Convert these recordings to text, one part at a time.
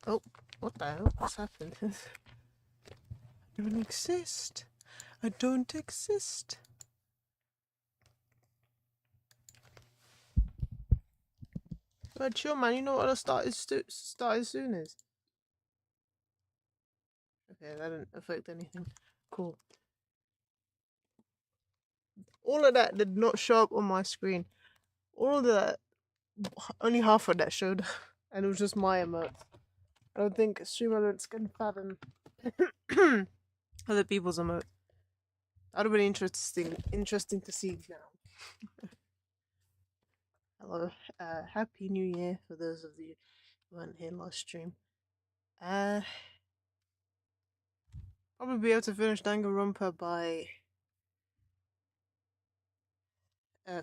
Oh, what the hell? What's happened? I don't exist. I don't exist. But chill, man. You know what a start as soon is. Okay, that didn't affect anything. Cool. All of that did not show up on my screen. All of that, only half of that showed, and it was just my emote. I don't think stream alerts can fathom other people's emote. That would have been interesting to see now. Hello, happy New Year for those of you who weren't here last stream. Probably be able to finish Danganronpa by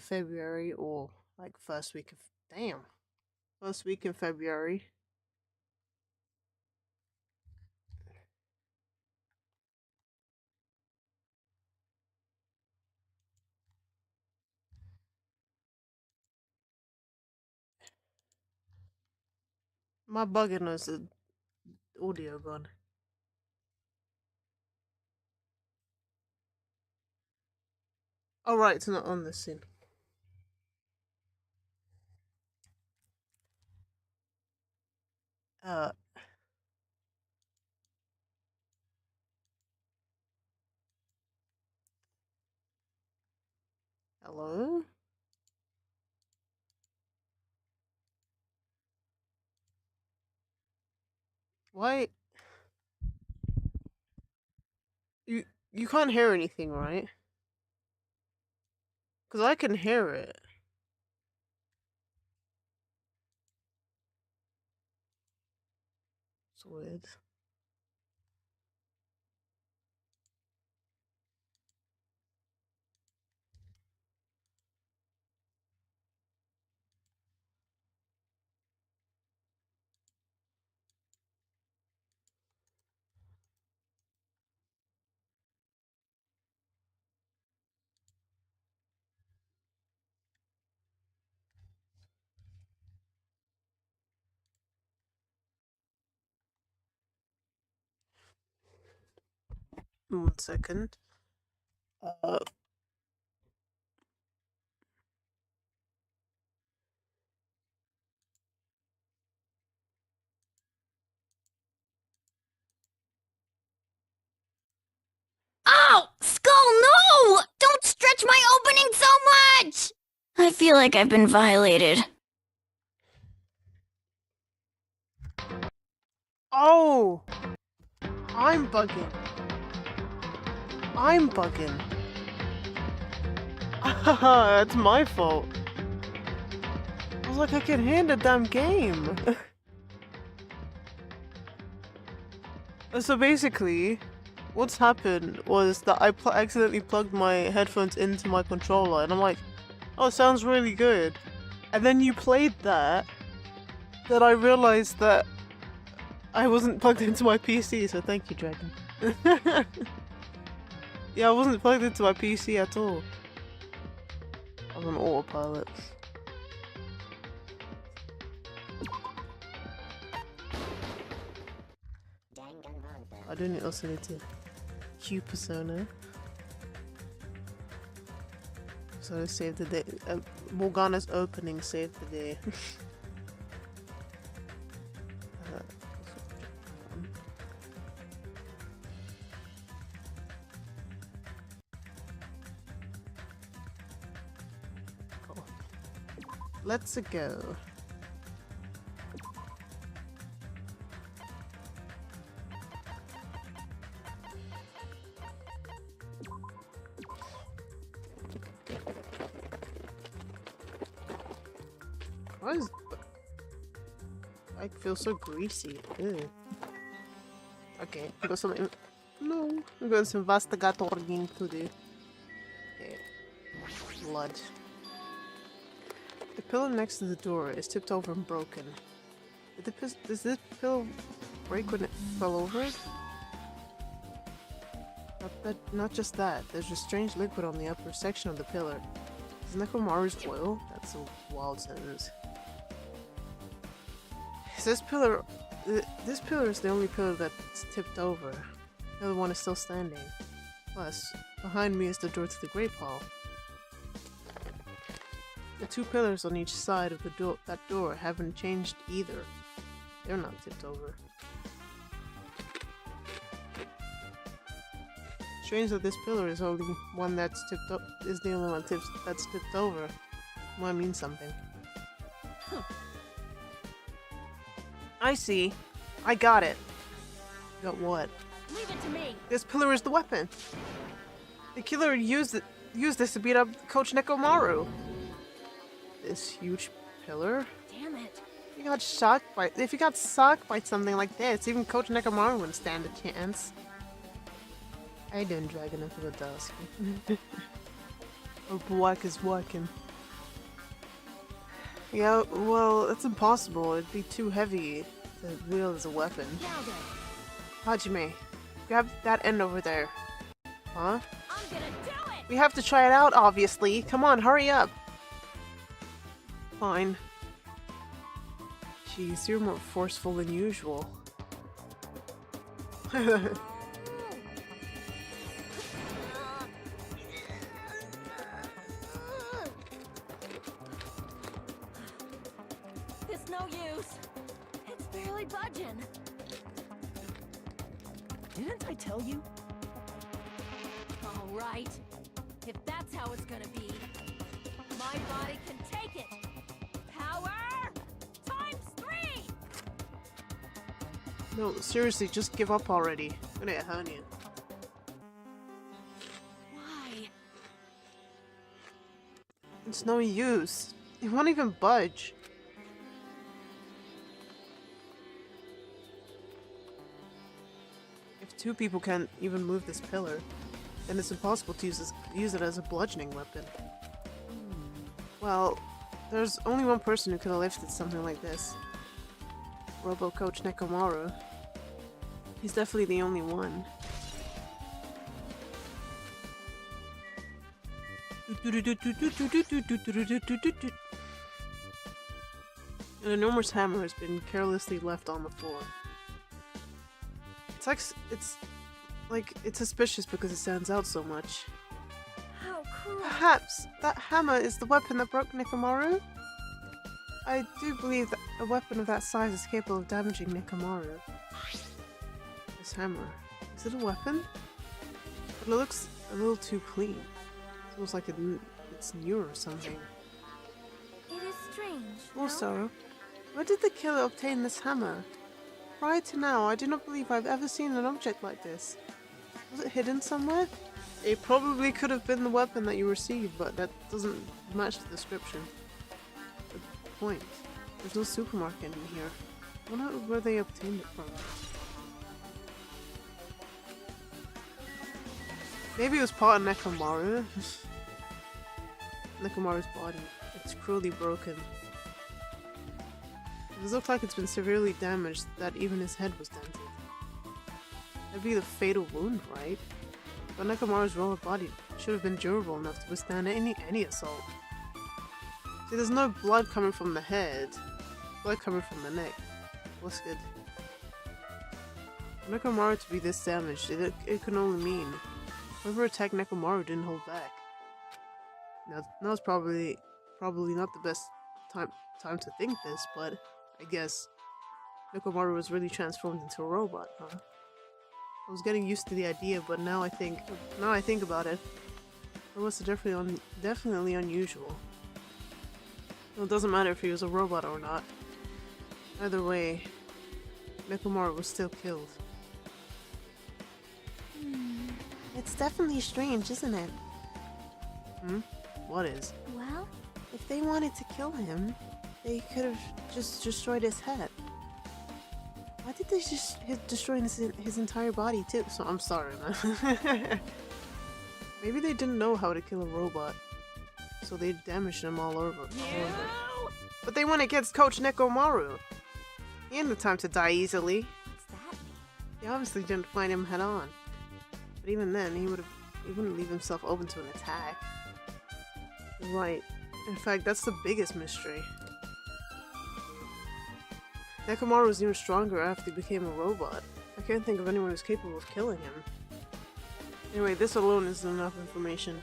February or like first week in February. My bugging is the audio gone. Oh right, it's not on this scene. Uh Hello? Why you can't hear anything, right? Cause I can hear it. It's weird. One second. Uh Oh, Skull, no! Don't stretch my opening so much! I feel like I've been violated. Oh! I'm bugging. It's my fault. I was like, I can hear the damn game. So basically, what's happened was that I accidentally plugged my headphones into my controller, and I'm like, oh, it sounds really good. And then you played that, then I realized that I wasn't plugged into my PC, so thank you, Dragon. Yeah, I wasn't plugged into my PC at all. I was on autopilot. I do also need to cue Persona. So save the day. Morgana's opening saved the day. Cool. Let's go. Why is I feel so greasy? Ew. Okay, we got some. No, we got some investigating to do. Okay, blood. The pillow next to the door is tipped over and broken. Does this pillow break when it fell over it? Not just that. There's a strange liquid on the upper section of the pillar. Is Nekomaru's oil? That's a wild sentence. This pillar is the only pillar that's tipped over. The other one is still standing. Plus, behind me is the door to the Great Hall. The two pillars on each side of that door haven't changed either. They're not tipped over. Strange that this pillar is only one that's tipped up. Is the only one that's tipped over. Might mean something. Huh. I see. I got it. Got what? Leave it to me. This pillar is the weapon. The killer used this to beat up Coach Nekomaru. This huge pillar? Damn it. If you got shocked by something like this, even Coach Nekomaru wouldn't stand a chance. I didn't drag enough of a dusk. Or Black is working. Yeah, well, it's impossible. It'd be too heavy to wield as a weapon. Now then. Hajime, grab that end over there. Huh? I'm gonna do it. We have to try it out, obviously. Come on, hurry up. Fine. Jeez, you're more forceful than usual. It's no use. It's barely budging. Didn't I tell you? All right. If that's how it's gonna be, my body can take it. Power ×3. No, seriously, just give up already. I'm gonna get hernia. Why? It's no use. It won't even budge. If two people can't even move this pillar, then it's impossible to use it as a bludgeoning weapon. Well, there's only one person who could have lifted something like this. Robo Coach Nekomaru. He's definitely the only one. An enormous hammer has been carelessly left on the floor. It's suspicious because it stands out so much. How cruel. Perhaps that hammer is the weapon that broke Nekomaru? I do believe that a weapon of that size is capable of damaging Nekomaru. This hammer. Is it a weapon? But it looks a little too clean. It's almost like it's new or something. It is strange. no? Also, where did the killer obtain this hammer? Prior to now, I do not believe I've ever seen an object like this. Was it hidden somewhere? It probably could have been the weapon that you received, but that doesn't match the description. Good point. There's no supermarket in here. I wonder where they obtained it from. Maybe it was part of Nekomaru. Nekomaru's body. It's cruelly broken. It looks like it's been severely damaged, that even his head was dented. That'd be the fatal wound, right? But Nekomaru's lower body should have been durable enough to withstand any assault. See, there's no blood coming from the head, blood coming from the neck. What's good? For Nekomaru to be this damaged, it can only mean whoever attacked Nekomaru didn't hold back. Now it's probably not the best time to think this, but I guess Nekomaru was really transformed into a robot, huh? I was getting used to the idea, but now I think about it, it was definitely unusual. Well, it doesn't matter if he was a robot or not. Either way, Nekomaru was still killed. It's definitely strange, isn't it? What is? Well, If they wanted to kill him, they could have just destroyed his head. Why did they just destroy his entire body too? So I'm sorry, man. Maybe they didn't know how to kill a robot, so they damaged him all over. But they went against Coach Nekomaru. He had the time to die easily. what's that? They obviously didn't find him head on. But even then, he wouldn't leave himself open to an attack. Right. In fact, that's the biggest mystery. Nekomaru was even stronger after he became a robot. I can't think of anyone who's capable of killing him. Anyway, this alone isn't enough information.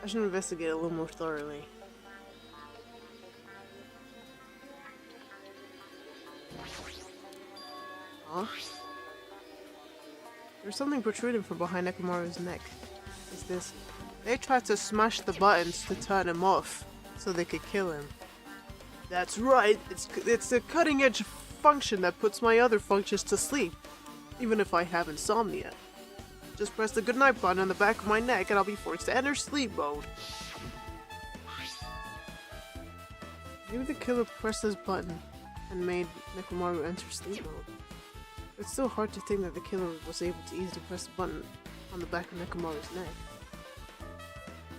I should investigate a little more thoroughly. Huh? There's something protruding from behind Nekomaru's neck. What's this? They tried to smash the buttons to turn him off, so they could kill him. That's right, it's a cutting-edge function that puts my other functions to sleep, even if I have insomnia. Just press the goodnight button on the back of my neck and I'll be forced to enter sleep mode. Maybe the killer pressed this button and made Nekomaru enter sleep mode. It's still hard to think that the killer was able to easily press the button on the back of Nekomaru's neck.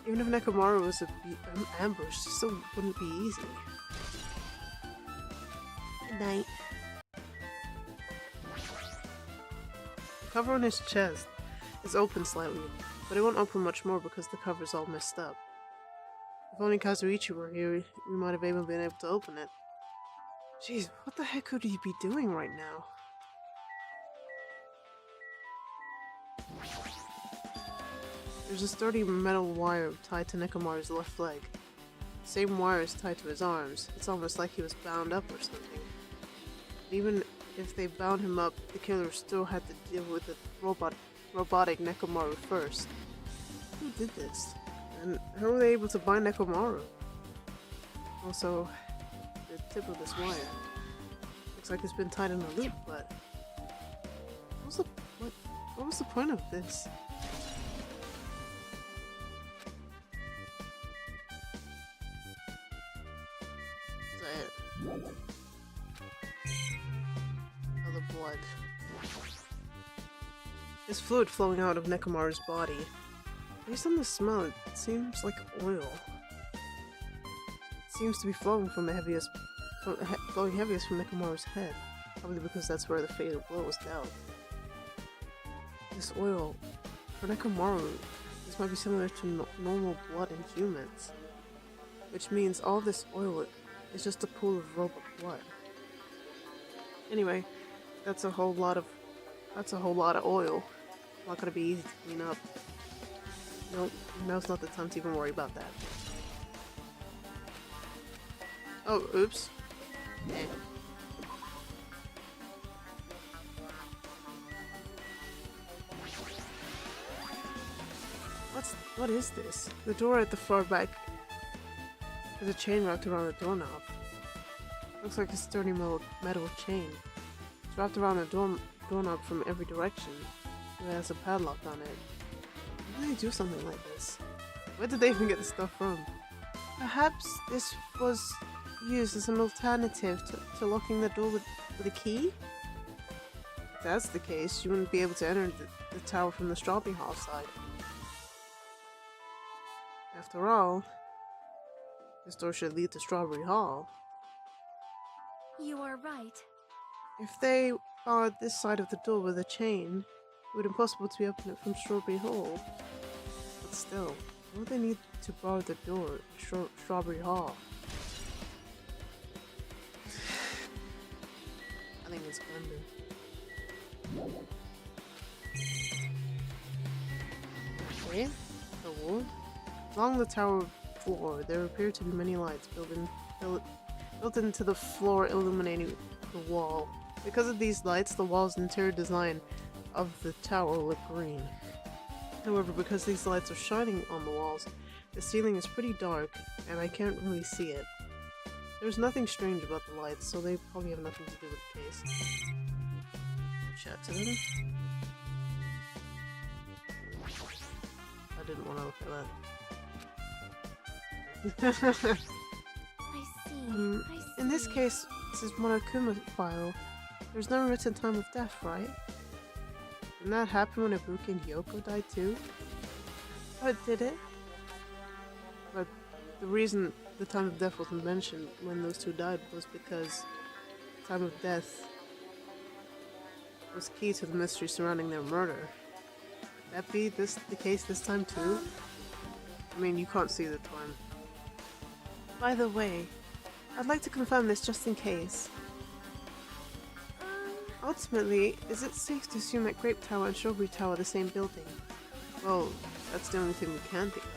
Even if Nekomaru was ambushed, it still wouldn't be easy. Good night. The cover on his chest is open slightly, but it won't open much more because the cover is all messed up. If only Kazuichi were here, we might have been able to open it. Jeez, what the heck could he be doing right now? There's a sturdy metal wire tied to Nekomaru's left leg. The same wire is tied to his arms. It's almost like he was bound up or something. Even if they bound him up, the killer still had to deal with the robotic Nekomaru first. Who did this? And how were they able to bind Nekomaru? Also, the tip of this wire looks like it's been tied in a loop, but what was the point of this? Is that it? Oh, the blood. There's fluid flowing out of Nekomaru's body. Based on the smell, it seems like oil. It seems to be flowing from the heaviest, flowing heaviest from Nekomaru's head, probably because that's where the fatal blow was dealt. This oil, for Nekomaru, this might be similar to normal blood in humans, which means all this oil is just a pool of robot blood. Anyway, that's a whole lot of oil. Not gonna be easy to clean up. Nope, now's not the time to even worry about that. Oh, oops. Eh. What is this? The door at the far back has a chain wrapped around the doorknob. Looks like a sturdy metal chain. It's wrapped around the doorknob from every direction. It has a padlock on it. Why did they do something like this? Where did they even get the stuff from? Perhaps this was used as an alternative to locking the door with a key? If that's the case, you wouldn't be able to enter the tower from the Strawberry Hall side. After all, this door should lead to Strawberry Hall. You are right. If they barred this side of the door with a chain, it would be impossible to open it from Strawberry Hall. But still, why would they need to bar the door at Strawberry Hall? I think it's Gundam. Okay, the wall. Along the tower floor, there appear to be many lights built into the floor, illuminating the wall. Because of these lights, the wall's interior design of the tower look green. However, because these lights are shining on the walls, the ceiling is pretty dark, and I can't really see it. There's nothing strange about the lights, so they probably have nothing to do with the case. Chat to them. I didn't want to look at that. I see. In this case, this is Monokuma file. There's no written time of death, right? Didn't that happen when Ibuki and Yoko died too? But did it? But the reason the time of death wasn't mentioned when those two died was because time of death was key to the mystery surrounding their murder. Could that be the case this time too? I mean, you can't see the time. By the way, I'd like to confirm this just in case. Ultimately, is it safe to assume that Grape Tower and Strawberry Tower are the same building? Well, that's the only thing we can think of.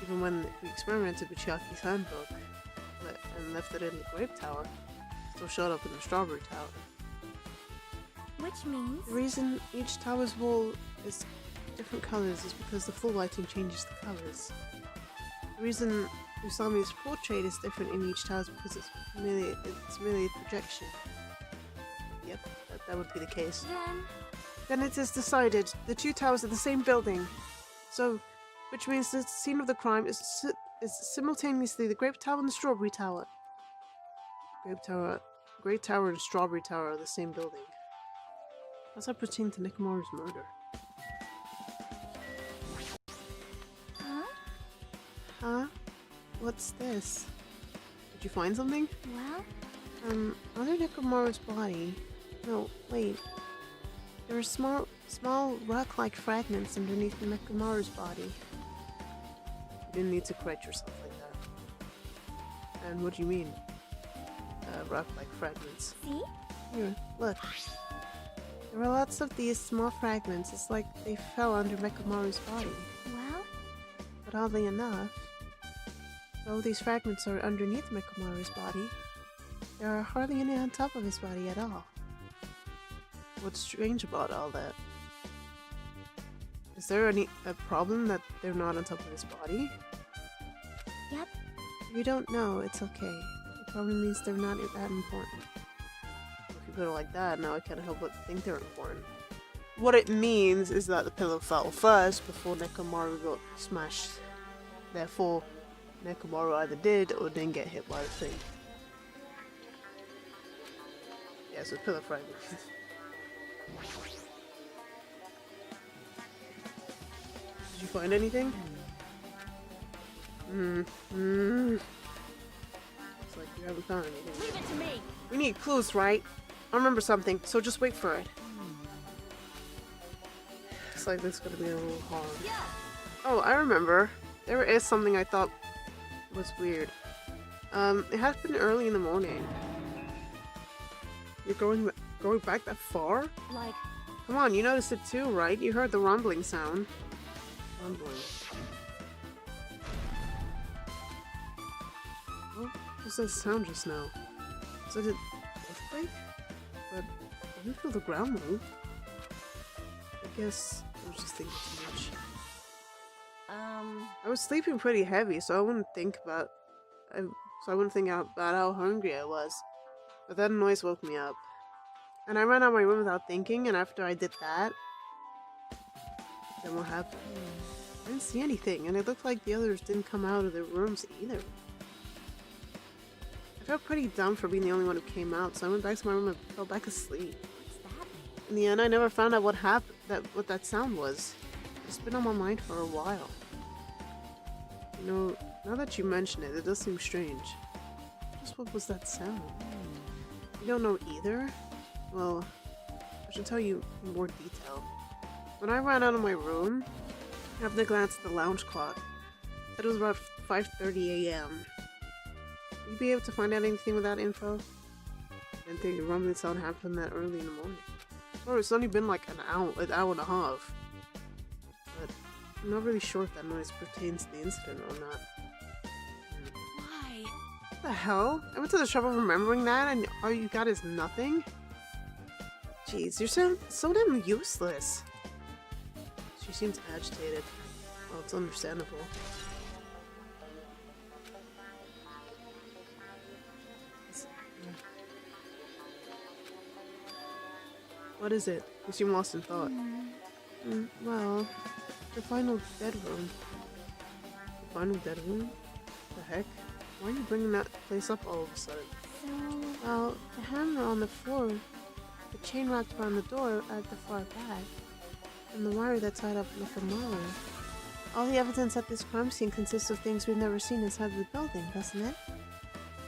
Even when we experimented with Chiaki's handbook and left it in the Grape Tower, it still showed up in the Strawberry Tower. Which means? The reason each tower's wall is different colors is because the full lighting changes the colors. The reason Usami's portrait is different in each tower is because it's merely a projection. Yep, that would be the case. Then it is decided the two towers are the same building. So, which means the scene of the crime is simultaneously the Grape Tower and the Strawberry Tower. Grape Tower and Strawberry Tower are the same building. How's that pertain to Nekomaru's murder? Huh? Huh? What's this? Did you find something? Well? Under Nekomaru's body. No, wait. There are small rock-like fragments underneath Nekomaru's body. You didn't need to correct yourself like that. And what do you mean? Rock-like fragments. See? Here, look. There are lots of these small fragments. It's like they fell under Nekomaru's body. Well? But oddly enough, though these fragments are underneath Nekomaru's body, there are hardly any on top of his body at all. What's strange about all that? Is there a problem that they're not on top of his body? Yep. If you don't know, it's okay. It probably means they're not that important. If you put it like that, now I can't help but think they're important. What it means is that the pillow fell first before Nekomaru got smashed. Therefore, Nekomaru either did or didn't get hit by the thing. Yeah, so pillow fragment. Did you find anything? It's like you haven't found anything. Leave it to me! We need clues, right? I remember something, so just wait for it. It's like this is gonna be a little hard. Yeah! Oh, I remember. There is something I thought was weird. It happened early in the morning. You're going back that far? Like, Come on, you noticed it too, right? You heard the rumbling sound. Rumbling. What was that sound just now? Was it an earthquake? But I didn't feel the ground move. I guess I was just thinking too much. I was sleeping pretty heavy, so I wouldn't think about how hungry I was. But that noise woke me up. And I ran out of my room without thinking, and after I did that, then what happened? I didn't see anything, and it looked like the others didn't come out of their rooms either. I felt pretty dumb for being the only one who came out, so I went back to my room and fell back asleep. what's that? In the end, I never found out what that sound was. It's been on my mind for a while. You know, now that you mention it, it does seem strange. Just what was that sound? You don't know either? Well, I should tell you in more detail. When I ran out of my room, I happened to glance at the lounge clock. It said it was about 5:30 a.m. Would you be able to find out anything with that info? I didn't think the rumbling sound happened that early in the morning. Oh, it's only been like an hour and a half. But I'm not really sure if that noise pertains to the incident or not. Why? What the hell? I went to the trouble of remembering that, and all you got is nothing? Jeez, you're so damn useless. She seems agitated. Well, it's understandable. What is it? You seem lost in thought. Well, the final dead room. The final dead room? The heck? Why are you bringing that place up all of a sudden? Well, the hammer on the floor, the chain wrapped around the door at the far back, and the wire that tied up Nekomaru. All the evidence at this crime scene consists of things we've never seen inside the building, doesn't it?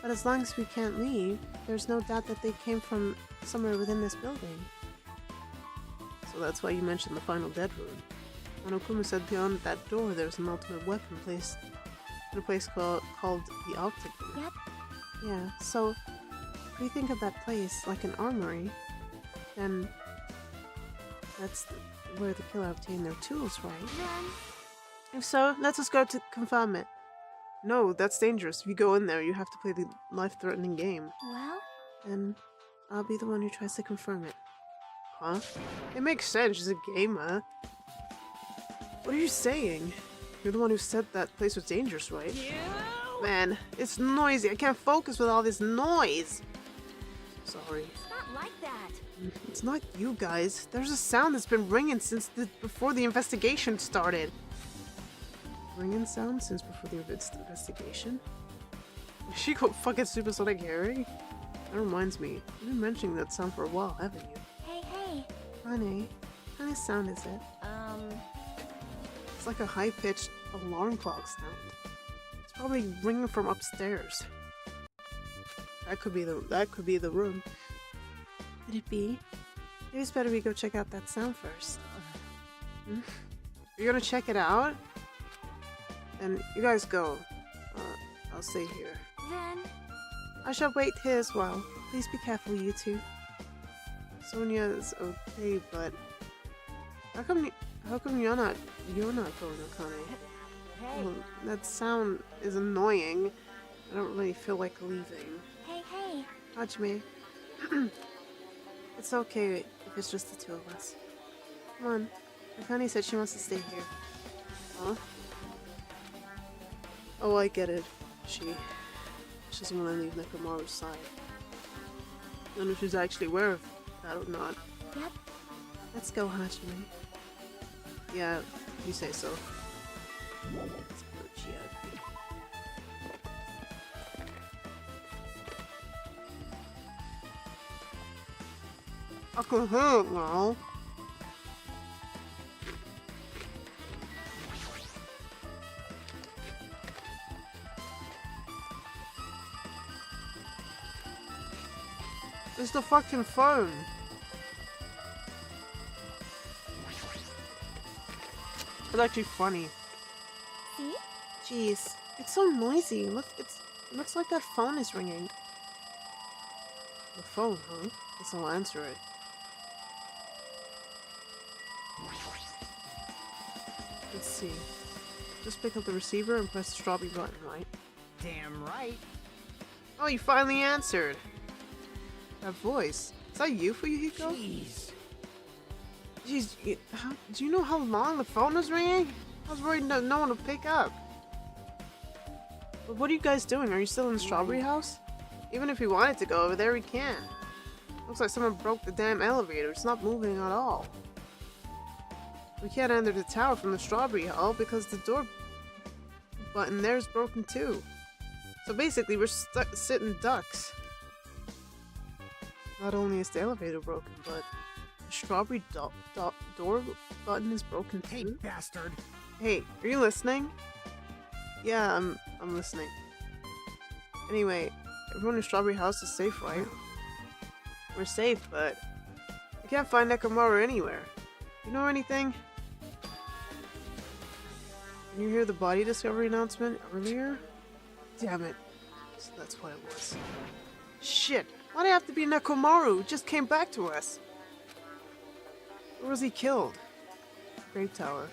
But as long as we can't leave, there's no doubt that they came from somewhere within this building. So that's why you mentioned the final dead room. Monokuma said beyond that door there's an ultimate weapon placed in a place called the Optic Room. Yep. Yeah, so if we think of that place like an armory, then that's where the killer obtained their tools, right? Then, If so, let us go to confirm it. No, that's dangerous. If you go in there, you have to play the life-threatening game. well, And I'll be the one who tries to confirm it. Huh? It makes sense. She's a gamer. What are you saying? You're the one who said that place was dangerous, right? you. Man, it's noisy. I can't focus with all this noise. Sorry. It's not like that. It's not you guys. There's a sound that's been ringing since before the investigation started. Ringing sound since before the investigation? Is she called fucking Supersonic Harry? That reminds me. You've been mentioning that sound for a while, haven't you? Hey. Honey, what kind of sound is it? It's like a high-pitched alarm clock sound. It's probably ringing from upstairs. That could be the room. Could it be? Maybe it's better we go check out that sound first. You're gonna check it out? Then you guys go. I'll stay here. Then, I shall wait here as well. Please be careful, you two. Sonia is okay, but how come you're not going, Akane? hey. Well, that sound is annoying. I don't really feel like leaving. Hey. Hajime. It's okay if it's just the two of us. Come on. Akane said she wants to stay here. Huh? Oh, I get it. She doesn't want to leave Nekomaru's side. I don't know if she's actually aware of that or not. Yep. Let's go, Hajime. Yeah, you say so. Let's go, Chiaki. I can hear it now. It's the fucking phone. It's actually funny. See? Jeez, it's so noisy. Look, it looks like that phone is ringing. The phone, huh? Guess I'll answer it. Let's see. Just pick up the receiver and press the strawberry button, right? Damn right. Oh, you finally answered. That voice. Is that you, Fuyuhiko? Jeez. Jeez, do you know how long the phone was ringing? I was worried no one would pick up. But what are you guys doing? Are you still in the strawberry house? Even if we wanted to go over there, we can't. Looks like someone broke the damn elevator. It's not moving at all. We can't enter the tower from the strawberry hall because the door button there is broken too. So basically, we're stuck sitting ducks. Not only is the elevator broken, but the strawberry door button is broken too. Hey, bastard. Hey, are you listening? Yeah, I'm listening. Anyway, everyone in Strawberry House is safe, right? We're safe, but I can't find Nekomaru anywhere. You know anything? Did you hear the body discovery announcement earlier? Damn it. So that's what it was. Shit! Why'd it have to be Nekomaru? It just came back to us. Where was he killed? Grape Tower.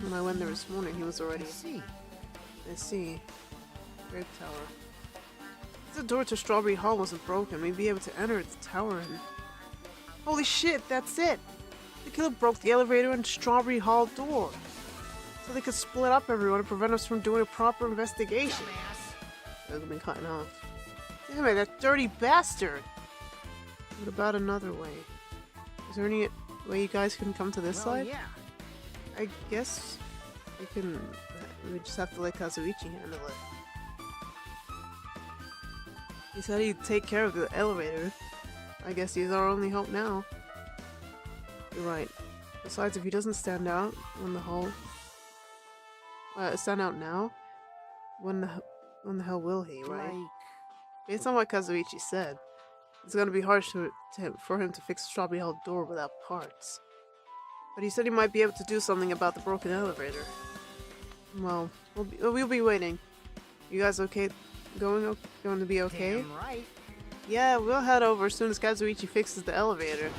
When I went there this morning, he was already... I see. Grape Tower. If the door to Strawberry Hall wasn't broken, we'd be able to enter the tower and... Holy shit, that's it! The killer broke the elevator and Strawberry Hall door. So they could split up everyone and prevent us from doing a proper investigation. They've been cutting off. Damn it, that dirty bastard! What about another way? Is there any way you guys can come to this side? Yeah. I guess we can. We just have to let Kazuichi handle it. He said he'd take care of the elevator. I guess he's our only hope now. You're right. Besides, if he doesn't stand out when the hall, stand out now, when the hell will he? Right? Like, Based on what Kazuichi said, it's gonna be hard for him to fix the Strawberry Hall door without parts. But he said he might be able to do something about the broken elevator. Well, we'll be waiting. You guys okay? Going to be okay? damn right. Yeah, we'll head over as soon as Kazuichi fixes the elevator.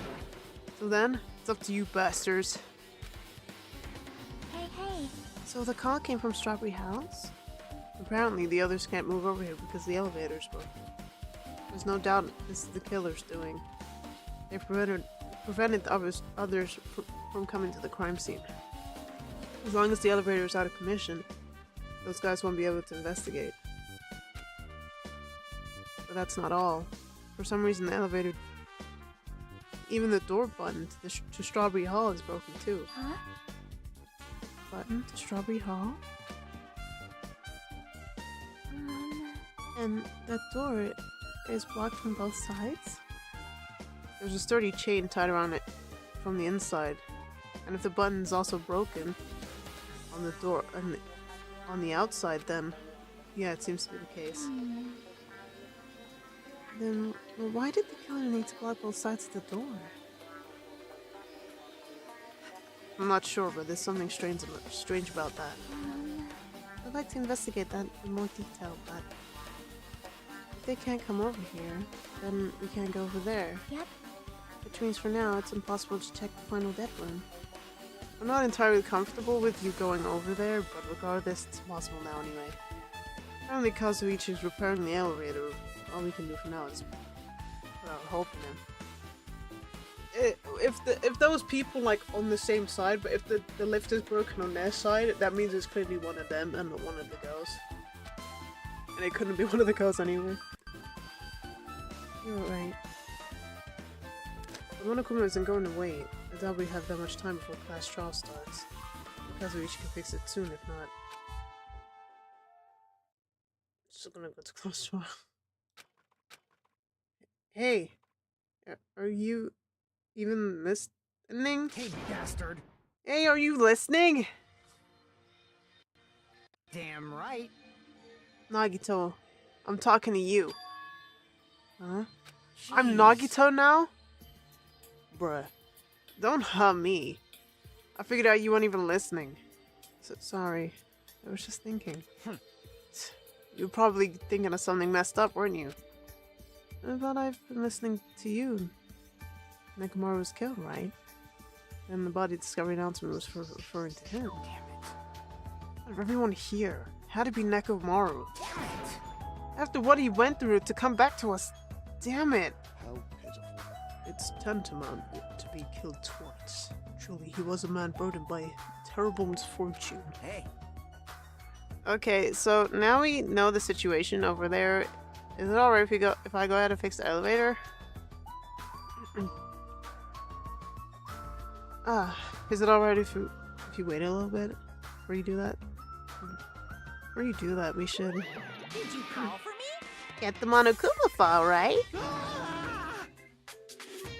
So then, it's up to you bastards. Hey. So the call came from Strawberry House? Apparently the others can't move over here because the elevator's broken. There's no doubt this is the killer's doing. They prevented others from coming to the crime scene. As long as the elevator is out of commission, those guys won't be able to investigate. But that's not all. For some reason the elevator... Even the door button to Strawberry Hall is broken too. Huh? Button to Strawberry Hall? And that door is blocked from both sides? There's a sturdy chain tied around it from the inside. And if the button is also broken on the door and on the outside, then yeah, it seems to be the case. Then well, why did the killer need to block both sides of the door? I'm not sure, but there's something strange about that. I'd like to investigate that in more detail, but if they can't come over here, then we can't go over there. Yep. Which means for now, it's impossible to check the final dead room. I'm not entirely comfortable with you going over there, but regardless, it's impossible now anyway. Apparently Kazuichi's repairing the elevator. All we can do for now is put out hope in him. If those people like on the same side, but if the lift is broken on their side, that means it's clearly one of them and not one of the girls. And it couldn't be one of the girls anyway. You're right. But Monokuma isn't going to wait. I doubt we have that much time before class trial starts. Kazuichi can fix it soon, if not. Still gonna go to class trial. Hey, are you even listening? Hey, bastard! Hey, are you listening? Damn right. Nagito, I'm talking to you. Huh? I'm Jeez. Nagito now? Bruh, don't hurt me. I figured out you weren't even listening. Sorry, I was just thinking. You were probably thinking of something messed up, weren't you? But I've been listening to you. Nekomaru was killed, right? And the body discovery announcement was referring to him. Damn it. Out of everyone here, had to be Nekomaru. Damn it. After what he went through to come back to us. Damn it. How pitiful. It's tantamount to be killed twice. Truly, he was a man burdened by terrible misfortune. Hey. Okay, so now we know the situation over there. Is it alright if I go ahead and fix the elevator? Is it alright if you wait a little bit before you do that? Before you do that, we should Did you call for me? get the Monokuma file, right?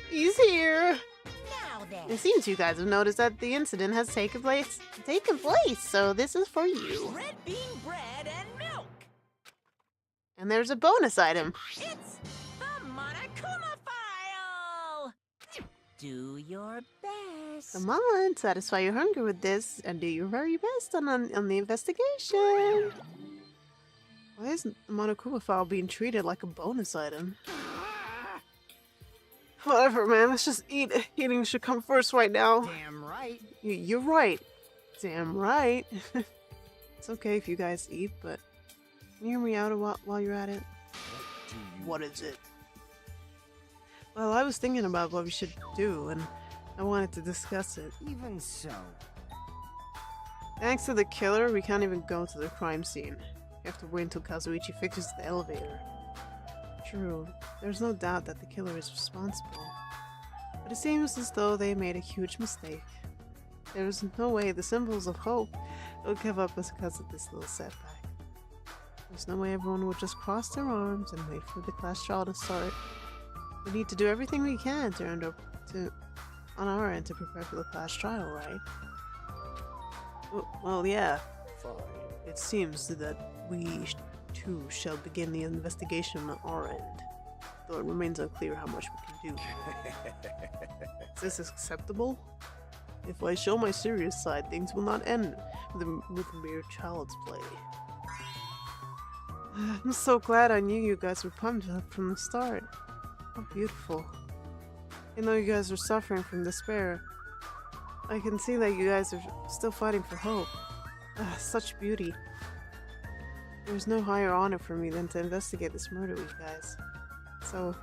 He's here. Now then. It seems you guys have noticed that the incident has taken place, so this is for you. Red bean bread and milk. And there's a bonus item. It's the Monokuma file. Do your best. Come on, satisfy your hunger with this, and do your very best on the investigation. Why isn't the Monokuma file being treated like a bonus item? Whatever, man. Let's just eat. Eating should come first right now. Damn right. You're right. Damn right. It's okay if you guys eat, but can you hear me out while you're at it? What is it? Well, I was thinking about what we should do, and I wanted to discuss it. Even so. Thanks to the killer, we can't even go to the crime scene. We have to wait until Kazuichi fixes the elevator. True, there's no doubt that the killer is responsible. But it seems as though they made a huge mistake. There is no way the symbols of hope will give up because of this little setback. There's no way everyone will just cross their arms and wait for the class trial to start. We need to do everything we can on our end to prepare for the class trial, right? Well, yeah. Fine. It seems that we too shall begin the investigation on our end, though it remains unclear how much we can do. Is this acceptable? If I show my serious side, things will not end with mere child's play. I'm so glad I knew you guys were pumped up from the start. How beautiful. I know you guys are suffering from despair. I can see that you guys are still fighting for hope. Ah, such beauty. There's no higher honor for me than to investigate this murder with you guys. So,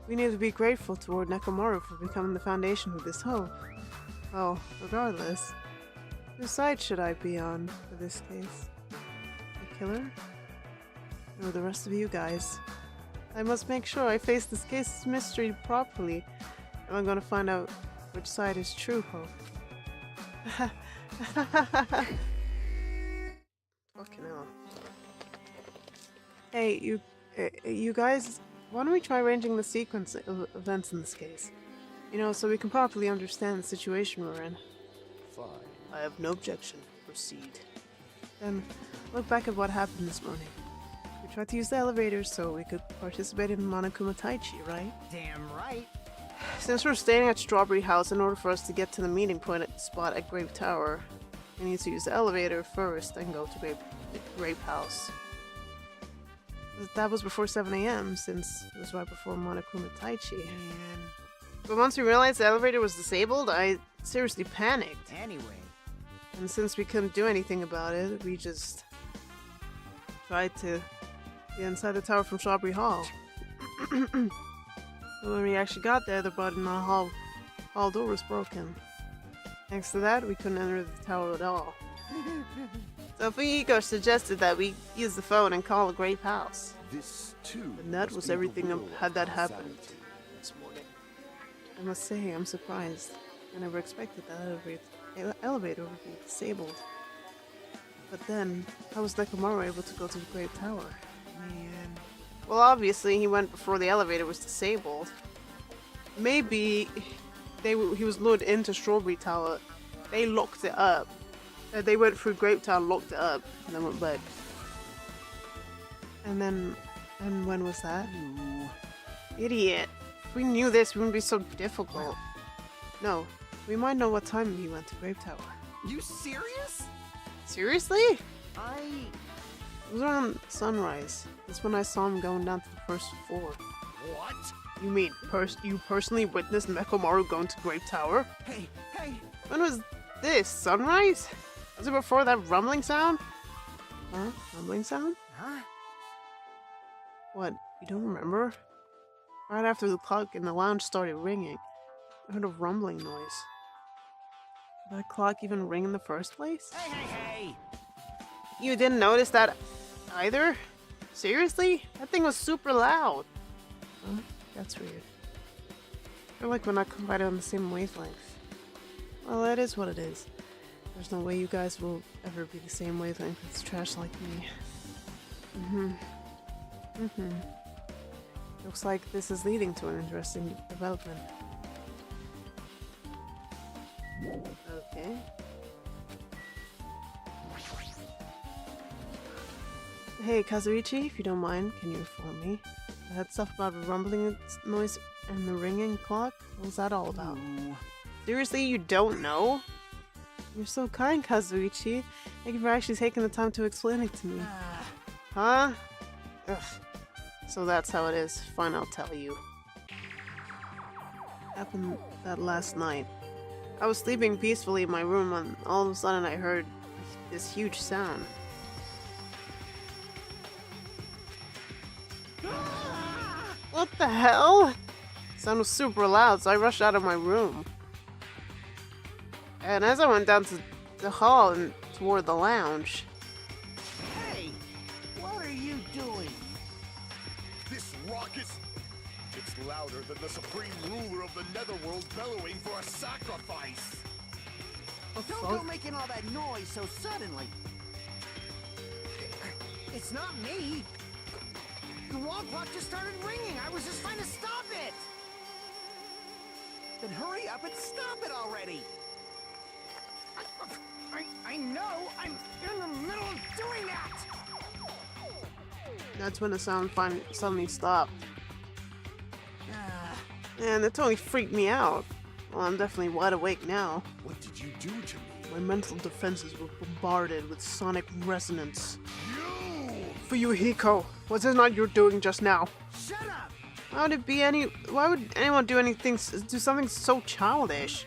we need to be grateful toward Nekomaru for becoming the foundation of this hope. Well, regardless, whose side should I be on for this case? The killer? Or the rest of you guys? I must make sure I face this case's mystery properly, and I'm gonna find out which side is true hope. Fucking hell. Hey, you guys, why don't we try arranging the sequence of events in this case? You know, so we can properly understand the situation we're in. Fine. I have no objection. Proceed. Then, look back at what happened this morning. We tried to use the elevator so we could participate in Monokuma Taichi, right? Damn right. Since we're staying at Strawberry House, in order for us to get to the meeting point spot at Grape Tower, we need to use the elevator first and go to Grape House. That was before 7 AM, since it was right before Monokuma Taichi. Man. But once we realized the elevator was disabled, I seriously panicked. Anyway. And since we couldn't do anything about it, we just tried to get inside the tower from Strawberry Hall. But when we actually got there, the button on the hall door was broken. Thanks to that, we couldn't enter the tower at all. So Fuyiko suggested that we use the phone and call a Grape House. This too. And that must was be the everything will had that of happened Sanity. this morning. I must say, I'm surprised. I never expected that elevator would be disabled. But then, how was Nekomaru able to go to the Grape Tower? Man. Well, obviously, he went before the elevator was disabled. Maybe he was lured into Strawberry Tower. They locked it up. They went through Grape Tower, locked it up, and then went back. And when was that? Ooh. Idiot. If we knew this, it wouldn't be so difficult. No, we might know what time he went to Grape Tower. You serious? Seriously? It was around sunrise. That's when I saw him going down to the first floor. What? You mean you personally witnessed Nekomaru going to Grape Tower? Hey. When was this? Sunrise? Was it before that rumbling sound? Huh? Rumbling sound? Huh? What? You don't remember? Right after the clock in the lounge started ringing, I heard a rumbling noise. Did that clock even ring in the first place? Hey! You didn't notice that either? Seriously? That thing was super loud. Huh? That's weird. I feel like we're not quite on the same wavelength. Well, that is what it is. There's no way you guys will ever be the same wavelength as trash like me. Looks like this is leading to an interesting development. Okay. Hey, Kazuichi, if you don't mind, can you inform me? That stuff about the rumbling noise and the ringing clock? What was that all about? Ooh. Seriously, you don't know? You're so kind, Kazuichi. Thank you for actually taking the time to explain it to me. Huh? Ugh. So that's how it is. Fine, I'll tell you. Happened that last night. I was sleeping peacefully in my room and all of a sudden I heard this huge sound. What the hell? The sound was super loud, so I rushed out of my room. And as I went down to the hall and toward the lounge, Hey! What are you doing? This raucous. It's louder than the supreme ruler of the Netherworld bellowing for a sacrifice. Don't go making all that noise so suddenly. It's not me. The wall clock just started ringing. I was just trying to stop it. Then hurry up and stop it already. I know. I'm in the middle of doing that. that's when the sound suddenly stopped. And it totally freaked me out. Well, I'm definitely wide awake now. What did you do to me? My mental defenses were bombarded with sonic resonance. You! For you, Hiko, was it not your doing just now? Shut up! Why would it be any? Why would anyone do do something so childish?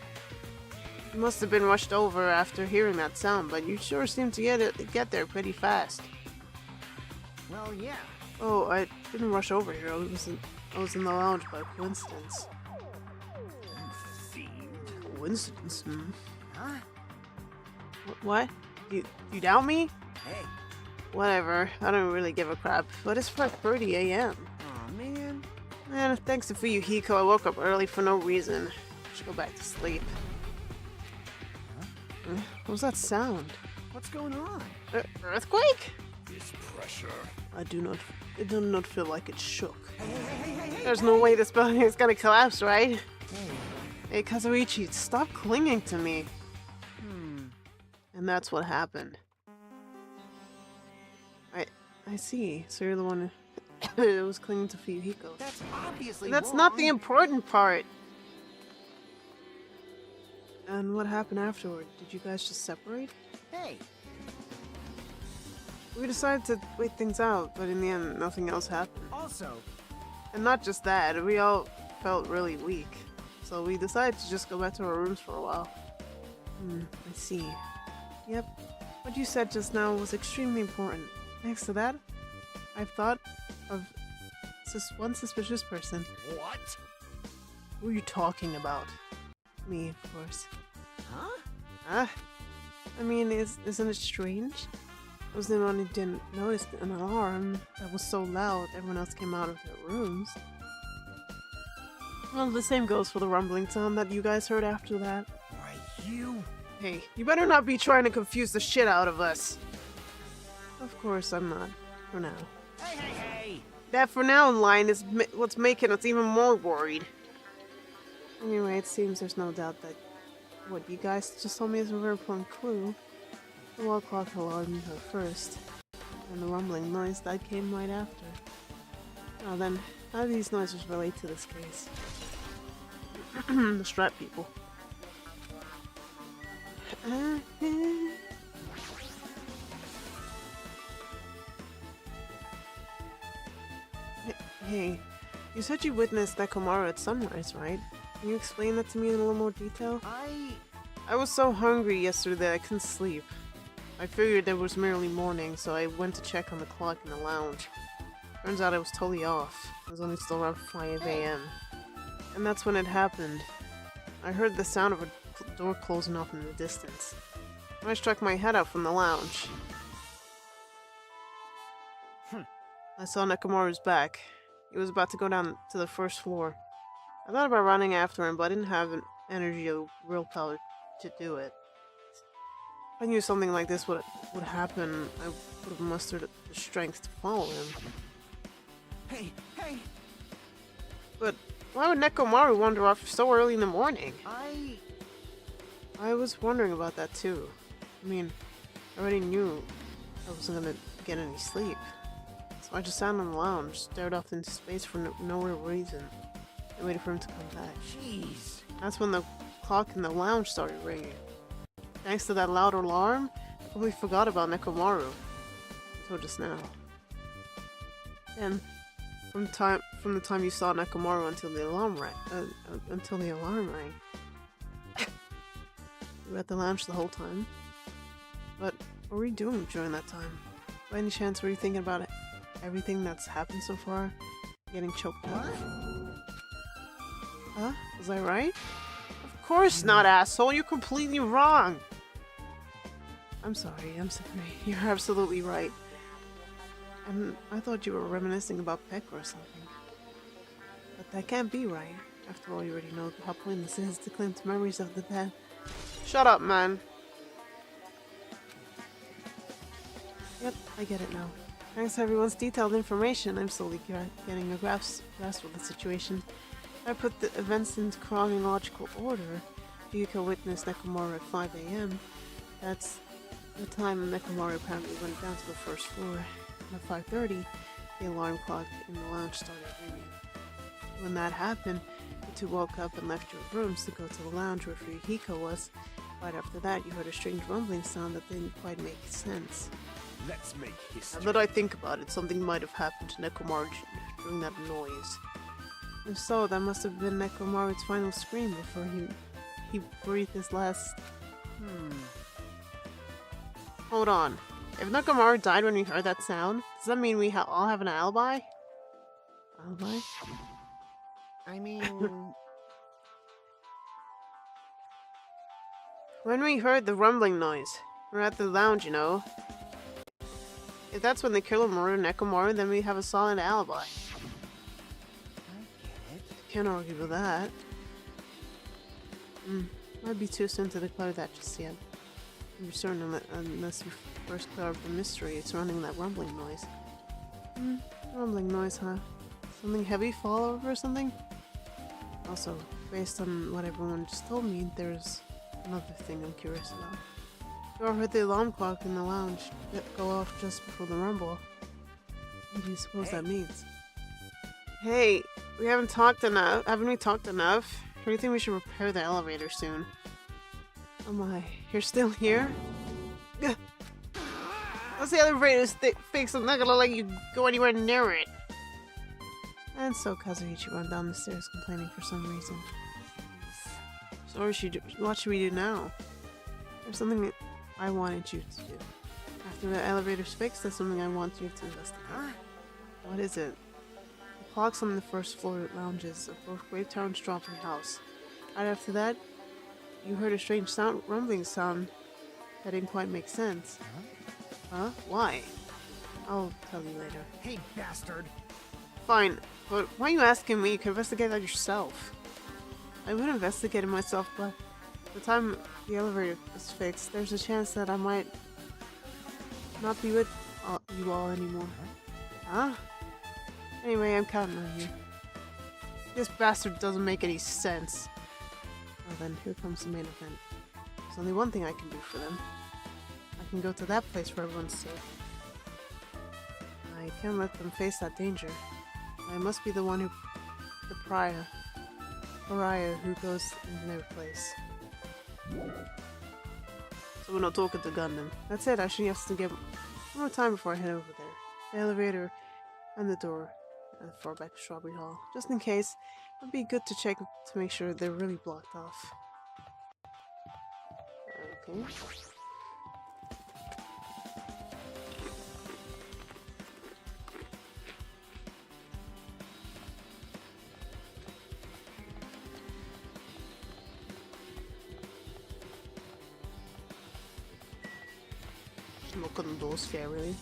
You must have been rushed over after hearing that sound, but you sure seem to get there pretty fast. Well, yeah. Oh, I didn't rush over here. I was in the lounge by coincidence. Fiend. Coincidence? Hmm. Huh? What? You doubt me? Hey. Whatever. I don't really give a crap. But it's 5:30 a.m. Aw, man. Man, thanks to Fuyuhiko, I woke up early for no reason. Should go back to sleep. What was that sound? What's going on? Earthquake? This pressure. It do not feel like it shook. Hey. There's no way this building is gonna collapse, right? Hey. Hey, Kazuichi, stop clinging to me. And that's what happened. I see. So you're the one who was clinging to Fuyuhiko. That's obviously That's wrong. not the important part. And what happened afterward? Did you guys just separate? Hey. We decided to wait things out, but in the end, nothing else happened. Also, And not just that, we all felt really weak. So we decided to just go back to our rooms for a while. I see. Yep. What you said just now was extremely important. Next to that, I've thought of one suspicious person. What? Who are you talking about? Me, of course. huh? Ah, I mean, isn't it strange? I was the one who didn't notice an alarm that was so loud everyone else came out of their rooms. Well, the same goes for the rumbling sound that you guys heard after that. Why, you... Hey, you better not be trying to confuse the shit out of us. Of course I'm not. For now. Hey! That for now line is what's making us even more worried. Anyway, it seems there's no doubt that what you guys just told me is a very important clue. The wall clock alarmed her first, and the rumbling noise that came right after. Now then, how do these noises relate to this case? The strap people. Hey, you said you witnessed Nekomaru at sunrise, right? Can you explain that to me in a little more detail? I was so hungry yesterday that I couldn't sleep. I figured it was merely morning, so I went to check on the clock in the lounge. Turns out I was totally off. It was only still around 5 a.m. And that's when it happened. I heard the sound of a door closing off in the distance. I struck my head out from the lounge. I saw Nekomaru's back. He was about to go down to the first floor. I thought about running after him, but I didn't have an energy or willpower to do it. If I knew something like this would happen, I would have mustered the strength to follow him. Hey! But why would Nekomaru wander off so early in the morning? I was wondering about that too. I mean, I already knew I wasn't gonna get any sleep. So I just sat on the lounge, stared off into space for no real reason, and waited for him to come back. Jeez. That's when the clock in the lounge started ringing. Thanks to that loud alarm, I completely forgot about Nekomaru until just now. And from the time you saw Nekomaru until the alarm rang, you were at the lounge the whole time. But what were you doing during that time? By any chance, were you thinking about it? Everything that's happened so far? Getting choked up? Huh? Was I right? Of course not, asshole! You're completely wrong! I'm sorry. You're absolutely right. And I thought you were reminiscing about Peck or something. But that can't be right. After all, you already know how pointless it is to cling to memories of the dead. Shut up, man! Yep, I get it now. Thanks to everyone's detailed information, I'm slowly getting a grasp of the situation. I put the events into chronological order. Fuyuhiko witnessed Nekomaru at 5 a.m. That's the time Nekomaru apparently went down to the first floor. At 5:30, the alarm clock in the lounge started ringing. When that happened, the two woke up and left your rooms to go to the lounge where Fuyuhiko was. Right after that, you heard a strange rumbling sound that didn't quite make sense. Let's make history. Now that I think about it, something might have happened to Nekomaru during that noise. If so, that must have been Nekomaru's final scream before he breathed his last. Hold on. If Nekomaru died when we heard that sound, does that mean we all have an alibi? Alibi? I mean, When we heard the rumbling noise, we were at the lounge, you know. If that's when they killed Maru Nekomaru, then we have a solid alibi. I get it. Can't argue with that. Might be too soon to declare that just yet. I'm certain unless we first clear up the mystery surrounding that rumbling noise. Rumbling noise, huh? Something heavy fall over or something? Also, based on what everyone just told me, there's another thing I'm curious about. You all heard the alarm clock in the lounge go off just before the rumble. What do you suppose that means? Hey, we haven't talked enough. Haven't we talked enough? Or do you think we should repair the elevator soon? Oh my, you're still here? Ugh. Once the elevator's fixed, I'm not gonna let you go anywhere near it. And so Kazuichi ran down the stairs complaining for some reason. So what should we do now? There's something I wanted you to do. After the elevator's fixed, there's something I want you to investigate. What is it? The clocks on the first floor lounges of both Gravetown and Strawberry House. Right after that, you heard a strange rumbling sound that didn't quite make sense. Huh? Why? I'll tell you later. Hey, bastard! Fine, but why are you asking me? You can investigate that yourself. I would investigate it myself, but by the time the elevator is fixed, there's a chance that I might not be with you all anymore. Huh? Anyway, I'm counting on you. This bastard doesn't make any sense. Well then, here comes the main event. There's only one thing I can do for them. I can go to that place where everyone's safe. I can't let them face that danger. I must be the one who... the pariah who goes in their place. So we're not talking to Gundam. That's it, I actually have to get one more time before I head over there. The elevator and the door and far back to Strawberry Hall. Just in case, it would be good to check to make sure they're really blocked off. Okay. Look at the door scarily.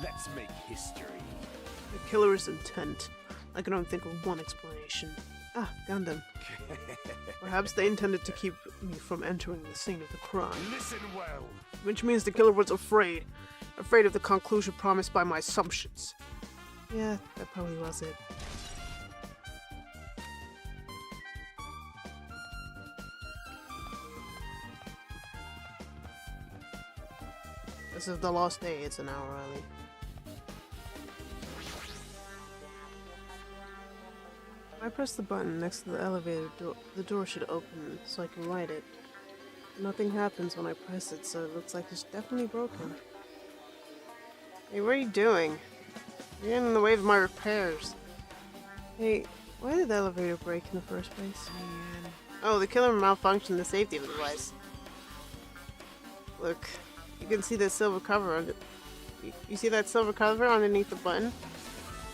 Let's make history. The killer's intent. I can only think of one explanation. Ah, Gundam. Perhaps they intended to keep me from entering the scene of the crime. Listen well. Which means the killer was afraid. Afraid of the conclusion promised by my assumptions. Yeah, that probably was it. This is the last day, it's an hour early. I press the button next to the elevator door. The door should open so I can light it. Nothing happens when I press it, so it looks like it's definitely broken. Hey, what are you doing? You're getting in the way of my repairs. Hey, why did the elevator break in the first place? Man. Oh, the killer malfunctioned the safety of the device. Look, you can see the silver cover on it. You see that silver cover underneath the button?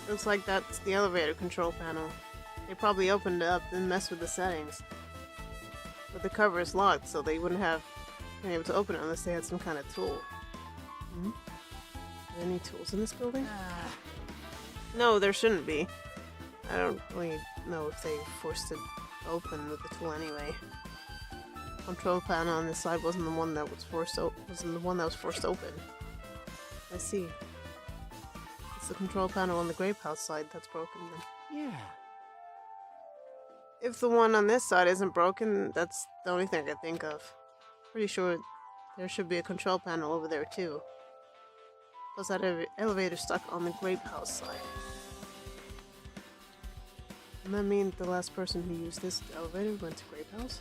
Looks like that's the elevator control panel. They probably opened it up and messed with the settings. But the cover is locked, so they wouldn't have been able to open it unless they had some kind of tool. Hmm? Are there any tools in this building? No, there shouldn't be. I don't really know if they forced it open with the tool anyway. Control panel on this side wasn't the one that was forced open. I see. It's the control panel on the Grape House side that's broken then. Yeah. If the one on this side isn't broken, that's the only thing I can think of. Pretty sure there should be a control panel over there too. Plus that elevator stuck on the Grape House side. And that means the last person who used this elevator went to Grape House?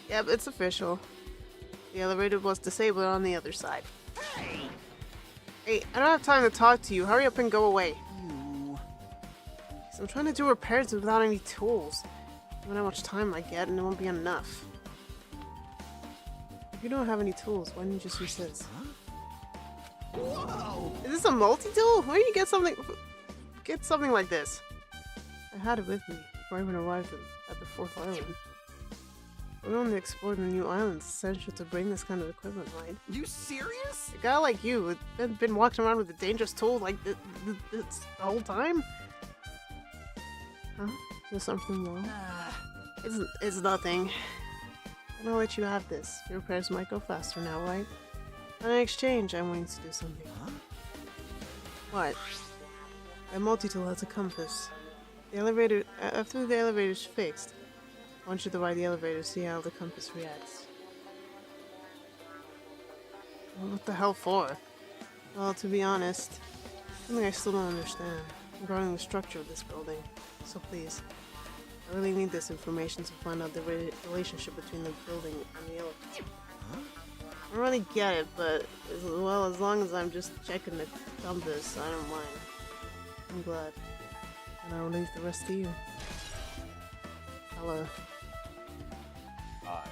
Yep, it's official. The elevator was disabled on the other side. Hey! Hey, I don't have time to talk to you. Hurry up and go away. You. 'Cause I'm trying to do repairs without any tools. I don't know how much time I get, and it won't be enough. If you don't have any tools, why don't you just use this? Whoa! Is this a multi-tool? Where do you get something like this? I had it with me before I even arrived at the 4th island. We're only exploring the new island. It's essential to bring this kind of equipment, right? You serious? A guy like you has been walking around with a dangerous tool like this the whole time? Huh? Is something wrong? It's nothing. I'm gonna let you have this. Your repairs might go faster now, right? In exchange, I'm willing to do something. Huh? What? A multi-tool has a compass. The elevator, after the elevator's fixed, I want you to ride the elevator to see how the compass reacts. Well, what the hell for? Well, to be honest, something I still don't understand regarding the structure of this building. So please, I really need this information to find out the relationship between the building and the elevator. Huh? I don't really get it, but as long as I'm just checking the compass, I don't mind. I'm glad. And I'll leave the rest to you. Hello. Hi.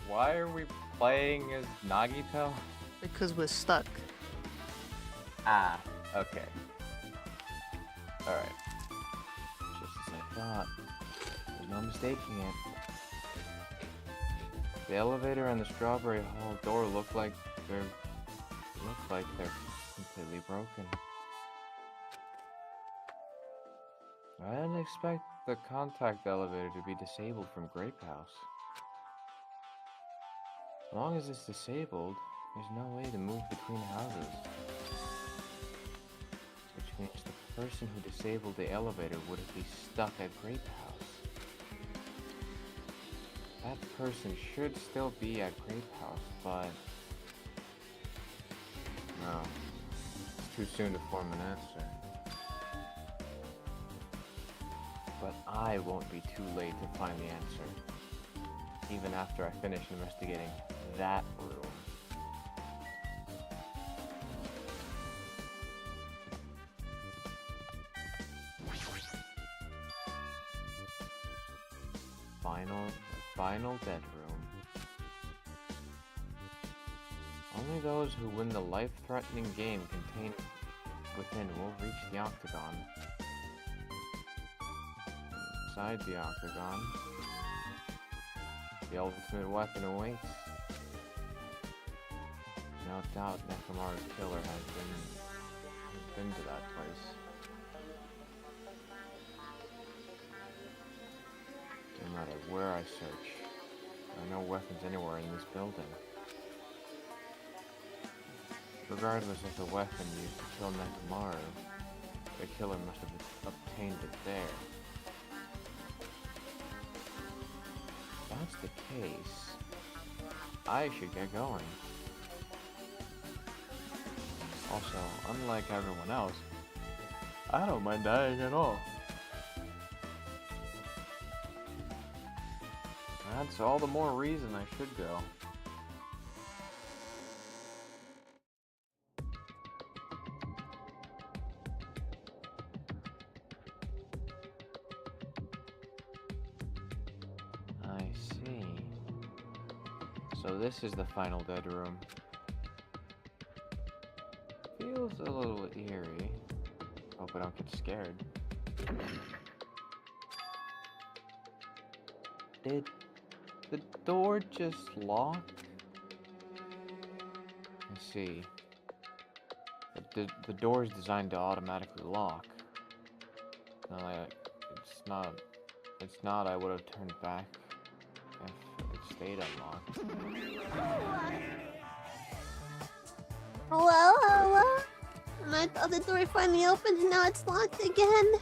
Why are we playing as Nagito? Because we're stuck. Ah, okay. Alright. Just as I thought. There's no mistaking it. The elevator and the Strawberry Hall door look like they're completely broken. I didn't expect the contact elevator to be disabled from Grape House. As long as it's disabled, there's no way to move between houses. Which means the person who disabled the elevator would be stuck at Grape House. That person should still be at Grape House, but... no. It's too soon to form an answer. But I won't be too late to find the answer, even after I finish investigating that room. Final dead room. Only those who win the life-threatening game contained within will reach the Octagon. Inside the Octagon, the ultimate weapon awaits. No doubt Nekomaru's killer has been to that place. No matter where I search, there are no weapons anywhere in this building. Regardless of the weapon used to kill Nekomaru, the killer must have obtained it there. If that's the case, I should get going. Also, unlike everyone else, I don't mind dying at all. That's all the more reason I should go. I see. So this is the final dead room. Feels a little eerie. Hope I don't get scared. Did the door just lock? I see. The door is designed to automatically lock. It's not I would have turned back if it stayed unlocked. Hello? And I thought the door finally opened and now it's locked again.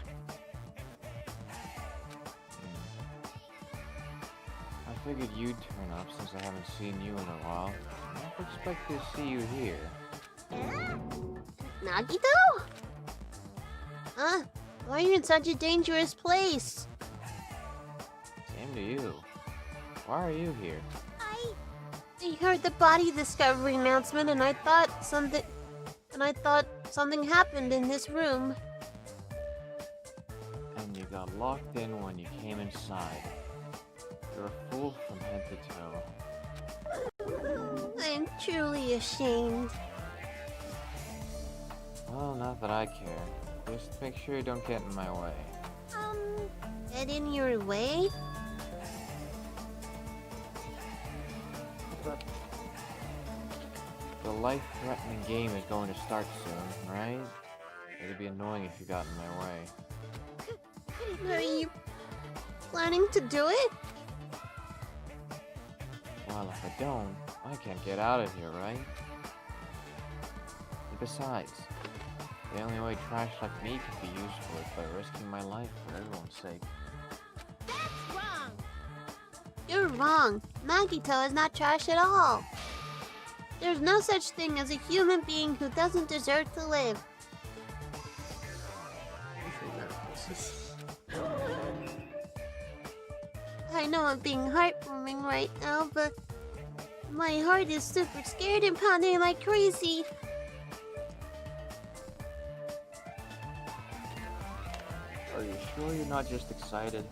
I figured you'd turn up since I haven't seen you in a while. I don't expect to see you here. Nagito? Huh? Why are you in such a dangerous place? Same to you. Why are you here? I heard the body discovery announcement and I thought something happened in this room. And you got locked in when you came inside. You're a fool from head to toe. I'm truly ashamed. Well, not that I care. Just make sure you don't get in my way. Get in your way? But the life-threatening game is going to start soon, right? It'd be annoying if you got in my way. Are you planning to do it? Well, if I don't, I can't get out of here, right? And besides, the only way trash like me can be useful is by risking my life for everyone's sake. That's wrong! You're wrong. Nagito is not trash at all. There's no such thing as a human being who doesn't deserve to live. I know I'm being heartwarming right now, but my heart is super scared and pounding like crazy. Are you sure you're not just excited?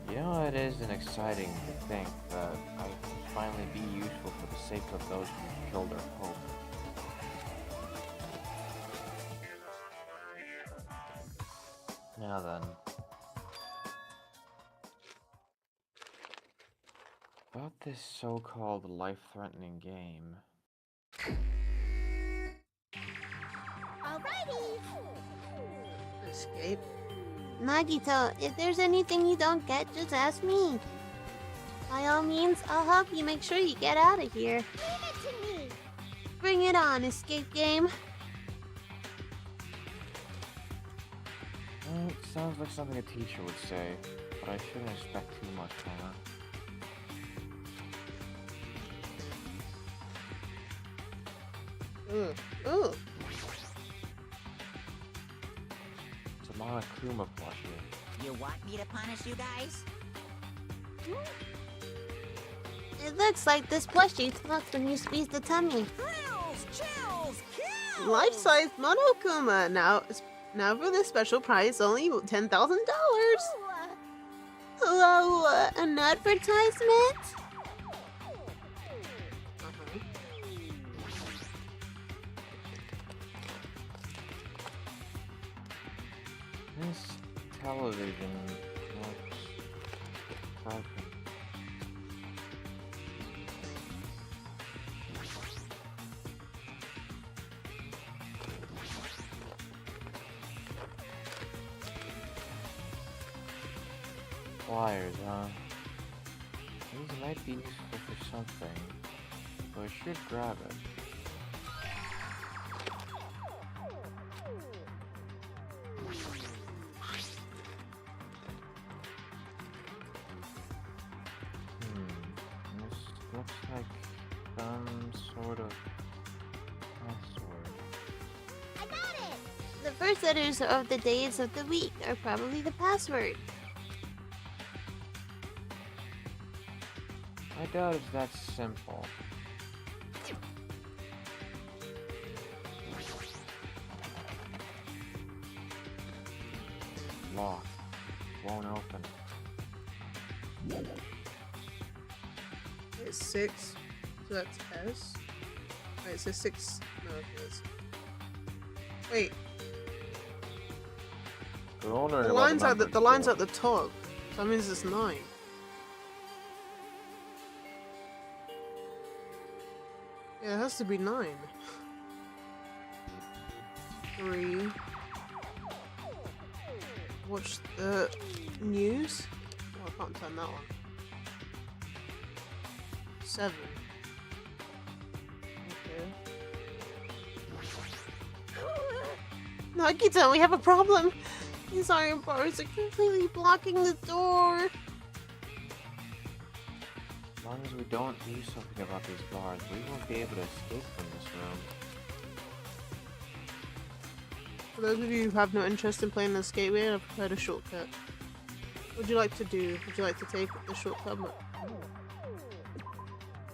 You know, it isn't exciting to think that I can finally be useful for the sake of those who killed our hope. Now then. About this so-called life-threatening game. Alrighty! Escape. Nagito, if there's anything you don't get, just ask me. By all means, I'll help you make sure you get out of here. Leave it to me! Bring it on, escape game. Well, it sounds like something a teacher would say, but I shouldn't expect too much from her. Ooh. It's a Monokuma plushie. You want me to punish you guys? It looks like this plushie talks when you squeeze the tummy. Thrills, chills, kills! Life-size Monokuma. Now for this special prize, only $10,000. Hello, an advertisement? This television looks broken. Flyers, huh? These might be useful for something, so I should grab it. This looks like some sort of password. I got it! The first letters of the days of the week are probably the password. I doubt it's that simple. Locked. Won't open. It's 6. So that's S. Wait, it says 6. No, it is. Wait, We're wondering the about lines at number the lines four. at the top. So that means it's 9. Yeah, it has to be 9. 3. Watch the news. Oh, I can't turn that on. 7. Okay. Nagito, we have a problem. These iron bars are completely blocking the door. As long as we don't do something about these bars, we won't be able to escape from this room. For those of you who have no interest in playing the escape way, I've prepared a shortcut. What would you like to do? Would you like to take the shortcut?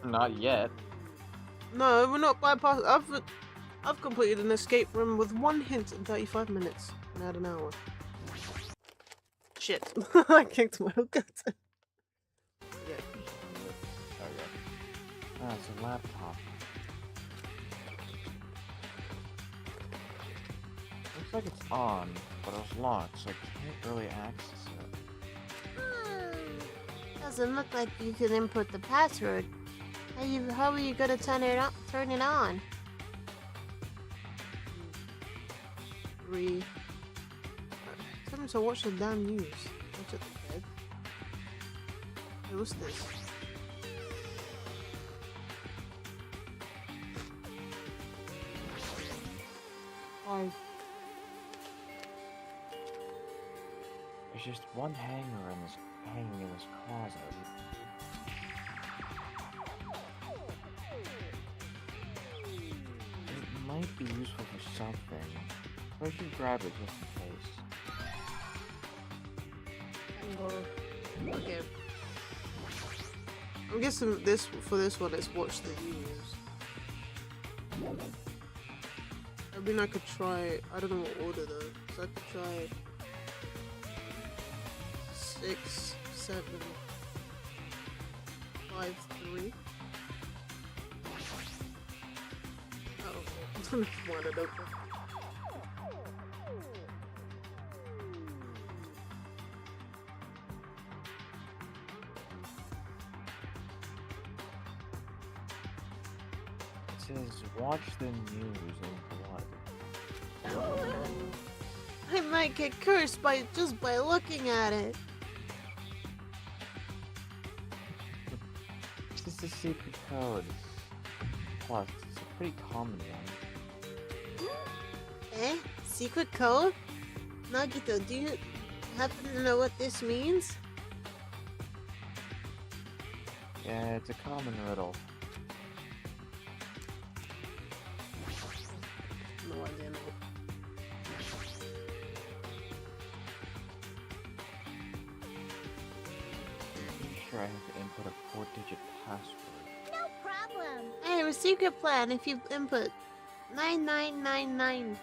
Not yet. No, we're not bypass. I've completed an escape room with 1 hint in 35 minutes. And had an hour. Shit. I kicked my hook. Yeah. Ah, it's a laptop. Looks like it's on, but it was locked, so I can't really access it. Doesn't look like you can input the password. How are you gonna turn it on? Tell me to watch the damn news. Watch it, bed. Hey, what's this? Why? There's just one hanger hanging in this closet. It might be useful for something. I should grab it just in case. Okay. I'm guessing for this one it's watch the news. I mean I could try, I don't know what order though. So I could try 6, 7, 5, 3. Oh, one I don't know. It says watch the news in blood. I might get cursed just by looking at it. This is a secret code. Plus, it's a pretty common one. Eh? Secret code? Nagito, do you happen to know what this means? Yeah, it's a common riddle. No idea. No. Pretty sure I have to input a 4-digit password. No problem. I have a secret plan if you input 9999.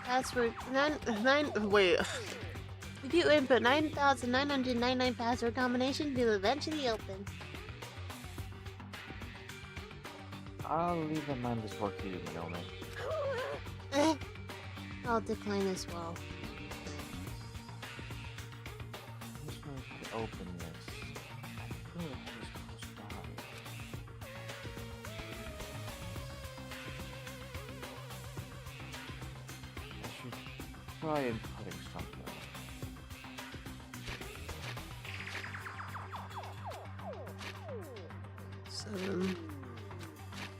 Password Wait. If you input 9,999 password combination, it will eventually open. I'll leave a mindless work to you, Minome. Eh. I'll decline as well. This one should open this. I feel like it was close by. I should try inputting something. Seven,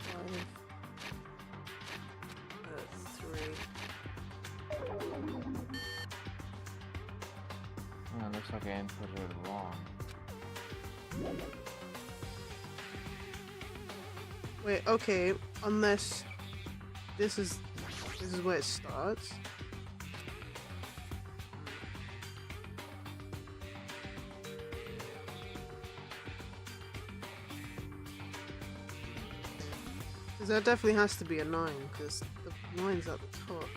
5, 3. Oh, it looks like I inputted it wrong. Wait, okay, unless this is where it starts. Because that definitely has to be a 9, because the 9's at the top.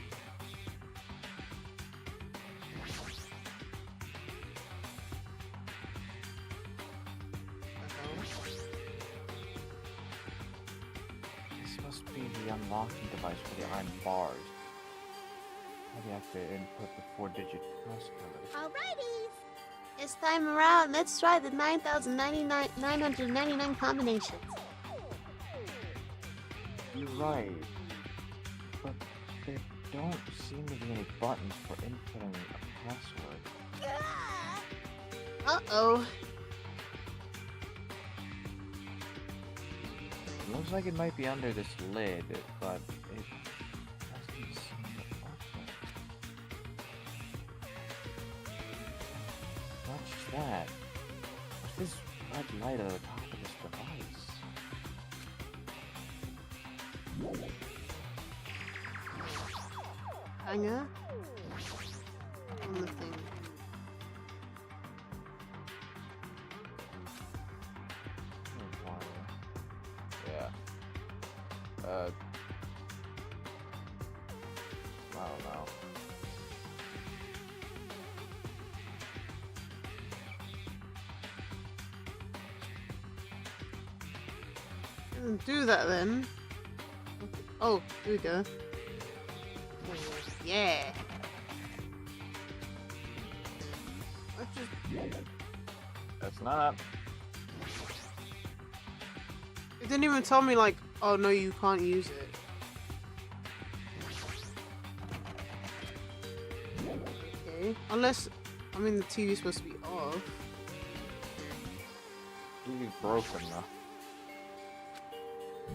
This must be the unlocking device for the iron bars. Maybe I have to input the 4-digit passcode. Alrighty. This time around, let's try the 999 combinations. You're right. But there don't seem to be any buttons for inputting a password. Uh-oh. It looks like it might be under this lid, but it doesn't seem to open. Not just that. What's this red light at the top of this device. Hanger? On the thing. Yeah. I don't know. Do that then. Oh, here we go. Yeah. Let's just... That's not. It didn't even tell me like, oh no, you can't use it. Okay. Unless, I mean, the TV's supposed to be off. TV's broken though.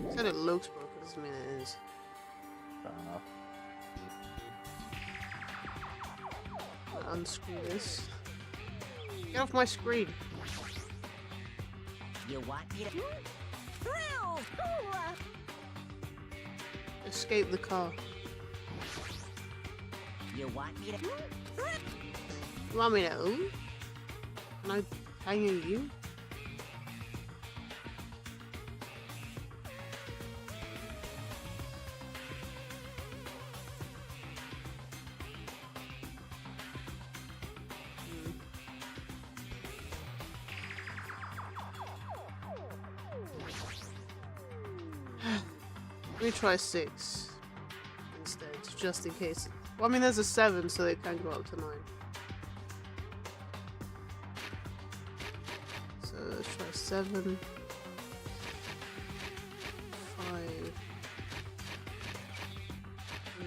It said it looks broken, doesn't mean it is. Fair enough. Unscrew this. Get off my screen. You want me to? Thrills! Escape the car. You want me to? You want me to? Can I hang at you? Let me try 6 instead, just in case. Well, I mean, there's a 7, so they can go up to 9. So let's try 7, 5, 3.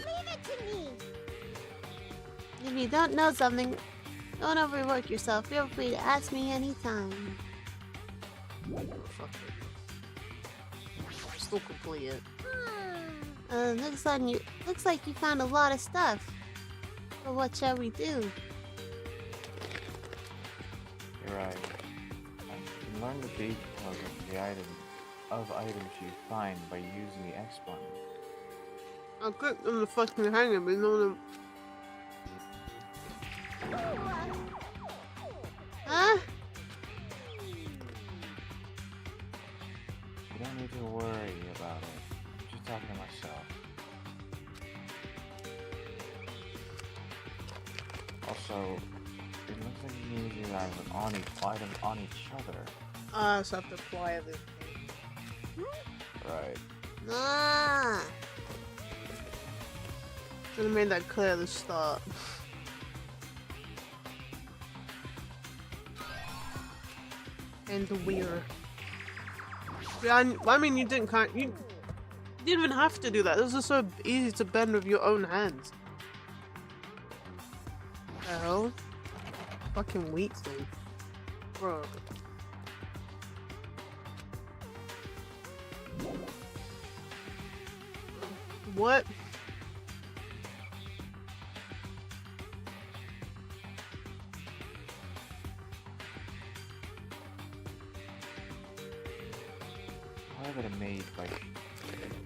Leave it to me. If you don't know something, don't overwork yourself. Feel free to ask me anytime. Oh, fuck it. Still complete it. Looks like you found a lot of stuff. But what shall we do? You're right. You can learn the details of items you find by using the X button. I clicked on the fucking hanger, but no one. Huh? You don't need to worry about it. I'm just talking to myself. Also, it looks like you can use these items on each other. So I have to fly this thing. Right. Ah. Should have made that clear at the start. And weird. Yeah, I mean, you didn't you didn't even have to do that. This is so easy to bend with your own hands. The hell? Fucking weak thing. Bro. What? Why would it made by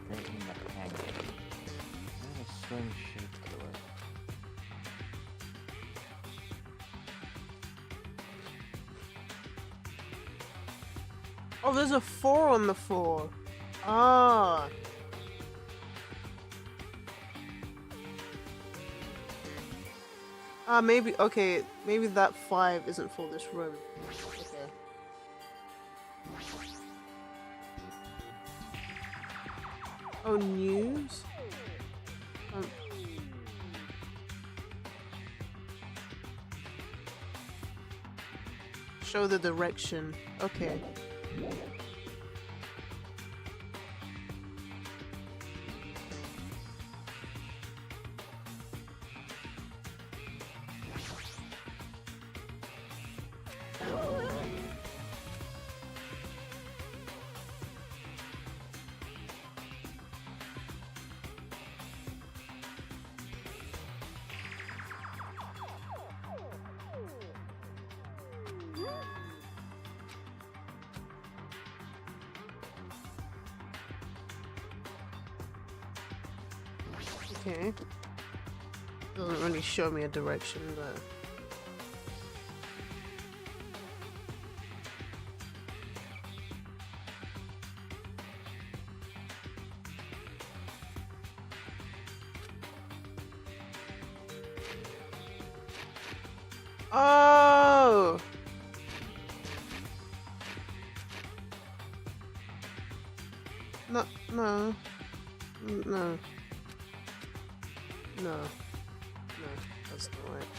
breaking the hanger? There's a swing shape to it. Oh, there's a 4 on the floor. Ah. Maybe, okay, maybe that 5 isn't for this room. Okay. Oh, news? Show the direction. Okay. Okay. Doesn't really show me a direction, but. Oh! No, no. No. No. No, that's not right.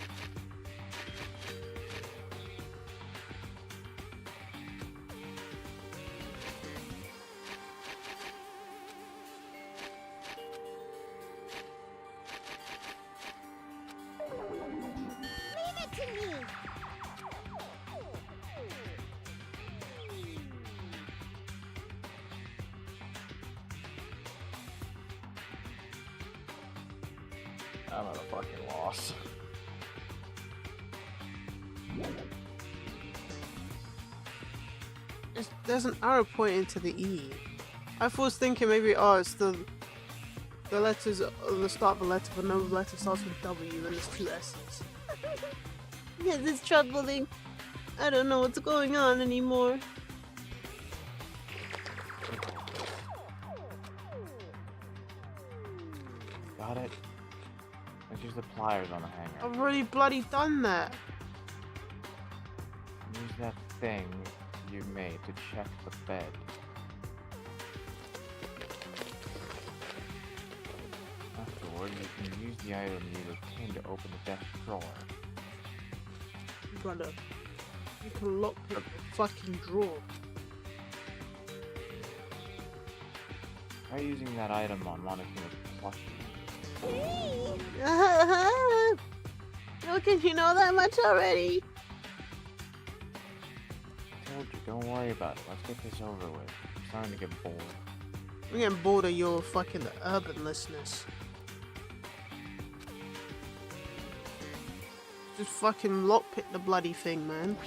Leave it to me. I'm at a fucking loss. There's an arrow pointing to the E. I was thinking maybe, oh, it's the letters at the start of the letter, but no letter starts with W and there's two S's. Yes, it's troubling. I don't know what's going on anymore. Got it? Let's use the pliers on the hanger. I've already bloody done that. Use that thing you made to check the bed. Afterward, you can use the item you obtained to open the desk drawer. Brother, you can lock the fucking drawer. Try using that item on Monokuma's plushie. How can you know that much already? I told you, don't worry about it. Let's get this over with. I'm starting to get bored. I'm getting bored of your fucking urbanlessness. Just fucking lockpick the bloody thing, man.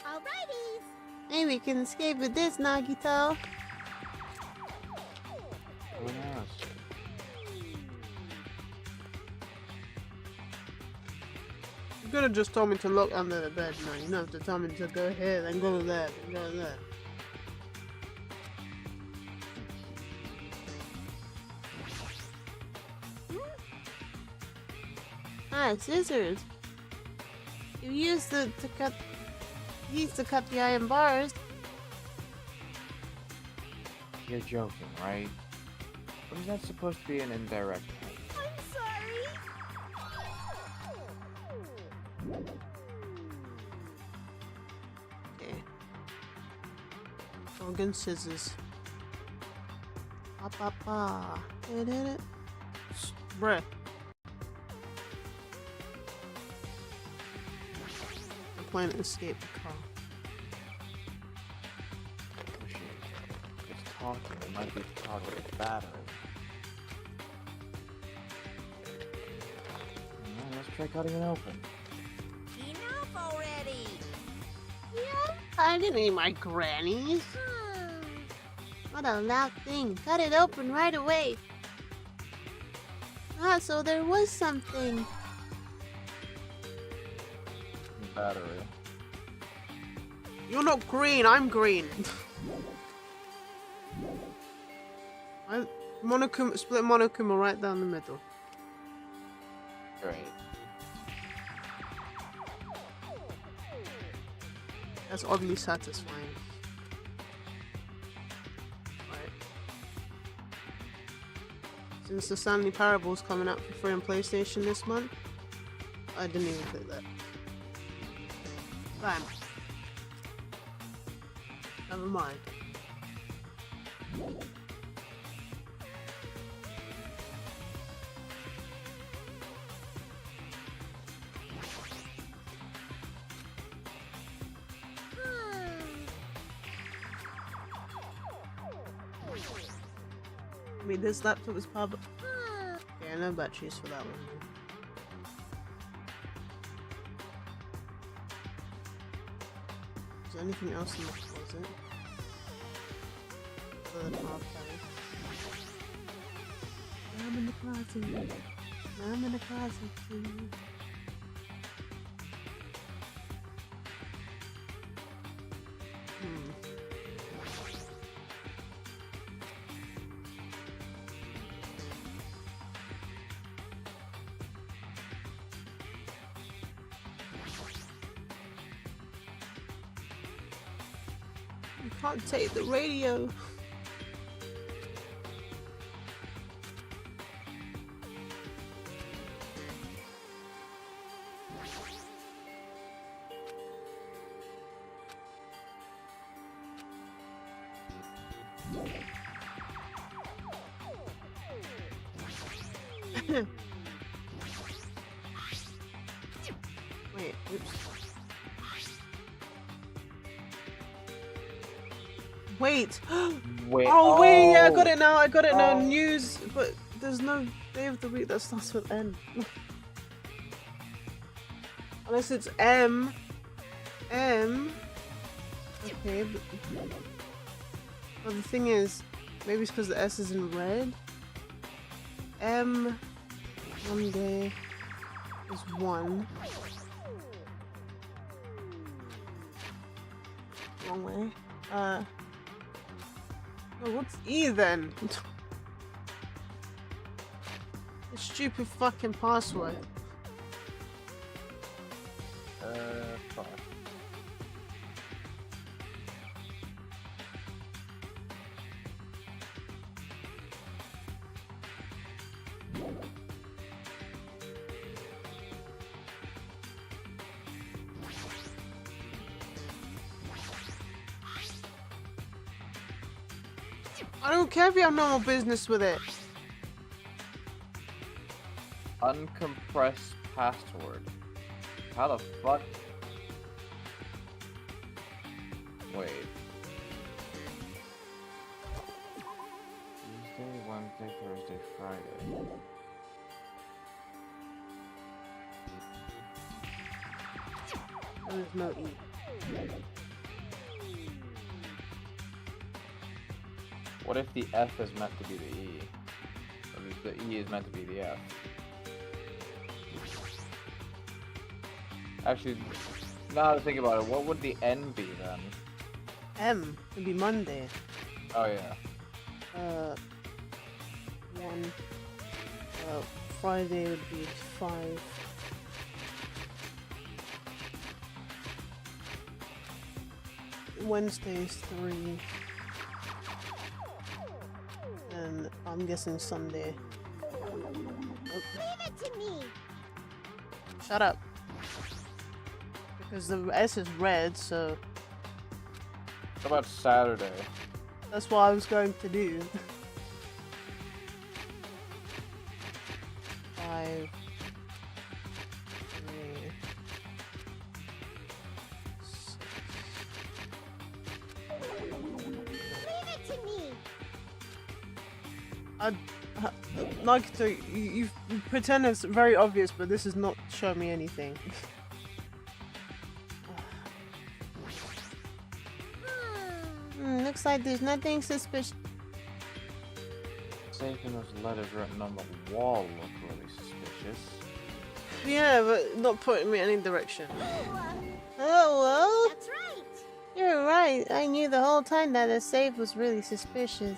Alrighty. Maybe we can escape with this, Nagito. Who knows? You could have just told me to look under the bed, man. You don't have to tell me to go here, then go there, then go there. Ah, scissors. You used to cut the iron bars. You're joking, right? Or is that supposed to be an indirect hint? I'm sorry. Okay. Organ scissors. Pa pa pa. Bruh. I'm playing to escape the car. It's talking. It might be talking to the battery. Let's try cutting it open. Enough already! Yeah, I didn't need my grannies. What a loud thing. Cut it open right away. Ah, so there was something. Battery. You're not green, I'm green. Monokuma, split Monokuma right down the middle. Great. That's oddly satisfying. Right. Since the Stanley Parable's coming out for free on PlayStation this month, I didn't even click that. Bam. Never mind. I mean, this laptop is probably... Yeah, no batteries for that one. Is there anything else in the closet? The power plug. I'm in the closet. I'm in the closet too. You can't take the radio. Wait, oops. Wait! Wait. Oh wait, yeah, I got it now. I got it now. Oh. News, but there's no day of the week that starts with N. Unless it's M. M. Okay, but the thing is, maybe it's because the S is in red. M. Monday is 1. Wrong way. Oh, what's E then? The stupid fucking password. Fuck. I don't care if you have normal business with it. Uncompressed password. How the fuck? Wait. Tuesday, Wednesday, Thursday, Friday. There's no E. What if the F is meant to be the E? Or if the E is meant to be the F? Actually, now that I think about it, what would the N be then? M would be Monday. Oh yeah. 1. Friday would be 5. Wednesday is 3. And I'm guessing Sunday. Leave it to me. Shut up. Because the S is red, so What about Saturday? that's what I was going to do. 5. 3. 6. Leave it to me. Nagito, you pretend it's very obvious, but this is not showing me anything. Looks like there's nothing suspicious. Saving those letters written on the wall look really suspicious. Yeah, but not pointing me any direction. Oh, well, That's right. you're right. I knew the whole time that the safe was really suspicious.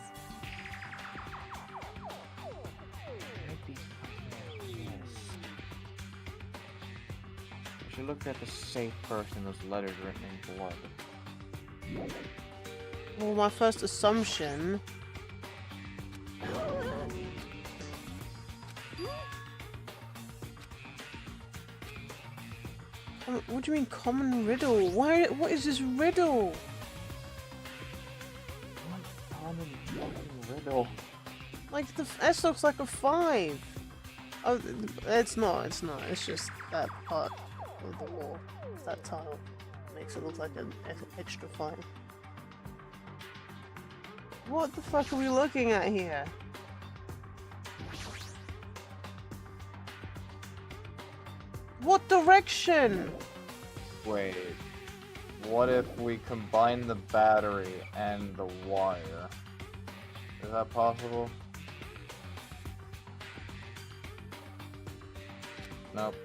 We should look at the safe first and those letters written in blood. Well, my first assumption. What do you mean common riddle? Why? What is this riddle? What common fucking riddle? Like the S looks like a 5. Oh, it's not. It's not. It's just that part of the wall. That tile makes it look like an extra 5. What the fuck are we looking at here? What direction? Wait. What if we combine the battery and the wire? Is that possible? Nope.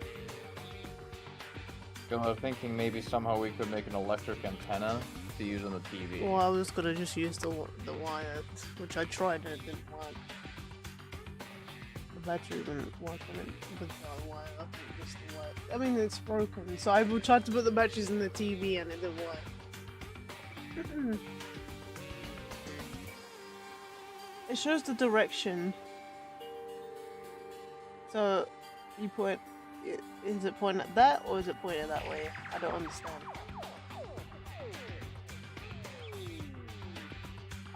Because I was thinking maybe somehow we could make an electric antenna to use on the TV. Well, I was gonna just use the wire, which I tried and it didn't work. The battery didn't work on it with the wire. I think just the wire. I mean, it's broken, so I tried to put the batteries in the TV and it didn't work. It shows the direction. So, you point. Is it pointing at that or is it pointing that way? I don't understand.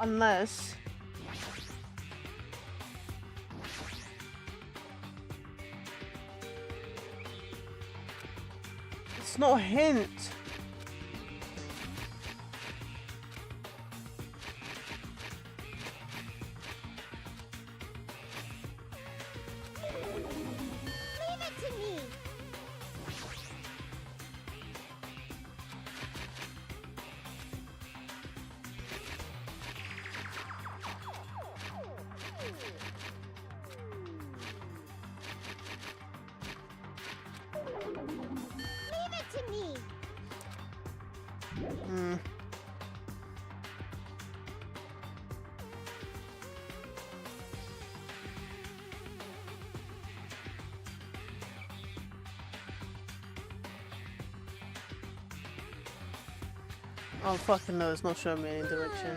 Unless. It's not a hint. Leave it to me. Leave it to me. Hmm. Oh fucking no, it's not showing me any direction.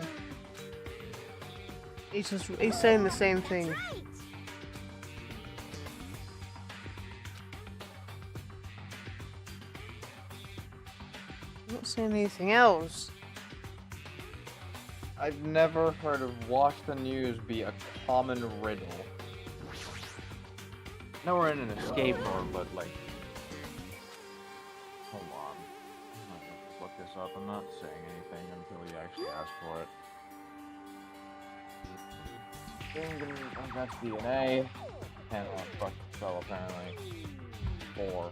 He's saying the same thing. Right. I'm not saying anything else. I've never heard of watch the news be a common riddle. Now we're in an escape mode, but like... Hold on. I'm gonna just look this up. I'm not saying anything until you actually ask for it. Oh, that's DNA. And oh, fuck spell apparently. 4.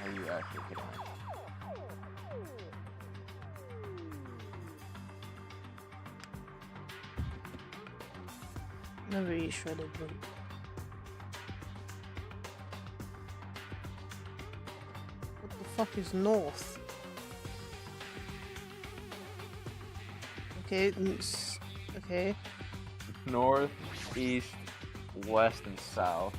Are you actually kidding me? Never eat shredded meat. What the fuck is north? Okay, okay. North, east, west, and south.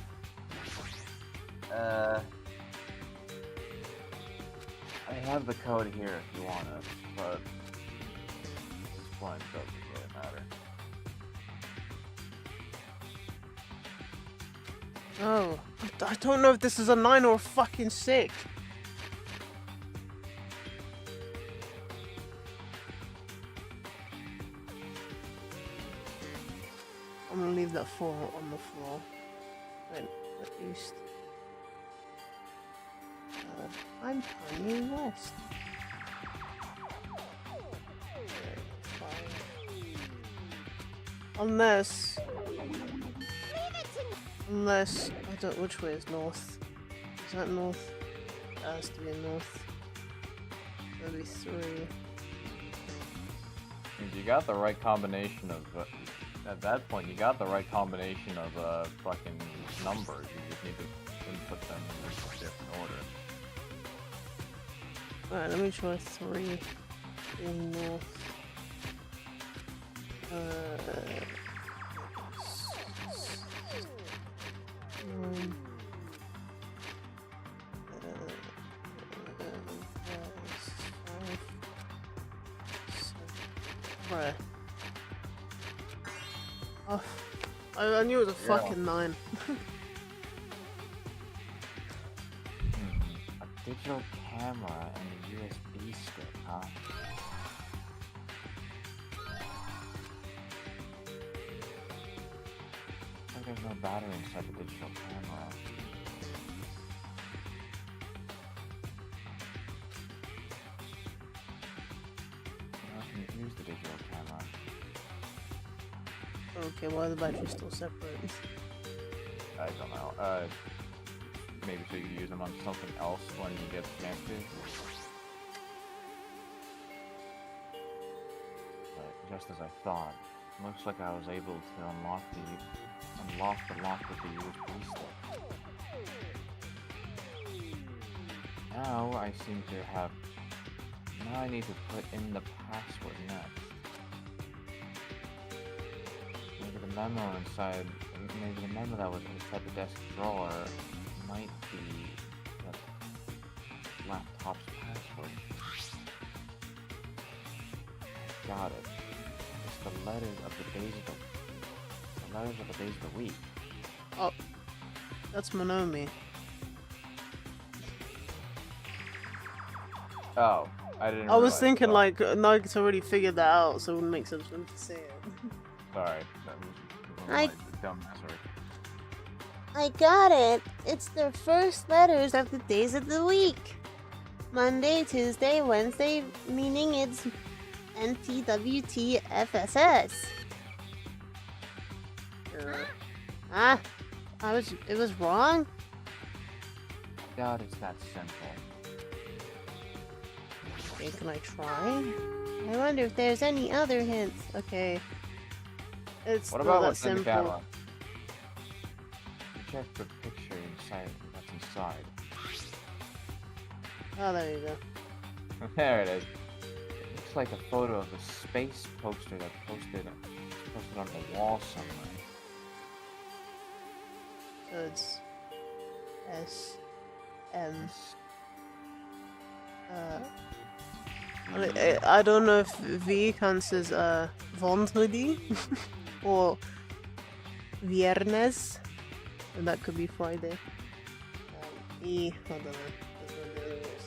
I have the code here if you want it, but at this point it doesn't really matter. Oh, I don't know if this is a 9 or a fucking 6. I'm gonna leave that 4 on the floor. Wait, at least. I'm Kanye West. Unless, I don't. Which way is north? Is that north? That has to be north. Maybe 3. You got the right combination of. At that point, you got the right combination of fucking numbers. You just need to input them in a different order. Alright, let me try 3 in north. Right. Oh, I knew it was a Yeah. fucking 9. A digital camera and a USB stick, huh? Like there's no battery inside the digital camera. Okay, why are the batteries still separate? I don't know. Maybe so you use them on something else when you get the chance to. But just as I thought, looks like I was able to unlock the lock with the USB stick. Now I seem to have. Now I need to put in the password next. Maybe the memo inside. Maybe the memo that was inside the desk drawer might be the laptop's password. I got it. It's the letters of the days of the week. Oh, that's Monomi. Oh, I didn't. I was realize thinking that. like Nugget's already figured that out, so it wouldn't make sense for him to say it. Sorry, that was I- my dumbassery. I got it. It's the first letters of the days of the week. Monday, Tuesday, Wednesday, meaning it's NTWTFSS. It was wrong? God, it's that simple. Okay, can I try? I wonder if there's any other hints. Okay. It's What not about that what's in the simple. camera? You check the picture inside. That's inside. Oh, there you go. There it is. It looks like a photo of the space poster that's posted on the wall somewhere. So it's S M. I don't know if V counts as vendredi or viernes, and that could be Friday. E, I don't know. That's what the other way is.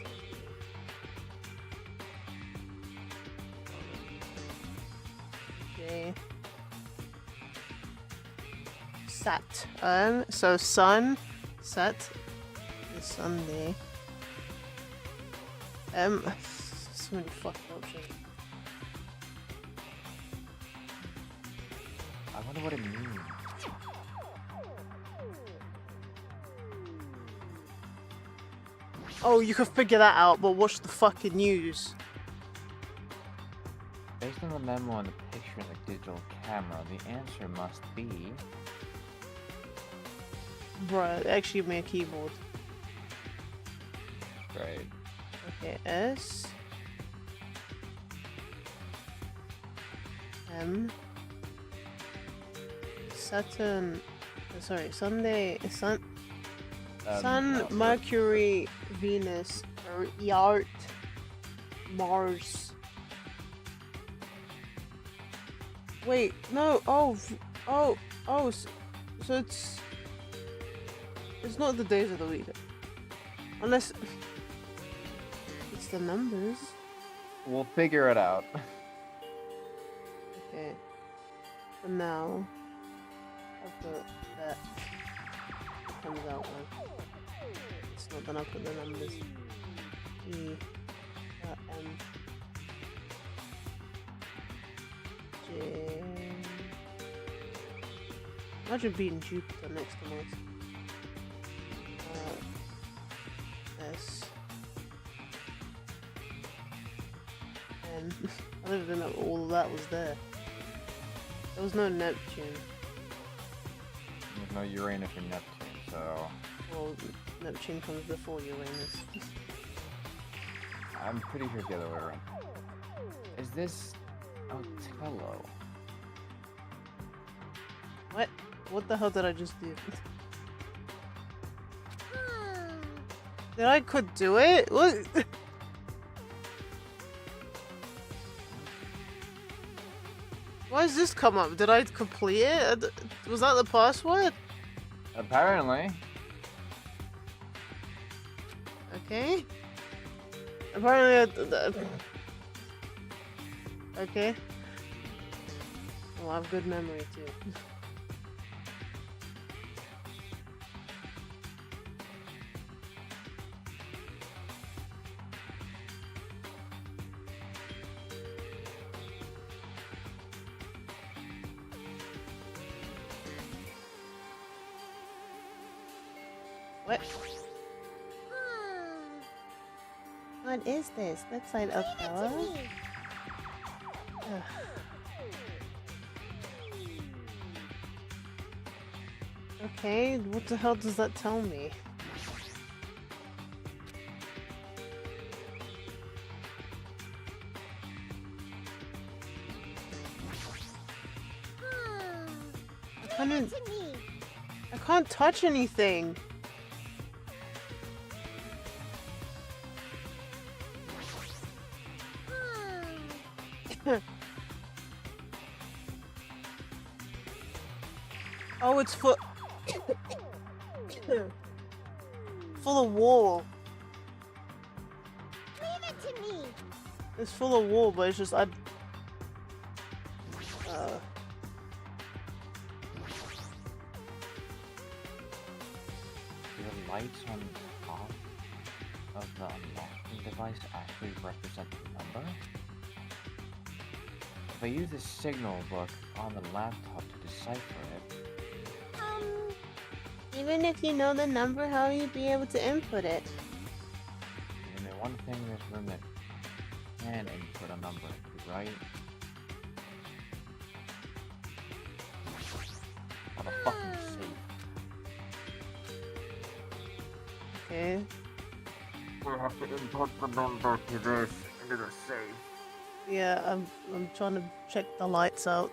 J. Sat. So sun, set is Sunday. So many fucking options. I wonder what it means. Oh, you can figure that out, but watch the fucking news. Based on the memo and the picture in the digital camera, the answer must be. Bruh, they actually give me a keyboard. Right. Okay, S M Saturn. Sorry, Sunday. Sun, No. Mercury, Venus, Yart, Mars. Wait, no. So it's not the days of the week, unless it's the numbers. We'll figure it out. Okay. For now, I'll put that. Comes out one. It's not gonna put the numbers. E. M. J. Imagine beating Jupiter next to Mars. S. N. I don't even know all of that was there. There was no Neptune. There's no Uranus or Neptune, so Well, Neptune comes before Uranus. I'm pretty sure it's the other way around. Is this Otello? What? What the hell did I just do? Did I could do it? What? Why does this come up? Did I complete it? Was that the password? Apparently. Okay. Apparently, okay. Well, I have good memory too. What? What is this? Looks like a pillow. Ugh. Okay, what the hell does that tell me? I can't touch anything. Oh, it's full of wool. Leave it to me. It's full of wool, but it's just Your lights on top of the unlocking device actually represent the number? If I use the signal book on the laptop to decipher it, Even if you know the number, how will you be able to input it? you know, one thing in this room that can input a number, right? On a fucking safe. okay. We have to input the number to this into the safe. Yeah, I'm trying to check the lights out.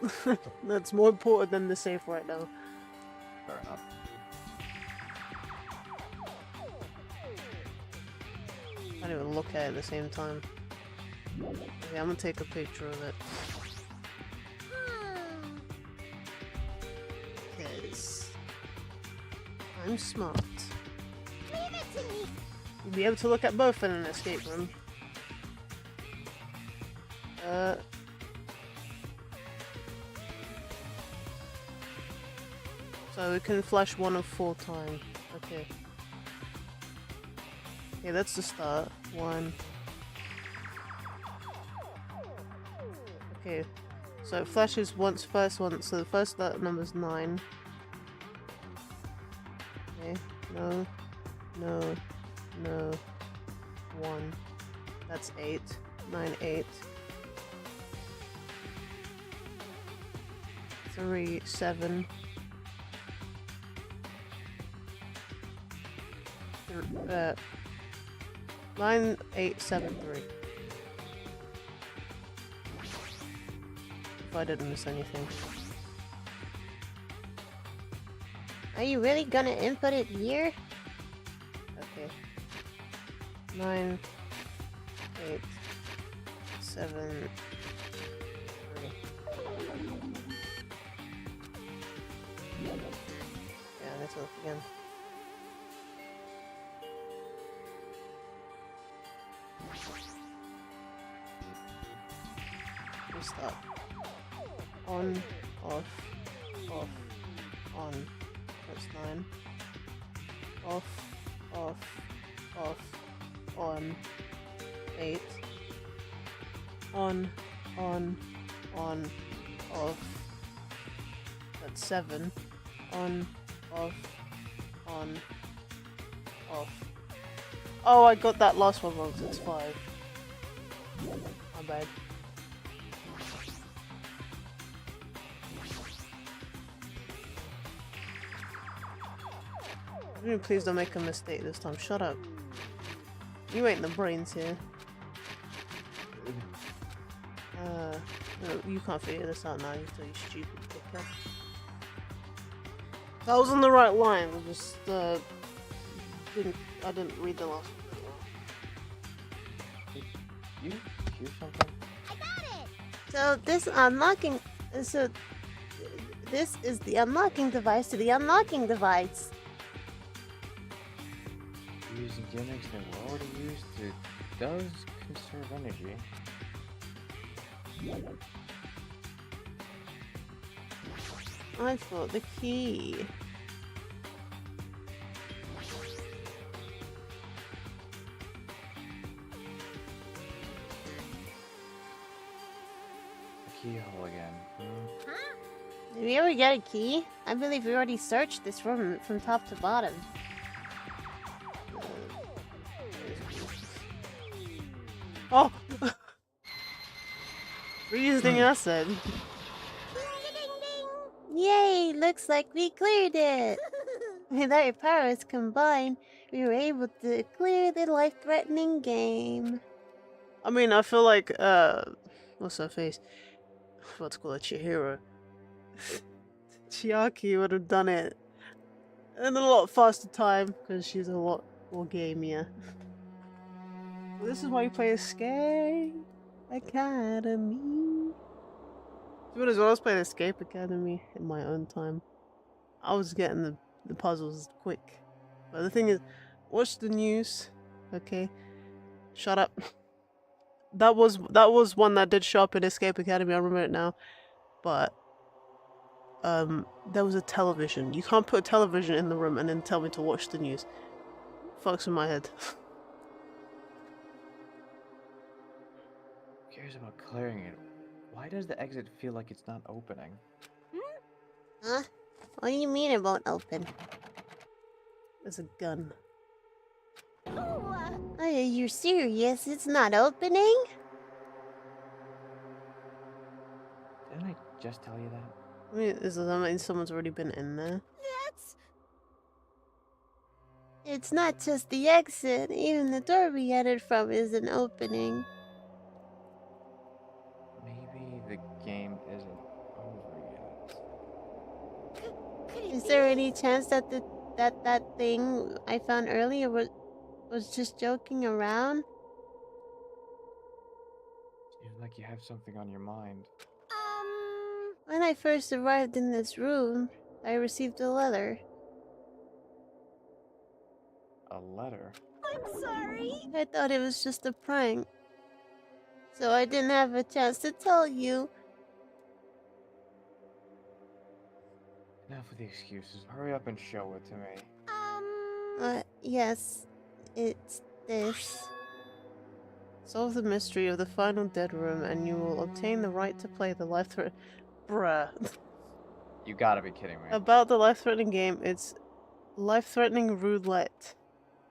That's more important than the safe right now. Fair enough. I can't even look at it at the same time. Okay, I'm gonna take a picture of it. Because I'm smart. Leave it to me. You'll be able to look at both in an escape room. So we can flash one of 4 times. Okay. Okay, that's the start. 1. Okay. So it flashes once, first one. So the first number's 9. Okay. No. No. No. 1. That's 8. 9, 8. 3, 7. 9, 8, 7, 3. If I didn't miss anything. Are you really gonna input it here? Okay. 9, 8, 7, 3. Yeah, let's look again. Restart. On, off, off, on. That's 9. Off, off, off, on. 8. On, off. That's 7. On, off, on, off. Oh, I got that last one wrong, so it's 5. My bad. Please don't make a mistake this time. Shut up. You ain't the brains here. No, you can't figure this out now. You tell you stupid dickhead. I was on the right line. I just I didn't read the last one. You hear something? I got it. So this unlocking. So this is the unlocking device to the unlocking device. Using gimmicks that were already used, it does conserve energy. I thought the key. Keyhole again. Did we ever get a key? I believe we already searched this room from top to bottom. Oh! Reusing acid. Yay! Looks like we cleared it. With our powers combined, we were able to clear the life-threatening game. I mean, I feel like, what's her face? What's called Chihiro. Chiaki would have done it in a lot faster time because she's a lot more gamier. Well, this is why you play Escape Academy. To be honest, when I was playing Escape Academy in my own time, I was getting the puzzles quick. But the thing is, watch the news, okay? Shut up. That was one that did show up in Escape Academy. I remember it now, but there was a television. You can't put a television in the room and then tell me to watch the news. Fucks in my head. Who cares about clearing it? Why does the exit feel like it's not opening? Huh? What do you mean it won't open? There's a gun. Are you serious? It's not opening? Didn't I just tell you that? I mean, does that mean someone's already been in there? That's It's not just the exit. Even the door we entered from isn't opening. Maybe the game isn't over yet. could it Is be? there any chance that that thing I found earlier was just joking around? Seems like you have something on your mind. When I first arrived in this room, I received a letter. A letter? I'm sorry. I thought it was just a prank. So I didn't have a chance to tell you. Enough with the excuses. Hurry up and show it to me. Yes. It's this. Solve the mystery of the final dead room and you will obtain the right to play the life-threatening... Bruh. You gotta be kidding me. About the life-threatening game, it's life-threatening roulette.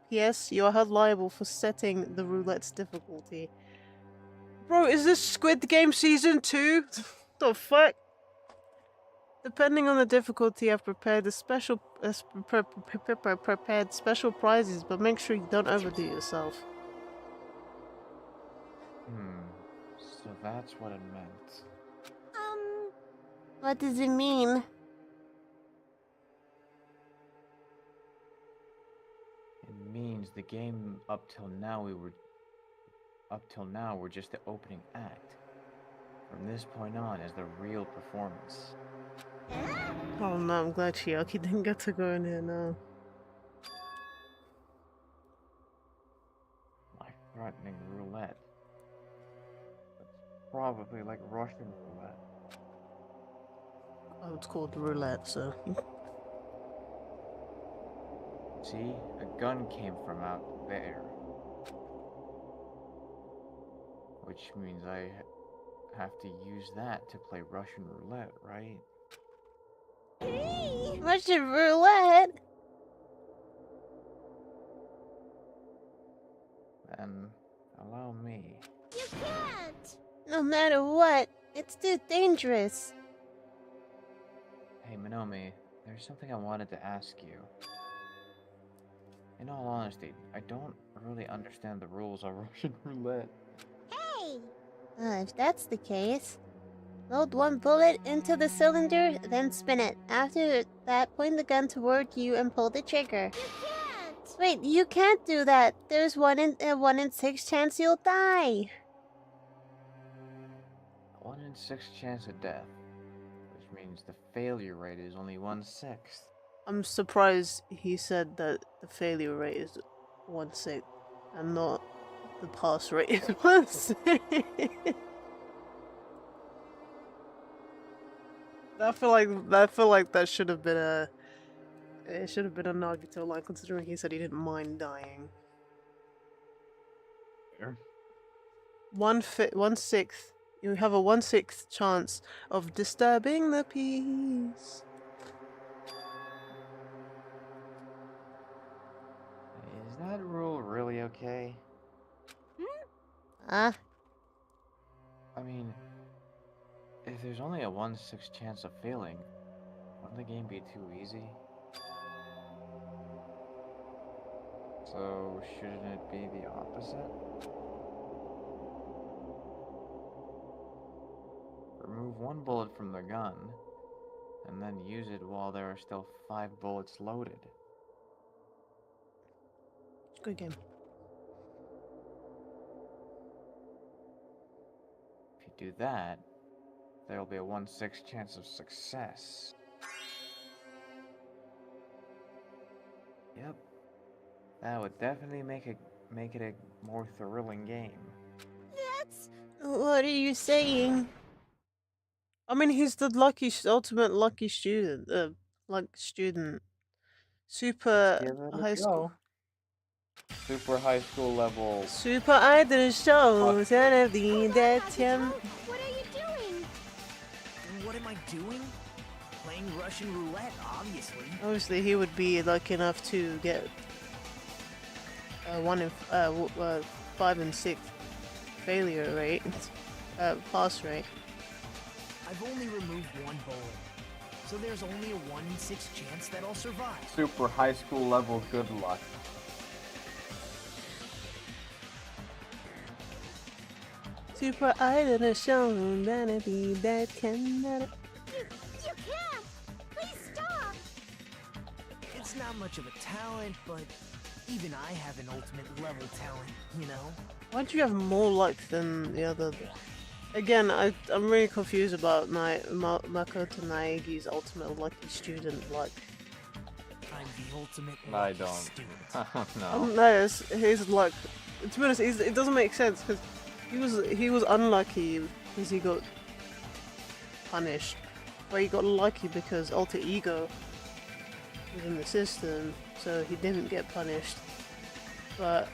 P.S. You are held liable for setting the roulette's difficulty. Bro, is this Squid Game Season 2? The fuck? Depending on the difficulty, I've prepared prepared special prizes, but make sure you don't overdo yourself. So that's what it meant. What does it mean? It means the game up till now we're just the opening act. From this point on is the real performance. Oh no, I'm glad Chiaki didn't get to go in here now. Life-threatening roulette. That's probably like Russian roulette. Oh, it's called roulette, so... See, a gun came from out there. Which means I have to use that to play Russian roulette, right? Russian roulette? Then allow me. You can't. No matter what, it's too dangerous. Hey Minomi, there's something I wanted to ask you. In all honesty, I don't really understand the rules of Russian roulette. Hey. If that's the case, load one bullet into the cylinder, then spin it. After that, point the gun toward you and pull the trigger. You can't. Wait, you can't do that. There's 1 in 6 chance you'll die. 1 in 6 chance of death, which means the failure rate is only 1/6. I'm surprised he said that the failure rate is 1/6 and not the pass rate is 1/6. I feel like that should have been a Nagito line, considering he said he didn't mind dying. Fair. 1/6. You have a 1/6 chance of disturbing the peace. Is that okay? Huh? I mean, if there's only a 1/6 chance of failing, wouldn't the game be too easy? So, shouldn't it be the opposite? Remove one bullet from the gun, and then use it while there are still 5 bullets loaded. Good game. If you do that, there'll be a 1/6 chance of success. Yep. That would definitely make it a more thrilling game. That's What are you saying? I mean, he's the ultimate lucky student. Student. Super Give it a high school. go. Super high school level. Super idol shows and the that What are you doing? What am I doing? Playing Russian roulette, obviously. Obviously, he would be lucky enough to get 5 and 6 failure rate, pass rate. I've only removed one bullet, so there's only a 1 in 6 chance that I'll survive. Super high school level good luck. Super idol shown that be that cannot. You can't! Please stop! It's not much of a talent, but even I have an ultimate level talent, you know? Why do you have more luck than the other? Again, I'm really confused about Makoto Naegi's ultimate lucky student luck. I'm the ultimate I lucky don't. student. No. No, his luck. To be honest, it doesn't make sense because he was unlucky because he got punished, but he got lucky because Alter Ego was in the system, so he didn't get punished. But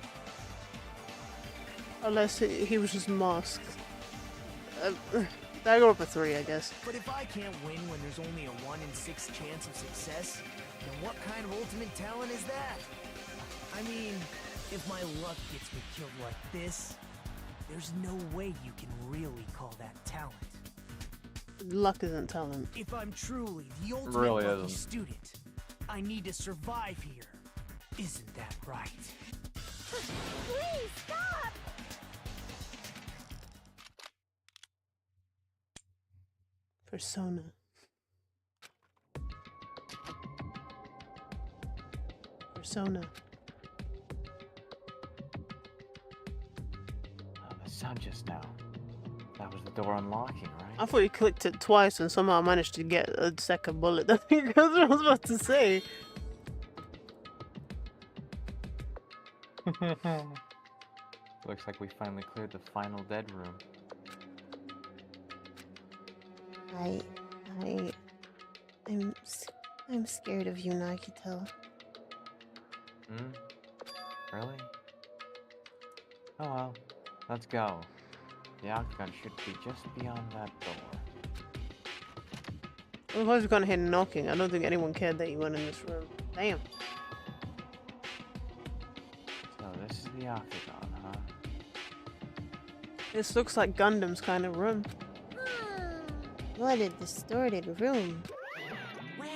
unless he was just masked. I go up a 3, I guess. But if I can't win when there's only a 1 in 6 chance of success, then what kind of ultimate talent is that? I mean, if my luck gets me killed like this, there's no way you can really call that talent. Luck isn't talent. If I'm truly the ultimate Really lucky isn't. student, I need to survive here. Isn't that right? Please stop! Persona. Persona. Oh, the sound just now. That was the door unlocking, right? I thought you clicked it twice and somehow managed to get a second bullet. That's what I was about to say. Looks like we finally cleared the final dead room. I'm scared of you, Nagito. Hmm? Really? Oh well, let's go. The octagon should be just beyond that door. Otherwise, we're gonna hear knocking. I don't think anyone cared that you went in this room. Damn. So this is the octagon, huh? This looks like Gundam's kind of room. What a distorted room. Wow,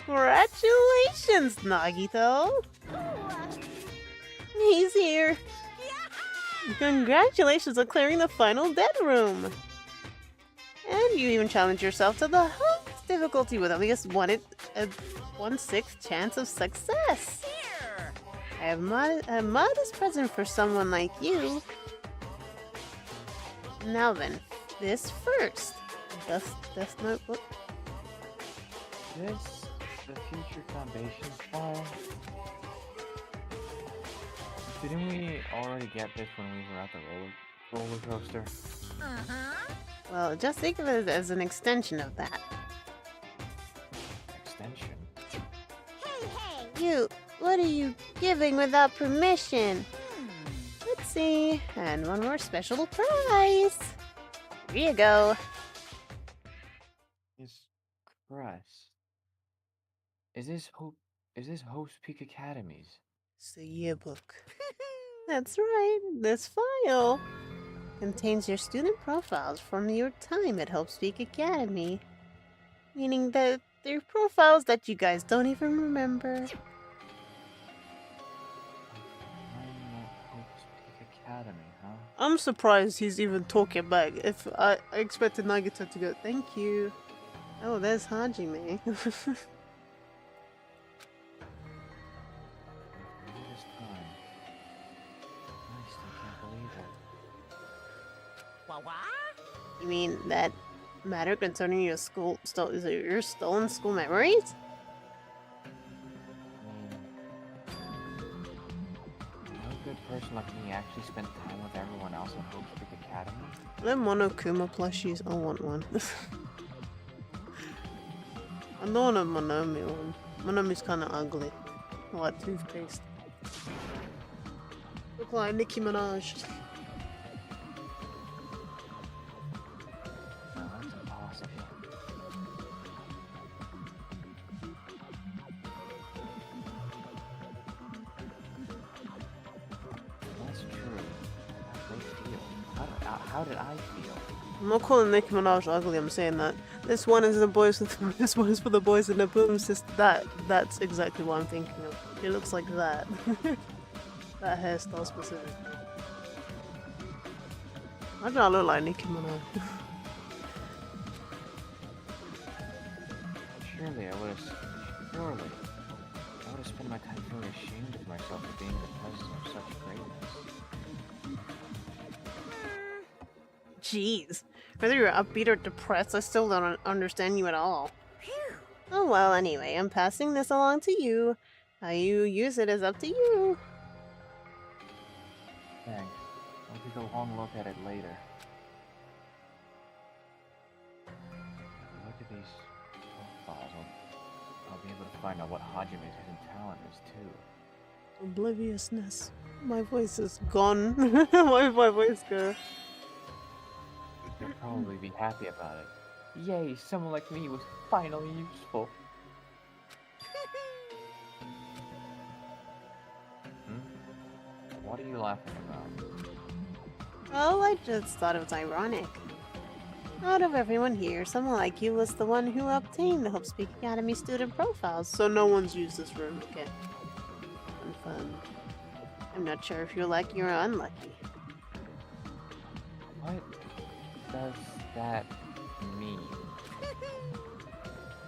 Congratulations, Nagito! He's here! Congratulations on clearing the final dead room! And you even challenged yourself to the hardest difficulty with at least 1/6 chance of success! here! I have a modest present for someone like you. Now then, this first. Death Notebook. This the Future Foundation file? Didn't we already get this when we were at the roller coaster? Well, just think of it as an extension of that. Extension? You, what are you giving without permission? Let's see. And one more special prize. Here you go. It's Crest. Is this Host Peak Academies? It's the yearbook. That's right. This file contains your student profiles from your time at Hope Speak Academy. Meaning that they're profiles that you guys don't even remember. I'm at Hope Speak Academy, huh? I'm surprised he's even talking back. If I expected Nagito to go, thank you. Oh, there's Hajime. All this time. I still can't believe it. What? You mean that matter concerning your your stolen school memories? No good person like me actually spent time with everyone else at Hope Speak Academy? The Monokuma plushies, I want one. I don't want a Monomi one. Monomi's kinda ugly. Like toothpaste. Look like Nicki Minaj. No, that's impossible. That's true. How did they feel? How did I feel? I'm not calling Nicki Minaj ugly, I'm saying that. This one is the boys this one is for the boys in the boom system. That's exactly what I'm thinking of. It looks like that. That hairstyle specifically. Why do I look like Nicki Minaj? Surely I would have spent my time feeling ashamed of myself for being the presence of such greatness. Jeez. Whether you're upbeat or depressed, I still don't understand you at all. Oh well, anyway, I'm passing this along to you. How you use it is up to you. Thanks. I'll take a long look at it later. Look at these profiles. I'll be able to find out what Hajime's hidden talent is too. Obliviousness. My voice is gone. Why did my voice go? You'll probably be happy about it. Yay, someone like me was finally useful. What are you laughing about? Oh, I just thought it was ironic. Out of everyone here, someone like you was the one who obtained the Hope Speak Academy student profiles. So no one's used this room. Okay. Confirmed. I'm not sure if you're lucky or unlucky. What does that mean?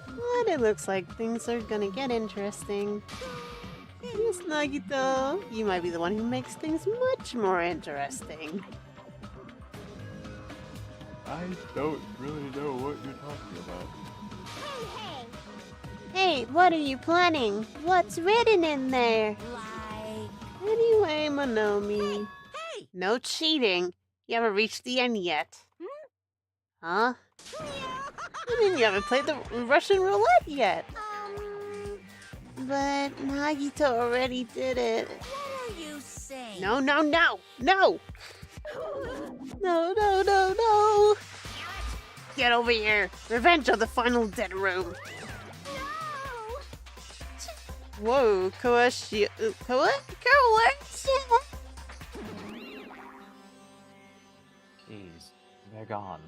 But it looks like things are gonna get interesting. Yes, Nagito, you might be the one who makes things much more interesting. I don't really know what you're talking about. Hey, what are you planning? What's written in there? Like. Anyway, Monomi. Hey! No cheating. You haven't reached the end yet. Huh? I mean, you haven't played the Russian roulette yet. But Nagito already did it. What are you saying? No, no, no! No! No, no, no, no! Get over here! Revenge of the final dead room! Whoa, coercion. Coercion? Jeez, they're gone.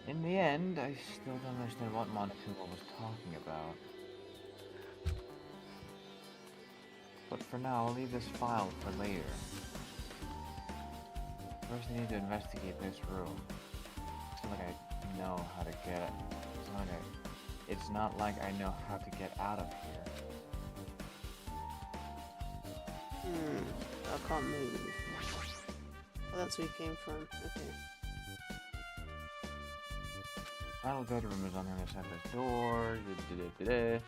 In the end, I still don't understand what Monokuma was talking about. But for now, I'll leave this file for later. First, I need to investigate this room. It's not like I know how to get it. It's not like I know how to get out of here. I can't move. Oh, that's where he came from. Okay. Final bedroom is on the other side of this door. Da-da-da-da-da.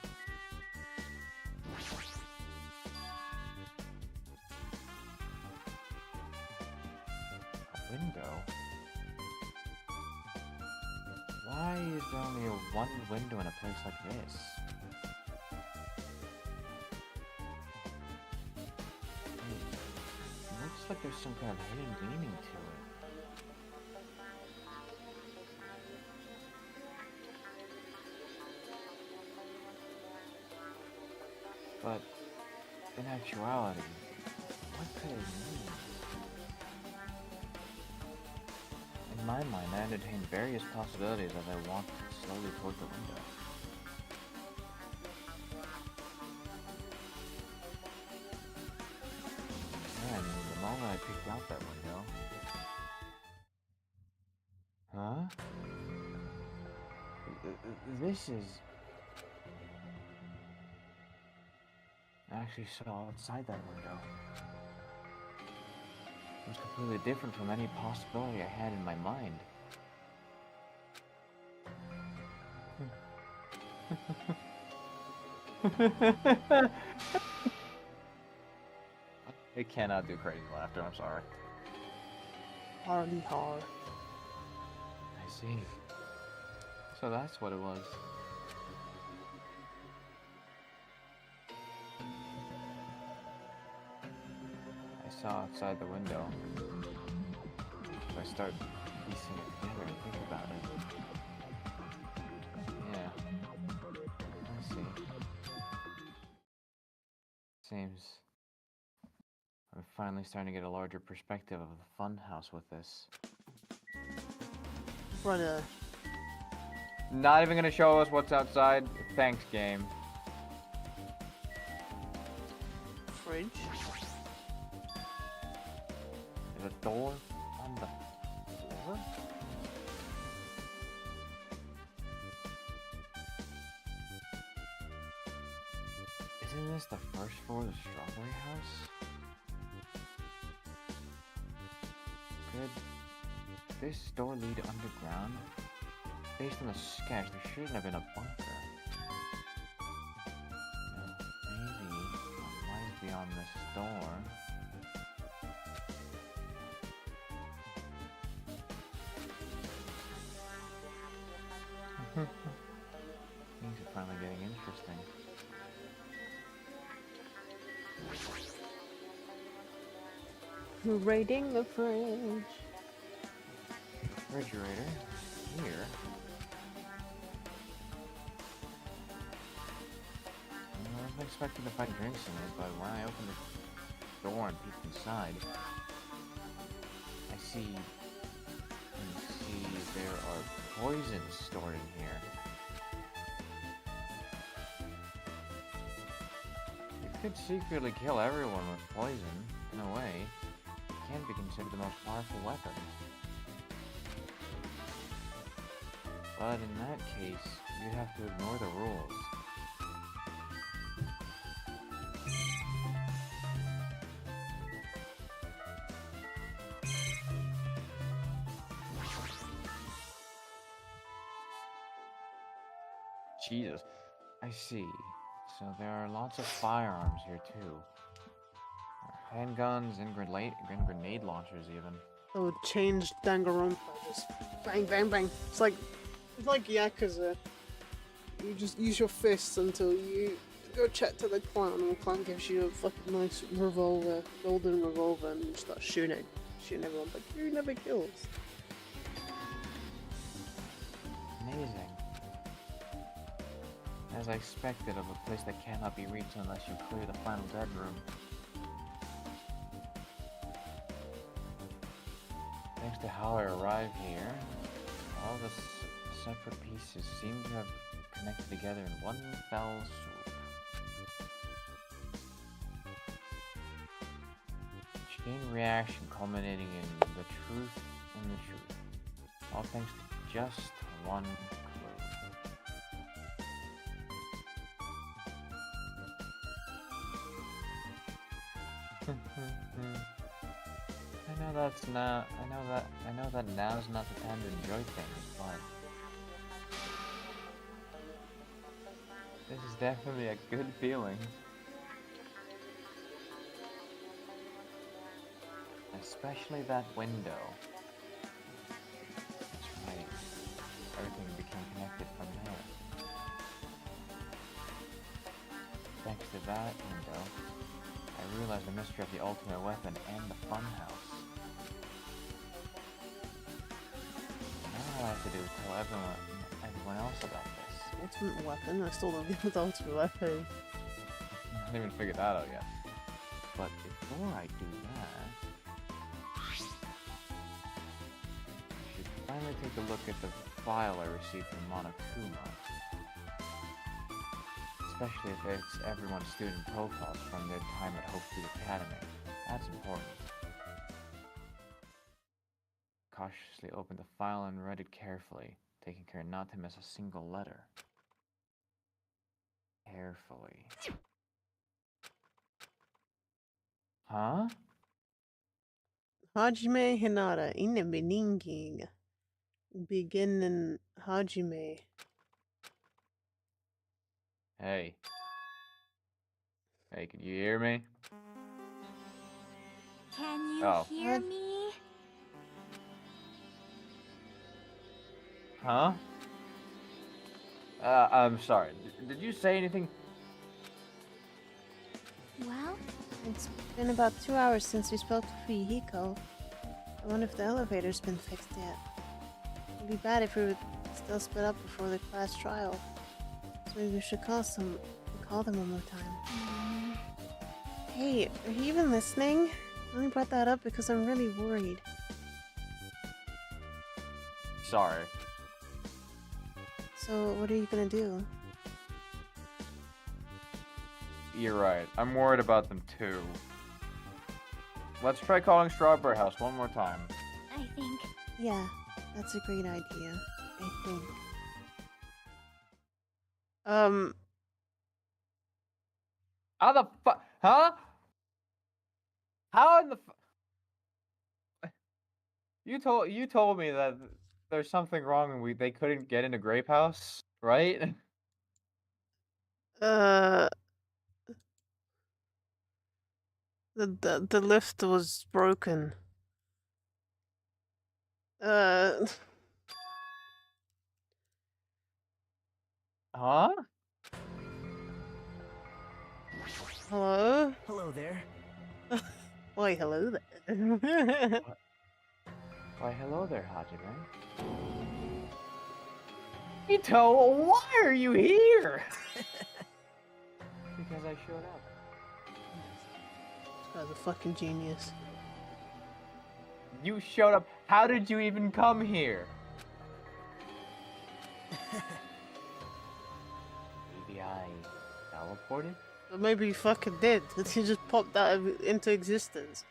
A window? Why is there only one window in a place like this? It looks like there's some kind of hidden meaning to it. But in actuality, what could it mean? In my mind, I entertained various possibilities as I walked slowly toward the window. And the moment I peeked out that window... Huh? This is... I actually saw outside that window. It was completely different from any possibility I had in my mind. I cannot do crazy laughter, I'm sorry. Hardy har. I see. So that's what it was. I saw outside the window. So I start piecing it together and think about it. Yeah. I see. Seems I'm finally starting to get a larger perspective of the funhouse with this. Brother. Not even gonna show us what's outside. Thanks, game. Fridge. There's a door on the floor? Isn't this the first floor of the Strawberry House? Could this door lead underground? Based on the sketch, there shouldn't have been a bunker. Maybe what lies beyond this door. Things are finally getting interesting. Raiding the fridge. Refrigerator here. I wasn't expecting to find drinks in it, but when I opened the door and peeked inside, I see there are poisons stored in here. You could secretly kill everyone with poison, in a way. It can be considered the most powerful weapon. But in that case, you'd have to ignore the rules. Jesus. I see. So there are lots of firearms here too. Handguns and grenade launchers even. I would change Danganronpa. Just bang, bang, bang. It's like Yakuza. You just use your fists until you go chat to the clown, and the clown gives you a fucking nice revolver, golden revolver, and you start shooting everyone. But you never kills. Amazing. As I expected of a place that cannot be reached unless you clear the final dead room. Thanks to how I arrived here, all the separate pieces seem to have connected together in one fell swoop. Chain reaction culminating in the truth and the truth. All thanks to just one clue. I know that now's not the time to enjoy things, but this is definitely a good feeling. Especially that window. That's right. Everything became connected from there. Thanks to that window, I realized the mystery of the ultimate weapon and the funhouse. Now all I have to do is tell everyone else about this. Ultimate weapon? I still don't know what the ultimate weapon is. I haven't even figured that out yet. But before I do that, I should finally take a look at the file I received from Monokuma. Especially if it's everyone's student profiles from their time at Hope Street Academy. That's important. Cautiously opened the file and read it carefully, taking care not to miss a single letter. Carefully. Huh? Hajime Hinata, ine beninging. Beginnen Hajime. Hey. Hey, can you hear me? Can you Oh. hear What? me? Huh? I'm sorry. Did you say anything? Well, It's been about 2 hours since we spoke to Fuyuhiko. I wonder if the elevator's been fixed yet. It'd be bad if we would still split up before the class trial. So maybe we should call them one more time. Hey, are you even listening? I only brought that up because I'm really worried. Sorry. So what are you gonna do? You're right. I'm worried about them too. Let's try calling Strawberry House one more time. I think Yeah, that's a great idea, I think. How the fuck? Huh? How in the You told me that there's something wrong and they couldn't get into Grape House, right? The lift was broken. Huh? Hello? Hello there. Why, hello there. Why, hello there, Hajime. Ito, why are you here? Because I showed up. This guy's a fucking genius. You showed up. How did you even come here? Maybe I teleported? But maybe he fucking did. He just popped out into existence.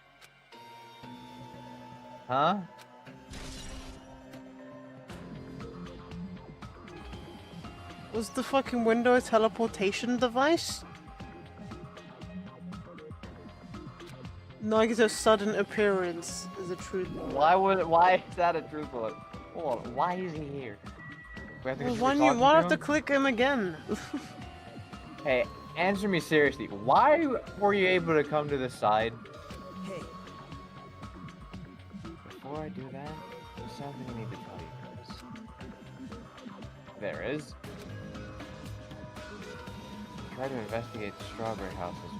Huh? Was the fucking window a teleportation device? Nagito's sudden appearance is a truth. Why is that a truth bullet? Hold on, why is he here? We have to Well, continue why talking have to him? click him again? Hey, answer me seriously. Why were you able to come to the side? Hey, Before I do that, there's something I need to tell you first. There is. I tried to investigate the Strawberry House as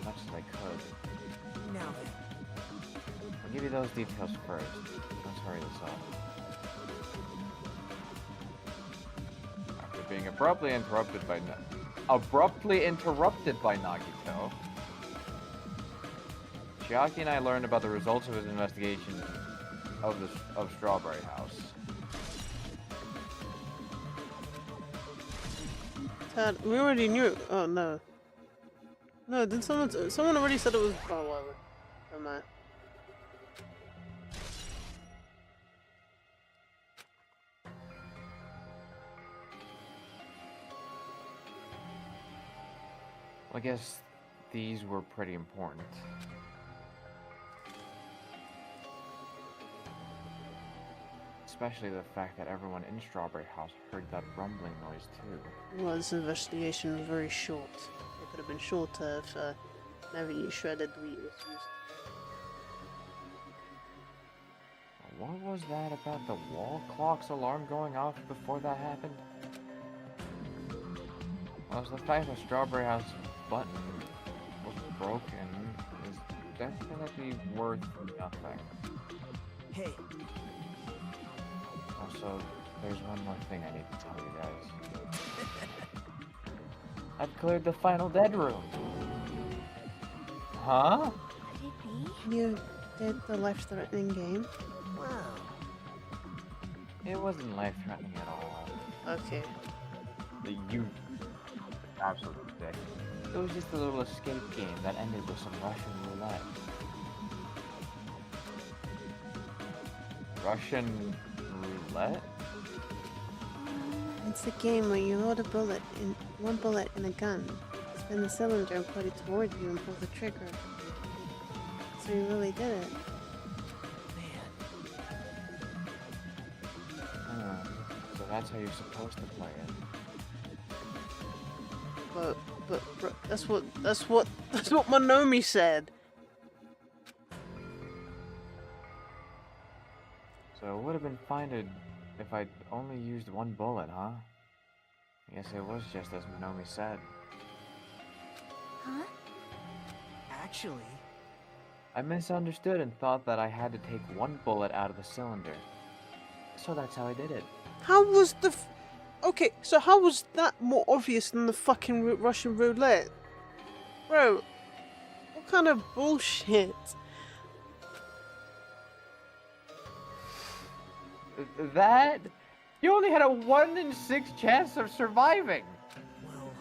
much as I could. now then. I'll give you those details first. Let's hurry this up. After being abruptly interrupted by Nagito, Chiaki and I learned about the results of his investigation of Strawberry House. Tad, we already knew. Oh no. No, did someone already said it was. Oh, whatever. Never mind. I guess these were pretty important. Especially the fact that everyone in Strawberry House heard that rumbling noise too. Well, this investigation was very short. It could have been shorter if Navy shredded wheat was used. What was that about the wall clock's alarm going off before that happened? Well, the fact that Strawberry House button was broken is definitely worth nothing. Hey, Also, there's one more thing I need to tell you guys. I've cleared the final dead room. Huh? Could it be? You did the life-threatening game? Wow. It wasn't life-threatening at all. Okay. You absolute dick. It was just a little escape game that ended with some Russian roulette. Russian roulette? It's a game where you load one bullet in a gun, spin the cylinder and put it towards you and pull the trigger. So you really did it. Man. So that's how you're supposed to play it. But that's what Monomi said. So it would have been fine if I'd only used one bullet, huh? I guess it was just as Monomi said. Huh? Actually, I misunderstood and thought that I had to take one bullet out of the cylinder. So that's how I did it. How was the? Okay, so how was that more obvious than the fucking Russian roulette, bro? What kind of bullshit? That? You only had a 1 in 6 chance of surviving. well,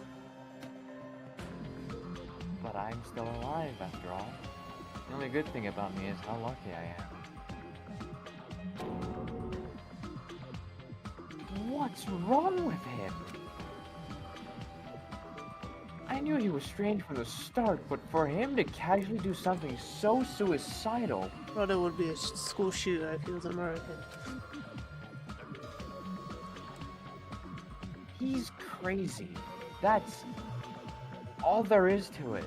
But I'm still alive after all. The only good thing about me is how lucky I am. What's wrong with him? I knew he was strange from the start, but for him to casually do something so suicidal, Brother would be a school shooter if he was American. he's crazy. That's all there is to it.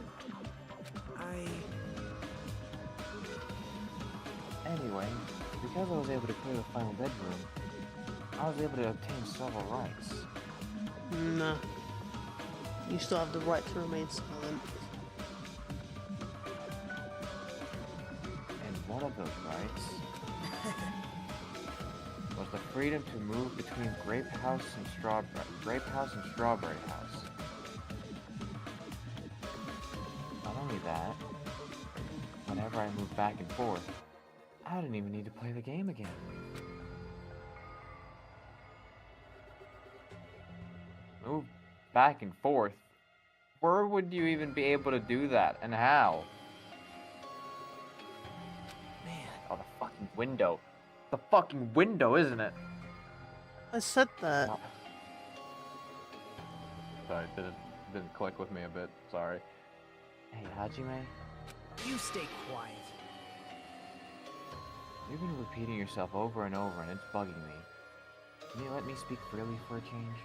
Anyway, because I was able to clear the final bedroom, I was able to obtain several rights. Nah. You still have the right to remain silent. And one of those rights was the freedom to move between Grape House and Strawberry House. Not only that, whenever I moved back and forth, I didn't even need to play the game again. Move back and forth. Where would you even be able to do that, and how? man. Oh, the fucking window. The fucking window, isn't it? I said that. Oh. Sorry, didn't click with me a bit. Sorry. Hey, Hajime, You stay quiet. you've been repeating yourself over and over and it's bugging me. Can you let me speak freely for a change?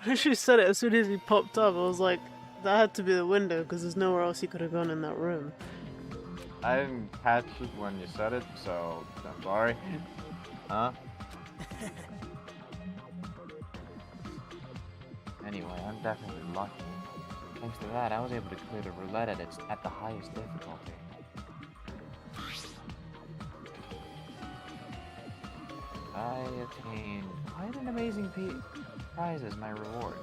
I actually said it as soon as he popped up. I was like, that had to be the window because there's nowhere else he could have gone in that room. I didn't catch it when you said it, so I'm sorry. Huh? Anyway, I'm definitely lucky. Thanks to that, I was able to clear the roulette at the highest difficulty. I obtained quite an amazing prize as my reward.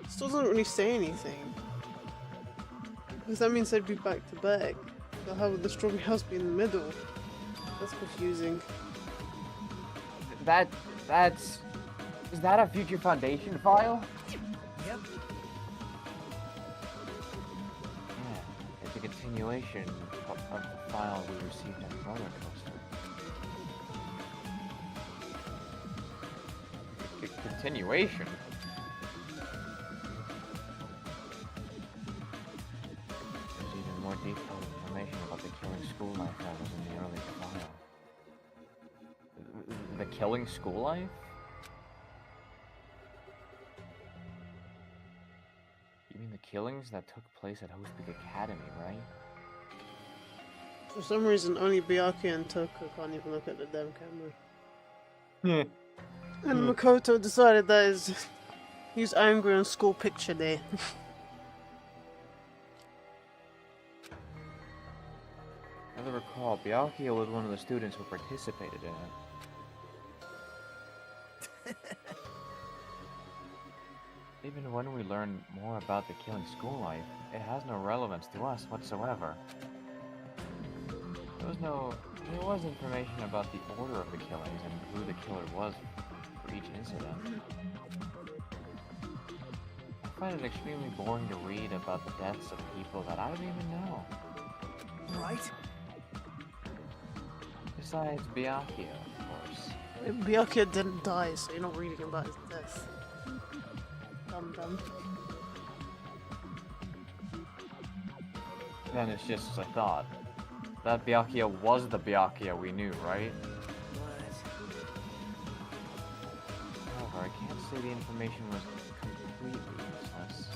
This doesn't really say anything. Because that means they'd be back to back. So how would the strawberry house be in the middle? That's confusing. That's... Is that a Future Foundation file? Yep. Yeah, it's a continuation of the file we received on Roller Coaster. Continuation? There's even more detailed information about the killing school life that was in the earlier file. The Killing School Life? You mean the killings that took place at Hospic Academy, right? For some reason, only Byakuya and Toko can't even look at the damn camera. And Makoto decided that he's angry on school picture day. As I recall, Byakuya was one of the students who participated in it. Even when we learn more about the killing school life, it has no relevance to us whatsoever. There was information about the order of the killings and who the killer was for each incident. I find it extremely boring to read about the deaths of people that I don't even know. Right? Besides Byakuya, of course. Byakuya didn't die, so you're not reading about his death. Dumb. Then it's just as I thought. That Byakuya was the Byakuya we knew, right? But However, I can't say the information was completely useless.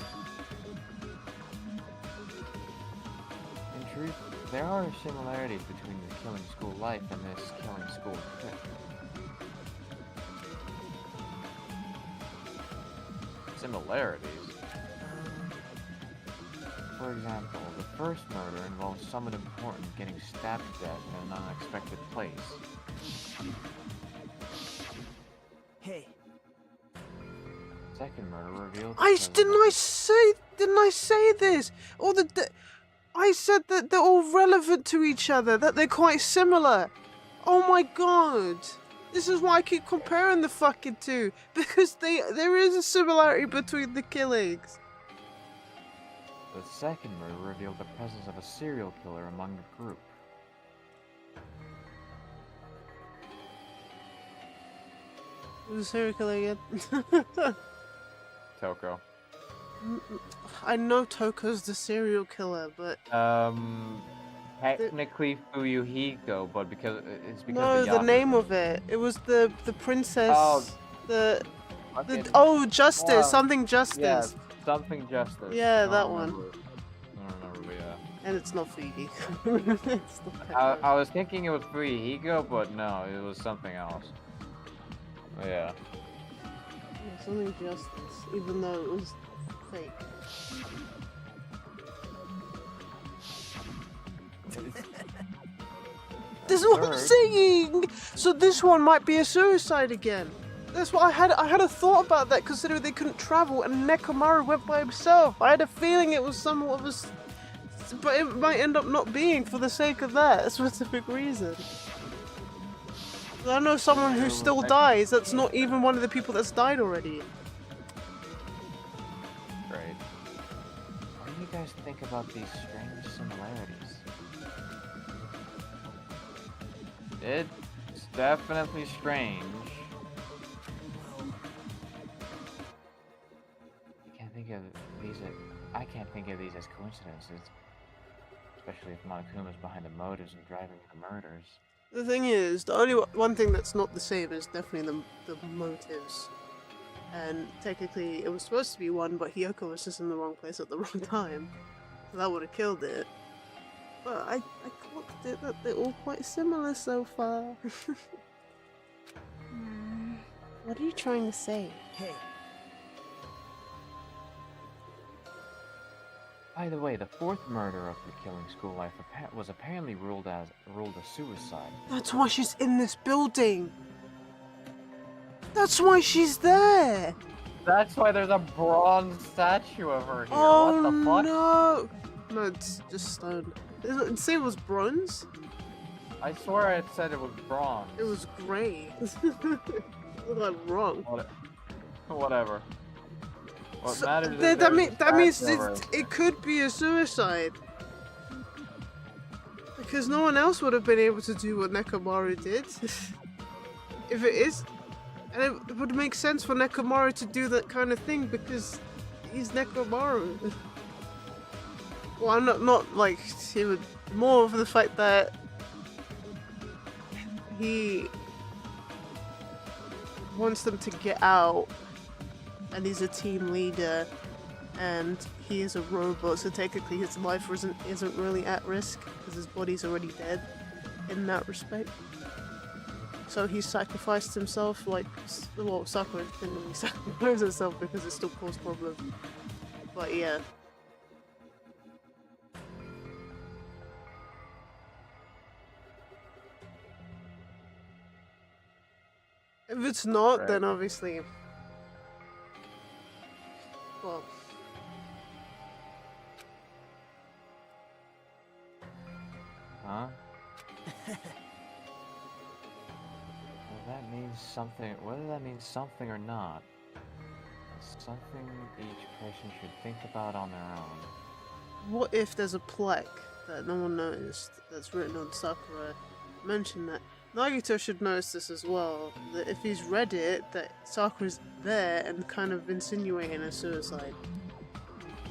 In truth, there are similarities between the killing school life and this killing school trip. Similarities? For example, the first murder involves someone important getting stabbed to death in an unexpected place. hey, Second murder revealed. Didn't I say this? I said that they're all relevant to each other, that they're quite similar. Oh my god. This is why I keep comparing the fucking two, because there is a similarity between the killings. The second murder revealed the presence of a serial killer among the group. Who's serial killer again? Toko. I know Toko's the serial killer, but Technically Fuyuhiko, but it's because no, of the Yaku. name of it. It was the princess. Oh, the Justice, Yeah. something Justice. Yeah, something justice. Yeah, I that don't one. remember. I don't remember, but yeah. And it's not Phoebe. It's not that one. I was thinking it was Fuyuhiko, but no, it was something else. But yeah. Yeah, something Justice, even though it was fake. This is what I'm Third. saying. So this one might be a suicide again. That's what I had a thought about that, considering they couldn't travel and Nekomaru went by himself. I had a feeling it was somewhat of a, but it might end up not being for the sake of that specific reason. I know someone who still dies. That's not even one of the people that's died already. Great. What do you guys think about these strange similarities? It's definitely strange. I can't think of these as coincidences. Especially if Monokuma's behind the motives and driving the murders. The thing is, the only one thing that's not the same is definitely the motives. And technically, it was supposed to be one, but Hiyoko was just in the wrong place at the wrong time. So that would have killed it. But I clocked it that they're all quite similar so far. What are you trying to say? hey, By the way, the fourth murder of the killing school life was apparently ruled a suicide. That's why she's in this building. That's why she's there. That's why there's a bronze statue of her here. Oh what the fuck? no! No, it's just stone. Did it say it was bronze? I swear it said it was bronze. It was grey. I'm wrong. Whatever. What So, matters is that there's mean- a that means statue of her. it could be a suicide. Because no one else would have been able to do what Nekomaru did. If it is. And it would make sense for Nekomaru to do that kind of thing because he's Nekomaru. Well, I'm not like he would. More of the fact that he wants them to get out, and he's a team leader, and he is a robot, so technically his life isn't really at risk because his body's already dead in that respect. So he sacrificed himself, like, well, Sakura didn't really sacrifice herself because it still caused problems. But yeah. If it's not, then obviously Huh? Well, that means something. Whether that means something or not, it's something each person should think about on their own. What if there's a plaque that no one noticed that's written on Sakura? Mention that. Nagito should notice this as well. That if he's read it, that Sakura's there and kind of insinuating a suicide.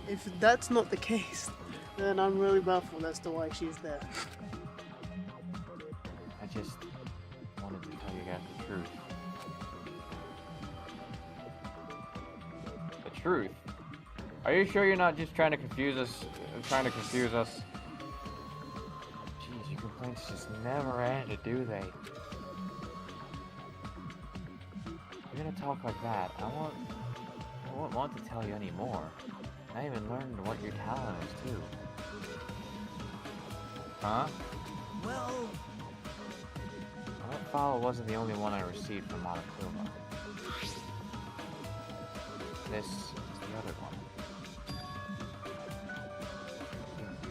If that's not the case, then I'm really baffled as to why she's there. I just wanted to tell you guys the truth. The truth? Are you sure you're not just trying to confuse us? Jeez, your complaints just never end, do they? You're gonna talk like that. I won't want to tell you anymore. I even learned what your talent is too. Huh? Well, That file wasn't the only one I received from Monokuma. This is the other one.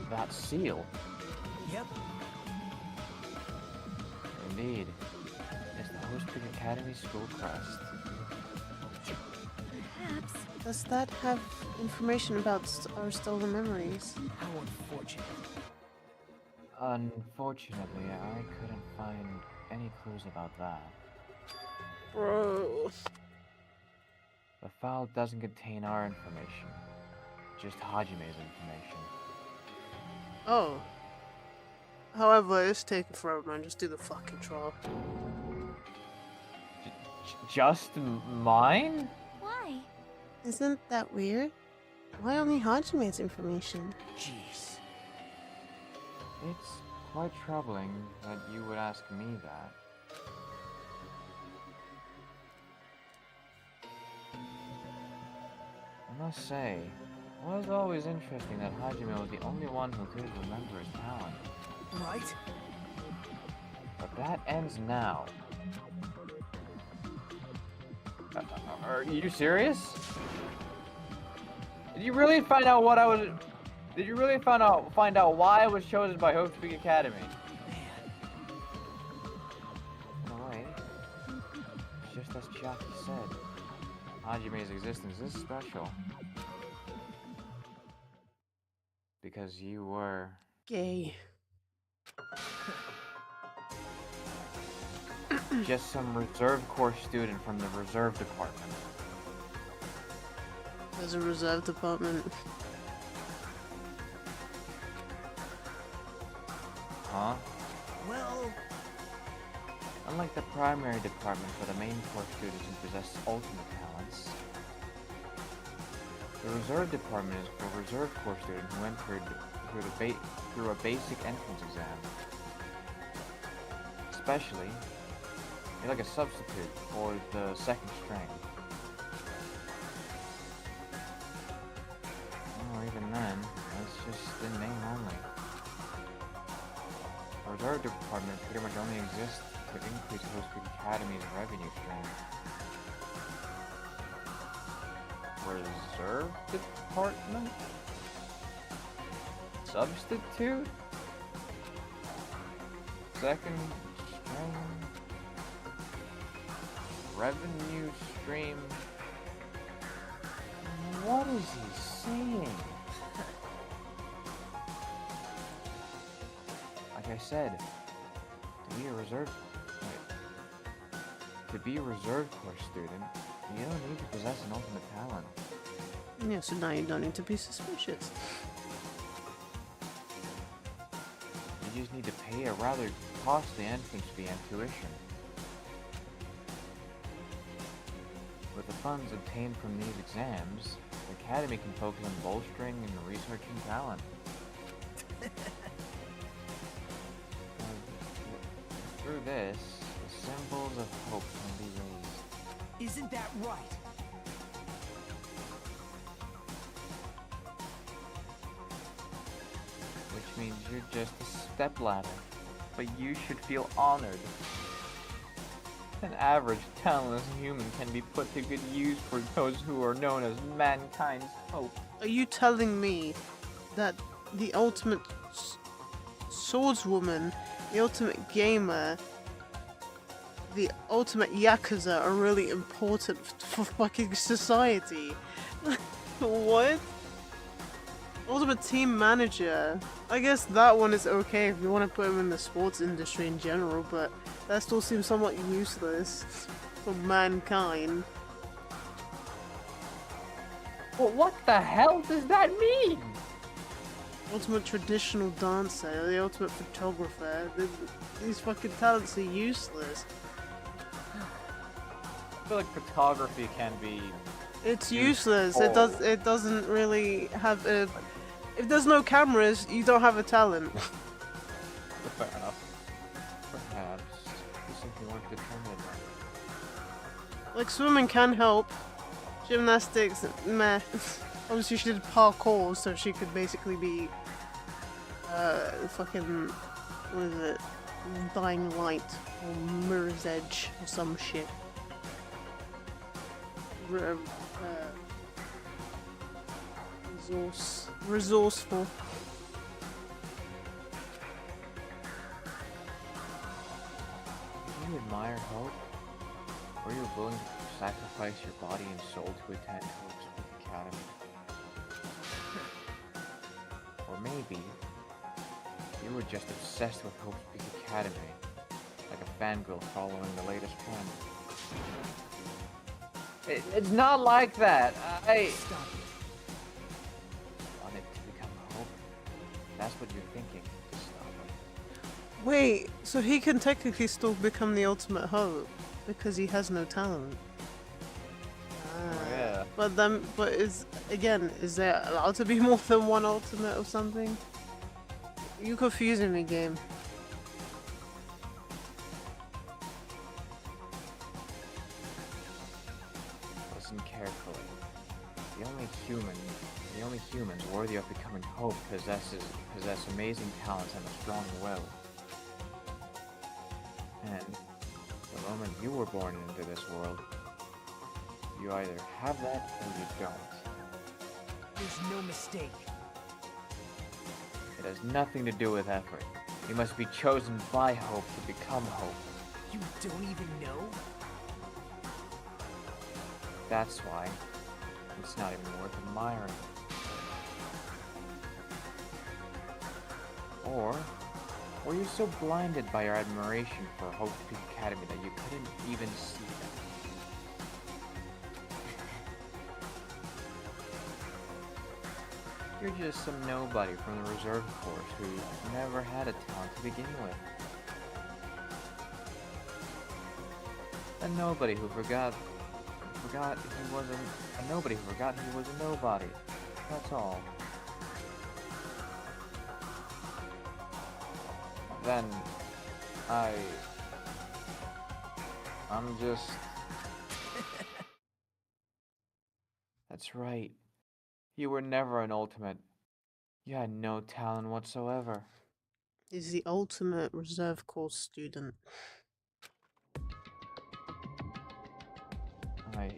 That seal. yep. Indeed. It's the Host Peak Academy school crest. Perhaps. Does that have information about our stolen memories? How unfortunate. Unfortunately, I couldn't find any clues about that. Bro. The file doesn't contain our information, just Hajime's information. Oh. However, it's taking forever, man. Just do the fucking trial. Just mine? Why? Isn't that weird? Why only Hajime's information? Jeez. It's quite troubling that you would ask me that. I must say, it was always interesting that Hajime was the only one who could remember his talent. Right? But that ends now. Are you serious? Did you really find out what I was? Did you really find out why I was chosen by Hope Peak Academy? In a way, it's just as Chiaki said, Hajime's existence is special. Because you were... Gay. just some reserve corps student from the reserve department. There's a reserve department. Huh? Well, Unlike the primary department for the main corps students who possess ultimate talents, the reserve department is for reserve corps students who entered through a basic entrance exam. Especially, you're like a substitute or the second string. Or even then, that's just in name only. The reserve department pretty much only exists to increase Host Peak Academy's revenue stream. Reserve department? Substitute? Second string? Revenue stream? What is he saying? Like I said, to be a reserve corps student, you don't need to possess an ultimate talent. Yeah, so now you don't need to be suspicious. You just need to pay a rather costly entrance fee and tuition. With the funds obtained from these exams, the Academy can focus on bolstering and researching talent. Through this, the symbols of hope can be raised. isn't that right? Which means you're just a stepladder. But you should feel honored. An average, talentless human can be put to good use for those who are known as mankind's hope. Are you telling me that the ultimate swordswoman, the ultimate gamer, the ultimate yakuza are really important for fucking society. What? Ultimate team manager. I guess that one is okay if you want to put him in the sports industry in general, but that still seems somewhat useless for mankind. Well, what the hell does that mean? Ultimate traditional dancer, the ultimate photographer. These fucking talents are useless. I feel like photography can be. It's Useful. useless. It doesn't really have a. If there's no cameras, you don't have a talent. Fair enough. Perhaps you simply weren't determined enough. Like swimming can help. Gymnastics, meh. Obviously she did parkour, so she could basically be fucking, what is it? Dying Light or Mirror's Edge or some shit. Resourceful. Do you admire Hope? Were you willing to sacrifice your body and soul to attend Hope's Peak Academy? Or maybe you were just obsessed with Hope's Peak Academy, like a fangirl following the latest trend. It's not like that. I. Stop it. Wanted to become Hope? That's what you're thinking. Stop it. Wait, so he can technically still become the ultimate hope because he has no talent. Yeah. But is there allowed to be more than one ultimate or something? You confusing me, game. Listen carefully. The only humans worthy of becoming Hope possess amazing talents and a strong will. And the moment you were born into this world, you either have that or you don't. There's no mistake. It has nothing to do with effort. You must be chosen by Hope to become Hope. You don't even know? That's why it's not even worth admiring. Or were you so blinded by your admiration for Hope Peak Academy that you couldn't even see them? You're just some nobody from the reserve force who never had a talent to begin with. A nobody who forgot he wasn't a nobody who forgot he was a nobody. That's all. Then I'm just That's right. You were never an ultimate. You had no talent whatsoever. He's the ultimate reserve corps student. I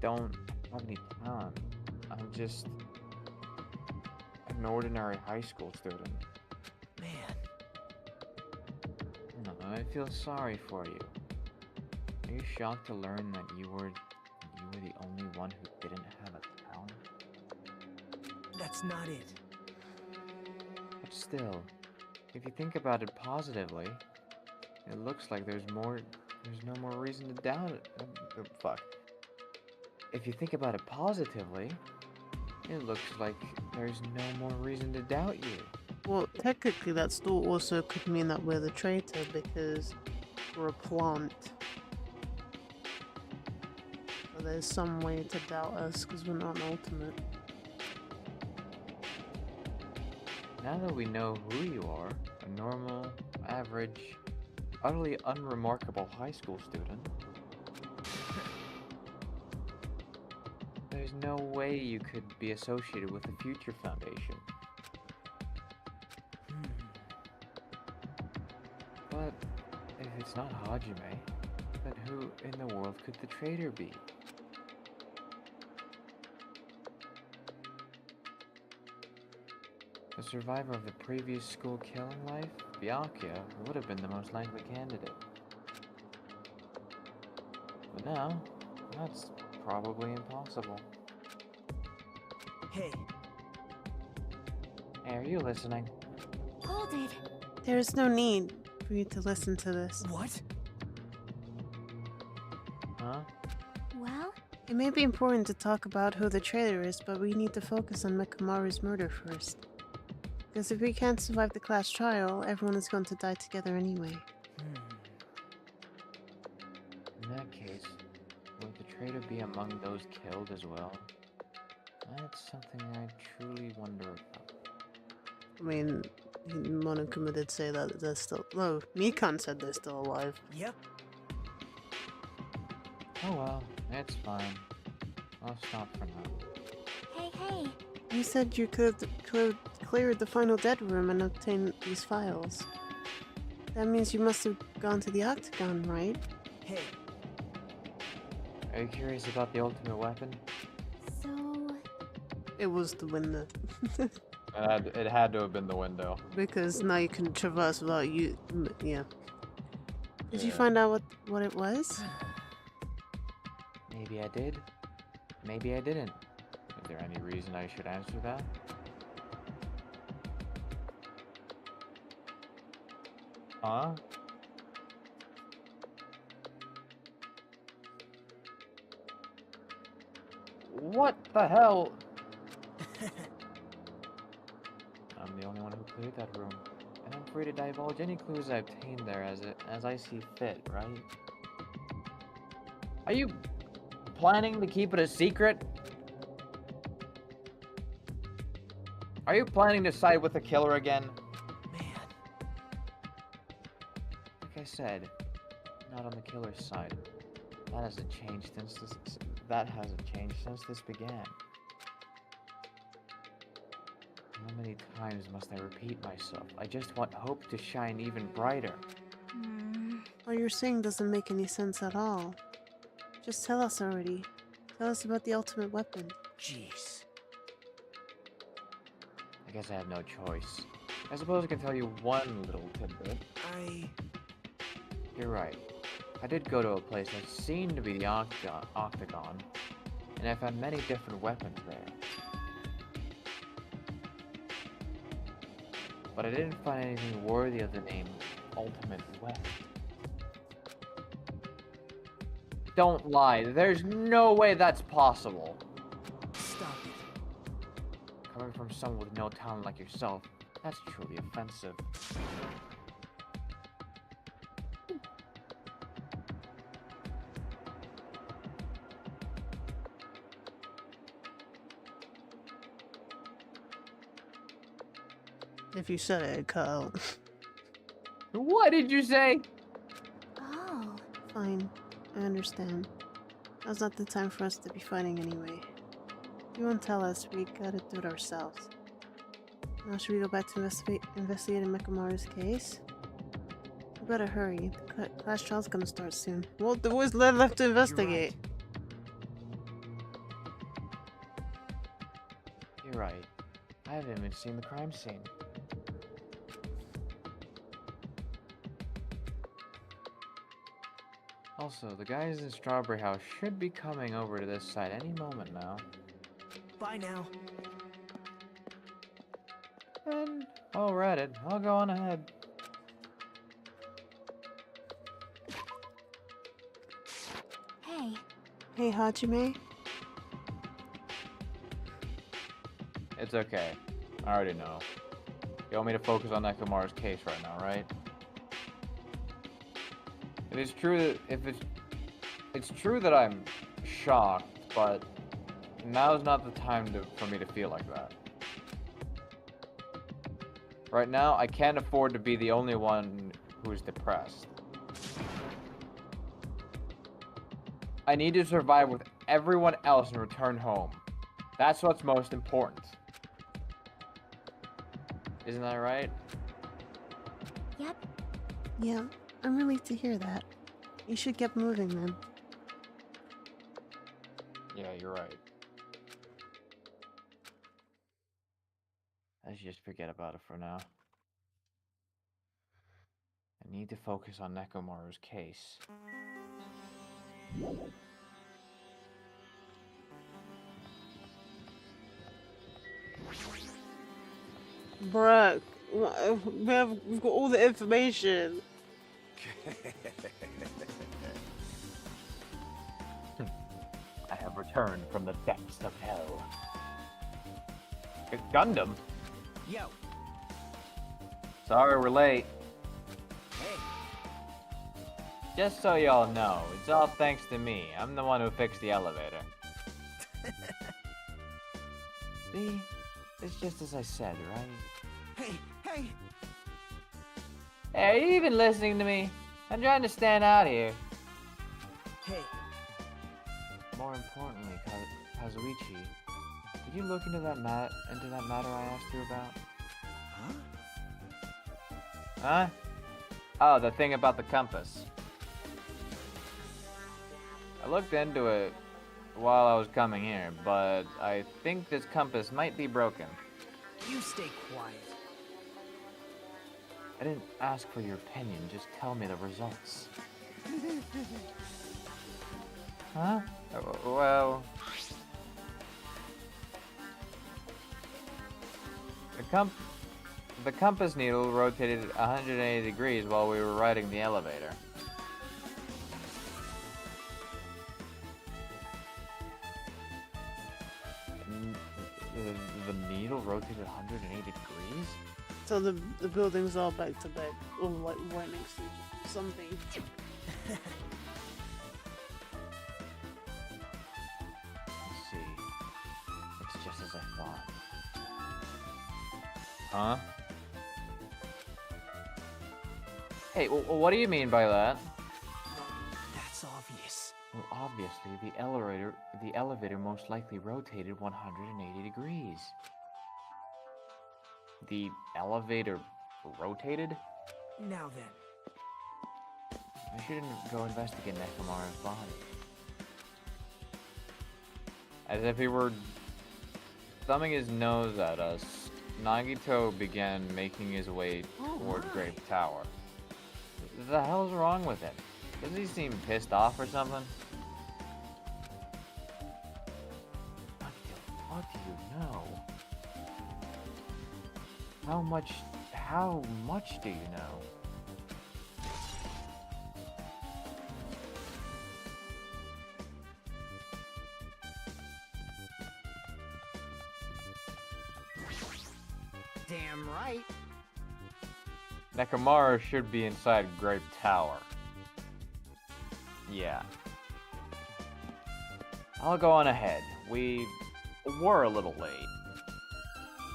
don't have any talent. I'm just an ordinary high school student. Man, No, I feel sorry for you. Are you shocked to learn that you were the only one who didn't have a talent? that's not it. But still, if you think about it positively, it looks like there's no more reason to doubt it. Fuck. If you think about it positively, it looks like there's no more reason to doubt you. Well, technically that still also could mean that we're the traitor because we're a plant. So there's some way to doubt us because we're not an ultimate. Now that we know who you are, a normal, average, utterly unremarkable high school student, there's no way you could be associated with the Future Foundation. But if it's not Hajime, then who in the world could the traitor be? The survivor of the previous school killing life, Byakuya, would have been the most likely candidate. But now, that's probably impossible. Hey, Hey, are you listening? Hold it. There is no need for you to listen to this. what? Huh? Well, It may be important to talk about who the traitor is, but we need to focus on Mekamaru's murder first. Because if we can't survive the class trial, everyone is going to die together anyway. In that case, would the traitor be among those killed as well? That's something I truly wonder about. I mean, Monokuma did say that they're still. No, Mikan said they're still alive. Yep. Oh well, it's fine. I'll stop for now. hey. You said you could cleared the final dead room and obtained these files. That means you must have gone to the Octagon, right? Hey, Are you curious about the ultimate weapon? So, It was the window. It had to have been the window. Because now you can traverse without you. Yeah. Did you Yeah. find out what it was? Maybe I did. Maybe I didn't. Is there any reason I should answer that? Huh? What the hell? I'm the only one who cleared that room, and I'm free to divulge any clues I obtained there as I see fit, right? Are you planning to keep it a secret? Are you planning to side with the killer again? man. Like I said, not on the killer's side. That hasn't changed since this began. How many times must I repeat myself? I just want hope to shine even brighter. What you're saying doesn't make any sense at all. Just tell us already. Tell us about the ultimate weapon. Jeez. I guess I have no choice. I suppose I can tell you one little tidbit. You're right. I did go to a place that seemed to be the Octagon, and I found many different weapons there. But I didn't find anything worthy of the name Ultimate Weapon. Don't lie. There's no way that's possible. Stop it. Coming from someone with no talent like yourself, that's truly offensive. If you said it, it'd cut out. What did you say? oh, Fine. I understand. Now's not the time for us to be fighting anyway. If you won't tell us, we gotta do it ourselves. Now should we go back to investigating Mekamaru's case? We better hurry. The class trial's gonna start soon. Well, there was left to investigate. You're right. I haven't even seen the crime scene. Also, the guys in Strawberry House should be coming over to this side any moment now. Bye now. And while we're at it, I'll go on ahead. hey. Hey, Hajime. It's okay. I already know. You want me to focus on Nekomaru's case right now, right? It is true that it's true that I'm shocked, but now's not the time for me to feel like that. Right now, I can't afford to be the only one who's depressed. I need to survive with everyone else and return home. That's what's most important. Isn't that right? Yep. Yeah, I'm relieved to hear that. You should get moving then. Yeah, you're right. Let's just forget about it for now. I need to focus on Nekomaru's case. Bruh, we've got all the information. I have returned from the depths of hell. Gundam? Yo, Sorry we're late. hey, Just so y'all know, it's all thanks to me. I'm the one who fixed the elevator. See? It's just as I said, right? hey, Hey, are you even listening to me? I'm trying to stand out here. hey, More importantly, Kazuichi, did you look into that matter I asked you about? huh? Huh? Oh, the thing about the compass. I looked into it while I was coming here, but I think this compass might be broken. You stay quiet. I didn't ask for your opinion, just tell me the results. Huh? Well... The compass needle rotated 180 degrees while we were riding the elevator. The needle rotated 180 degrees? So the buildings are back to back, or like right next to each other. Something. Let's see. It's just as I thought. Huh? Hey, what do you mean by that? That's obvious. Well, obviously, the elevator most likely rotated 180 degrees. The elevator rotated? Now then, I shouldn't go investigate Nekomaru's body. As if he were thumbing his nose at us, Nagito began making his way toward my. Grape Tower. The hell's wrong with him? Does he seem pissed off or something? What do you know? How much do you know? damn right. Nekomaru should be inside Grape Tower. Yeah. I'll go on ahead. We were a little late.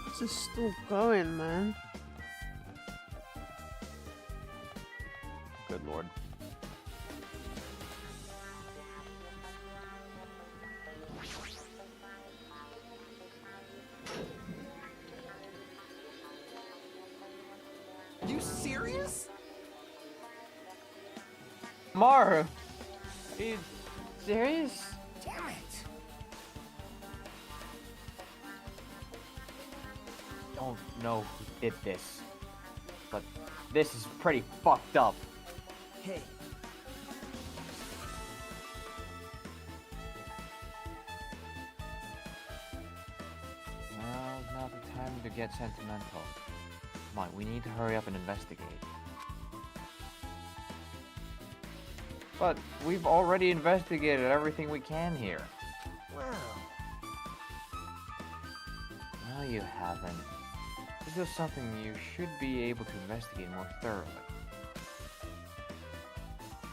It's just still going, man. Good lord. You serious? Maru! Are you serious? Damn it. Don't know who did this, but this is pretty fucked up. Hey, Now's not the time to get sentimental. Come on, we need to hurry up and investigate. But we've already investigated everything we can here. well, No, you haven't. This is something you should be able to investigate more thoroughly.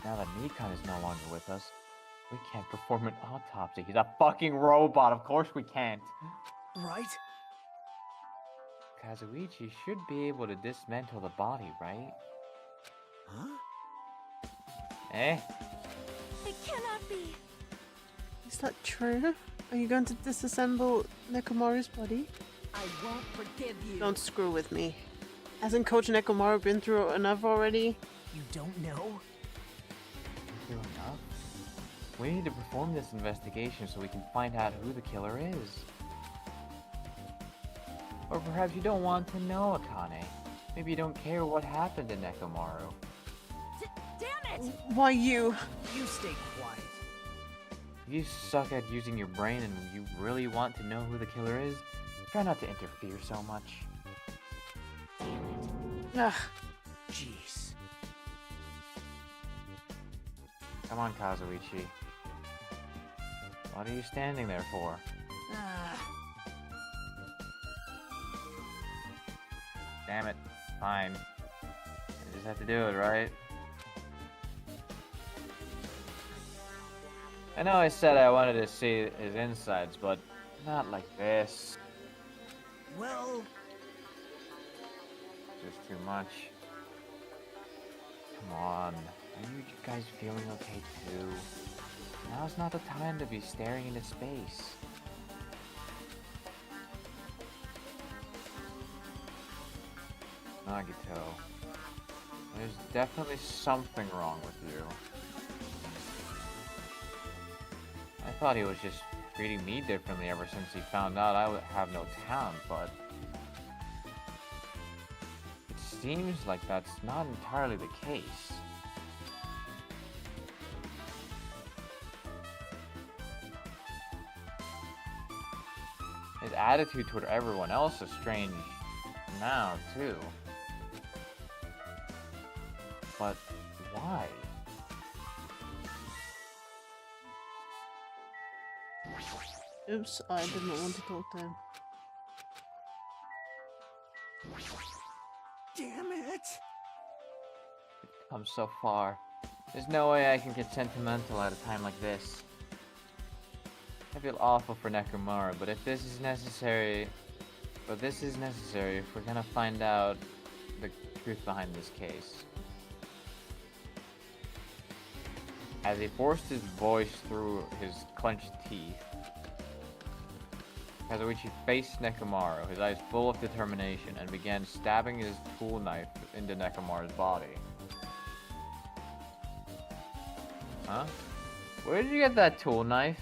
Now that Nikon is no longer with us, we can't perform an autopsy. He's a fucking robot, of course we can't. right? Kazuichi should be able to dismantle the body, right? Huh? Eh? It cannot be. Is that true? Are you going to disassemble Nekomaru's body? I won't forgive you. Don't screw with me. Hasn't Coach Nekomaru been through enough already? You don't know? Do enough? We need to perform this investigation so we can find out who the killer is. Or perhaps you don't want to know, Akane. Maybe you don't care what happened to Nekomaru. Damn it! Why you? You stay quiet. If you suck at using your brain and you really want to know who the killer is, try not to interfere so much. Ugh. Jeez. Come on, Kazuichi. What are you standing there for? Damn it. Fine. You just have to do it, right? I know I said I wanted to see his insides, but not like this. Well, Just too much. Come on. Are you guys feeling okay too? Now's not the time to be staring into space. Nagito, there's definitely something wrong with you. I thought he was just treating me differently ever since he found out I would have no talent, but it seems like that's not entirely the case. His attitude toward everyone else is strange now, too. But why? Oops, I did not want to talk to him. damn it! Come so far. There's no way I can get sentimental at a time like this. I feel awful for Nekomaru, but if this is necessary... if we're gonna find out the truth behind this case. As he forced his voice through his clenched teeth, Kazuichi faced Nekomaru, his eyes full of determination, and began stabbing his tool knife into Nekomaru's body. Huh? Where did you get that tool knife?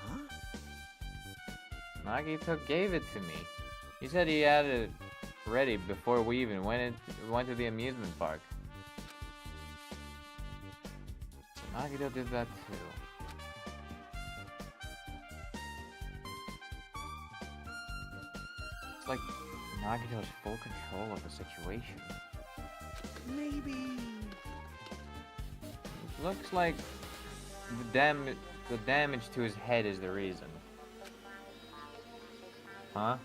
Huh? Nagito gave it to me. He said he had it ready before we even went to the amusement park. So Nagito did that too. It's like Nagito has full control of the situation. Maybe. Looks like the damage to his head is the reason. Huh?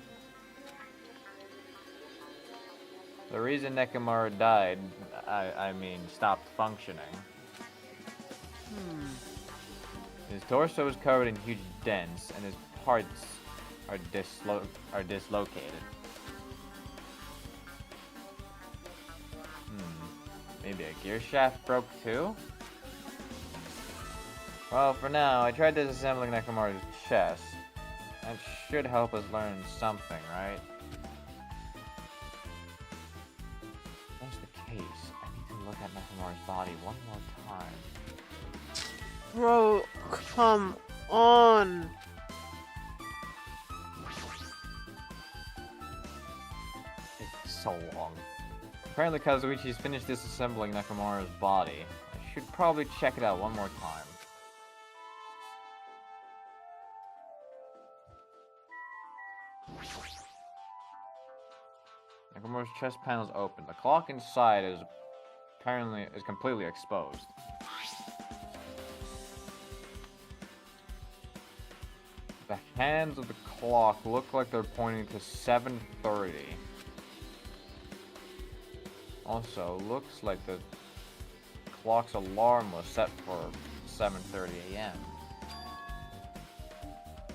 The reason Nekomaru died, I mean, stopped functioning. His torso is covered in huge dents, and his parts are dislocated. Maybe a gear shaft broke too? Well, for now, I tried disassembling Nekomaru's chest. That should help us learn something, right? If that's the case, I need to look at Nekomaru's body one more time. Bro, come on. It's so long. Apparently Kazuichi's finished disassembling Nekomaru's body. I should probably check it out one more time. Nekomaru's chest panel is open. The clock inside is completely exposed. The hands of the clock look like they're pointing to 7:30. Also, looks like the clock's alarm was set for 7:30 a.m.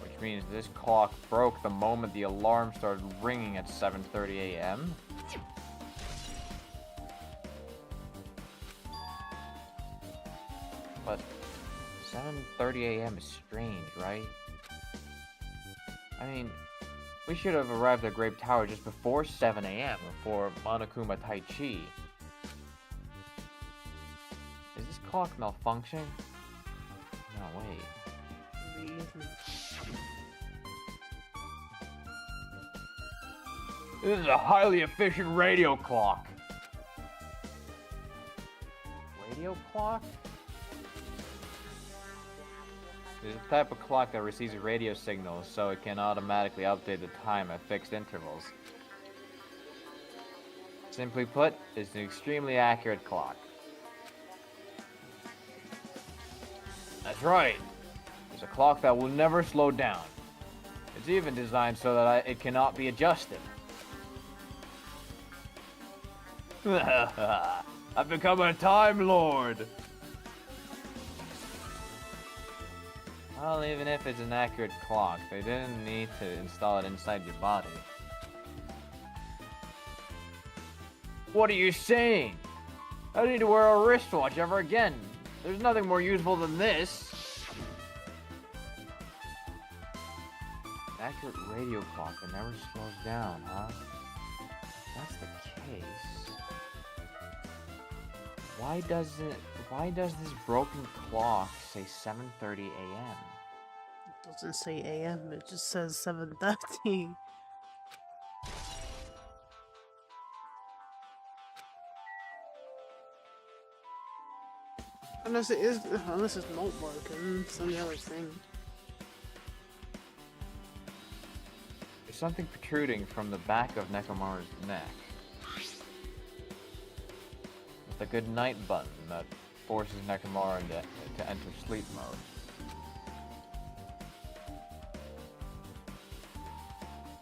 Which means this clock broke the moment the alarm started ringing at 7:30 a.m. But 7:30 a.m. is strange, right? I mean, we should have arrived at Grape Tower just before 7 a.m. for Monokuma Taichi. Is this clock malfunctioning? No, wait. This is a highly efficient radio clock. Radio clock? It's a type of clock that receives radio signals so it can automatically update the time at fixed intervals. Simply put, it's an extremely accurate clock. That's right. It's a clock that will never slow down. It's even designed so that it cannot be adjusted. I've become a Time Lord! Well, even if it's an accurate clock, they didn't need to install it inside your body. What are you saying? I don't need to wear a wristwatch ever again. There's nothing more useful than this. Accurate radio clock that never slows down, huh? If that's the case, why does this broken clock say 7:30 a.m.? It doesn't say AM, it just says 7:30. Unless it's not broken, it's the other thing. There's something protruding from the back of Nekomaru's neck. It's a good night button that forces Nekomaru to enter sleep mode.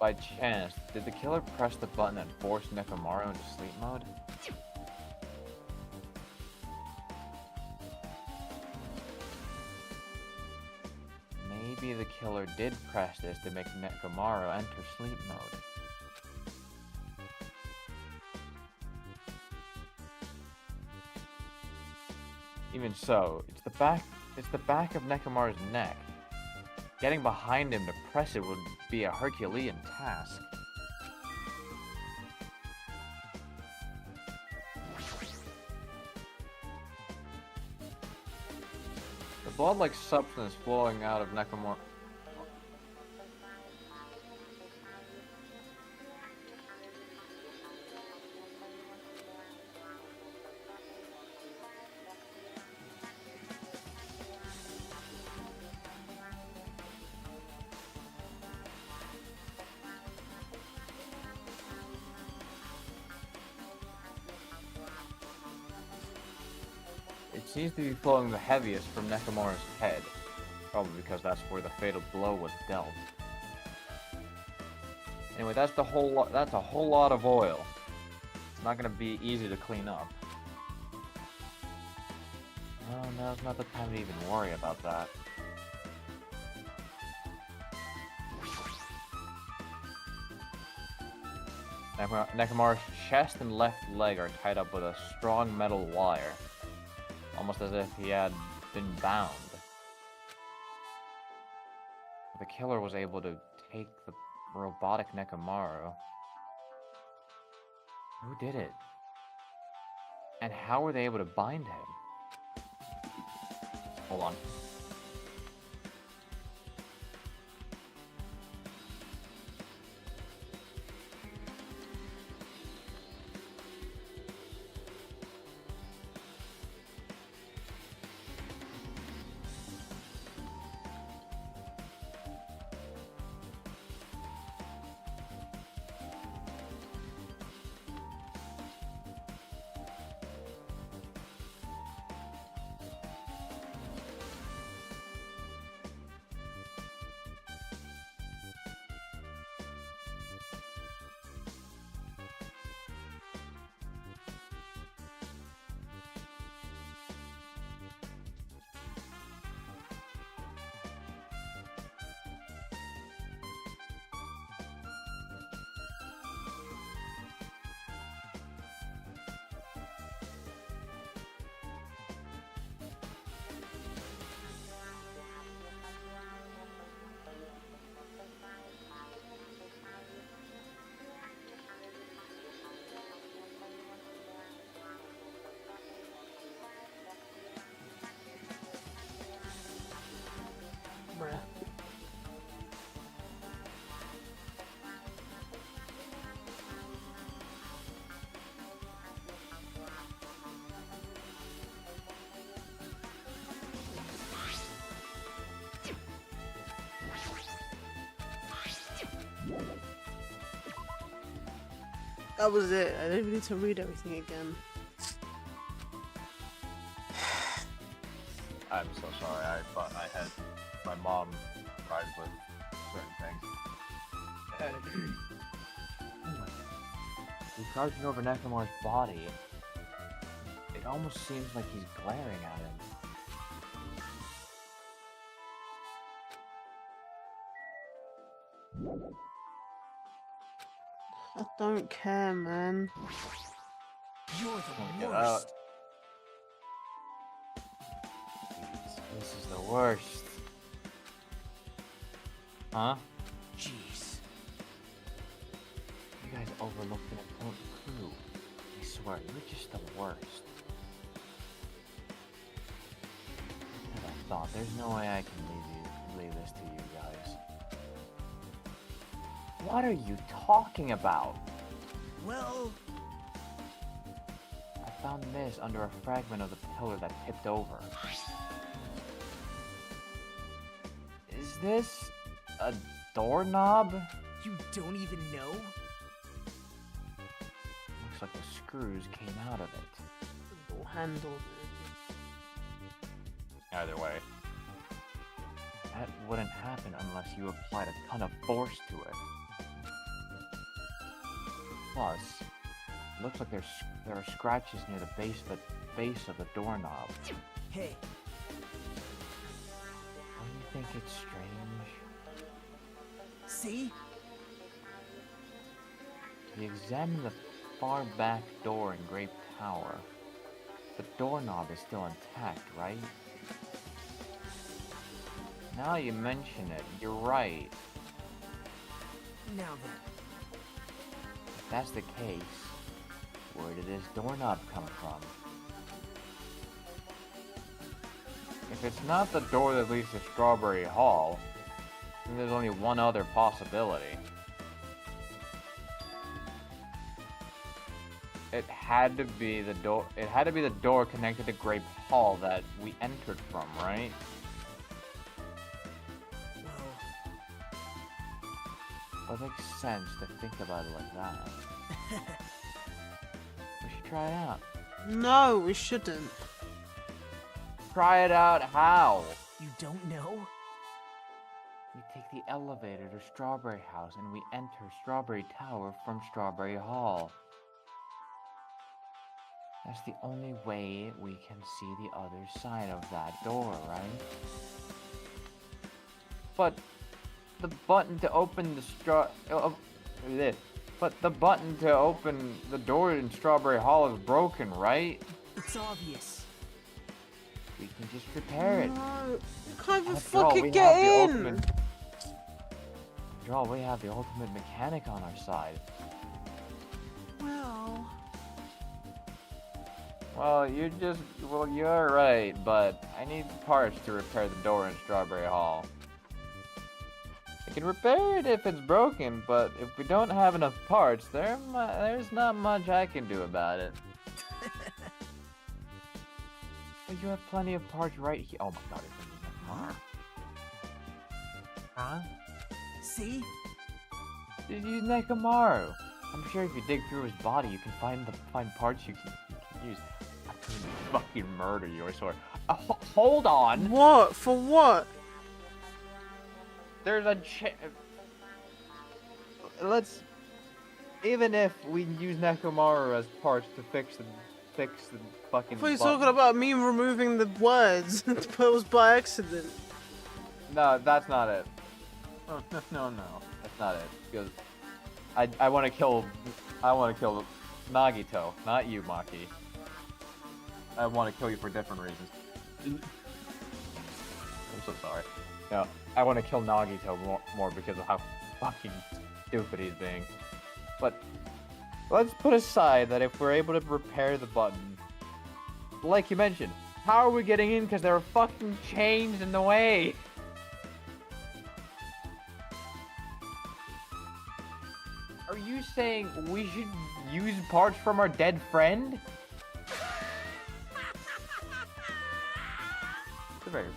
By chance, did the killer press the button and force Nekomaru into sleep mode? Maybe the killer did press this to make Nekomaru enter sleep mode. Even so, it's the back of Nekomaru's neck. Getting behind him to press it would be a Herculean task. The blood-like substance flowing out of Nekomaru. It seems to be flowing the heaviest from Nekomaru's head, probably because that's where the fatal blow was dealt. Anyway, that's a whole lot of oil. It's not gonna be easy to clean up. Well, now's not the time to even worry about that. Nekomaru's chest and left leg are tied up with a strong metal wire, almost as if he had been bound. The killer was able to take the robotic Nekomaru. Who did it? And how were they able to bind him? Hold on. That was it. I didn't need to read everything again. I'm so sorry. I thought I had my mom ride with certain things. He's crouching over Nekomar's body. It almost seems like he's glaring at him. I don't care, man. You're Get the out. worst. This is the worst. Huh? Jeez. You guys overlooked an important clue. I swear, you're just the worst. As I thought, there's no way I can leave this to you guys. What are you talking about? Well, I found this under a fragment of the pillar that tipped over. Is this a doorknob? you don't even know? Looks like the screws came out of it. Little handle. Either way. That wouldn't happen unless you applied a ton of force to it. Plus, it looks like there are scratches near the base of the doorknob. Hey, Don't you think it's strange? see? If you examine the far back door in Grape Tower, the doorknob is still intact, right? Now you mention it, you're right. Now then. If that's the case, where did this doorknob come from? If it's not the door that leads to Strawberry Hall, then there's only one other possibility. It had to be the door. It had to be the door connected to Grape Hall that we entered from, right? Well, It makes sense to think about it like that. We should try it out. No, we shouldn't. Try it out how? you don't know? We take the elevator to Strawberry House and we enter Strawberry Tower from Strawberry Hall. That's the only way we can see the other side of that door, right? But the button to open the But the button to open the door in Strawberry Hall is broken, right? It's obvious. We can just repair it. No, you can't even After all, we fucking have get the in. ultimate- After all, we have the ultimate mechanic on our side. Well, Well, you're right, but I need parts to repair the door in Strawberry Hall. I can repair it if it's broken, but if we don't have enough parts, there's not much I can do about it. But you have plenty of parts right here. Oh my god, Huh? See? Just use Nekomaru. I'm sure if you dig through his body, you can find parts you can use. I could fucking murder you, I swear. Hold on. what? For what? There's a even if we use Nekomaru as parts to fix the fucking I thought you were button. talking about me removing the words, but it was by accident. No, that's not it. No, that's not it. Because I want to kill Nagito, not you, Maki. I want to kill you for different reasons. I'm so sorry. No, I want to kill Nagito more because of how fucking stupid he's being. But let's put aside that if we're able to repair the button, like you mentioned, how are we getting in? Because there are fucking chains in the way. Are you saying we should use parts from our dead friend? It's a very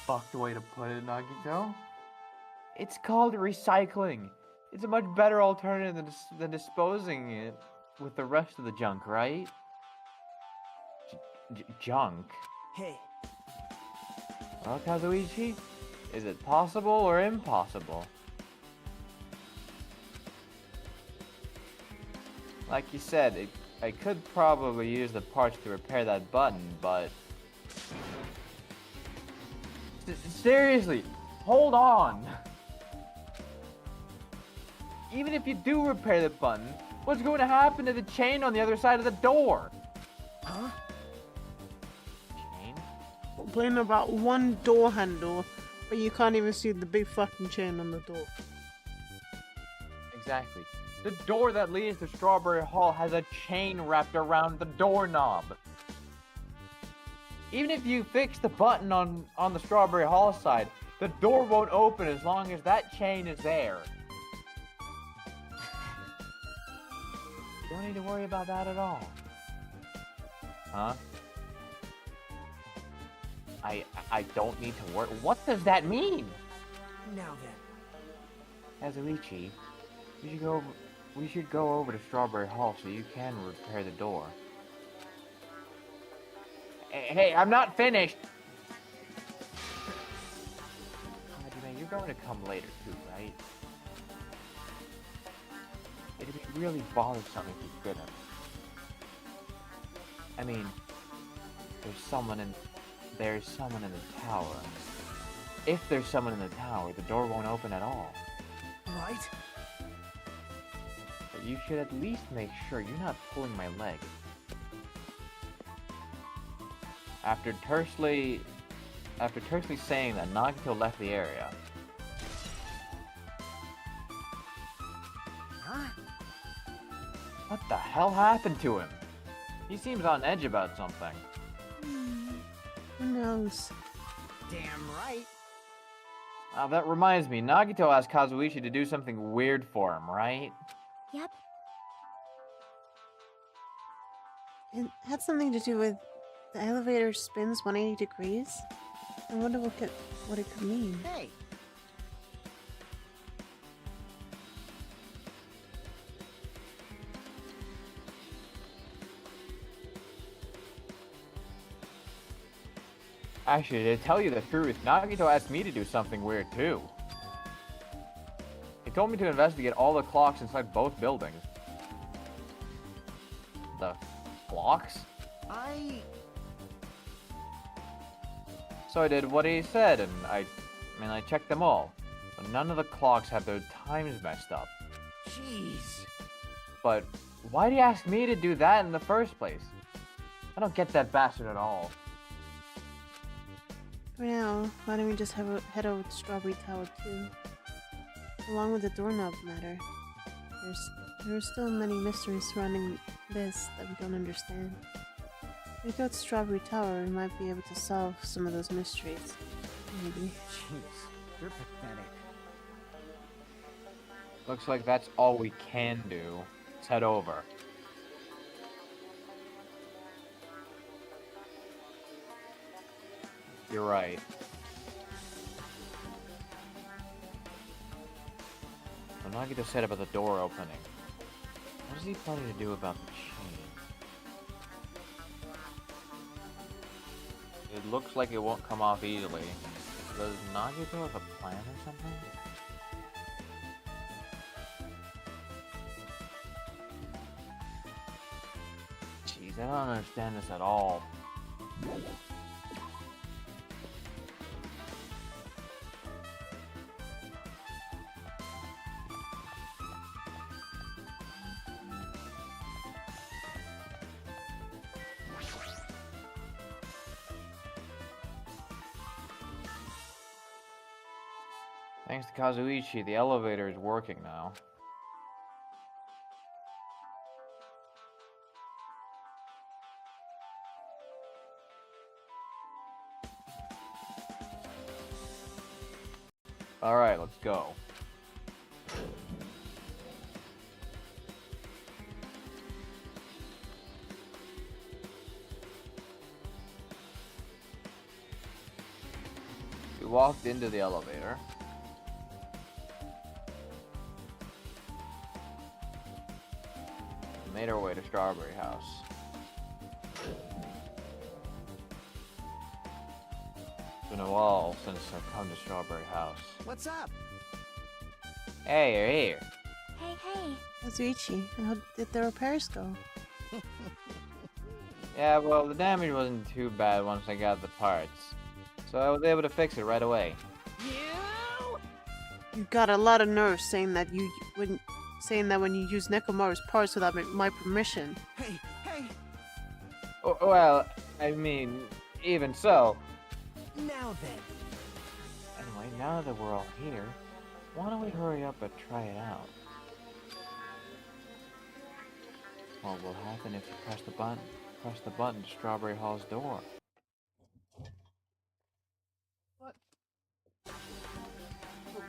fucked way to put it, Nagito. It's called recycling. It's a much better alternative than disposing it. with the rest of the junk, right? Junk? Hey, Well, Kazuichi, is it possible or impossible? Like you said, I could probably use the parts to repair that button, but... Seriously, hold on! Even if you do repair the button, what's going to happen to the chain on the other side of the door? huh? Chain? Complaining about one door handle, but you can't even see the big fucking chain on the door. Exactly. The door that leads to Strawberry Hall has a chain wrapped around the doorknob. Even if you fix the button on the Strawberry Hall side, the door won't open as long as that chain is there. Don't need to worry about that at all. Huh? I don't need to worry. What does that mean? Now then. Kazuichi, we should go over to Strawberry Hall so you can repair the door. Hey, I'm not finished! Hajime, you're going to come later too, right? It'd be really bothersome if you couldn't. I mean, there's someone in the tower. If there's someone in the tower, the door won't open at all. Right? But you should at least make sure you're not pulling my leg. After tersely saying that, Nagito left the area. Huh? What the hell happened to him? He seems on edge about something. Who knows? Damn right. That reminds me, Nagito asked Kazuichi to do something weird for him, right? Yep. It had something to do with the elevator spins 180 degrees. I wonder what it could mean. Hey, Actually, to tell you the truth, Nagito asked me to do something weird too. He told me to investigate all the clocks inside both buildings. The clocks? So I did what he said, and I checked them all. But none of the clocks had their times messed up. jeez. But why'd he ask me to do that in the first place? I don't get that bastard at all. For now, why don't we just head over to Strawberry Tower too? Along with the doorknob matter, there are still many mysteries surrounding this that we don't understand. If we go to Strawberry Tower, we might be able to solve some of those mysteries. Maybe. Jeez, you're pathetic. Looks like that's all we can do. Let's head over. You're right. What Nagito said about the door opening. What is he planning to do about the chain? It looks like it won't come off easily. Does Nagito have a plan or something? Jeez, I don't understand this at all. Thanks to Kazuichi, the elevator is working now. Alright, let's go. We walked into the elevator. made our way to Strawberry House. It's been a while since I've come to Strawberry House. What's up? Hey, you're here. Hey, hey. Kazuichi, how did the repairs go? Yeah, well, the damage wasn't too bad once I got the parts. So I was able to fix it right away. You? You got a lot of nerve saying that when you use Nekomaru's parts without my permission. Hey, hey! Well, I mean, even so. Now then. Anyway, now that we're all here, why don't we hurry up and try it out? What will happen if you press the button to Strawberry Hall's door? What? Oh,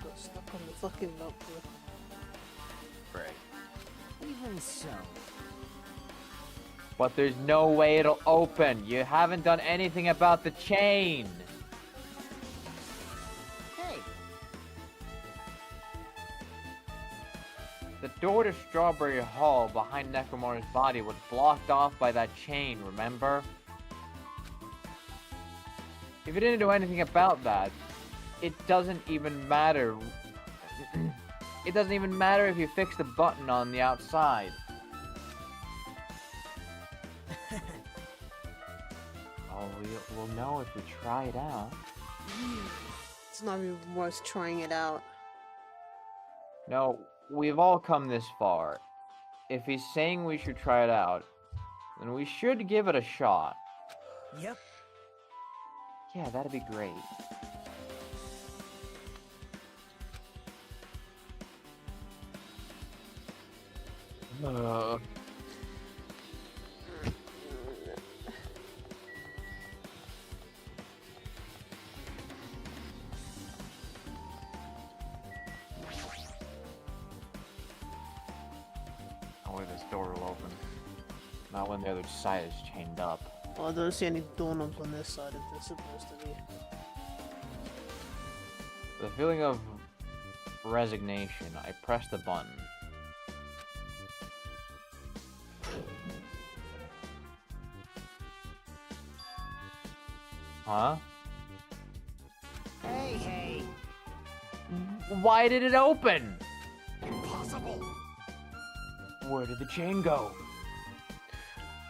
got stuck on the fucking notebook. Right. Even so. But there's no way it'll open. You haven't done anything about the chain. Hey! The door to Strawberry Hall behind Nekomaru's body was blocked off by that chain, remember? If you didn't do anything about that, it doesn't even matter. It doesn't even matter if you fix the button on the outside. Oh, we'll know if we try it out. It's not even worth trying it out. No, we've all come this far. If he's saying we should try it out, then we should give it a shot. Yep. Yeah, that'd be great. Only this door will open. Not when the other side is chained up. Well, I don't see any doorknobs on this side if they're supposed to be. The feeling of resignation, I press the button. Huh? Hey, hey! Why did it open? Impossible! Where did the chain go?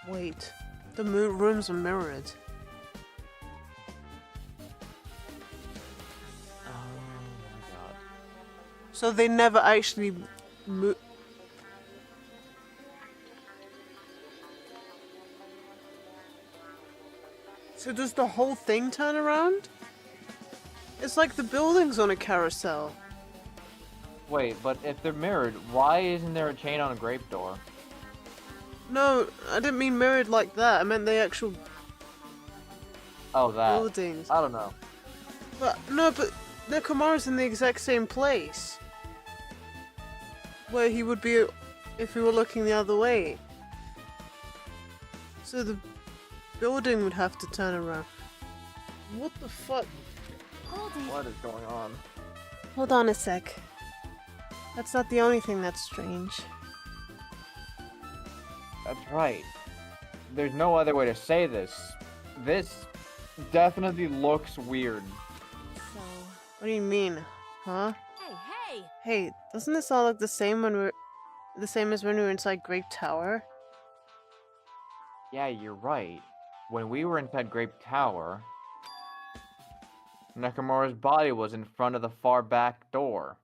Wait, the rooms are mirrored. Oh my god. So they never actually mo- So does the whole thing turn around? It's like the building's on a carousel. Wait, but if they're mirrored, why isn't there a chain on a grape door? No, I didn't mean mirrored like that. I meant the actual Oh, that. buildings. I don't know. But no, but Nekomaru's in the exact same place where he would be if we were looking the other way. So the building would have to turn around. What the fuck? Hold it. What is going on? Hold on a sec. That's not the only thing that's strange. That's right. There's no other way to say this. This definitely looks weird. So, What do you mean? Huh? hey, hey! Hey, doesn't this all look the same as when we were inside Grape Tower? Yeah, you're right. When we were inside Grape Tower, Nekomaru's body was in front of the far back door.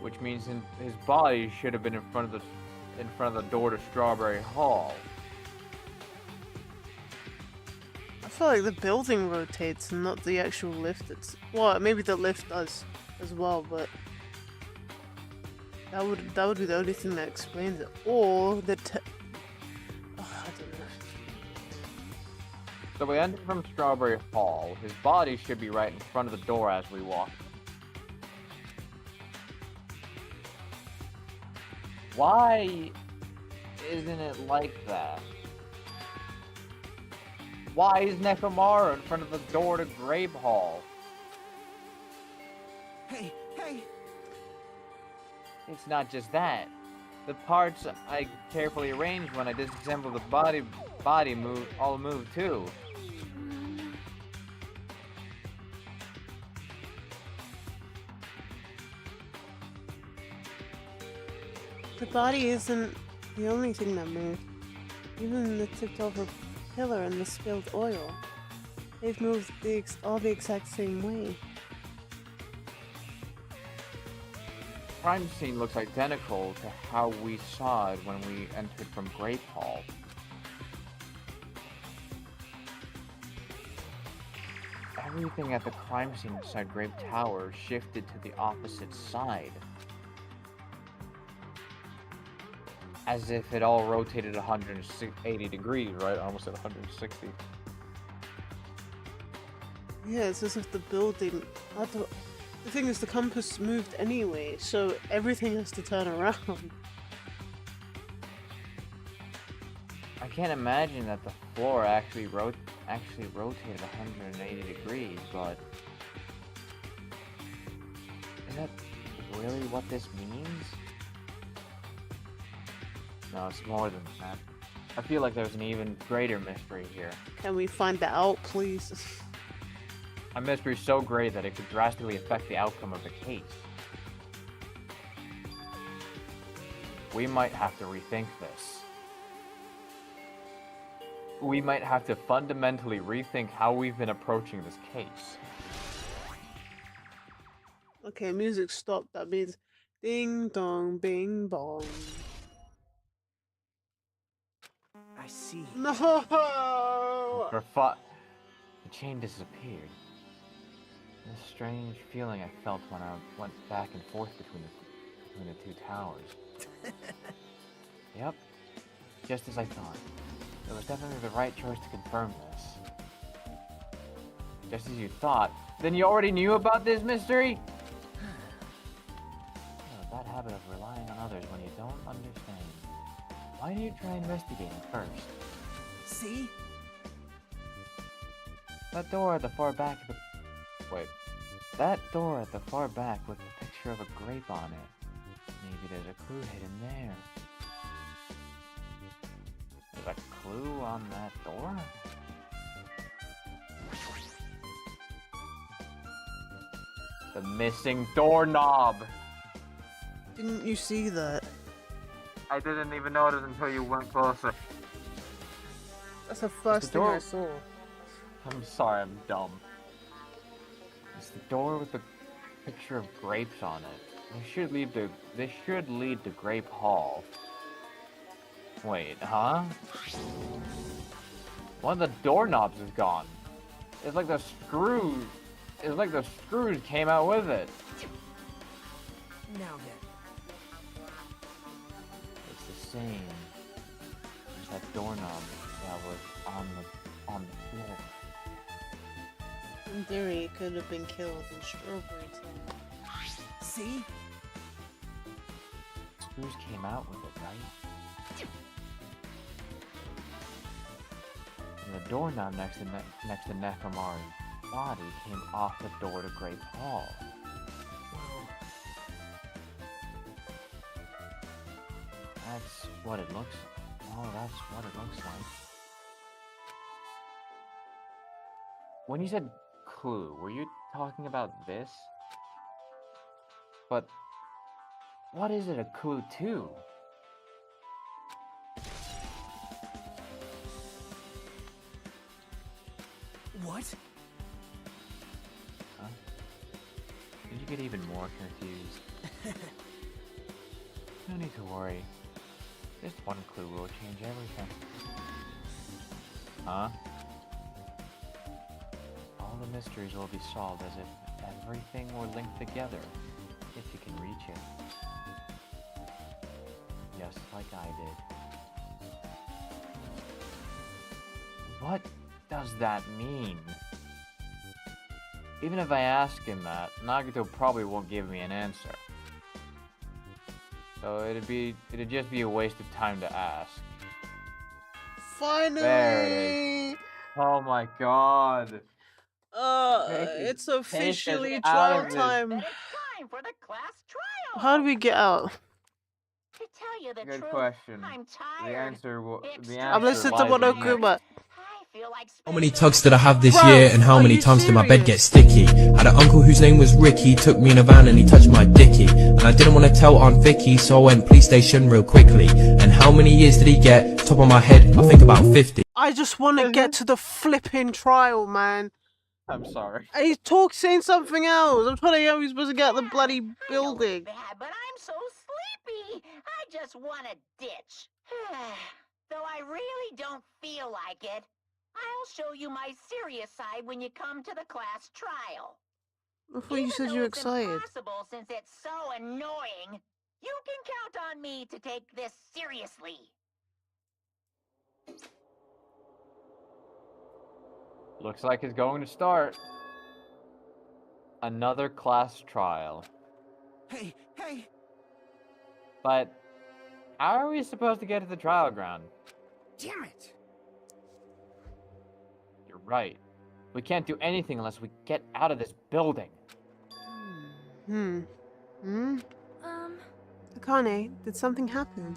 Which means his body should have been in front of the door to Strawberry Hall. I feel like the building rotates and not the actual lift. Well, maybe the lift does as well, but that would be the only thing that explains it. Or the I don't know. So we entered from Strawberry Hall. His body should be right in front of the door as we walk. Why isn't it like that? Why is Nekomaru in front of the door to Grape Hall? Hey, hey! It's not just that. The parts I carefully arranged when I disassembled the body move too. The body isn't the only thing that moved. Even the tipped over pillar and the spilled oil. They've moved all the exact same way. Crime scene looks identical to how we saw it when we entered from Grape Hall. Everything at the crime scene beside Grape Tower shifted to the opposite side. As if it all rotated 180 degrees, right? I almost said 160. Yeah, it's as if the building... The thing is, the compass moved anyway, so everything has to turn around. I can't imagine that the floor actually rotated 180 degrees, but... Is that really what this means? No, it's more than that. I feel like there's an even greater mystery here. Can we find that out, please? A mystery so great that it could drastically affect the outcome of the case. We might have to rethink this. We might have to fundamentally rethink how we've been approaching this case. Okay, music stopped. That means ding dong, bing bong. I see. No! For the chain disappeared. This strange feeling I felt when I went back and forth between the two towers. Yep, just as I thought. It was definitely the right choice to confirm this. Just as you thought. Then you already knew about this mystery? Oh, that habit of relying on others when you don't understand. Why do you try investigating first? See? That door at the far back of the... Wait. That door at the far back with a picture of a grape on it. Maybe there's a clue hidden there. There's a clue on that door? The missing doorknob! Didn't you see that? I didn't even notice until you went closer. That's the first thing I saw. I'm sorry, I'm dumb. It's the door with the picture of grapes on it. This should lead to Grape Hall. Wait, huh? One of the doorknobs is gone. It's like the screws came out with it. Now then. It's the same as that doorknob that was on the floor. In theory, it could have been killed in Strawberry Town. See? Screws came out with it, right? And the doorknob next to Nephimari's body came off the door to Grape Hall. Well, That's what it looks like. Oh, that's what it looks like. When you said clue, were you talking about this? But what is it a clue to? what? Huh? Did you get even more confused? No need to worry. Just one clue will change everything. Huh? All the mysteries will be solved as if everything were linked together, if you can reach it. Just like I did. What does that mean? Even if I ask him that, Nagito probably won't give me an answer. So it'd just be a waste of time to ask. Finally! There it is. Oh my god. It's officially out trial of this. time. Then it's time for the class trial. How do we get out? To tell you the Good truth, question. I'm The tired. answer It's the I'm answer listening to lies in the Monokuma. I feel like How many spending tugs did I have this Bro, year, and how are many you times did my bed get serious? sticky? Had an uncle whose name was Ricky, took me in a van and he touched my dicky. And I didn't want to tell Aunt Vicky, so I went police station real quickly. And how many years did he get? Top of my head, I think about 50. I just want to get to the flipping trial, man. I'm sorry. And he's saying something else. I'm trying to get how he's supposed to get out the bloody I know it's building. bad, but I'm so sleepy. I just want to ditch. Though I really don't feel like it. I'll show you my serious side when you come to the class trial. I thought you Even said though you were it's excited. impossible since it's so annoying, you can count on me to take this seriously. Looks like it's going to start. Another class trial. Hey, hey! But how are we supposed to get to the trial ground? Damn it! You're right. We can't do anything unless we get out of this building. Hmm. Um, Akane, did something happen?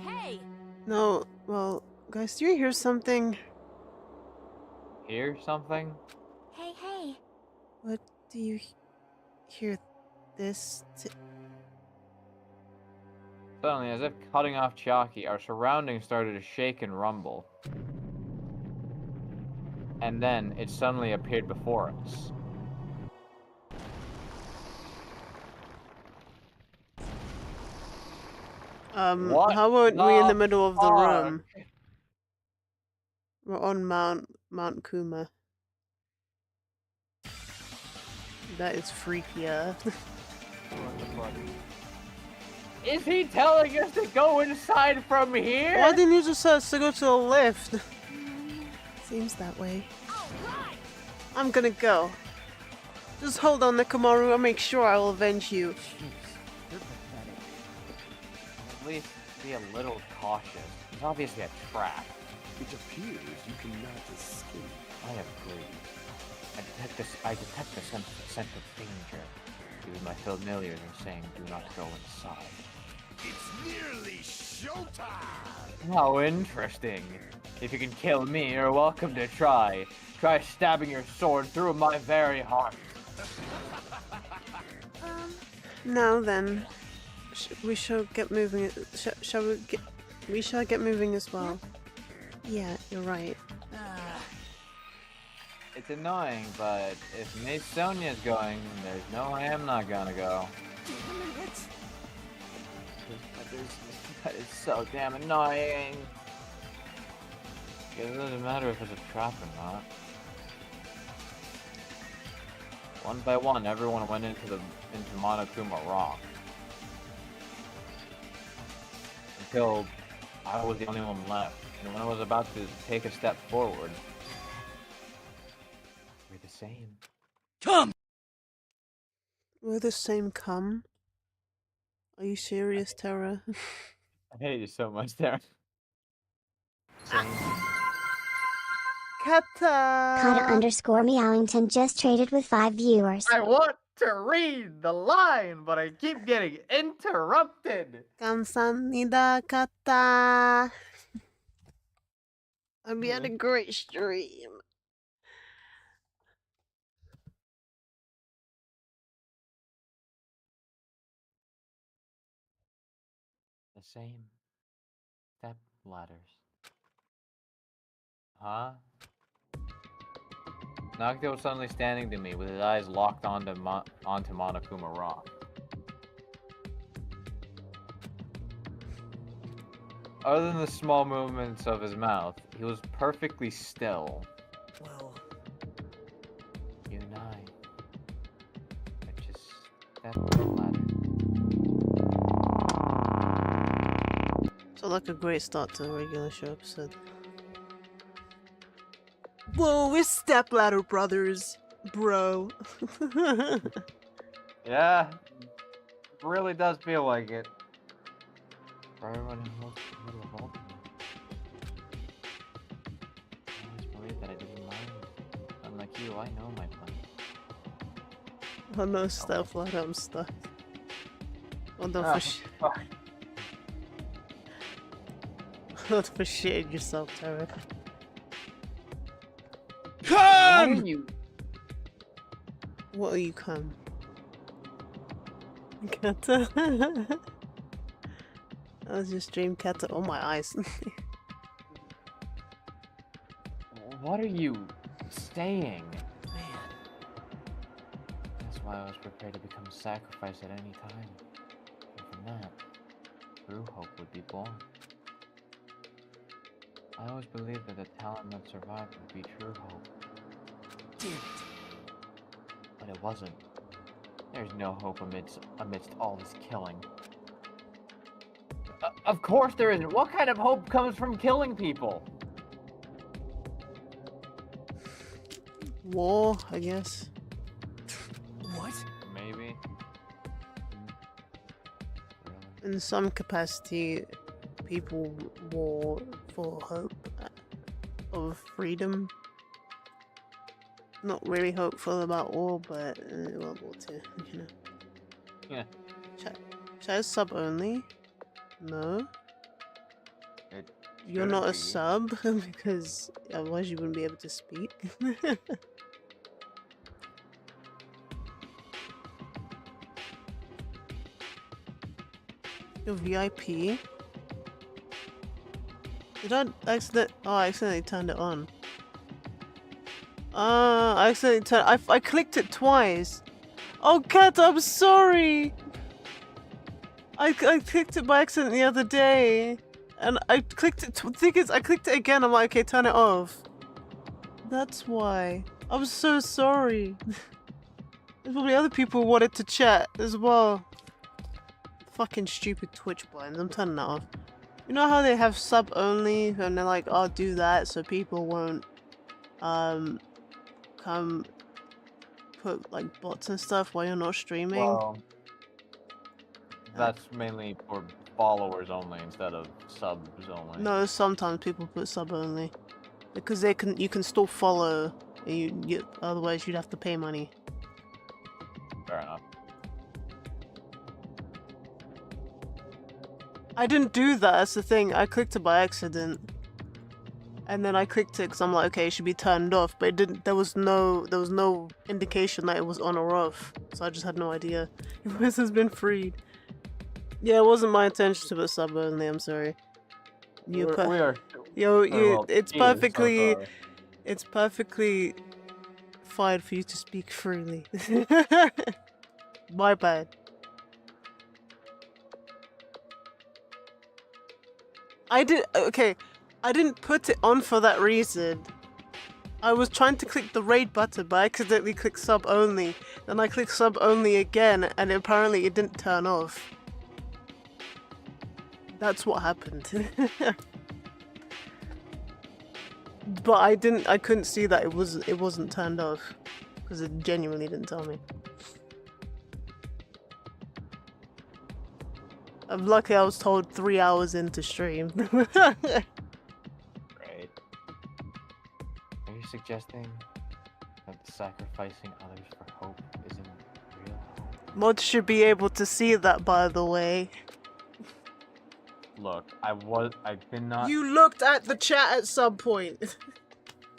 hey! No, well, guys, do you hear something? Hear something? Hey! What do you hear this? Suddenly, as if cutting off Chiaki, our surroundings started to shake and rumble. And then, it suddenly appeared before us. What How about we in the the middle of the fuck? room? We're on Mount Kuma. That is freakier. What the fuck? Is he telling us to go inside from here? Why didn't you just tell us to go to the lift? Seems that way. Alright! I'm gonna go. Just hold on, Nekomaru. I'll make sure I will avenge you. At least be a little cautious. It's obviously a trap. It appears you cannot escape. I agree. I detect the scent of danger. Even my familiars are saying do not go inside. It's nearly showtime! How interesting. If you can kill me, you're welcome to try. Try stabbing your sword through my very heart. Now then, we shall get moving. Shall we get? We shall get moving as well. Yeah, you're right. It's annoying, but if Miss Sonia's going, there's no way I'm not gonna go. That is so damn annoying. It doesn't matter if it's a trap or not. One by one, everyone went into Monokuma Rock. Until I was the only one left. And when I was about to take a step forward, we're the same. Come! We're the same cum. Are you serious, Terra? I hate you so much, Darren. Same. Kata Kata_Meowington just traded with 5 viewers. I want to read the line, but I keep getting interrupted. Kamsahamnida, Kata. We had a great stream. The same step ladders. Huh? Nagito was suddenly standing to me with his eyes locked onto Monokuma Rock. Other than the small movements of his mouth, he was perfectly still. Well, You and I just stepped the ladder. So like a great start to a regular show episode. Whoa, we're Stepladder Brothers, bro. Yeah, really does feel like it. For everyone who looked a little old. I always believed that I didn't mind. Unlike you, I know my plan. Oh no, stuff like I'm stuck. Oh, don't Ah, for sh- fuck. don't for shitting yourself, Tarek. What are you? What are you, come? Kata? I was just dream Kata. Oh my eyes. What are you saying? Man, That's why I was prepared to become a sacrifice at any time. And from that, true hope would be born. I always believed that the talent that survived would be true hope, damn it. but it wasn't. There's no hope amidst all this killing. Of course there isn't. What kind of hope comes from killing people? War, I guess. What? Maybe. In some capacity, people war for hope of freedom. Not really hopeful about war, but World War II, you know. Yeah. Chat sub only? No. It You're shouldn't not a be. sub because otherwise you wouldn't be able to speak. You're VIP. Did I accident? Oh, I accidentally turned it on. I accidentally turned. I clicked it twice. Oh, Kat, I'm sorry. I clicked it by accident the other day, and I clicked it. Thing is, I clicked it again. I'm like, okay, turn it off. That's why. I'm so sorry. There's probably other people who wanted to chat as well. Fucking stupid Twitch blinds. I'm turning that off. You know how they have sub only, and they're like, "I'll do that so people won't, come put like bots and stuff while you're not streaming." Well, that's mainly for followers only instead of subs only. No, sometimes people put sub only because you can still follow. You otherwise you'd have to pay money. Fair enough. I didn't do that. That's the thing. I clicked it by accident, and then I clicked it because I'm like, okay, it should be turned off. But it didn't. There was no indication that it was on or off. So I just had no idea. This has been freed. Yeah, it wasn't my intention to put sub only. I'm sorry. We are. It's Jesus, perfectly, so sorry. it's perfectly fine for you to speak freely. My bad. I didn't put it on for that reason. I was trying to click the raid button, but I accidentally clicked sub only. Then I clicked sub only again, and apparently it didn't turn off. That's what happened. But I couldn't see that it wasn't turned off because it genuinely didn't tell me. I'm lucky I was told 3 hours into stream. Great. Are you suggesting that sacrificing others for hope isn't real hope? Mods should be able to see that, by the way. Look, I've been not. You looked at the chat at some point.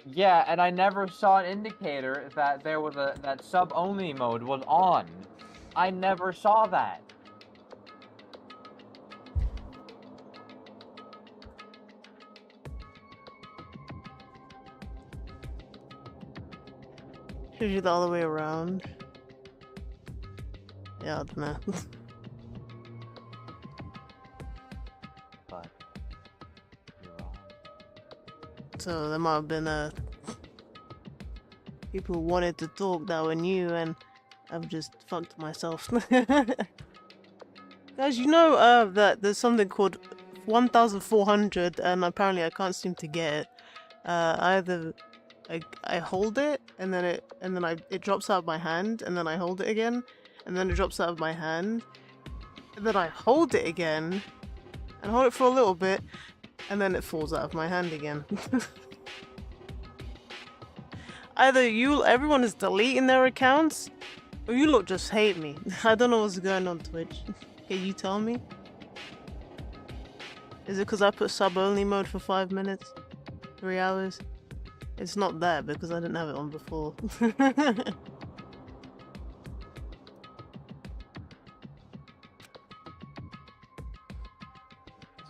Yeah, and I never saw an indicator that there was that sub only mode was on. I never saw that. Should you the other way around? Yeah, I don't know. But you're wrong. So there might have been people who wanted to talk that were new, and I've just fucked myself. Guys, you know that there's something called 1400, and apparently I can't seem to get it. Either I hold it, and then it drops out of my hand, and then I hold it again, and then it drops out of my hand, and then I hold it again, and hold it for a little bit, and then it falls out of my hand again. Either everyone is deleting their accounts, Oh, you lot just hate me. I don't know what's going on Twitch. Can you tell me? Is it because I put sub-only mode for 5 minutes? 3 hours? It's not there because I didn't have it on before. It's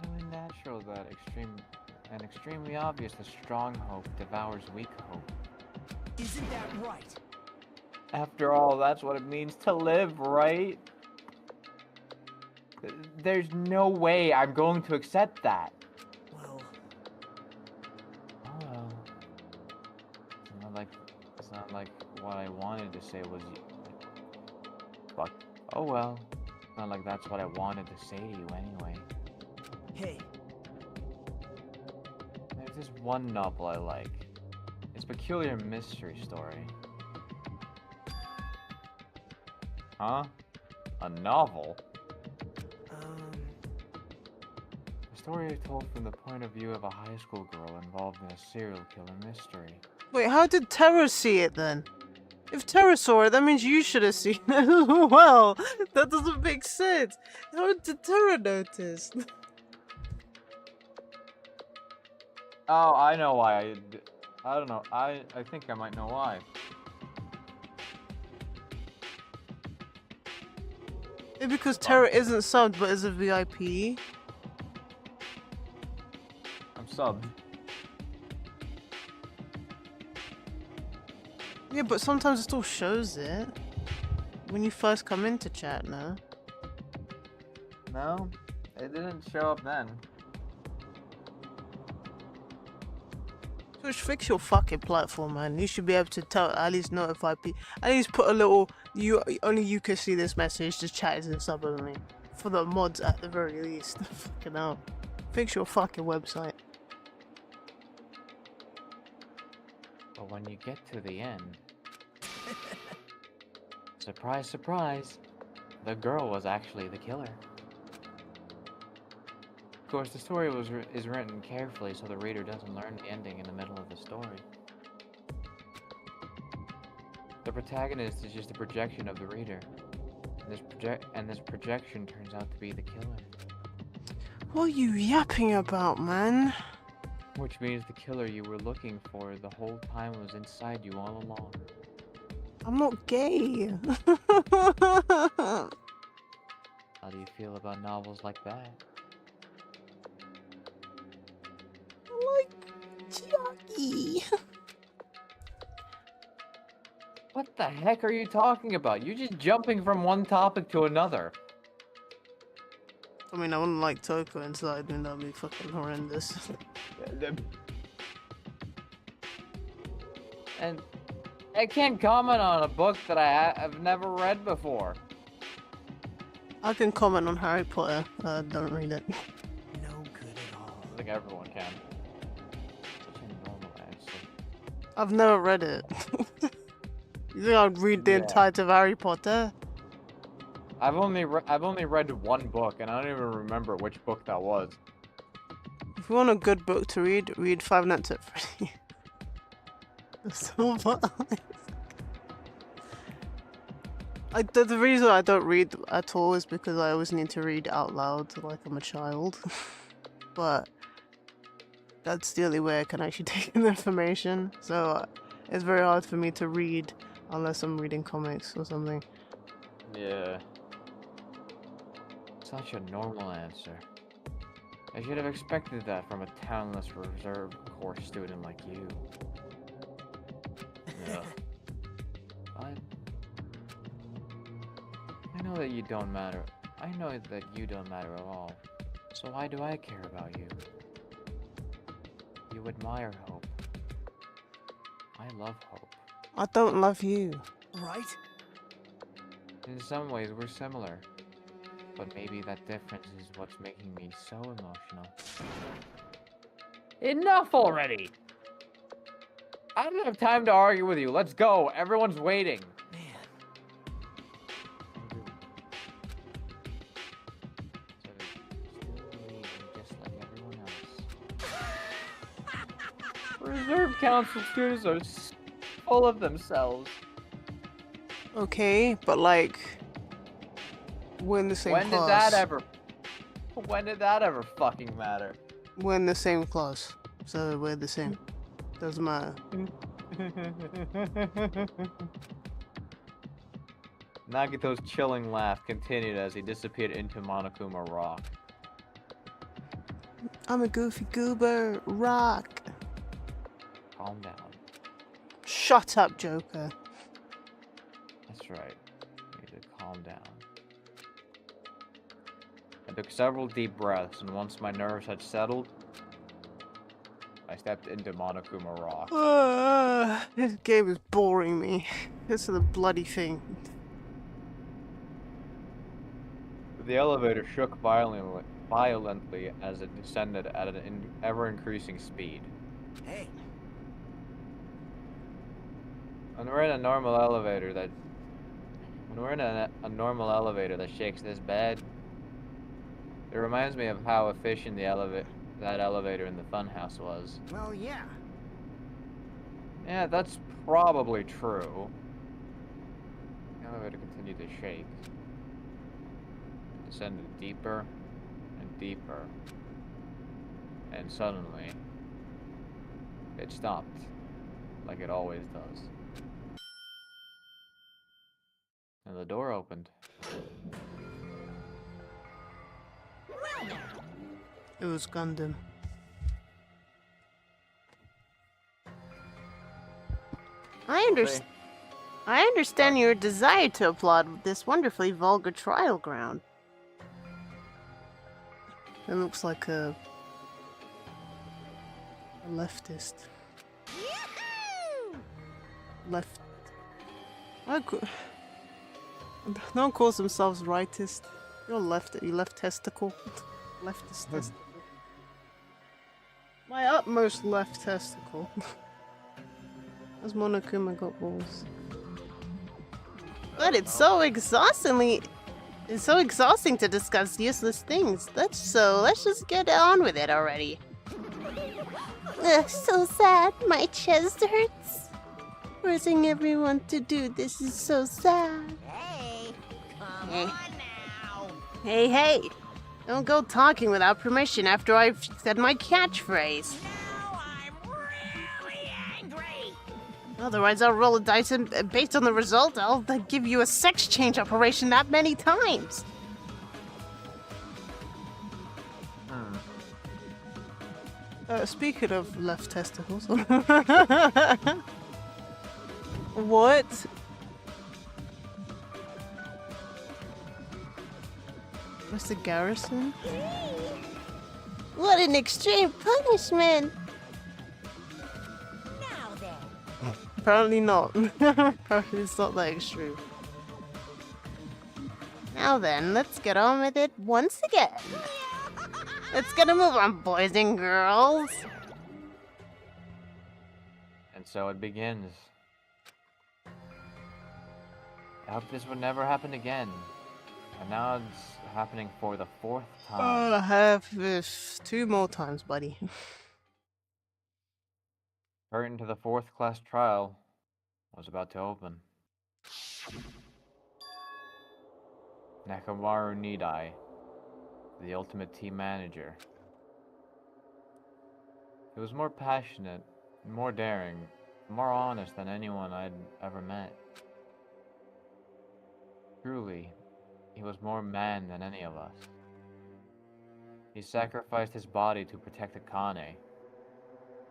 only natural that extremely obvious that strong hope devours weak hope. Isn't that right? After all, that's what it means to live, right? There's no way I'm going to accept that. Well, Oh well. It's not like what I wanted to say was fuck. Oh well. It's not like that's what I wanted to say to you anyway. hey, There's this one novel I like. It's Peculiar Mystery Story. Huh? A novel? A story told from the point of view of a high school girl involved in a serial killer mystery. Wait, how did Terra see it then? If Terra saw it, that means you should have seen it as well. That doesn't make sense. How did Terra notice? Oh, I know why. I don't know. I think I might know why. Maybe because Terra isn't subbed but is a VIP. I'm subbed. Yeah, but sometimes it still shows it. When you first come into chat, no? No, it didn't show up then. Twitch, fix your fucking platform, man. You should be able to tell, at least notify people. At least put a little, only you can see this message, the chat is in sub only. For the mods at the very least. Fucking hell. Fix your fucking website. But when you get to the end, surprise, surprise, the girl was actually the killer. Of course, the story is written carefully so the reader doesn't learn the ending in the middle of the story. The protagonist is just a projection of the reader, and this projection turns out to be the killer. What are you yapping about, man? Which means the killer you were looking for the whole time was inside you all along. I'm not gay. How do you feel about novels like that? Like Chucky. What the heck are you talking about? You're just jumping from one topic to another. I mean, I wouldn't like Toko inside, and that'd be fucking horrendous. And I can't comment on a book that I've never read before. I can comment on Harry Potter. Don't read it. no good at all. I think everyone can. Such a normal answer. I've never read it. You think I'd read the Yeah. entirety of Harry Potter? I've only read one book, and I don't even remember which book that was. If you want a good book to read Five Nights at Freddy's. The Silver Eyes. The reason I don't read at all is because I always need to read out loud like I'm a child. But that's the only way I can actually take in information. So it's very hard for me to read unless I'm reading comics or something. Yeah. Such a normal answer. I should have expected that from a talentless reserve corps student like you. Yeah. But I know that you don't matter. I know that you don't matter at all. So why do I care about you? You admire hope. I love hope. I don't love you. Right? In some ways, we're similar. But maybe that difference is what's making me so emotional. Enough already! I don't have time to argue with you. Let's go. Everyone's waiting. Man, So they're still believing just like everyone else. Reserve Council students are full of themselves. Okay, but like, we're in the same When class. did that ever? When did that ever fucking matter? We're in the same class, so we're the same. Doesn't matter. Nagito's chilling laugh continued as he disappeared into Monokuma Rock. I'm a goofy goober. Rock. Calm down. Shut up, Joker. That's right. You need to calm down. I took several deep breaths, and once my nerves had settled, I stepped into Monokuma Rock. This game is boring me. This is a bloody thing. The elevator shook violently as it descended at an ever-increasing speed. Hey, When we're in a normal elevator that shakes this bad, it reminds me of how efficient that elevator in the funhouse was. well, yeah. Yeah, that's probably true. The elevator continued to shake. It descended deeper and deeper. And suddenly, it stopped, like it always does. And the door opened. It was Gundam. I understand your desire to applaud this wonderfully vulgar trial ground. It looks like a leftist. Left. No one calls themselves rightist. You're left. You left testicle. Leftist testicle. My utmost left testicle. As Monokuma got balls. But it's so exhausting to discuss useless things. Let's just get on with it already. Ugh, so sad. My chest hurts. Forcing everyone to do this is so sad. Hey, come Hey. on now. Hey. Don't go talking without permission after I've said my catchphrase. Now I'm really angry. Otherwise, I'll roll a dice and based on the result, I'll give you a sex change operation that many times. Speaking of left testicles. What? Mr. Garrison? What an extreme punishment! Now then. Apparently not. Apparently it's not that extreme. Now then, let's get on with it once again. Let's get a move on, boys and girls. And so it begins. I hope this would never happen again. And now it's happening for the 4th time. I have this 2 more times, buddy. Curtain to the 4th class trial was about to open. Nekomaru Nidai, the ultimate team manager. He was more passionate, more daring, more honest than anyone I'd ever met. Truly, he was more man than any of us. He sacrificed his body to protect Akane,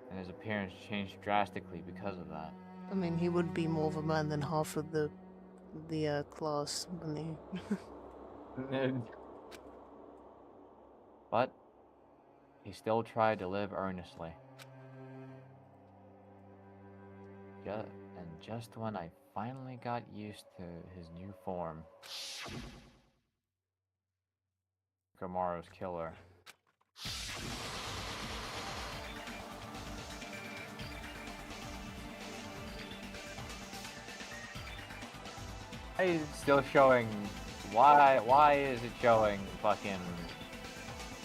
and his appearance changed drastically because of that. I mean, he would be more of a man than half of the class, wouldn't he? But he still tried to live earnestly. And just when I finally got used to his new form, Kamaru's killer. It's still showing. Why is it showing fucking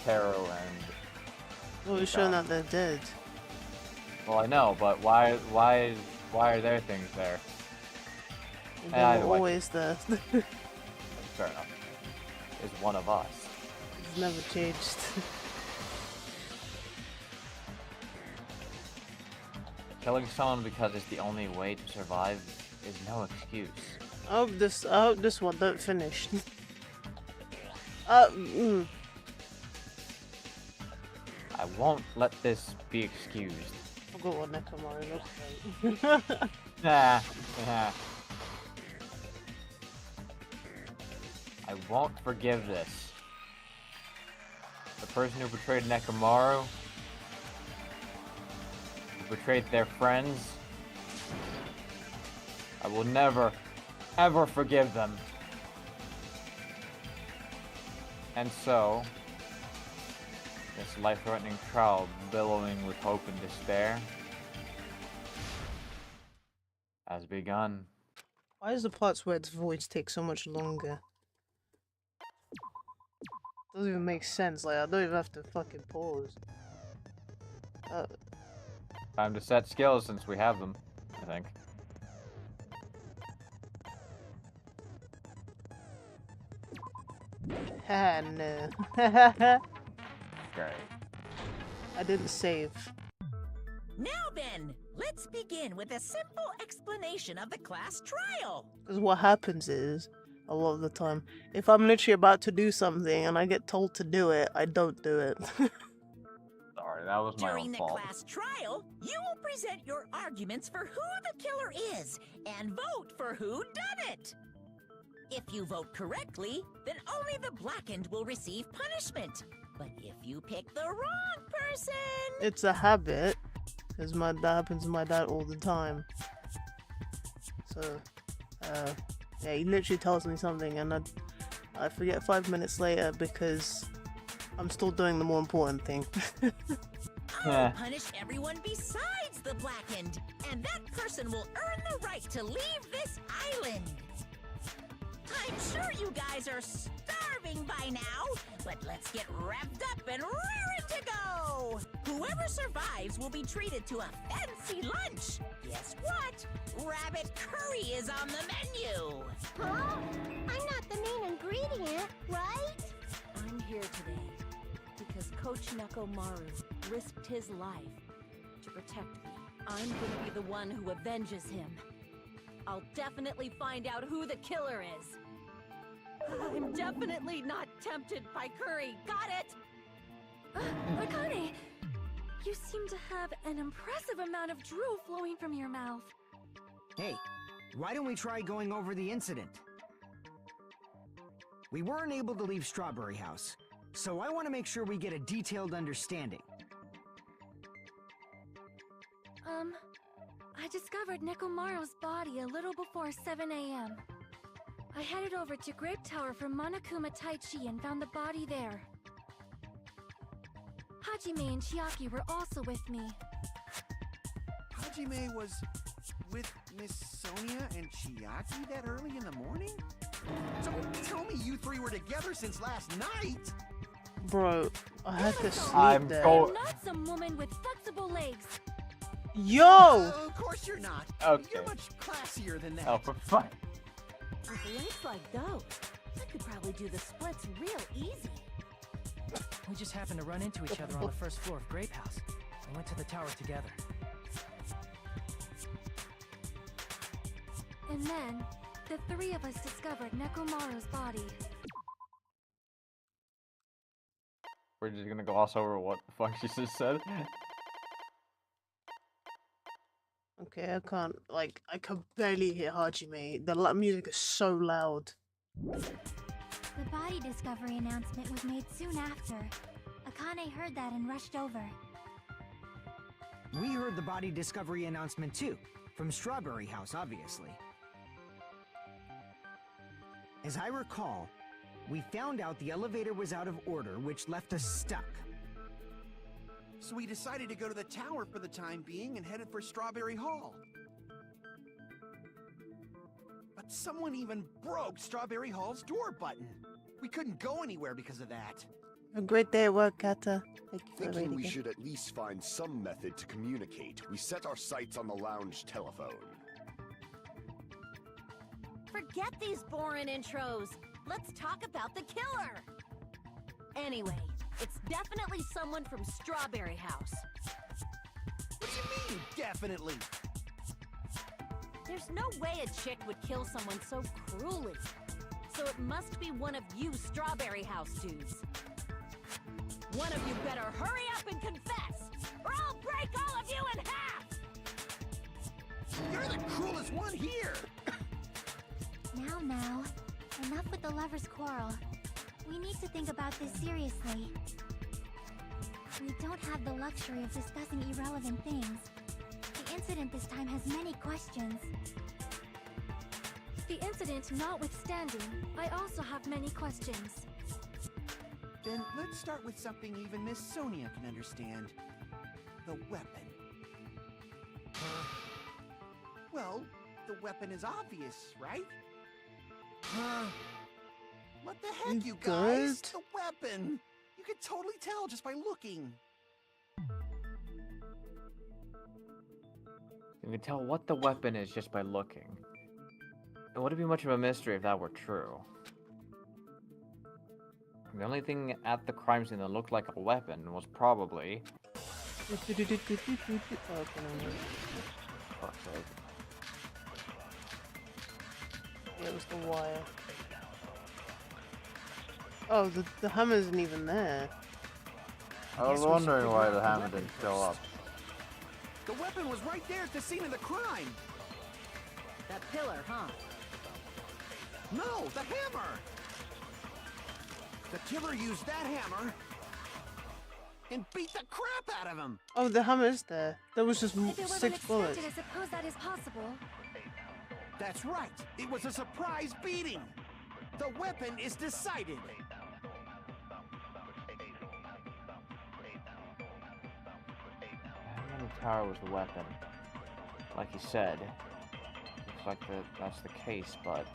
Teru and? Well, it's showing that they're dead. Well, I know, but why are their things there? They Either were way. always there. Fair enough. Is one of us. It's never changed. Killing someone because it's the only way to survive is no excuse. I hope this one don't finish. I won't let this be excused. I've got one Nekomaru. Nah. I won't forgive this. The person who betrayed Nekomaru, who betrayed their friends, I will never, ever forgive them. And so, this life-threatening trial billowing with hope and despair has begun. Why is the parts where its voice take so much longer? Doesn't even make sense. Like, I don't even have to fucking pause. Time to set skills since we have them, I think. Haha, no. Great. I didn't save. Now then, let's begin with a simple explanation of the class trial. Because what happens is, a lot of the time, if I'm literally about to do something and I get told to do it, I don't do it. Sorry, that was my During own the fault. class trial, you will present your arguments for who the killer is and vote for who done it. If you vote correctly, then only the blackened will receive punishment. But if you pick the wrong person... It's a habit, because that happens to my dad all the time. So, yeah, he literally tells me something and I forget 5 minutes later because I'm still doing the more important thing. I'll punish everyone besides the blackened, and that person will earn the right to leave this island. I'm sure you guys are starving by now, but let's get revved up and raring to go! Whoever survives will be treated to a fancy lunch. Guess what? Rabbit curry is on the menu! Huh? I'm not the main ingredient, right? I'm here today because Coach Nekomaru risked his life to protect me. I'm gonna be the one who avenges him. I'll definitely find out who the killer is. I'm definitely not tempted by curry. Got it? Akane, you seem to have an impressive amount of drool flowing from your mouth. Hey, why don't we try going over the incident? We weren't able to leave Strawberry House, so I want to make sure we get a detailed understanding. I discovered Nekomaru's body a little before 7 a.m. I headed over to Grape Tower from Monokuma Taichi and found the body there. Hajime and Chiaki were also with me. Hajime was with Miss Sonia and Chiaki that early in the morning? Don't tell me you three were together since last night! Bro, I had to sleep I'm there. go- Not some woman with flexible legs. Yo! Of course you're not. Okay. You're much classier than that. Oh, for fun. With legs like those, I could probably do the splits real easy. We just happened to run into each other on the first floor of Grape House. We went to the tower together. And then, the three of us discovered Nekomaru's body. We're just gonna gloss over what the fuck she just said. Okay, I can't, like, I can barely hear Hajime. The music is so loud. The body discovery announcement was made soon after. Akane heard that and rushed over. We heard the body discovery announcement too, from Strawberry House, obviously. As I recall, we found out the elevator was out of order, which left us stuck. So we decided to go to the tower for the time being and headed for Strawberry Hall. But someone even broke Strawberry Hall's door button. We couldn't go anywhere because of that. A great day at work, Kata. Thank you for Thinking reading we it. should at least find some method to communicate, we set our sights on the lounge telephone. Forget these boring intros. Let's talk about the killer. Anyway, it's definitely someone from Strawberry House. What do you mean, definitely? There's no way a chick would kill someone so cruelly. So it must be one of you Strawberry House dudes. One of you better hurry up and confess, or I'll break all of you in half! You're the cruelest one here! Now, enough with the lovers' quarrel. We need to think about this seriously. We don't have the luxury of discussing irrelevant things. The incident this time has many questions. The incident notwithstanding, I also have many questions. Then let's start with something even Miss Sonia can understand. The weapon. Well, the weapon is obvious, right? What the heck, you guys? Good. The weapon! You can totally tell just by looking. You can tell what the weapon is just by looking. It wouldn't be much of a mystery if that were true. The only thing at the crime scene that looked like a weapon was probably... Okay, no, no. Fuck's sake. Yeah, it was the wire. Oh, the hammer isn't even there. I was wondering why the hammer didn't show up. The weapon was right there at the scene of the crime. That pillar, huh? No, the hammer! The killer used that hammer and beat the crap out of him. Oh, the hammer is there. There was just If it was 6 bullets. unexpected, I suppose that is possible. That's right. It was a surprise beating. The weapon is decided. Hammer Tower was the weapon. Like you said. Looks like that's the case, but...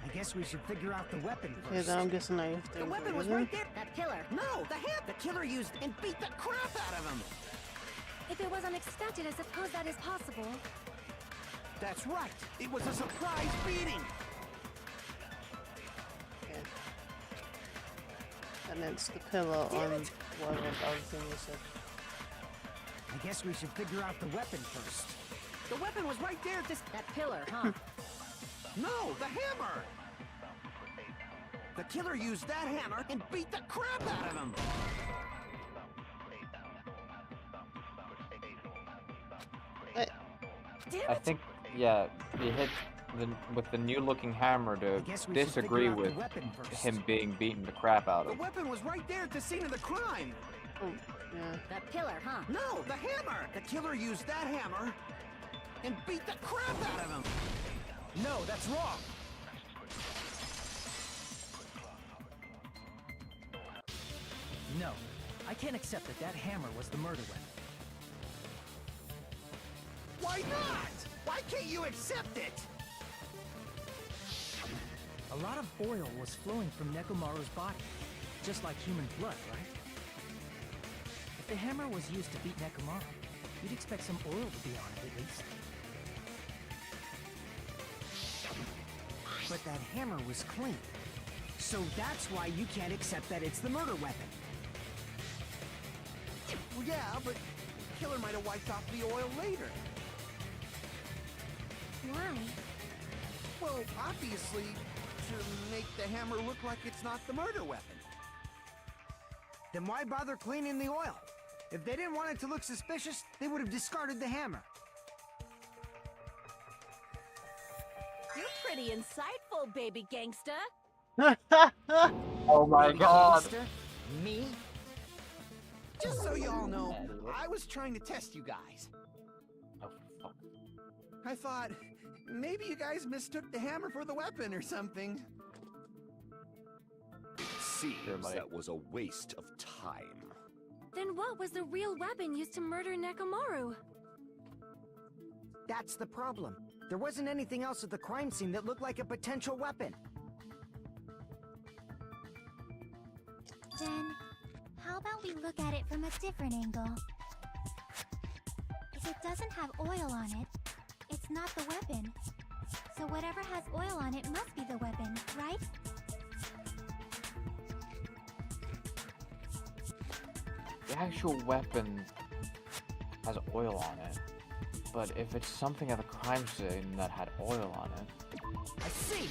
I guess we should figure out the weapon Okay, first. then I'm guessing I have to. The weapon was isn't right it? there. That pillar. No, the killer used and beat the crap out of him. If it was unexpected, I suppose that is possible. That's right. It was a surprise beating. Okay. And it's the pillar on whatever the other thing you said. I guess we should figure out the weapon first. The weapon was right there at this... That pillar, huh? No, the hammer. The killer used that hammer and beat the crap out of him. I think, yeah, you hit with the new-looking hammer to guess we should disagree figure out the with weapon first. him being beaten the crap out The of. weapon was right there at the scene of the crime. Oh, yeah. That pillar, huh? No, the hammer. The killer used that hammer and beat the crap out of him. No, that's wrong. No, I can't accept that hammer was the murder weapon. Why not? Why can't you accept it? A lot of oil was flowing from Nekomaru's body, just like human blood, right? If the hammer was used to beat Nekomaru, you'd expect some oil to be on it at least. But that hammer was clean. So that's why you can't accept that it's the murder weapon. Well, yeah, but the killer might have wiped off the oil later. Why? Well, obviously, to make the hammer look like it's not the murder weapon. Then why bother cleaning the oil? If they didn't want it to look suspicious, they would have discarded the hammer. You're pretty insightful, baby gangsta. Oh my god! Gangster? Me? Just so you all know, I was trying to test you guys. Oh, fuck. I thought, maybe you guys mistook the hammer for the weapon or something. It seems Sure, buddy. that was a waste of time. Then what was the real weapon used to murder Nekomaru? That's the problem. There wasn't anything else at the crime scene that looked like a potential weapon. Then, how about we look at it from a different angle? If it doesn't have oil on it, it's not the weapon. So whatever has oil on it must be the weapon, right? The actual weapon has oil on it, but if it's something at the crime scene that had oil on it, I see!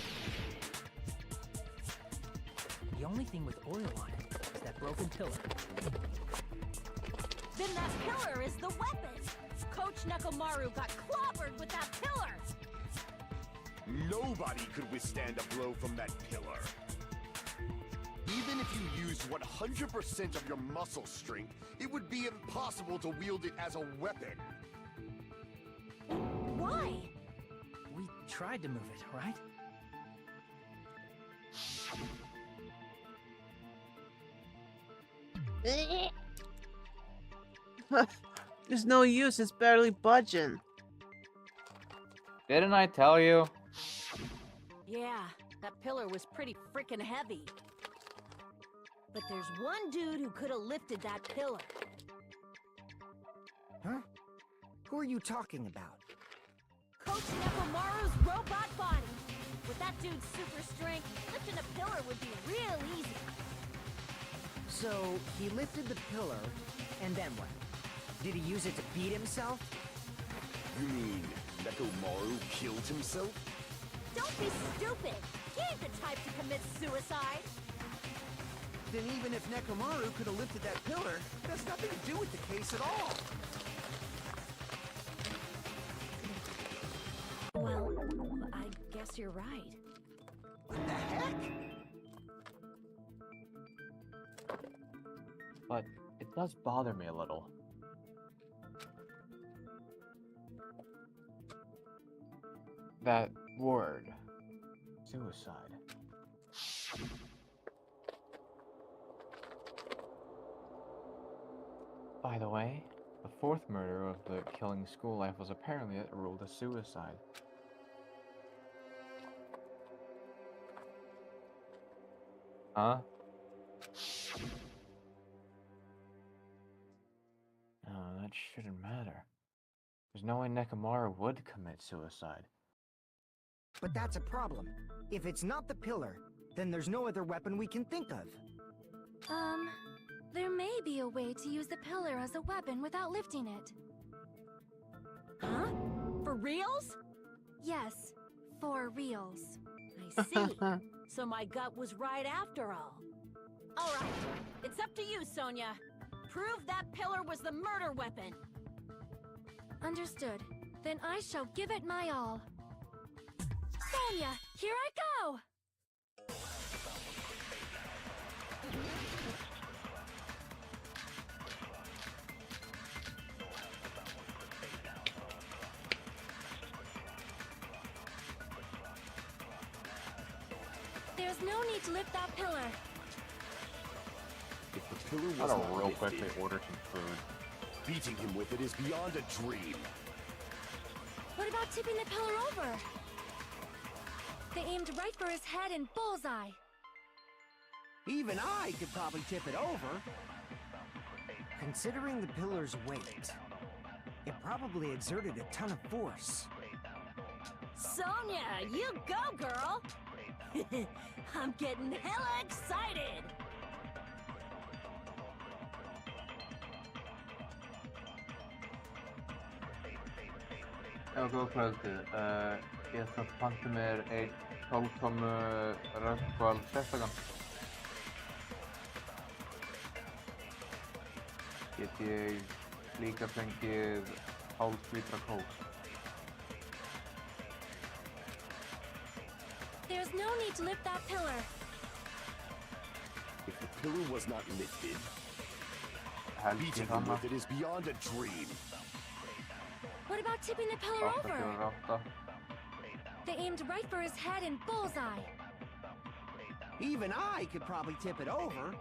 The only thing with oil on it is that broken pillar. Then that pillar is the weapon! Coach Nekomaru got clobbered with that pillar! Nobody could withstand a blow from that pillar. Even if you used 100% of your muscle strength, it would be impossible to wield it as a weapon. Why? We tried to move it, right? There's no use, it's barely budging. Didn't I tell you? Yeah, that pillar was pretty freaking heavy. But there's one dude who could have lifted that pillar. Huh? Who are you talking about? Coach Nekomaru's robot body. With that dude's super strength, lifting a pillar would be real easy. So, he lifted the pillar, and then what? Did he use it to beat himself? You mean Nekomaru killed himself? Don't be stupid! He ain't the type to commit suicide! Then even if Nekomaru could have lifted that pillar, it has nothing to do with the case at all. Well, I guess you're right. What the heck? But it does bother me a little. that word, suicide. By the way, the fourth murder of the killing school life was apparently ruled a suicide. Huh? No, that shouldn't matter. There's no way Nekomaru would commit suicide. But that's a problem. If it's not the pillar, then there's no other weapon we can think of. There may be a way to use the pillar as a weapon without lifting it. Huh? For reals? Yes, for reals. I see. So my gut was right after all. All right, it's up to you, Sonia. Prove that pillar was the murder weapon. Understood. Then I shall give it my all. Sonia, here I go! There's no need to lift that pillar. If the pillar I was gotta not real lifted, quickly order some food. beating him with it is beyond a dream. What about tipping the pillar over? They aimed right for his head and bullseye. Even I could probably tip it over. Considering the pillar's weight, it probably exerted a ton of force. Sonia, you go, girl! I'm getting hella excited! Já, góð kvöldi. Ég ætla að panta mér einn 12-tommu rökkval sérstakann. Get ég líka fengið hálf lítra kók? There's no need to lift that pillar. If the pillar was not lifted, Held beating ég him hana. with it is beyond a dream. What about tipping the pillar 8, over? 4, 8. They aimed right for his head and bullseye. Even I could probably tip it over.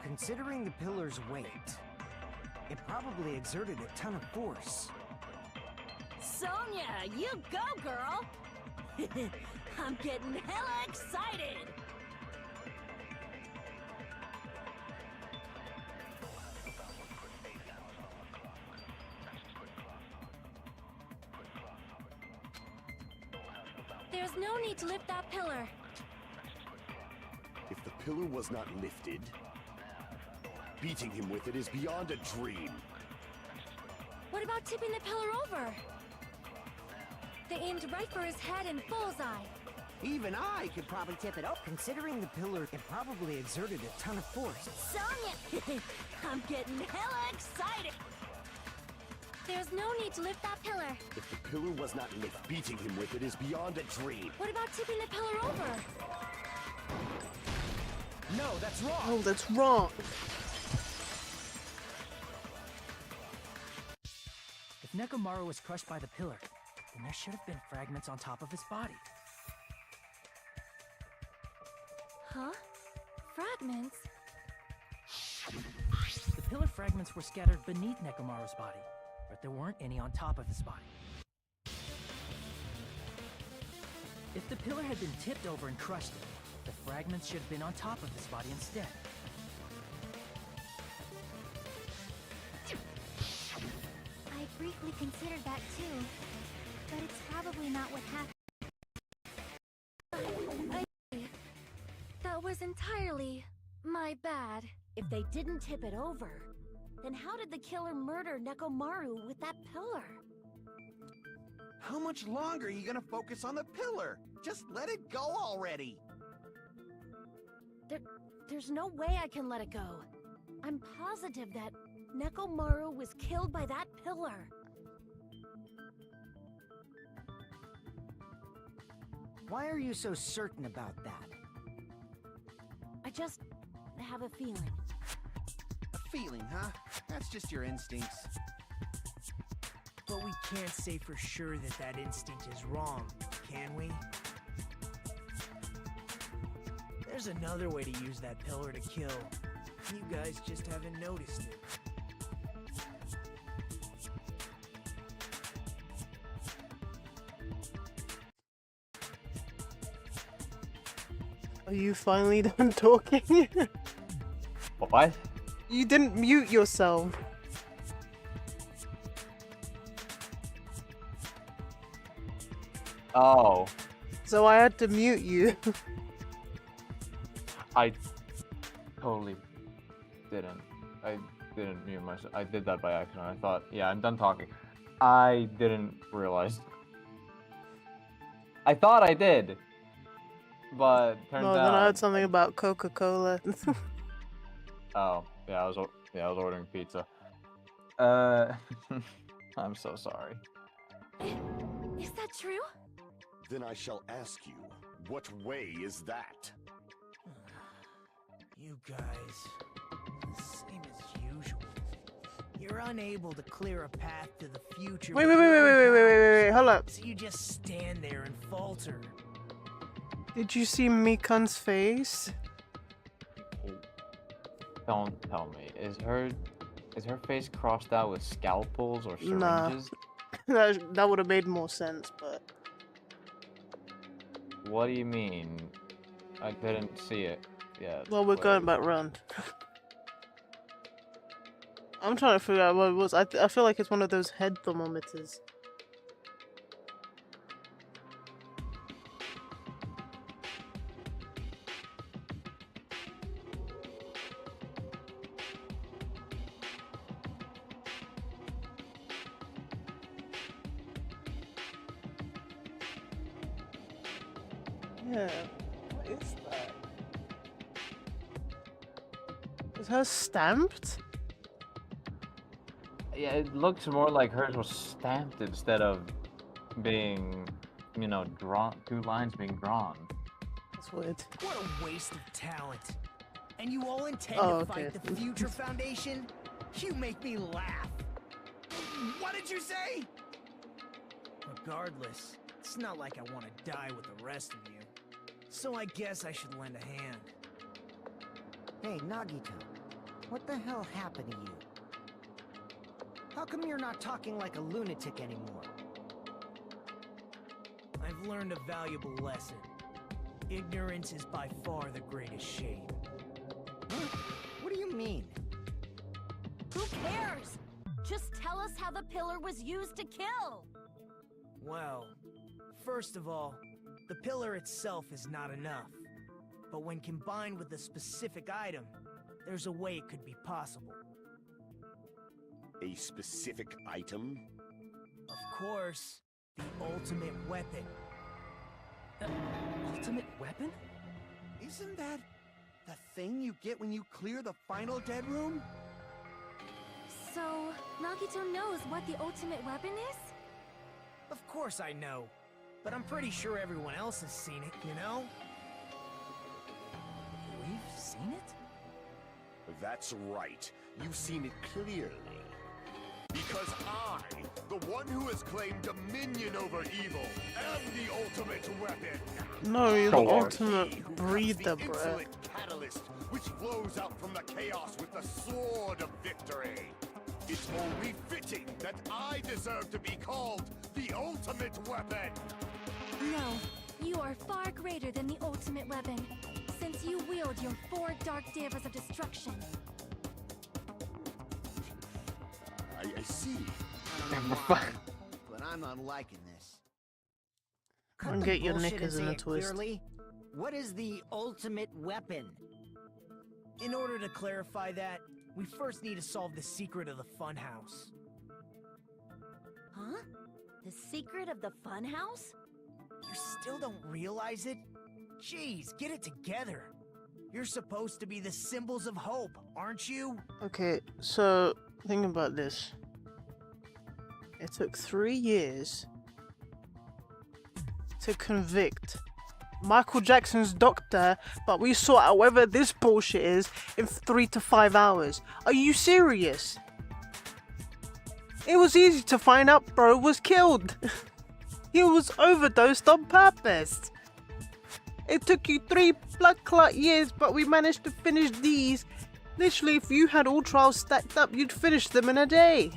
Considering the pillar's weight, it probably exerted a ton of force. Sonia, you go, girl! I'm getting hella excited! There's no need to lift that pillar. If the pillar was not lifted, beating him with it is beyond a dream. What about tipping the pillar over? They aimed right for his head and bullseye. Even I could probably tip it up. Considering the pillar, it probably exerted a ton of force. Sonya! I'm getting hella excited! There's no need to lift that pillar. If the pillar was not lifted, beating him with it is beyond a dream. What about tipping the pillar over? No, that's wrong. Oh, that's wrong. If Nekomaru was crushed by the pillar, then there should have been fragments on top of his body. Huh? Fragments? The pillar fragments were scattered beneath Nekomaru's body, but there weren't any on top of his body. If the pillar had been tipped over and crushed it, the fragments should have been on top of his body instead. I briefly considered that too, but it's probably not what happened. That was entirely my bad. If they didn't tip it over, then how did the killer murder Nekomaru with that pillar? How much longer are you gonna focus on the pillar? Just let it go already. There's no way I can let it go. I'm positive that Nekomaru was killed by that pillar. Why are you so certain about that? I just have a feeling. A feeling, huh? That's just your instincts. But we can't say for sure that that instinct is wrong, can we? There's another way to use that pillar to kill. You guys just haven't noticed it. Are you finally done talking? What? You didn't mute yourself. Oh, So I had to mute you. I totally didn't. I didn't mute myself. I did that by accident. I thought, yeah, I'm done talking. I didn't realize. I thought I did, but turns No, out. then I heard something about Coca-Cola. Oh, yeah, I was ordering pizza. I'm so sorry. Is that true? Then I shall ask you, what way is that? You guys, same as usual. You're unable to clear a path to the future. Wait, with wait, wait, your wait, own wait, wait, wait, powers, wait, hold up. So you just stand there and falter. Did you see Mikan's face? Don't tell me. Is her face crossed out with scalpels or Nah. syringes? That would have made more sense, but What do you mean? I didn't see it yet. well, we're but- going back round. I'm trying to figure out what it was. I feel like it's one of those head thermometers. Yeah, what is that? Is hers stamped? Yeah, it looks more like hers was stamped instead of being, you know, drawn. 2 lines being drawn. That's weird. What a waste of talent. And you all intend Oh, to fight okay. the Future Foundation? You make me laugh. What did you say? Regardless, it's not like I want to die with the rest of you. So I guess I should lend a hand. Hey, Nagito. What the hell happened to you? How come you're not talking like a lunatic anymore? I've learned a valuable lesson. Ignorance is by far the greatest shame. Huh? What do you mean? Who cares? Just tell us how the pillar was used to kill. Well, first of all, The pillar itself is not enough. But when combined with a specific item, there's a way it could be possible. A specific item? Of course, the ultimate weapon. Ultimate weapon? Isn't that the thing you get when you clear the final dead room? So, Nagito knows what the ultimate weapon is? Of course I know. But I'm pretty sure everyone else has seen it, you know? We've seen it? That's right. You've seen it clearly. Because I, the one who has claimed dominion over evil, am the ultimate weapon. No, you're the Sure. ultimate He who breather, has the bruh. insolent catalyst, which flows out from the chaos with the sword of victory. It's only fitting that I deserve to be called the ultimate weapon. No, you are far greater than the ultimate weapon, since you wield your 4 dark davas of destruction. I see. I don't know why, but I'm not liking this. Come get your knickers in a twist. Clearly. What is the ultimate weapon? In order to clarify that, we first need to solve the secret of the funhouse. Huh? The secret of the funhouse? You still don't realize it? Jeez, get it together. You're supposed to be the symbols of hope, aren't you? Okay, so think about this. It took 3 years to convict Michael Jackson's doctor, but we saw out whether this bullshit is in 3 to 5 hours. Are you serious? It was easy to find out bro was killed. He was overdosed on purpose. It took you 3 blood clot years, but we managed to finish these. Literally, if you had all trials stacked up, you'd finish them in a day.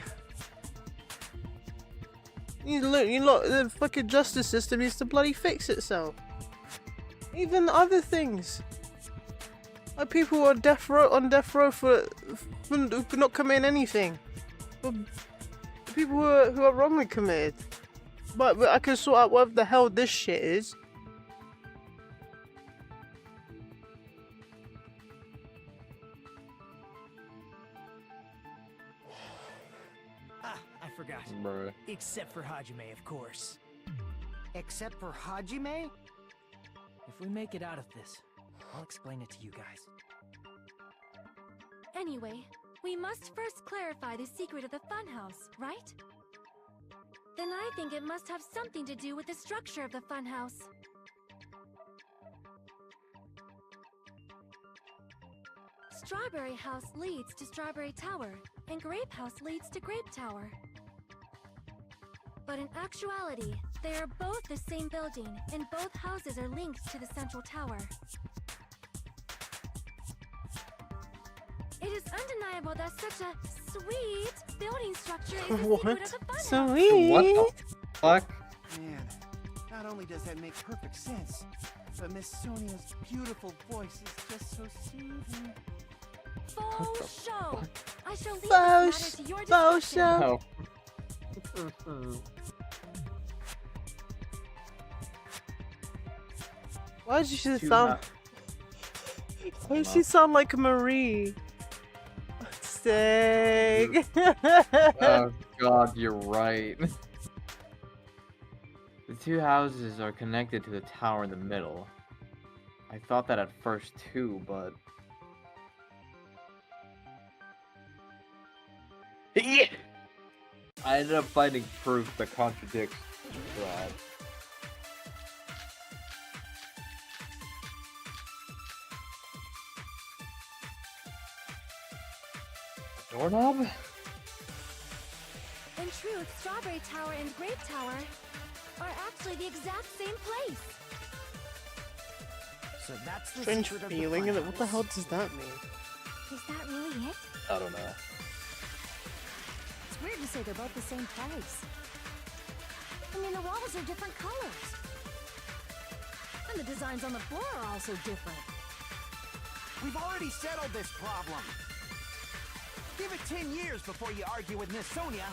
You look, the fucking justice system needs to bloody fix itself. Even other things. Like people who are on death row for not committing anything. For people who are wrongly committed. But I can sort out what the hell this shit is. Ah, I forgot. Bruh. Except for Hajime, of course. Except for Hajime? If we make it out of this, I'll explain it to you guys. Anyway, we must first clarify the secret of the funhouse, right? Then I think it must have something to do with the structure of the funhouse. Strawberry House leads to Strawberry Tower, and Grape House leads to Grape Tower. But in actuality, they are both the same building, and both houses are linked to the central tower. It is undeniable that such a sweet building structure is the secret of the funhouse. Sweet. What the fuck? Man, not only does that make perfect sense, but Miss Sonia's beautiful voice is just so soothing. Faux show! I shall leave this Faux matter to your faux discretion. show. Why did she sound? Why did she sound like Marie? Sick. Oh god, you're right. The 2 houses are connected to the tower in the middle. I thought that at first too, but... Yeah! I ended up finding proof that contradicts that. Doorknob? In truth, Strawberry Tower and Grape Tower are actually the exact same place. So that's the Strange secret of the feeling. funhouse. What the hell does that mean? Is that really it? I don't know. It's weird to say they're both the same place. I mean, the walls are different colors. And the designs on the floor are also different. We've already settled this problem. Give it 10 years before you argue with Miss Sonia.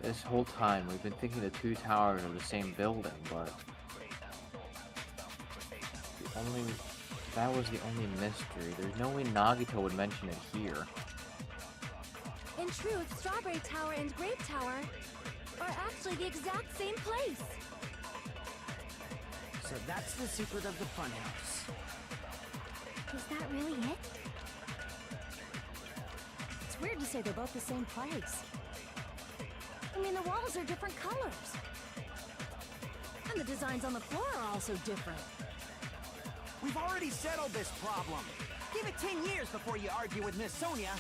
This whole time, we've been thinking the two towers are the same building, but that was the only mystery. There's no way Nagito would mention it here. In truth, Strawberry Tower and Grape Tower are actually the exact same place. So that's the secret of the funhouse. Is that really it? It's weird to say they're both the same place. I mean, the walls are different colors. And the designs on the floor are also different. We've already settled this problem. Give it 10 years before you argue with Miss Sonia.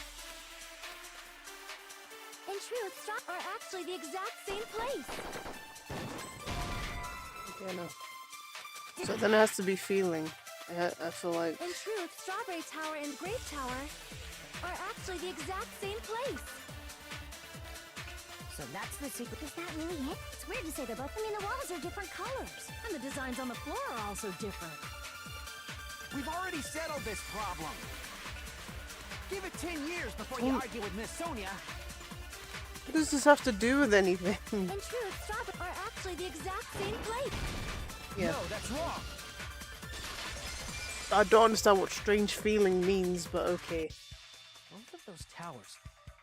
In truth, are actually the exact same place. Yeah, no. So then it has to be feeling. I feel like. In truth, Strawberry Tower and Grape Tower are actually the exact same place. So that's the secret. Is that really it? It's weird to say they're both. I mean, the walls are different colors. And the designs on the floor are also different. We've already settled this problem. Give it 10 years before you argue with Miss Sonia. What does this have to do with anything? In truth, Strawberry are actually the exact same place. Yeah. No, that's wrong. I don't understand what strange feeling means, but okay. Both of those towers,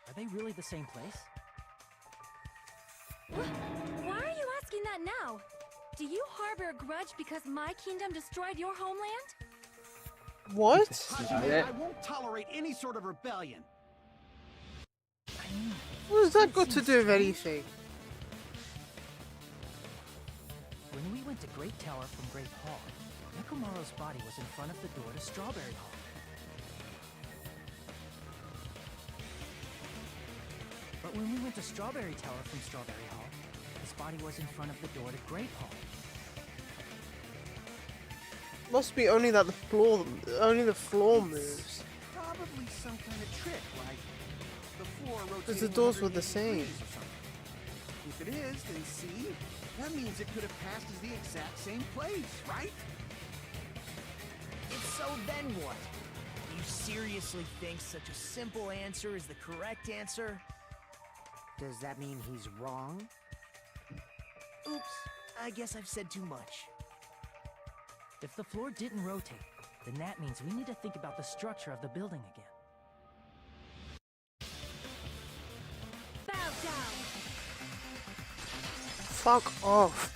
are they really the same place? Why are you asking that now? Do you harbor a grudge because my kingdom destroyed your homeland? What? Hajime, I won't tolerate any sort of rebellion. What does that got to do with anything? When we went to Great Tower from Great Hall, Nekomaru's body was in front of the door to Strawberry Hall. But when we went to Strawberry Tower from Strawberry Hall, his body was in front of the door to Grape Hall. Must be only that the floor moves. Probably some kind of trick, like the floor rotating. Because the doors were the same. If it is, then see, that means it could have passed as the exact same place, right? If so, then what? Do you seriously think such a simple answer is the correct answer? Does that mean he's wrong? Oops, I guess I've said too much. If the floor didn't rotate, then that means we need to think about the structure of the building again. Bow down! Fuck off.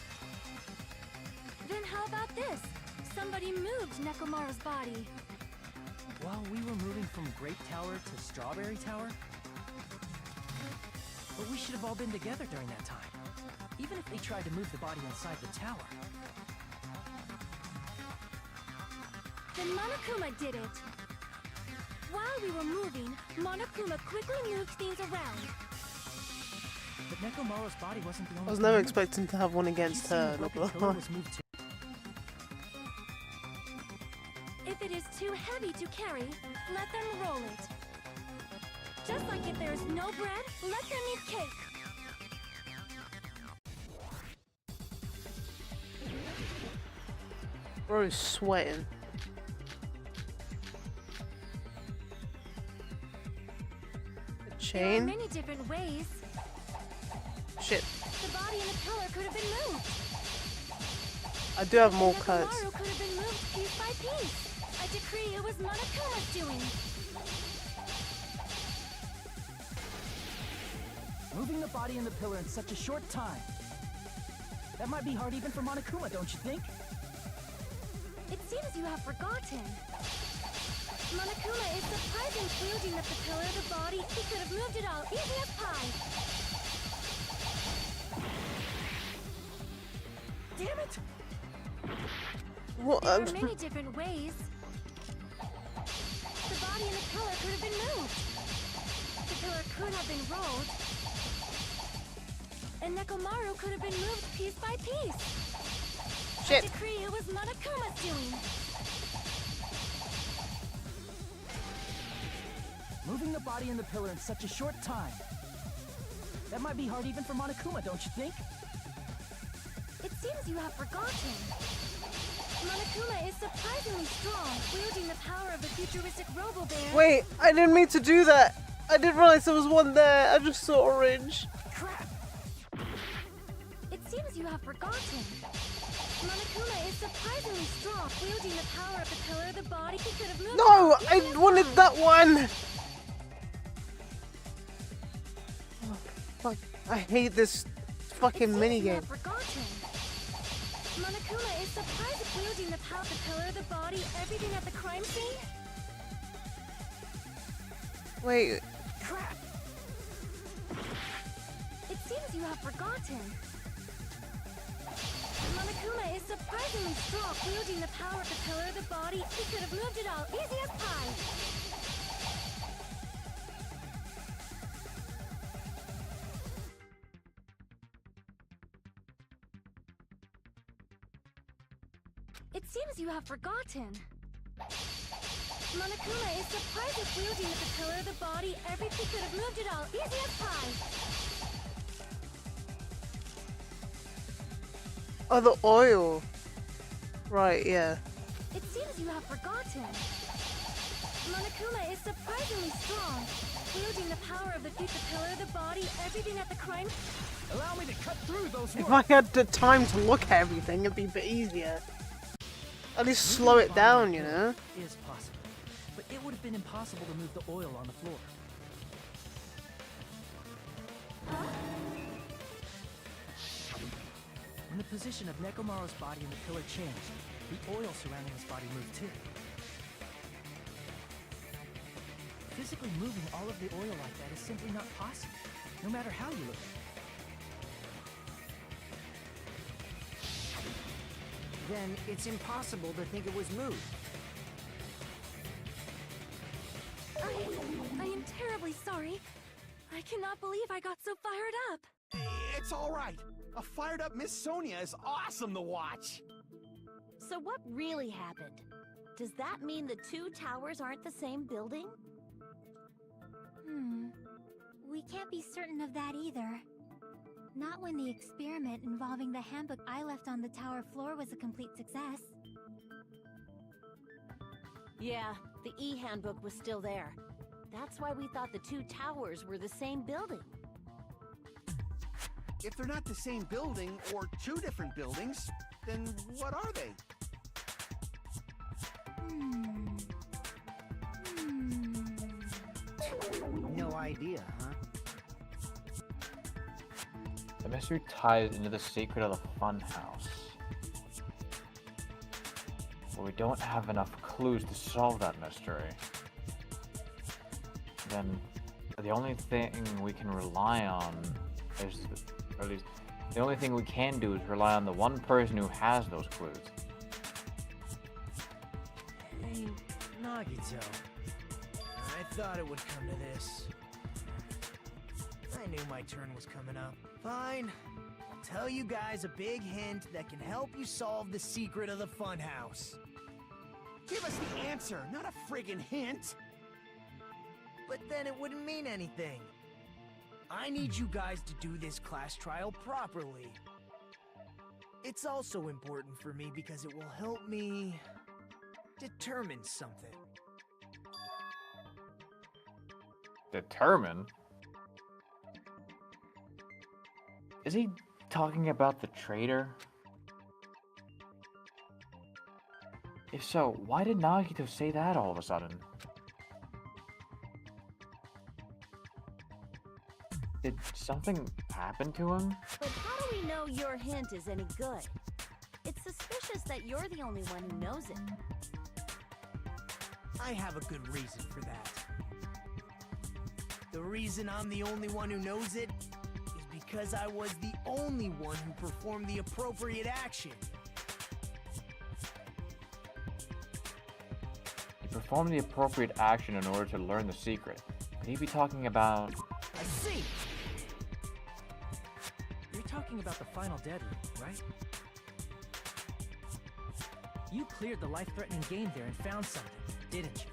Then how about this? Somebody moved Nekomaru's body. While we were moving from Grape Tower to Strawberry Tower? But we should have all been together during that time. Even if they tried to move the body inside the tower. Then Monokuma did it. While we were moving, Monokuma quickly moved things around. But Nekomaru's body wasn't the only I was thing never moved. expecting to have one against You her. seen Not the broken gonna pillar lie. was moved too. If it is too heavy to carry, let them roll it. Just like if there's no bread, let them eat cake. Bro is sweating. A There are chain? many different ways. Shit. The body and the pillar could have been moved. I do have more And cuts. Nekomaru could have been moved piece by piece. I decree it was Monokuma's doing. Moving the body and the pillar in such a short time. That might be hard even for Monokuma, don't you think? It seems you have forgotten. Monokuma is surprisingly wielding up the pillar, the body. He could have moved it all, easy as pie. Damn it! What? There are many different ways. The body and the pillar could have been moved. The pillar could have been rolled. And Nekomaru could have been moved piece by piece. Shit. I decree it was Monokuma's doing. Moving the body and the pillar in such a short time. That might be hard even for Monokuma, don't you think? It seems you have forgotten. Monokuma is surprisingly strong, wielding the power of the futuristic Robo-Bear. Wait, I didn't mean to do that. I didn't realize there was one there. I just saw orange. Crap! you have forgotten. Monokuma is surprisingly strong, wielding the power of the pillar of the body. He could have moved. No, I wanted that one. Oh, fuck! I hate this fucking You minigame. have forgotten. Monokuma is surprisingly wielding the power of the pillar of the body. Everything at the crime scene. Wait. Crap. It seems you have forgotten. Monokuma is surprisingly strong, wielding the power of the pillar of the body. He could have moved it all, easy as pie. It seems you have forgotten. Monokuma is surprisingly wielding the pillar of the body. Everything could have moved it all, easy as pie. Oh, the oil. Right, yeah. It seems you have forgotten. Monokuma is surprisingly strong, wielding the power of the pillar of the body. Everything at the crime. Allow me to cut through those If I had the time to look at everything, it'd be a bit easier. At least slow it down, you know? Is possible, but it would have been impossible to move the oil on the floor. When the position of Nekomaru's body in the pillar changed, the oil surrounding his body moved too. Physically moving all of the oil like that is simply not possible, no matter how you look at it. Then it's impossible to think it was moved. I am terribly sorry. I cannot believe I got so fired up. It's all right. A fired up Miss Sonia is awesome to watch. So what really happened? Does that mean the two towers aren't the same building? We can't be certain of that either. Not when the experiment involving the handbook I left on the tower floor was a complete success. Yeah, the E-handbook was still there. That's why we thought the two towers were the same building. If they're not the same building or two different buildings, then what are they? No idea, huh? The mystery ties into the secret of the funhouse. But we don't have enough clues to solve that mystery. Then the only thing we can rely on is, or at least the only thing we can do is rely on the one person who has those clues. Hey, Nagito. I thought it would come to this. I knew my turn was coming up. Fine. I'll tell you guys a big hint that can help you solve the secret of the funhouse. Give us the answer, not a friggin' hint. But then it wouldn't mean anything. I need you guys to do this class trial properly. It's also important for me because it will help me determine something. Determine? Is he talking about the traitor? If so, why did Nagito say that all of a sudden? Did something happen to him? But how do we know your hint is any good? It's suspicious that you're the only one who knows it. I have a good reason for that. The reason I'm the only one who knows it is because I was the only one who performed the appropriate action. He performed the appropriate action in order to learn the secret. Could he be talking about... I see! You're talking about the final dead room, right? You cleared the life-threatening game there and found something, didn't you?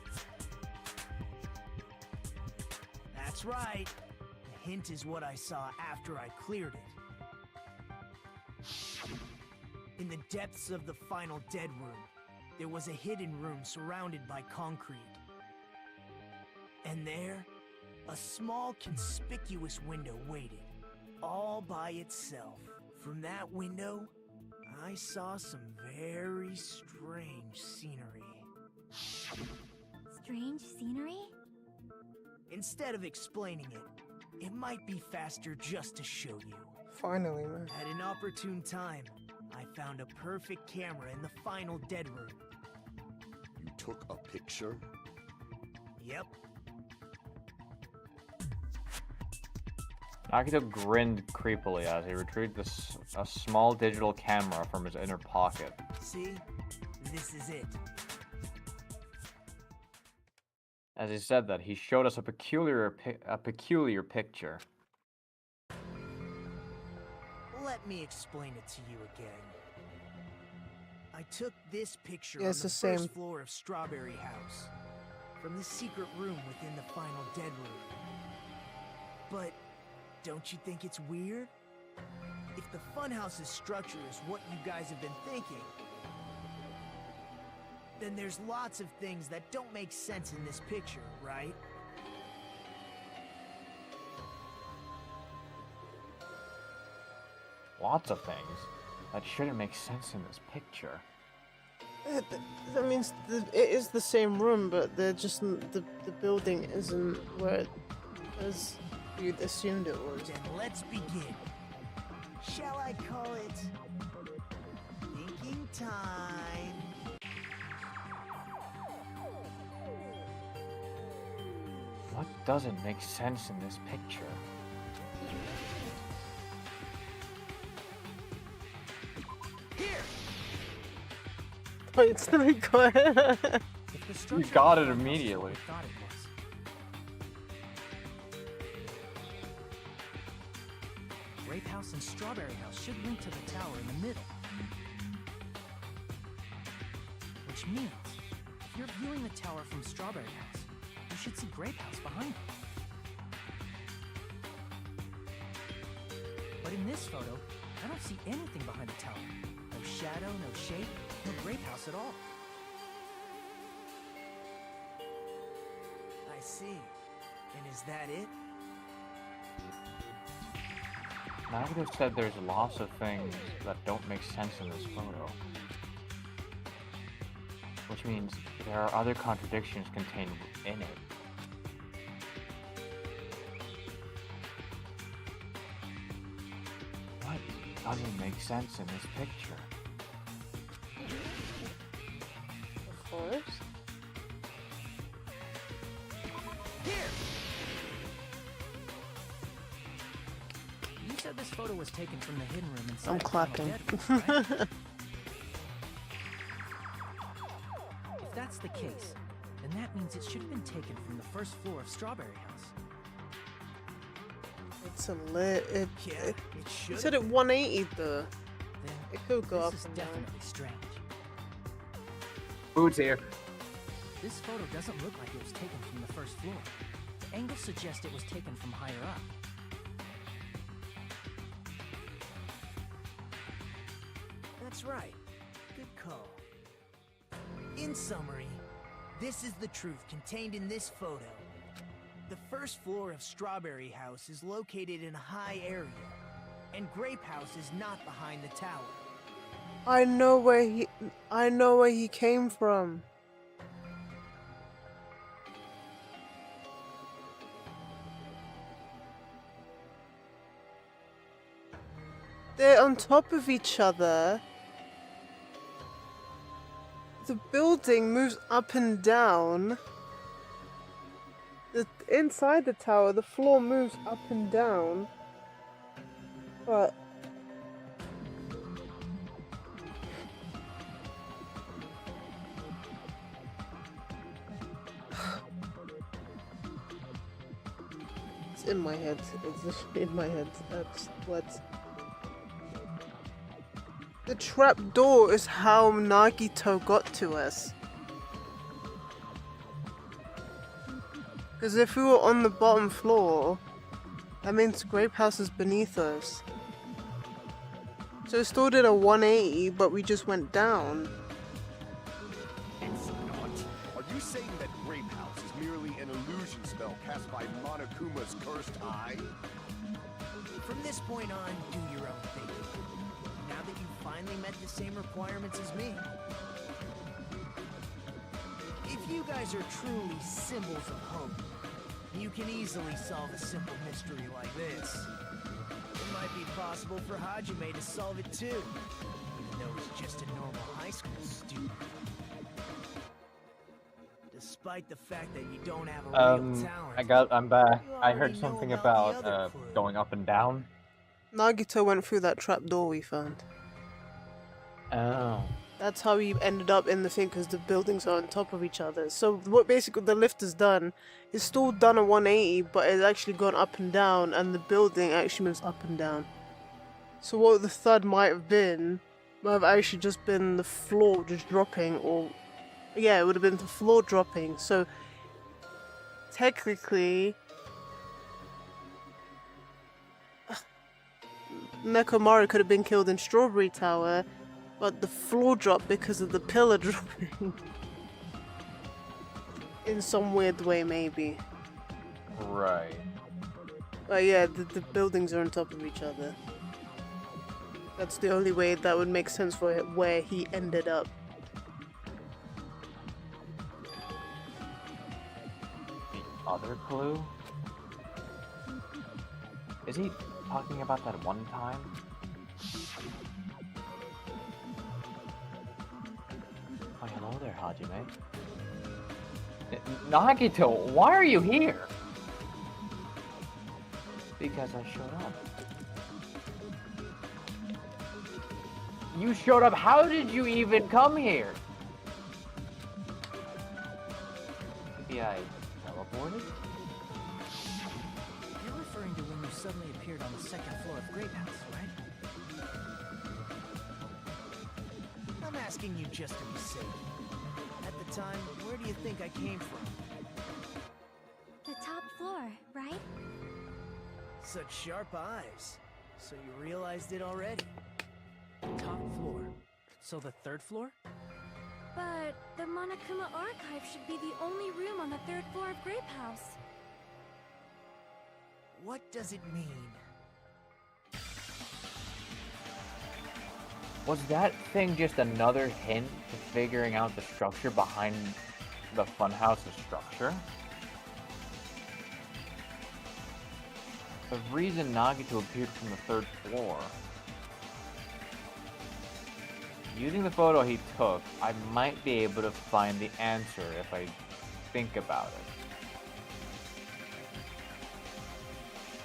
That's right. The hint is what I saw after I cleared it. In the depths of the final dead room, there was a hidden room surrounded by concrete. And there, a small conspicuous window waited, all by itself, From that window, I saw some very strange scenery. Strange scenery? Instead of explaining it, it might be faster just to show you. Finally, man. At an opportune time, I found a perfect camera in the final dead room. You took a picture? Yep. Nagito grinned creepily as he retrieved a small digital camera from his inner pocket. See? This is it. As he said that, he showed us a peculiar picture. Let me explain it to you again. I took this picture Yeah, on it's the the same. first floor of Strawberry House, from the secret room within the final dead room. But don't you think it's weird? If the funhouse's structure is what you guys have been thinking, then there's lots of things that don't make sense in this picture, right? Lots of things that shouldn't make sense in this picture. That means it is the same room, but they're just the building isn't where as you'd assumed it was. Then let's begin. Shall I call it thinking time? What doesn't make sense in this picture? Wait, sorry, go ahead. If the You structure got of it the funhouse is immediately. what I thought it was, Grape House and Strawberry House should link to the tower in the middle. Which means, if you're viewing the tower from Strawberry House, you should see Grape House behind it. But in this photo, I don't see anything behind the tower. No shadow, no shape, no Grape House at all. I see. And is that it? Nagito said there's lots of things that don't make sense in this photo. Which means there are other contradictions contained in it. What doesn't make sense in this picture? Of course. You said this photo was taken from the hidden room inside I'm the final clapping. dead room, right? If that's the case, then that means it should have been taken from the first floor of Strawberry House. It's a lit. Yeah, It should. you said it 180 though. Then It could go up this is and down. definitely strange. Food's here. This photo doesn't look like it was taken from the first floor. The angles suggest it was taken from higher up. That's right. Good call. In summary, this is the truth contained in this photo. The first floor of Strawberry House is located in a high area, and Grape House is not behind the tower. I know where he came from. They're on top of each other. The building moves up and down. Inside the tower, the floor moves up and down. But it's in my head. It's just in my head. What? The trap door is how Nagito got to us. Because if we were on the bottom floor, that means Grape House is beneath us. So it still did a 180, but we just went down. It's not. Are you saying that Grape House is merely an illusion spell cast by Monokuma's cursed eye? From this point on, do your own thing. Now that you've finally met the same requirements as me. If you guys are truly symbols of hope, you can easily solve a simple mystery like this. It might be possible for Hajime to solve it too, even though he's just a normal high school student. Despite the fact that you don't have a real talent. I'm back. you I already heard know something about the about other clue. going up and down. Nagito went through that trap door we found. Oh. That's how he ended up in the thing, because the buildings are on top of each other. So what basically the lift has done, it's still done a 180, but it's actually gone up and down, and the building actually moves up and down. So what the thud might have actually just been the floor just dropping, or yeah, it would have been the floor dropping. So technically, Nekomaru could have been killed in Strawberry Tower, but the floor dropped because of the pillar dropping. In some weird way, maybe. Right. But yeah, the buildings are on top of each other. That's the only way that would make sense for where he ended up. The other clue? Is he talking about that one time? Oh, hello there, Hajime. Nagito, why are you here? Because I showed up. You showed up? How did you even come here? Maybe I teleported? You're referring to when you suddenly appeared on the second floor of Grape House, right? I'm asking you just to be safe. At the time, where do you think I came from? The top floor, right? Such sharp eyes. So you realized it already. Top floor. So the third floor? But the Monokuma Archive should be the only room on the third floor of Grape House. What does it mean? Was that thing just another hint to figuring out the structure behind the Funhouse's structure? The reason Nagito appeared from the third floor. Using the photo he took, I might be able to find the answer if I think about it.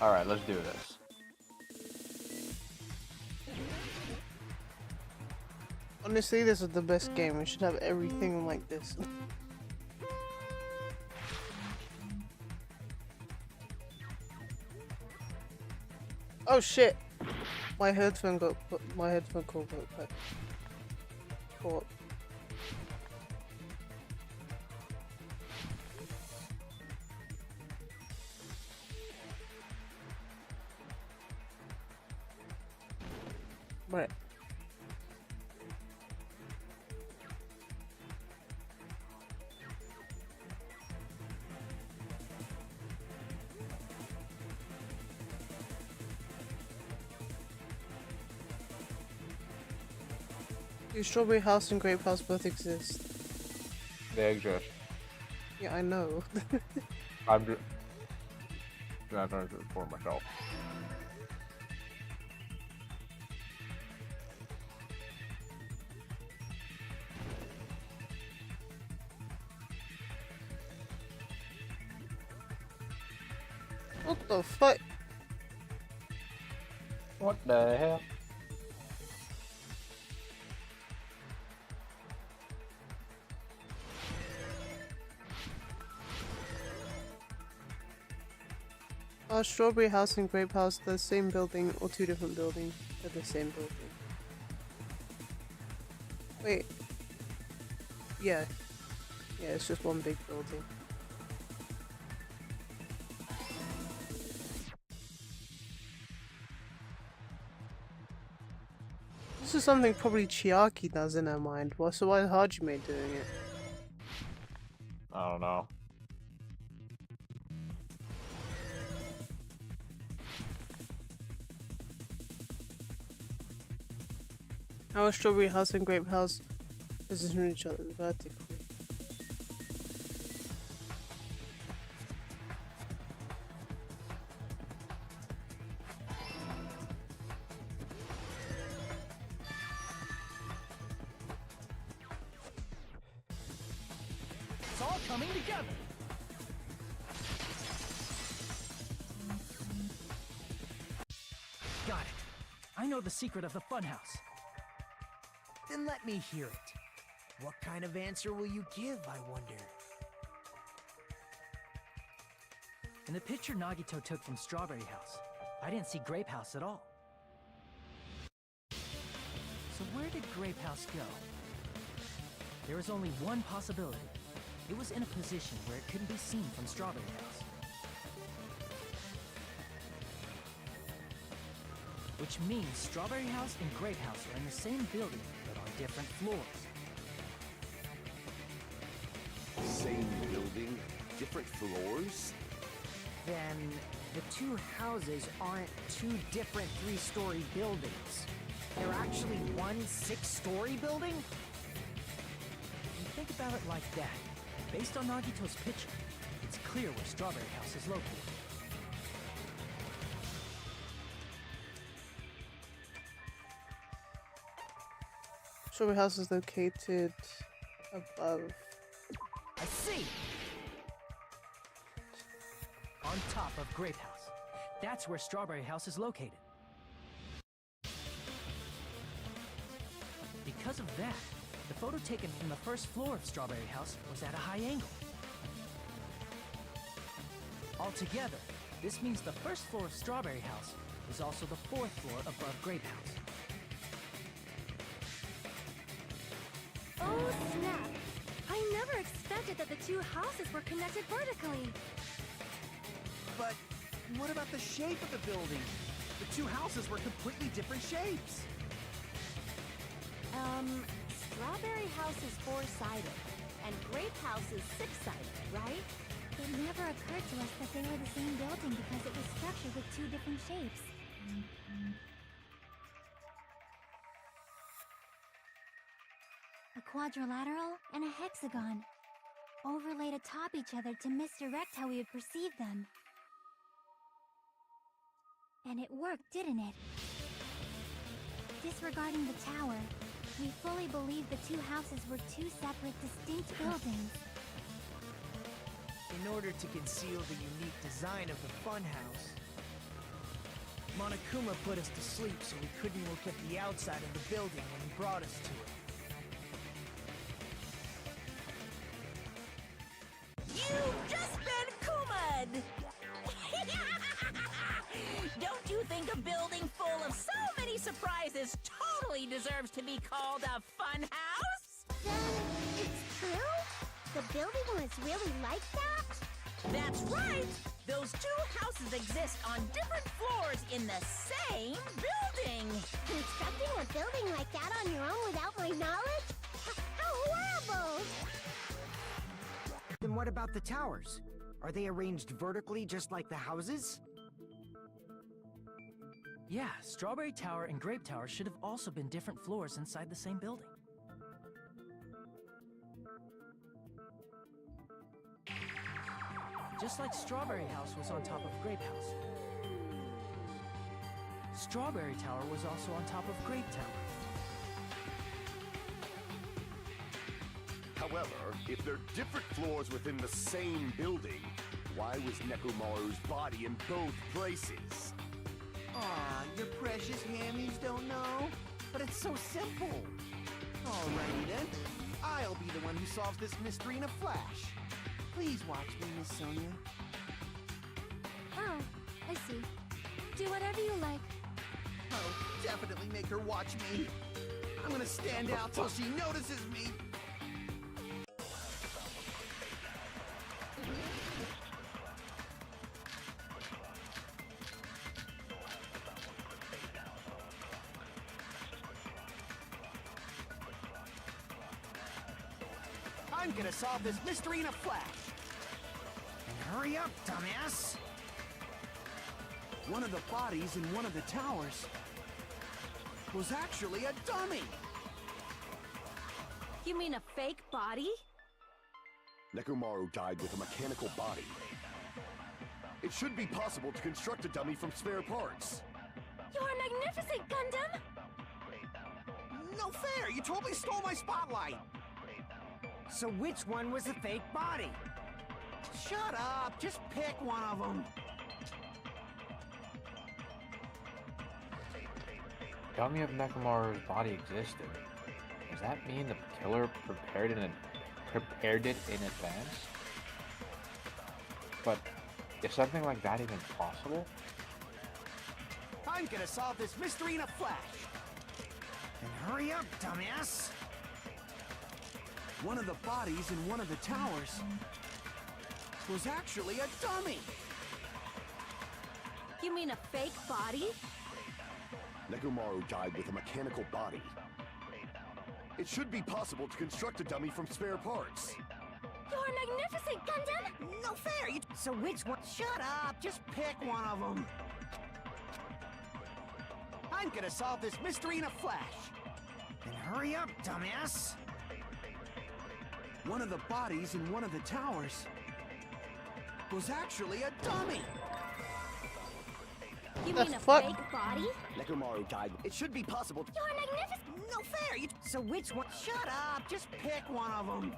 Alright, let's do this. Honestly, this is the best game. We should have everything like this. Oh shit! My headphone cord got cut. Caught. Right. The Strawberry House and Grape House both exist. They exist. Yeah, I know. I'm just trying to do it for myself. What the fuck? What the hell? Strawberry House and Grape House, the same building or two different buildings? They're the same building. Wait. Yeah. Yeah, it's just one big building. This is something probably Chiaki does in her mind. So why is Hajime doing it? I don't know. How is Strawberry House and Grape House position each other vertically? It's all coming together. Got it. I know the secret of the funhouse. Then let me hear it. What kind of answer will you give, I wonder? In the picture Nagito took from Strawberry House, I didn't see Grape House at all. So where did Grape House go? There was only one possibility. It was in a position where it couldn't be seen from Strawberry House. Which means Strawberry House and Grape House are in the same building, but on different floors. Same building, different floors? Then the two houses aren't two different 3-story buildings. They're actually one 6-story building? If you think about it like that, based on Nagito's picture, it's clear where Strawberry House is located. Strawberry House is located above. I see! On top of Grape House. That's where Strawberry House is located. Because of that, the photo taken from the first floor of Strawberry House was at a high angle. Altogether, this means the first floor of Strawberry House is also the 4th floor above Grape House. Oh, snap! I never expected that the two houses were connected vertically. But what about the shape of the building? The two houses were completely different shapes. Strawberry House is 4-sided, and Grape House is 6-sided, right? It never occurred to us that they were the same building because it was structured with two different shapes. A quadrilateral and a hexagon, overlaid atop each other to misdirect how we would perceive them. And it worked, didn't it? Disregarding the tower, we fully believed the two houses were two separate, distinct buildings. In order to conceal the unique design of the funhouse, Monokuma put us to sleep so we couldn't look at the outside of the building when he brought us to it. You've just been Kuma'd! Don't you think a building full of so many surprises totally deserves to be called a fun house? Then it's true? The building was really like that? That's right! Those two houses exist on different floors in the same building! Constructing a building like that on your own without my knowledge? How horrible! Then what about the towers? Are they arranged vertically just like the houses? Yeah, Strawberry Tower and Grape Tower should have also been different floors inside the same building. Just like Strawberry House was on top of Grape House. Strawberry Tower was also on top of Grape Tower. However, if they're different floors within the same building, why was Nekomaru's body in both places? Aw, your precious hammies don't know? But it's so simple. Alrighty then. I'll be the one who solves this mystery in a flash. Please watch me, Miss Sonia. Oh, I see. Do whatever you like. Oh, definitely make her watch me. I'm gonna stand out till she notices me. I'm gonna solve this mystery in a flash. And hurry up, dumbass! One of the bodies in one of the towers was actually a dummy. You mean a fake body? Nekomaru died with a mechanical body. It should be possible to construct a dummy from spare parts. You're magnificent, Gundam! No fair! You totally stole my spotlight! So which one was the fake body? Shut up! Just pick one of them! Dummy of Nekomaru's body existed. Does that mean the killer prepared it in advance? But is something like that even possible? I'm gonna solve this mystery in a flash! Then hurry up, dumbass! One of the bodies in one of the towers was actually a dummy! You mean a fake body? Nekomaru died with a mechanical body. It should be possible to construct a dummy from spare parts. You're magnificent, Gundam! No fair! So which one? Shut up! Just pick one of them! I'm gonna solve this mystery in a flash! Then hurry up, dumbass! One of the bodies in one of the towers was actually a dummy! You The mean a fuck? fake body? Nekomaru died. It should be possible to... You're magnificent! No fair! So which one? Shut up! Just pick one of them!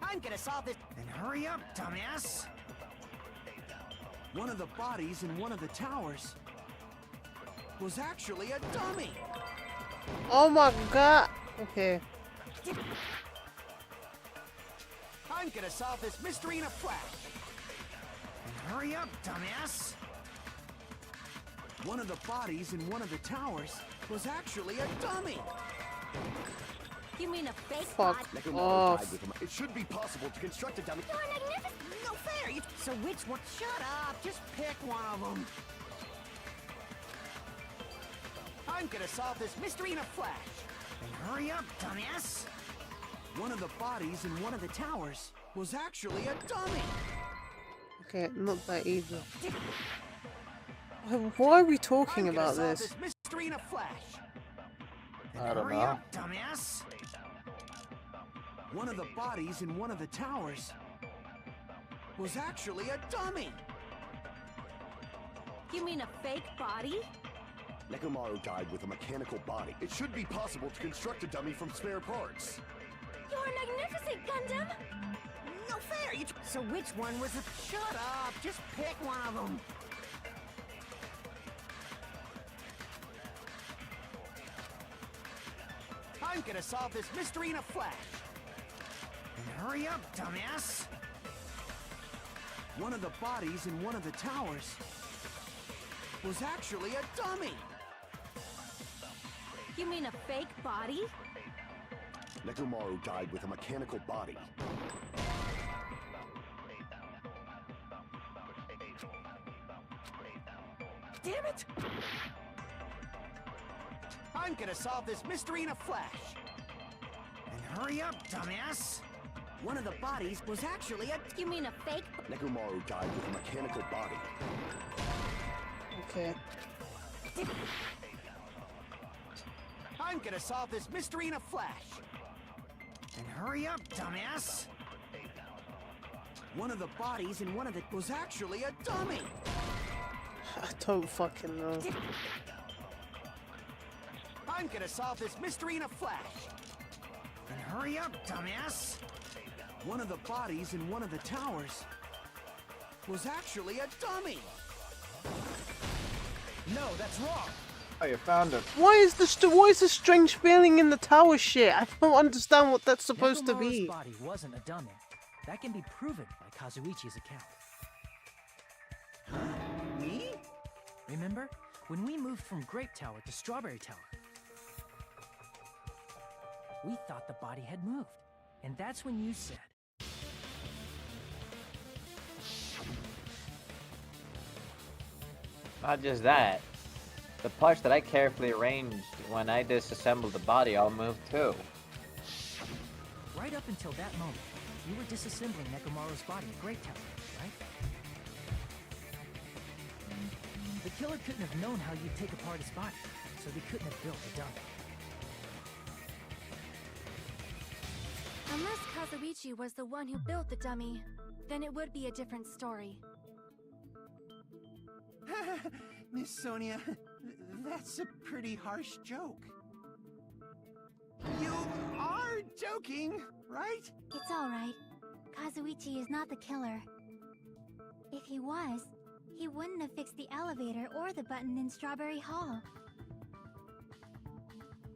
I'm gonna solve this... Then hurry up, dumbass! One of the bodies in one of the towers was actually a dummy! Oh my god. Okay. I'm gonna solve this mystery in a flash! Then hurry up, dumbass! One of the bodies in one of the towers was actually a dummy! You mean a fake Fuck body? Nekomaru off. died with a... It should be possible to construct a dummy... You're magnificent! No fair! So which one? Shut up! Just pick one of them! I'm gonna solve this mystery in a flash! Then hurry up, dumbass! One of the bodies in one of the towers was actually a dummy! Okay, not that easy. Why are we talking I'm gonna about solve this? mystery in a flash! Then I don't hurry know. up, dumbass! One of the bodies in one of the towers was actually a dummy! You mean a fake body? Nekomaru died with a mechanical body. It should be possible to construct a dummy from spare parts. You're magnificent, Gundam! No fair! So which one was the... Shut up! Just pick one of them! I'm gonna solve this mystery in a flash! Then hurry up, dumbass! One of the bodies in one of the towers was actually a dummy! You mean a fake body? Nekomaru died with a mechanical body. Damn it! I'm gonna solve this mystery in a flash! Then hurry up, dumbass! One of the bodies was actually a... You mean a fake? Nekomaru died with a mechanical body. Okay. I'm gonna solve this mystery in a flash! Then hurry up, dumbass! One of the bodies in one of the... was actually a dummy! I don't fucking know. I'm gonna solve this mystery in a flash! Then hurry up, dumbass! One of the bodies in one of the towers was actually a dummy! No, that's wrong! Oh, you found it. Why is the strange feeling in the tower shit? I don't understand what that's supposed to Nekomaru's be. body wasn't a dummy. That can be proven by Kazuichi's account. Me? Remember? When we moved from Grape Tower to Strawberry Tower, we thought the body had moved. And that's when you said, Not just that. The parts that I carefully arranged when I disassembled the body all moved too. right up until that moment, you were disassembling Nekomaru's body in Grape Tower, right? The killer couldn't have known how you'd take apart his body, so they couldn't have built a dummy. Unless Kazuichi was the one who built the dummy, then it would be a different story. Miss Sonia, that's a pretty harsh joke. You are joking, right? It's alright. Kazuichi is not the killer. If he was, he wouldn't have fixed the elevator or the button in Strawberry Hall.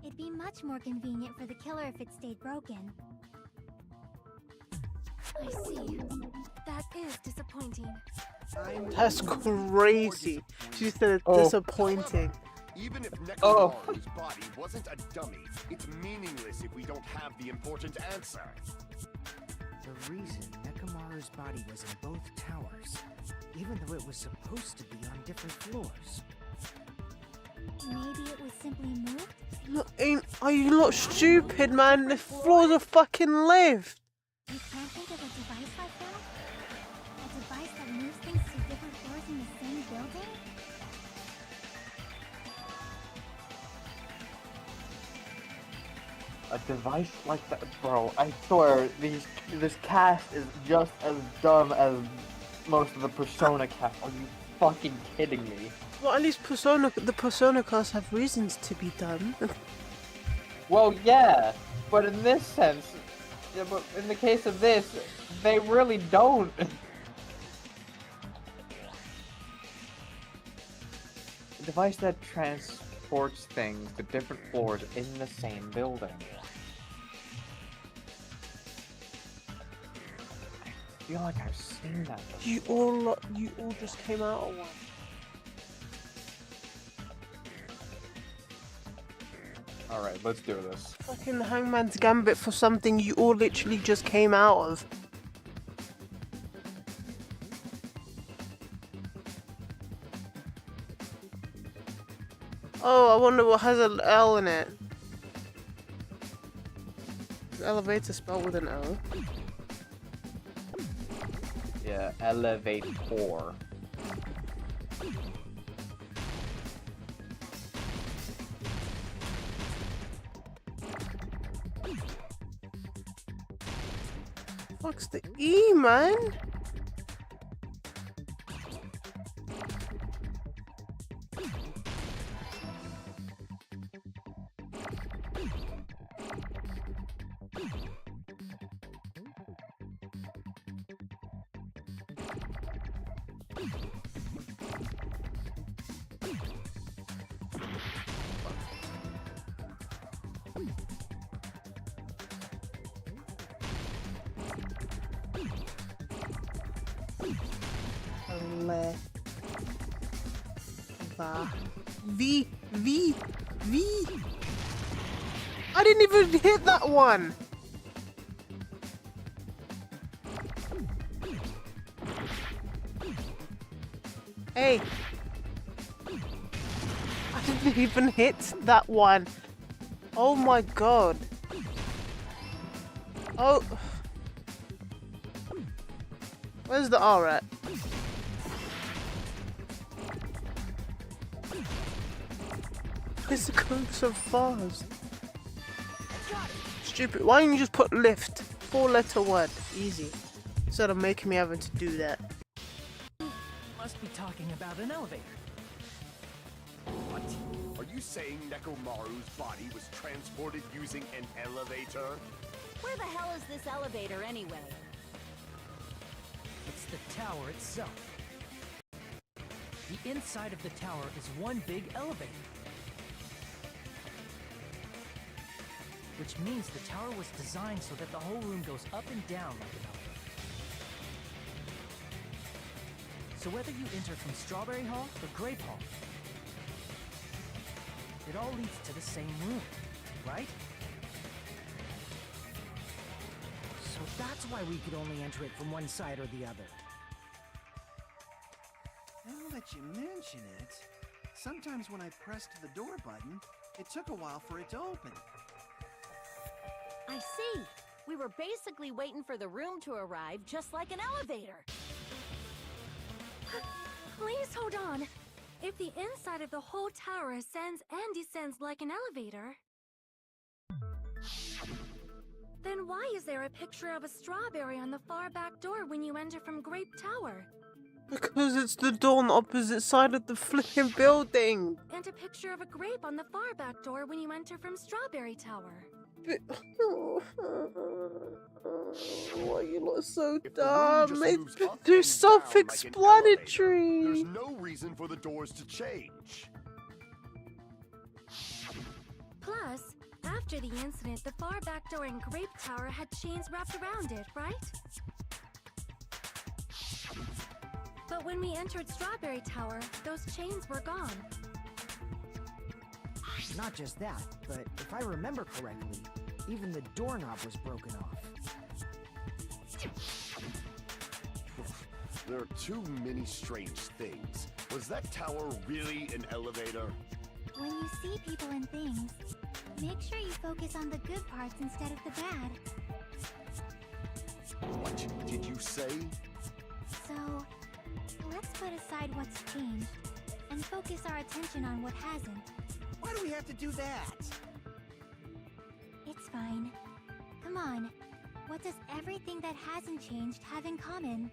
It'd be much more convenient for the killer if it stayed broken. I see. That is disappointing. That's crazy. She said it's disappointing. Even if Nekomaru's body wasn't a dummy, it's meaningless if we don't have the important answer. The reason Nekomaru's body was in both towers, even though it was supposed to be on different floors. Maybe it was simply moved? Look, are you not stupid, man? The floor's a fucking lift. You can't think of a device like that? A device that moves things to different floors in the same building? A device like that, bro. I swear, this cast is just as dumb as most of the Persona cast. Are you fucking kidding me? Well, at least the Persona cast have reasons to be dumb. Well, yeah, but in this sense, yeah, but in the case of this, they really don't. A device that transports things to different floors in the same building. I feel like I've seen that before. You all just came out of one. Alright, let's do this. Fucking Hangman's Gambit for something you all literally just came out of. Oh, I wonder what has an L in it. Is elevator spelled with an L? Yeah, elevator. Fuck's the E, man? V. I didn't even hit that one. Hey. I didn't even hit that one. Oh my god. Oh. Where's the R at? It's going so fast. Stupid. Why didn't you just put lift? 4-letter word. Easy. Instead of making me having to do that. Must be talking about an elevator. What? Are you saying Nekomaru's body was transported using an elevator? Where the hell is this elevator anyway? It's the tower itself. The inside of the tower is one big elevator. Which means the tower was designed so that the whole room goes up and down like an elevator. So whether you enter from Strawberry Hall or Grape Hall, it all leads to the same room, right? So that's why we could only enter it from one side or the other. Now that you mention it, sometimes when I pressed the door button, it took a while for it to open. I see. We were basically waiting for the room to arrive, just like an elevator. Please hold on. If the inside of the whole tower ascends and descends like an elevator, Then why is there a picture of a strawberry on the far back door when you enter from Grape Tower? Because it's the door on the opposite side of the flipping building. And a picture of a grape on the far back door when you enter from Strawberry Tower. Why are you not so If the room dumb? just moves up They're and down like an self-explanatory. There's no reason for the doors to change. Plus, after the incident, the far back door in Grape Tower had chains wrapped around it, right? But when we entered Strawberry Tower, those chains were gone. Not just that, but if I remember correctly, even the doorknob was broken off. There are too many strange things. Was that tower really an elevator? When you see people and things, make sure you focus on the good parts instead of the bad. What did you say? So, let's put aside what's changed and focus our attention on what hasn't. Why do we have to do that? It's fine. Come on. What does everything that hasn't changed have in common?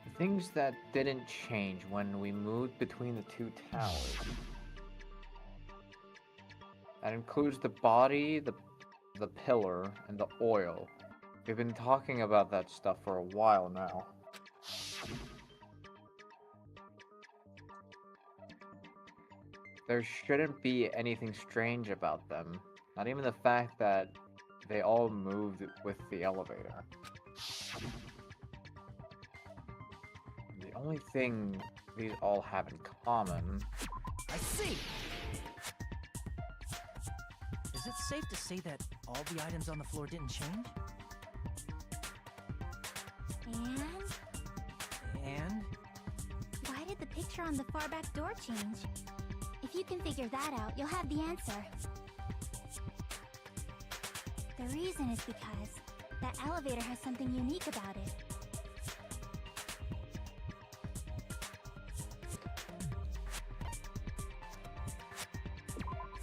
The things that didn't change when we moved between the two towers. That includes the body, the pillar, and the oil. We've been talking about that stuff for a while now. There shouldn't be anything strange about them. Not even the fact that they all moved with the elevator. The only thing these all have in common... I see! Is it safe to say that all the items on the floor didn't change? And? Why did the picture on the far back door change? If you can figure that out, you'll have the answer. The reason is because that elevator has something unique about it.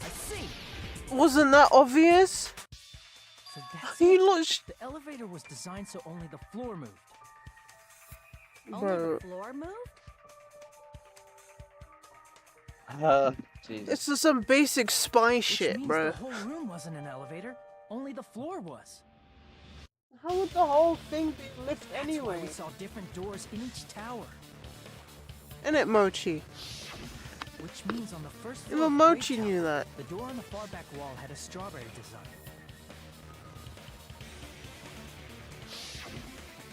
I see! Wasn't that obvious? So that's You it. lot The elevator was designed so only the floor moved. Only Bro. the floor moved? Jesus. This is some basic spy Which shit, means bro. the whole room wasn't an elevator. Only the floor was. How would the whole thing be lift That's why anyway? we saw different doors in each tower. Innit, Mochi? Which means on the first floor Even of Great Mochi Tower, knew that. the door on the far back wall had a strawberry design.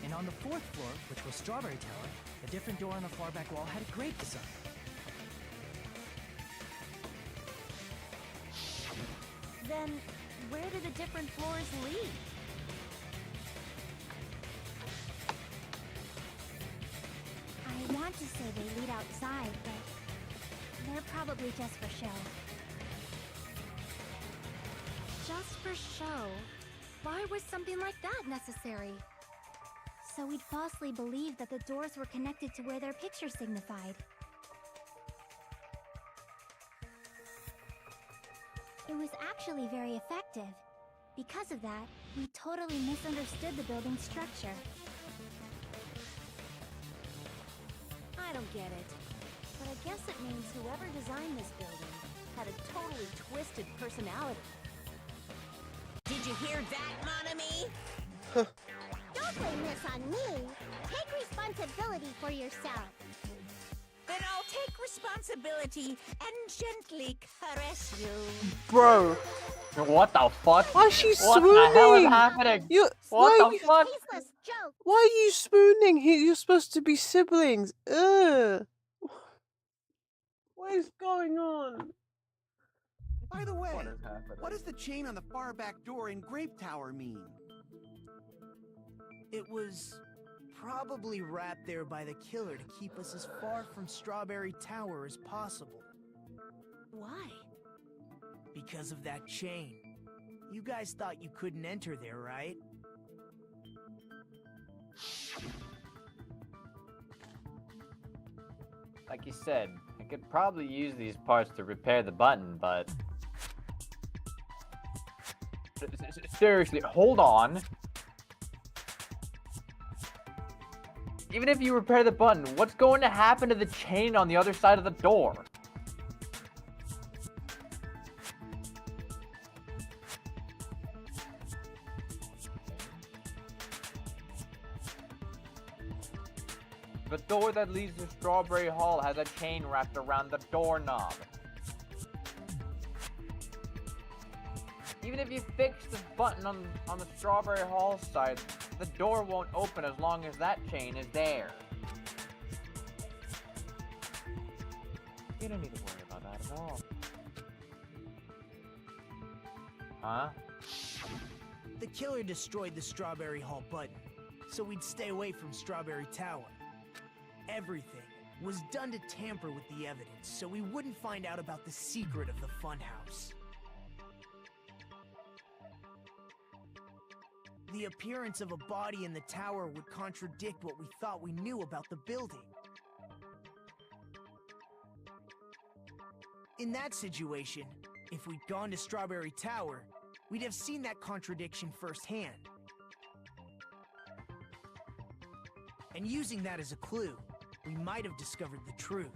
And on the fourth floor, which was Strawberry Tower, a different door on the far back wall had a grape design. Then, where do the different floors lead? I want to say they lead outside, but they're probably just for show. Just for show? Why was something like that necessary? So we'd falsely believe that the doors were connected to where their picture signified. It was actually very effective. Because of that, we totally misunderstood the building's structure. I don't get it. But I guess it means whoever designed this building had a totally twisted personality. Did you hear that, Monami? Don't blame this on me. Take responsibility for yourself. Then I'll take responsibility and gently caress you. Bro, What the fuck? why is she What the hell is swooning? happening? You, What why, the fuck? Tasteless joke. why are you spooning? You're supposed to be siblings. Ugh. What is going on? By the way, What is happening? what does the chain on the far back door in Grape Tower mean? It was probably wrapped there by the killer to keep us as far from Strawberry Tower as possible. Why? Because of that chain. You guys thought you couldn't enter there, right? Like you said, I could probably use these parts to repair the button, but seriously, hold on. Even if you repair the button, what's going to happen to the chain on the other side of the door? The door that leads to Strawberry Hall has a chain wrapped around the doorknob. Even if you fix the button on the Strawberry Hall side, the door won't open as long as that chain is there. You don't need to worry about that at all. Huh? The killer destroyed the Strawberry Hall button, so we'd stay away from Strawberry Tower. Everything was done to tamper with the evidence, so we wouldn't find out about the secret of the funhouse. The appearance of a body in the tower would contradict what we thought we knew about the building. In that situation, if we'd gone to Strawberry Tower, we'd have seen that contradiction firsthand. And using that as a clue, we might have discovered the truth.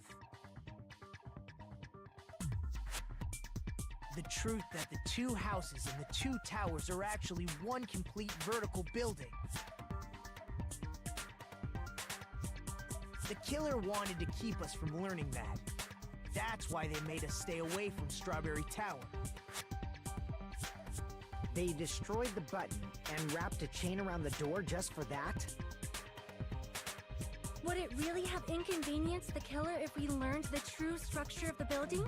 The truth that the two houses and the two towers are actually one complete vertical building. The killer wanted to keep us from learning that. That's why they made us stay away from Strawberry Tower. They destroyed the button and wrapped a chain around the door just for that? Would it really have inconvenienced the killer if we learned the true structure of the building?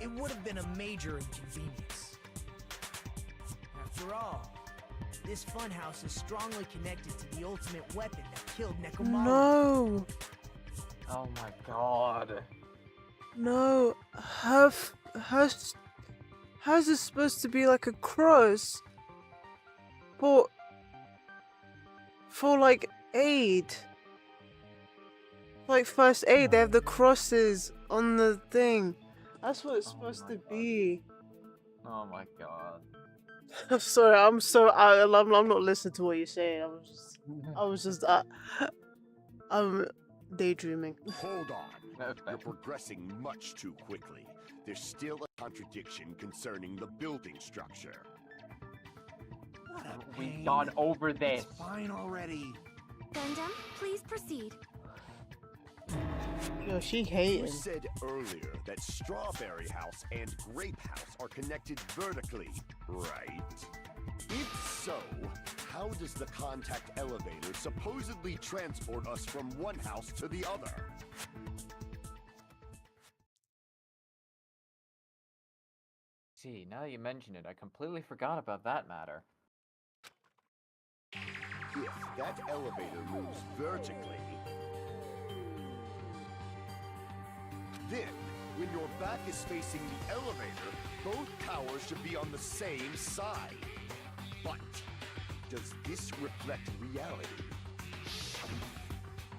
It would have been a major inconvenience. After all, this funhouse is strongly connected to the ultimate weapon that killed Nekomaru. No. Oh my god. No. How's this supposed to be like a cross? For like aid. Like first aid, they have the crosses on the thing. That's what it's supposed to be. Oh my god. I'm sorry, I'm not listening to what you're saying. I'm daydreaming. Hold on. You're progressing much too quickly. There's still a contradiction concerning the building structure. We've gone over this. It's fine already. Gundam, please proceed. Yo, she You hating. said earlier that Strawberry House and Grape House are connected vertically, right? If so, how does the contact elevator supposedly transport us from one house to the other? See, now that you mention it, I completely forgot about that matter. If that elevator moves vertically, then when your back is facing the elevator, both towers should be on the same side. But does this reflect reality?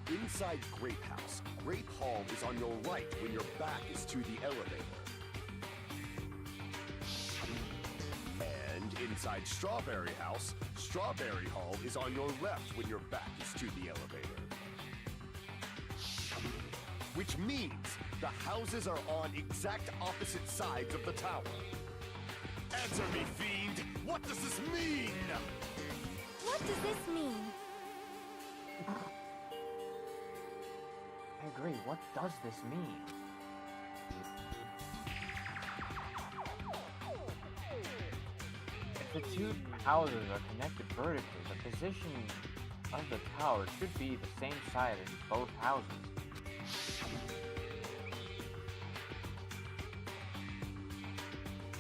Inside Grape House, Grape Hall is on your right when your back is to the elevator. And inside Strawberry House, Strawberry Hall is on your left when your back is to the elevator. Which means the houses are on exact opposite sides of the tower. Answer me, fiend! What does this mean? What does this mean? I agree, what does this mean? If the two houses are connected vertically, the position of the tower should be the same side in both houses.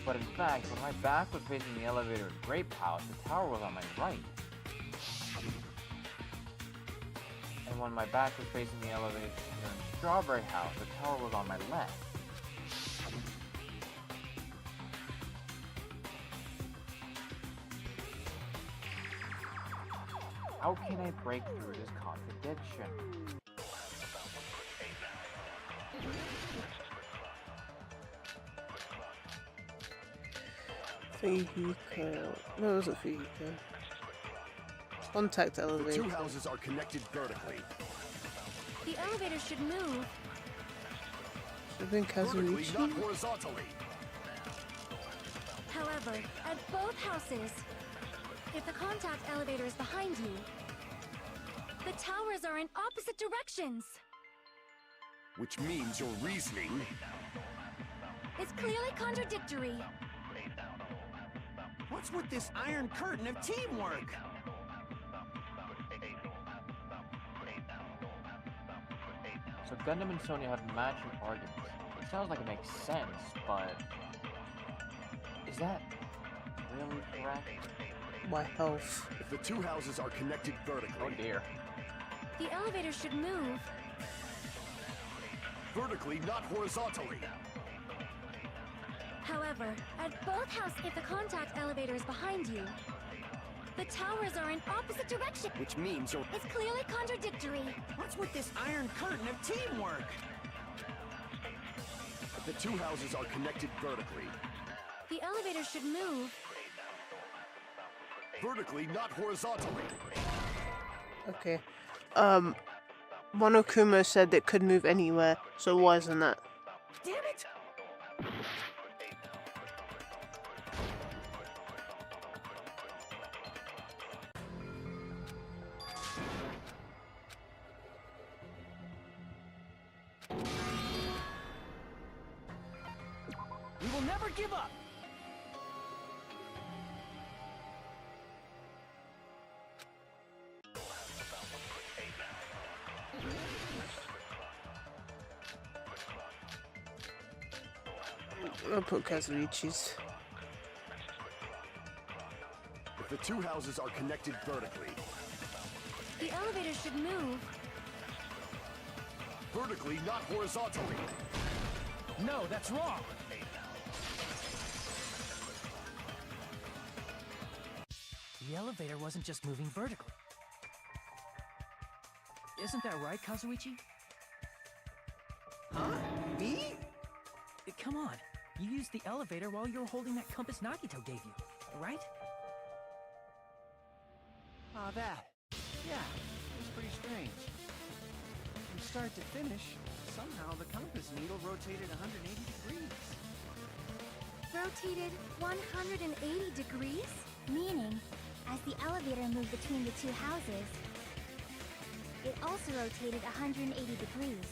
But in fact, when my back was facing the elevator at Grape House, the tower was on my right. And when my back was facing the elevator in Strawberry House, the tower was on my left. How can I break through this contradiction? Vehicle. No, it wasn't vehicle. Contact The elevator. two houses are connected vertically. The elevator should move. Should have been Vertically, Kazuichi. not horizontally. However, at both houses, if the contact elevator is behind you, the towers are in opposite directions. Which means your reasoning. It's clearly contradictory. What's with this iron curtain of teamwork? So Gundam and Sonya have matching arguments. It sounds like it makes sense, but is that really correct? My health. If the two houses are connected vertically. Oh dear. The elevator should move. Vertically, not horizontally. However, at both houses, if the contact elevator is behind you, the towers are in opposite directions. Which means your It's clearly contradictory. What's with this iron curtain of teamwork? if the two houses are connected vertically. The elevator should move. Vertically, not horizontally. Okay. Monokuma said it could move anywhere, so why isn't that? Damn it! We will never give up! I'll put Kazuichi's. If the two houses are connected vertically. The elevator should move. Vertically, not horizontally. No, that's wrong! The elevator wasn't just moving vertically. Isn't that right, Kazuichi? Huh? Me? Come on. You used the elevator while you were holding that compass Nagito gave you, right? Ah, that. Yeah, it was pretty strange. From start to finish, somehow the compass needle rotated 180 degrees. Rotated 180 degrees? Meaning, as the elevator moved between the two houses, it also rotated 180 degrees.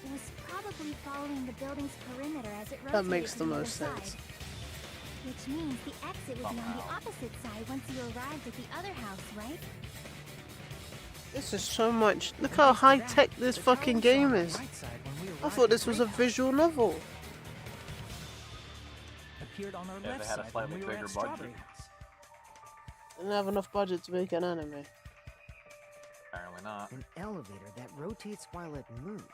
It was probably following the building's perimeter as it rotated That makes to the other most side. sense. Which means the exit would be on the opposite side once you arrived at the other house, right? This is so much. Look how high tech this fucking game is. I thought this was a visual novel. Appeared on our Yeah, left they had a side slightly when we were bigger at Strawberry budget. House. Didn't have enough budget to make an anime. Apparently not. An elevator that rotates while it moves.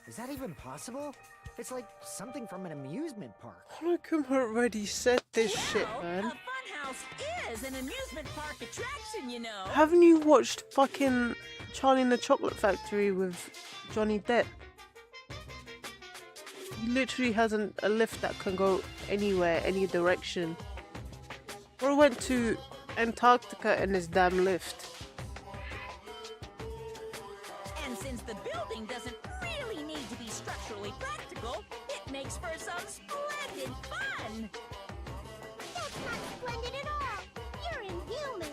Is that even possible? It's like something from an amusement park. Monokuma already said this shit, Well, man. a funhouse is an amusement park attraction, you know. Haven't you watched fucking Charlie and the Chocolate Factory with Johnny Depp? He literally has a lift that can go anywhere, any direction. Bro went to Antarctica in his damn lift. And since the building doesn't really need to be structurally practical, it makes for some splendid fun. That's not splendid at all! You're inhuman!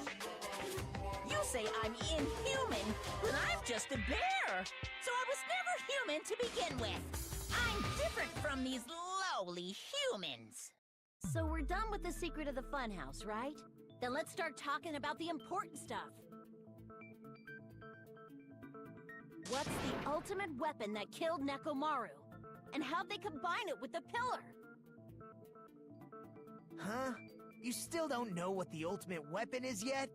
You say I'm inhuman, but I'm just a bear. So I was never human to begin with. I'm different from these lowly humans. So we're done with the secret of the funhouse, right? Then let's start talking about the important stuff. What's the ultimate weapon that killed Nekomaru? And how'd they combine it with the pillar? Huh? You still don't know what the ultimate weapon is yet?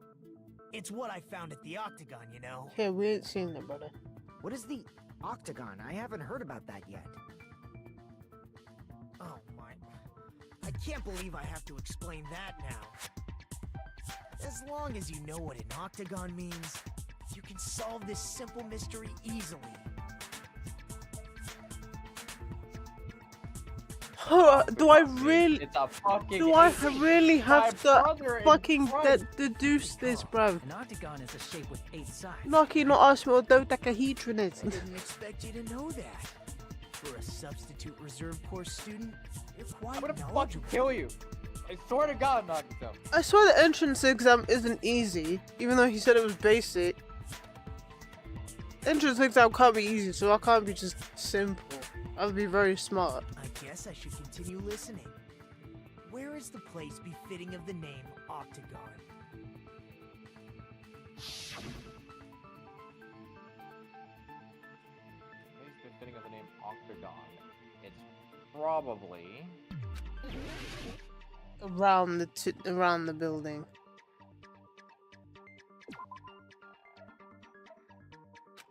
It's what I found at the Octagon, you know. Yeah, we ain't seen that, brother. What is the Octagon? I haven't heard about that yet. Oh my... I can't believe I have to explain that now. As long as you know what an Octagon means, you can solve this simple mystery easily. Do I really? It's a fucking. Do I eight. really have My to brother in fucking front. deduce this, bruv? An octagon is a shape with 8 sides. Lucky not ask me what dodecahedron is. I didn't expect you to know that. For a substitute reserve course student, you're quite I'm gonna fucking knowledgeable. kill you. I swear to God, Nagito. I swear the entrance exam isn't easy, even though he said it was basic. Entrance exam can't be easy, so I can't be just simple. I'll be very smart. I guess I should continue listening. Where is the place befitting of the name Octagon? Place befitting of the name Octagon. It's probably. Around the building.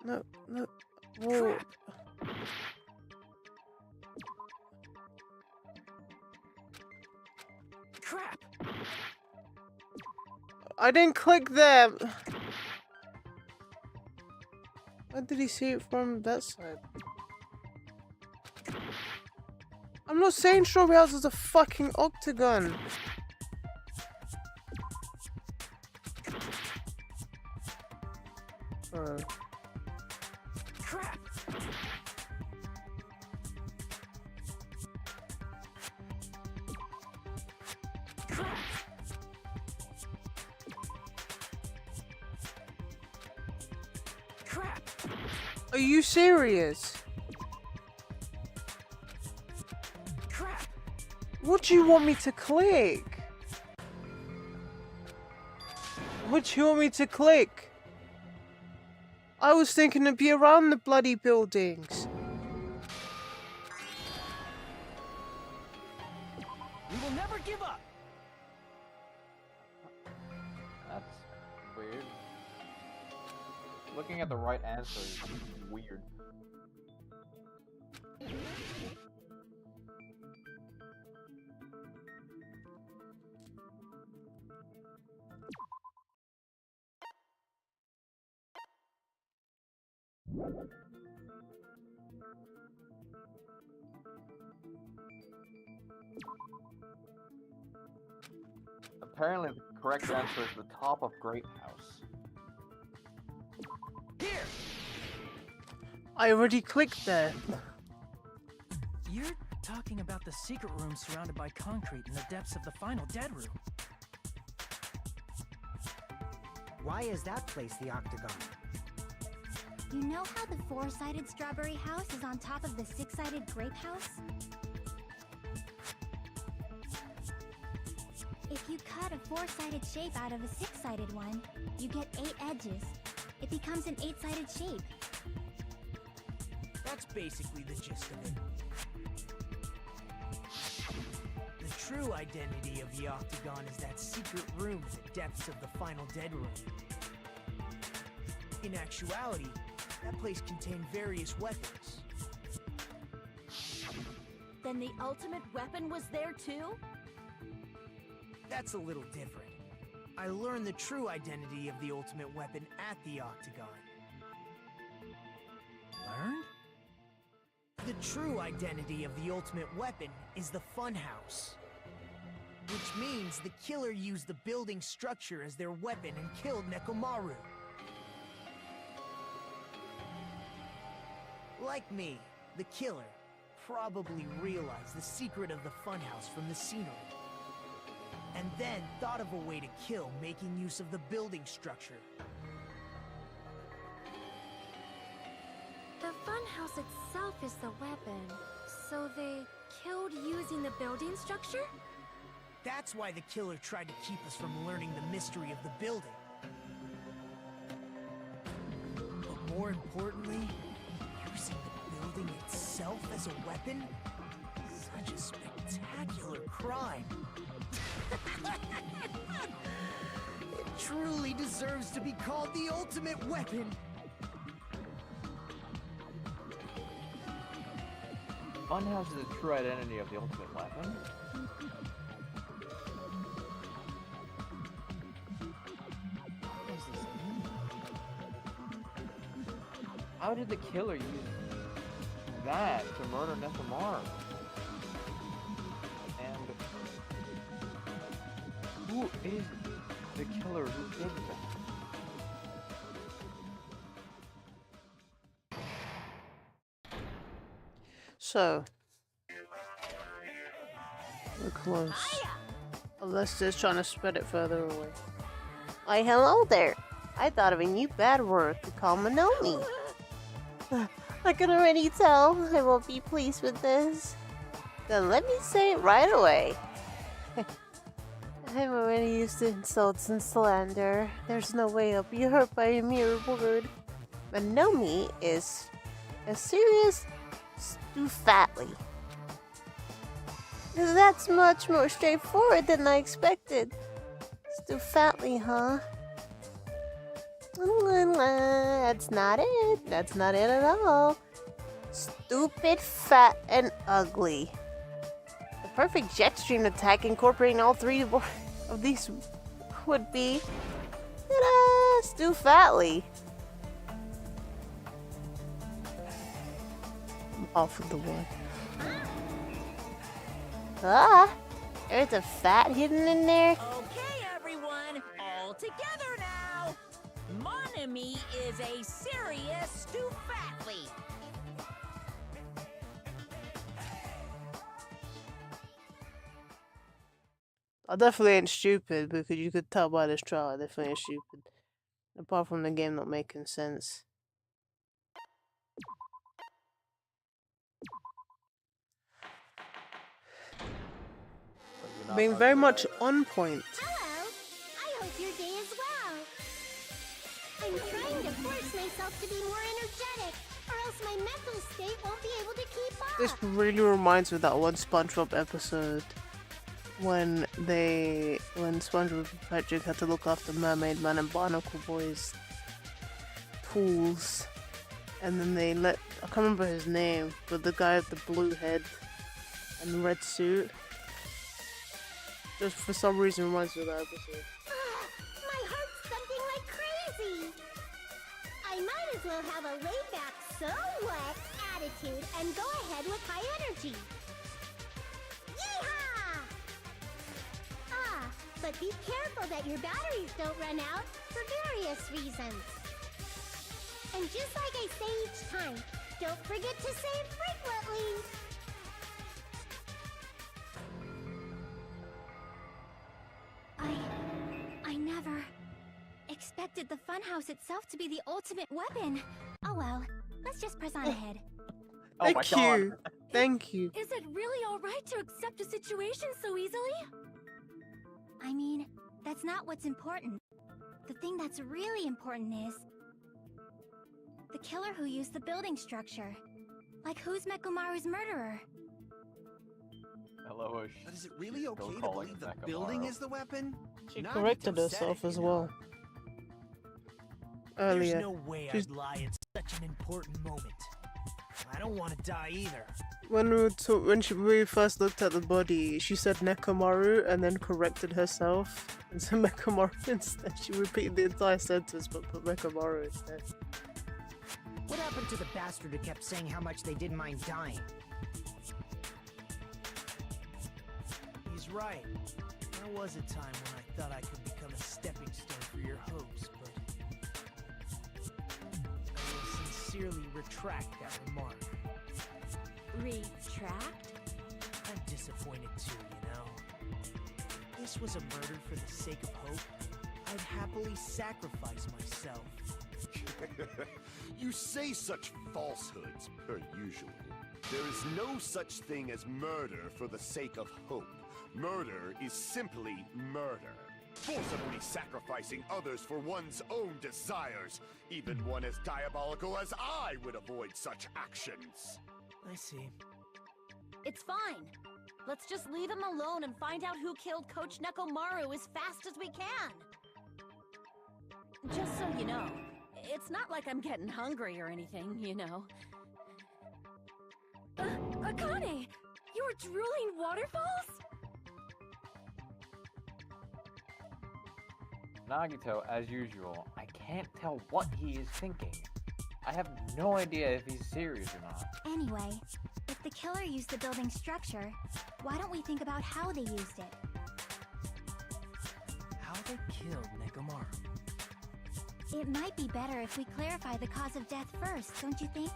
No. Whoa. Crap! I didn't click them. Why did he see it from that side? I'm not saying Strawberry House is a fucking octagon. Crap! Crap! Crap! Are you serious? Crap! What do you want me to click? What do you want me to click? I was thinking it'd be around the bloody buildings. We will never give up! That's weird. Looking at the right answer is weird. Apparently the correct answer is the top of Grape House. Here! I already clicked there. You're talking about the secret room surrounded by concrete in the depths of the final dead room. Why is that place the octagon? You know how the 4-sided strawberry house is on top of the 6-sided grape house? If you cut a 4-sided shape out of a 6-sided one, you get 8 edges. It becomes an 8-sided shape. That's basically the gist of it. The true identity of the octagon is that secret room in the depths of the final dead room. In actuality, that place contained various weapons. Then the ultimate weapon was there too? That's a little different. I learned the true identity of the ultimate weapon at the octagon. Learned? The true identity of the ultimate weapon is the funhouse. Which means the killer used the building structure as their weapon and killed Nekomaru. Like me, the killer probably realized the secret of the funhouse from the scenery. And then thought of a way to kill making use of the building structure. The funhouse itself is the weapon, so they killed using the building structure? That's why the killer tried to keep us from learning the mystery of the building. But more importantly, using the building itself as a weapon? Such a spectacular crime. It truly deserves to be called the ultimate weapon. Funhouse is the true identity of the ultimate weapon? What does this mean? How did the killer use that to murder Nekomaru? Who is the killer who did that? So, we're close. Unless they're trying to spread it further away. Why, hello there. I thought of a new bad word to call Monomi. I can already tell I won't be pleased with this. Then let me say it right away. I'm already used to insults and slander. There's no way I'll be hurt by a mere word. Monomi is a serious Stufatly. That's much more straightforward than I expected. Stufatly, huh? That's not it. That's not it at all. Stupid, fat, and ugly. The perfect jet stream attack incorporating all three of these would be ta-da, Stufatly. I'm off with the one. Ah, there's a fat hidden in there. Okay, everyone, all together now. Monami is a serious Stufatly. I definitely ain't stupid because you could tell by this trial I definitely ain't stupid. Apart from the game not making sense. Being very much on point. Hello. I hope your day is well. I'm trying to force myself to be more energetic, or else my mental state won't be able to keep up. This really reminds me of that one SpongeBob episode when SpongeBob and Patrick had to look after Mermaid Man and Barnacle Boy's pools, and then they I can't remember his name, but the guy with the blue head and red suit. Just for some reason reminds me of that episode. My heart's thumping like crazy. I might as well have a laid-back, so what attitude and go ahead with high energy. Yeehaw! Ah, but be careful that your batteries don't run out for various reasons. And just like I say each time, don't forget to save frequently. I never expected the funhouse itself to be the ultimate weapon. Oh well, let's just press on ahead. Oh my Thank God. you. Thank you. Is it really alright to accept a situation so easily? I mean, that's not what's important. The thing that's really important is the killer who used the building structure. Like, who's Mekumaru's murderer? Hello, But is it really still okay to calling believe the Nekomaru. building is the weapon? She Nagito corrected said herself it, as you well. know. Earlier. There's no way She's- I'd lie at such an important moment. I don't want to die either. When we first looked at the body, she said Nekomaru and then corrected herself and said Mekumaru instead. She repeated the entire sentence but put Mekumaru instead. What happened to the bastard who kept saying how much they didn't mind dying? He's right. There was a time when I thought I could become a stepping stone for your hopes, but I will sincerely retract that remark. Retract? I'm disappointed too, you know. If this was a murder for the sake of hope, I'd happily sacrifice myself. You say such falsehoods, per usual. There is no such thing as murder for the sake of hope. Murder is simply murder. Forcibly sacrificing others for one's own desires. Even one as diabolical as I would avoid such actions. I see. It's fine. Let's just leave him alone and find out who killed Coach Nekomaru as fast as we can. Just so you know, it's not like I'm getting hungry or anything, you know. Akane! You were drooling waterfalls? Nagito, as usual, I can't tell what he is thinking. I have no idea if he's serious or not. Anyway, if the killer used the building structure, why don't we think about how they used it? whoever killed Nekomaru. It might be better if we clarify the cause of death first, don't you think?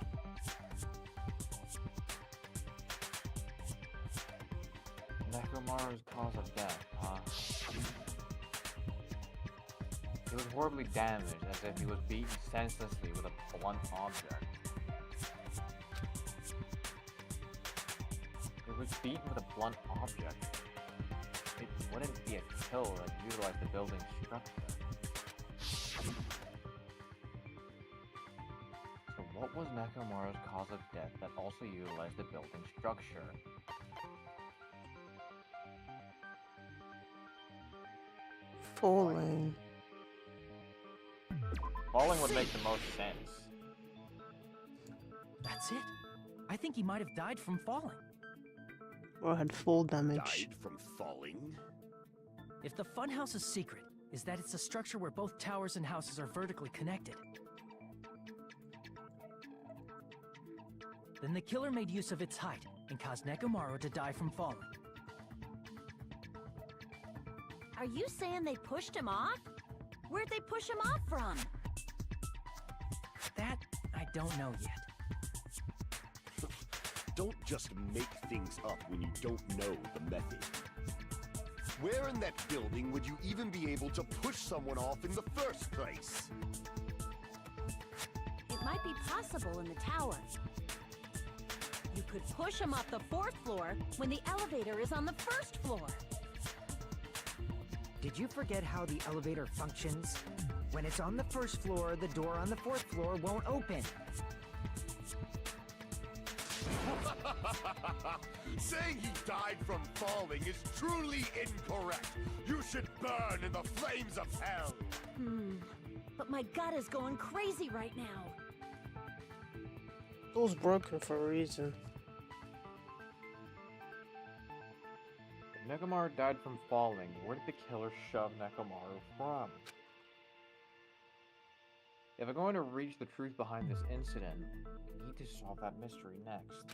Nekomaru's cause of death, huh? He was horribly damaged, as if he was beaten senselessly with a blunt object. He was beaten with a blunt object. It wouldn't be a kill that utilized the building's structure. So what was Nekomaru's cause of death that also utilized the building's structure? Falling. Falling would make the most sense. That's it. I think he might have died from falling. Or had fall damage. Died from falling? If the funhouse's secret is that it's a structure where both towers and houses are vertically connected, then the killer made use of its height and caused Nekomaru to die from falling. Are you saying they pushed him off? Where'd they push him off from? That I don't know yet. Don't just make things up when you don't know the method. Where in that building would you even be able to push someone off in the first place? It might be possible in the tower. You could push him off the 4th floor when the elevator is on the 1st floor. Did you forget how the elevator functions? When it's on the 1st floor, the door on the 4th floor won't open. Saying he died from falling is truly incorrect. You should burn in the flames of hell. But my gut is going crazy right now. It was broken for a reason. If Nekomaru died from falling, where did the killer shove Nekomaru from? If I'm going to reach the truth behind this incident, I need to solve that mystery next.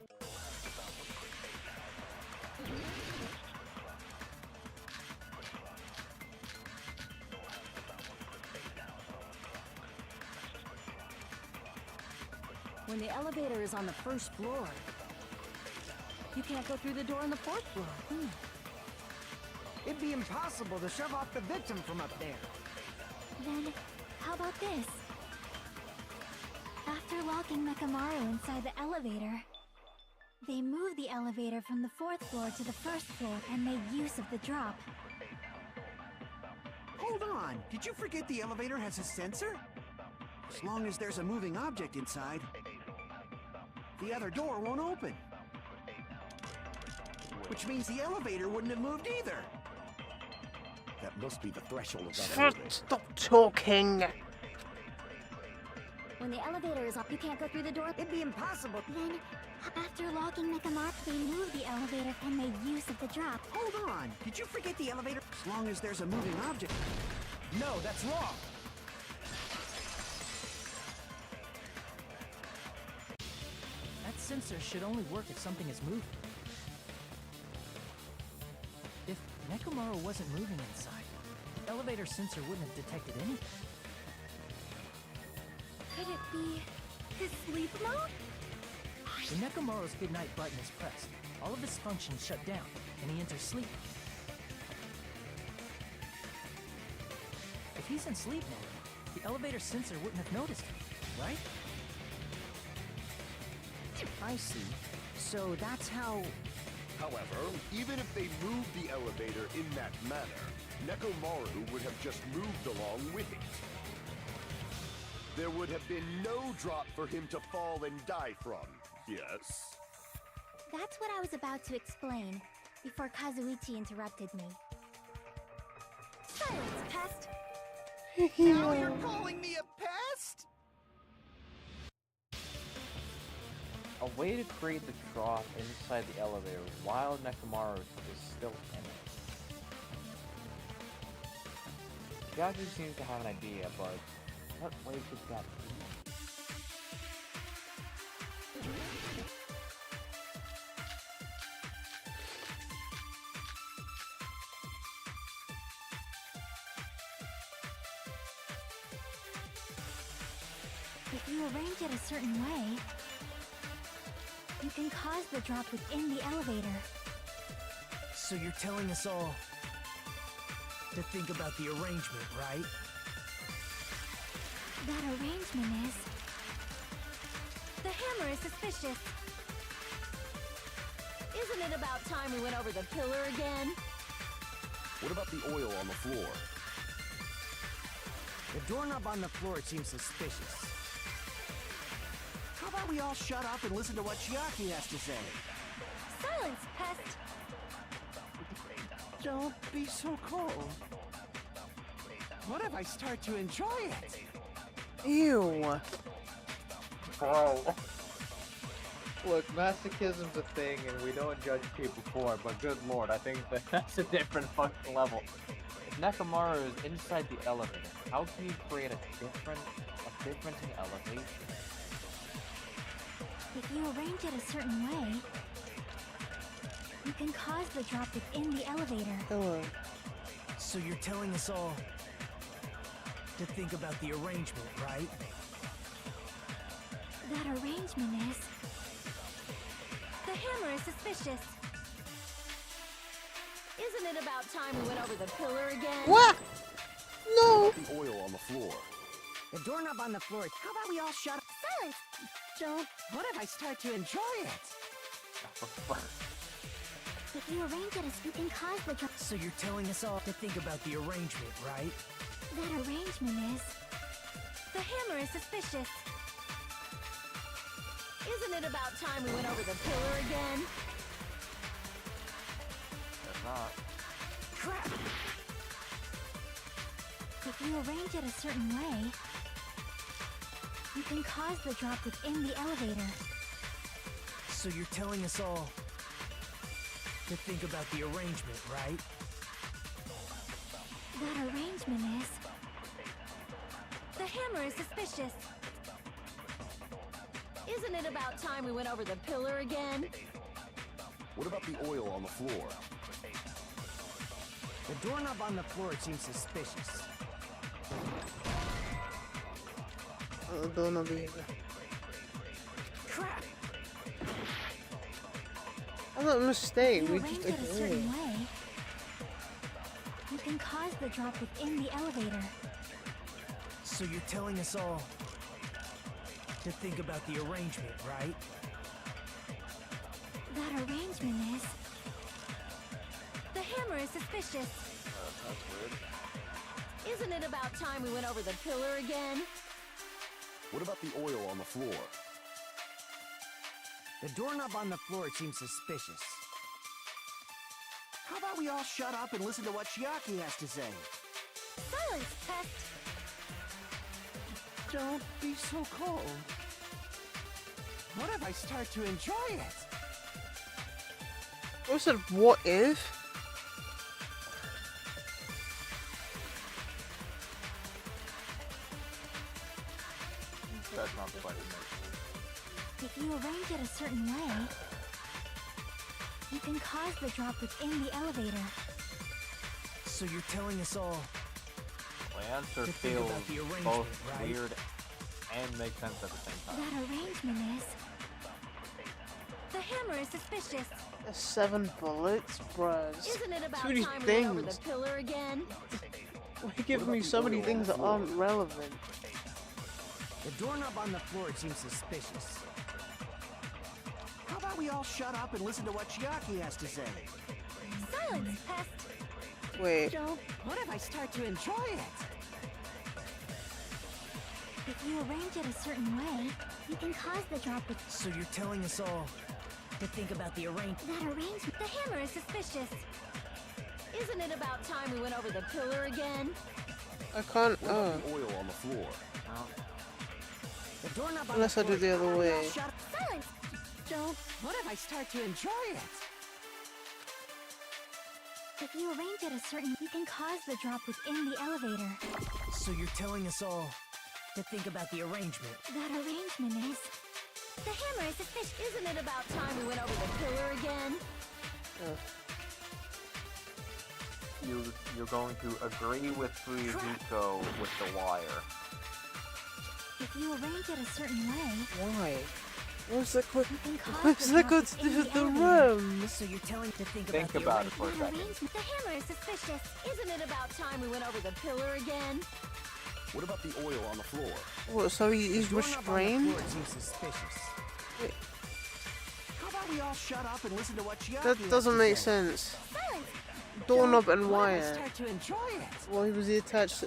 When the elevator is on the 1st floor, you can't go through the door on the 4th floor. It'd be impossible to shove off the victim from up there. Then, how about this? After locking Nekomaru inside the elevator, they moved the elevator from the 4th floor to the 1st floor and made use of the drop. Hold on, did you forget the elevator has a sensor? As long as there's a moving object inside, the other door won't open. Which means the elevator wouldn't have moved either. That must be the threshold of that elevator. Stop talking! When the elevator is up, you can't go through the door. It'd be impossible. Then, after locking Nekomaru, they moved the elevator and made use of the drop. Hold on, did you forget the elevator? As long as there's a moving object. No, that's wrong! That sensor should only work if something is moving. If Nekomaru wasn't moving inside, the elevator sensor wouldn't have detected anything. Could it be his sleep mode? When Nekomaru's goodnight button is pressed, all of his functions shut down, and he enters sleep mode. If he's in sleep mode, the elevator sensor wouldn't have noticed him, right? I see. So that's how... However, even if they moved the elevator in that manner, Nekomaru would have just moved along with it. There would have been no drop for him to fall and die from, yes? That's what I was about to explain, before Kazuichi interrupted me. Silence, pest! Now you're calling me a pest? A way to create the trough inside the elevator while Nekomaru is still in it. Yaku seems to have an idea, but what way could that be? If you arrange it a certain way, you can cause the drop within the elevator. So you're telling us all to think about the arrangement, right? That arrangement is... The hammer is suspicious. Isn't it about time we went over the pillar again? What about the oil on the floor? The doorknob on the floor seems suspicious. How about we all shut up and listen to what Chiaki has to say? Silence, pest! Don't be so cold. What if I start to enjoy it? Ew. Bro. Look, masochism's a thing, and we don't judge people for it, but good lord, I think that's a different fucking level. If Nekomaru is inside the elevator, how can you create a difference in elevation? If you arrange it a certain way, you can cause the drop within the elevator. Hello. So you're telling us all to think about the arrangement, right? That arrangement is... The hammer is suspicious. Isn't it about time we went over the pillar again? What? No. The oil on the floor. The doorknob on the floor. How about we all shut up? Silence! Don't. What if I start to enjoy it? If you arrange it as you can cause the drop... So you're telling us all to think about the arrangement, right? That arrangement is... The hammer is suspicious. Isn't it about time we went over the pillar again? If not. Crap! If you arrange it a certain way, you can cause the drop within the elevator. So you're telling us all to think about the arrangement, right? That arrangement is... The hammer is suspicious. Isn't it about time we went over the pillar again? What about the oil on the floor? The doorknob on the floor seems suspicious. Don't know the... Crap! I'm not a mistake. If you We arrange just it a certain agree. way, you can cause the drop within the elevator. So you're telling us all to think about the arrangement, right? That arrangement is... The hammer is suspicious. That's weird. Isn't it about time we went over the pillar again? What about the oil on the floor? The doorknob on the floor seems suspicious. How about we all shut up and listen to what Chiaki has to say? Silence, pest! Don't be so cold. What if I start to enjoy it? I said, what if? That's not the question. If you arrange it a certain way, you can cause the drop within the elevator. So you're telling us all The answer to think feels about the arrangement, both right? weird and makes sense at the same time. That arrangement is... The hammer is suspicious. 7 bullets, bruh. Isn't it about Too many time we went over the things. pillar again? Why are you giving me so many things that aren't relevant? The doorknob on the floor seems suspicious. How about we all shut up and listen to what Chiaki has to say? Silence, pest! Wait. Don't. What if I start to enjoy it? If you arrange it a certain way, you can cause the drop with... So you're telling us all to think about the arrangement. That arrangement... The hammer is suspicious. Isn't it about time we went over the pillar again? I can't. What about the oil on the floor? The doorknob on Unless the I do floor. the other How about we all way. shut up? Silence! Don't. What if I start to enjoy it? If you arrange it a certain... You can cause the drop within the elevator. So you're telling us all to think about the arrangement. That arrangement is... The hammer is suspicious. Isn't it about time we went over the pillar again? You're going to agree with Fuyuhiko with the wire. If you arrange it a certain way, Why? What's the good? you can cause What's the the drop good to to do end with the elevator. room? So you're telling to think Think about about it the for a That second. arrangement, the hammer is suspicious. Isn't it about time we went over the pillar again? What about the oil on the floor? What? So he's Doorknob on the restrained? floor seems suspicious. Wait. How about we all shut up and listen to what Chiaki That has doesn't to make say? sense. Doorknob and Why don't we wire. start to enjoy it? Well, he was attached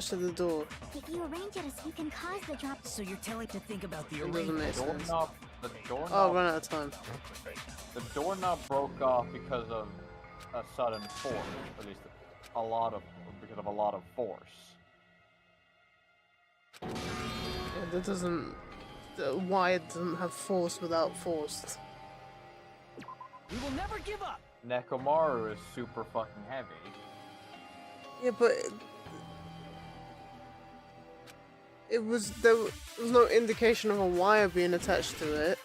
to the door. If you arrange it as you can cause the drop. So you're telling to think about the It doesn't arrangement. make sense. The doorknob. Oh, run out of time. The doorknob broke off because of a sudden force, at least because of a lot of force. Yeah, that doesn't. The wire doesn't have force without force. We will never give up. Nekomaru is super fucking heavy. Yeah, but there was no indication of a wire being attached to it.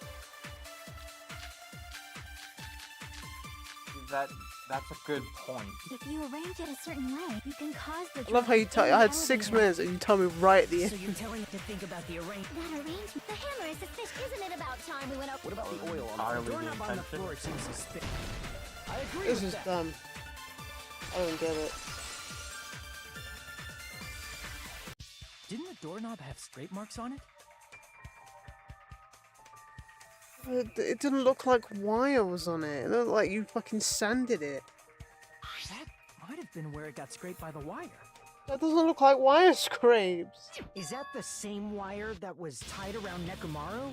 That's a good point. If you arrange it a certain way, you can cause the drop. I love how you to end I the had 6 elevator. minutes and you tell me right at the So end. you're telling to think about the arrangement. That arrangement, the hammer is suspicious. Isn't it about time we went over? What about the oil on the Entirely the Doorknob on the intention. floor seems suspicious. I agree This with is that. dumb. I don't get it. Didn't the doorknob have straight marks on it? It didn't look like wire was on it. It looked like you fucking sanded it. That might have been where it got scraped by the wire. That doesn't look like wire scrapes. Is that the same wire that was tied around Nekomaru?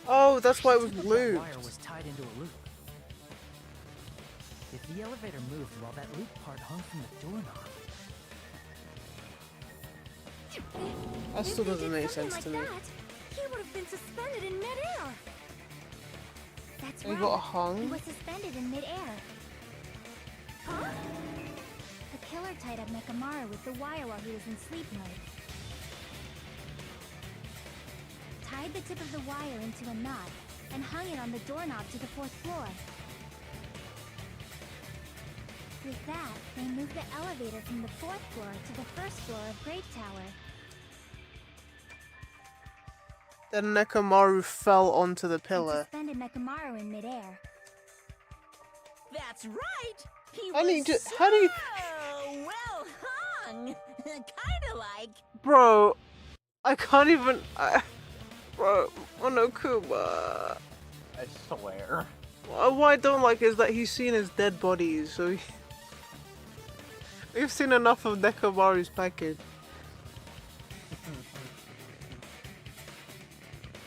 Oh, that's why it was That looped. wire was tied into a loop. If the elevator moved while that loop part hung from the doorknob, That still doesn't make sense to me. He would have been suspended in midair. That's He right. got He hung? was suspended in midair. Huh? The killer tied up Nekomaru with the wire while he was in sleep mode. Tied the tip of the wire into a knot and hung it on the doorknob to the 4th floor. With that, they moved the elevator from the 4th floor to the 1st floor of Great Tower. Then Nekomaru fell onto the And pillar. suspended Nekomaru in midair. That's right. He How do you was do- so how do you- well hung. Kinda like. Bro, I can't even. Bro, Monokuma. I swear. What I don't like is that he's seen as dead bodies, so we've seen enough of Nekomaru's package.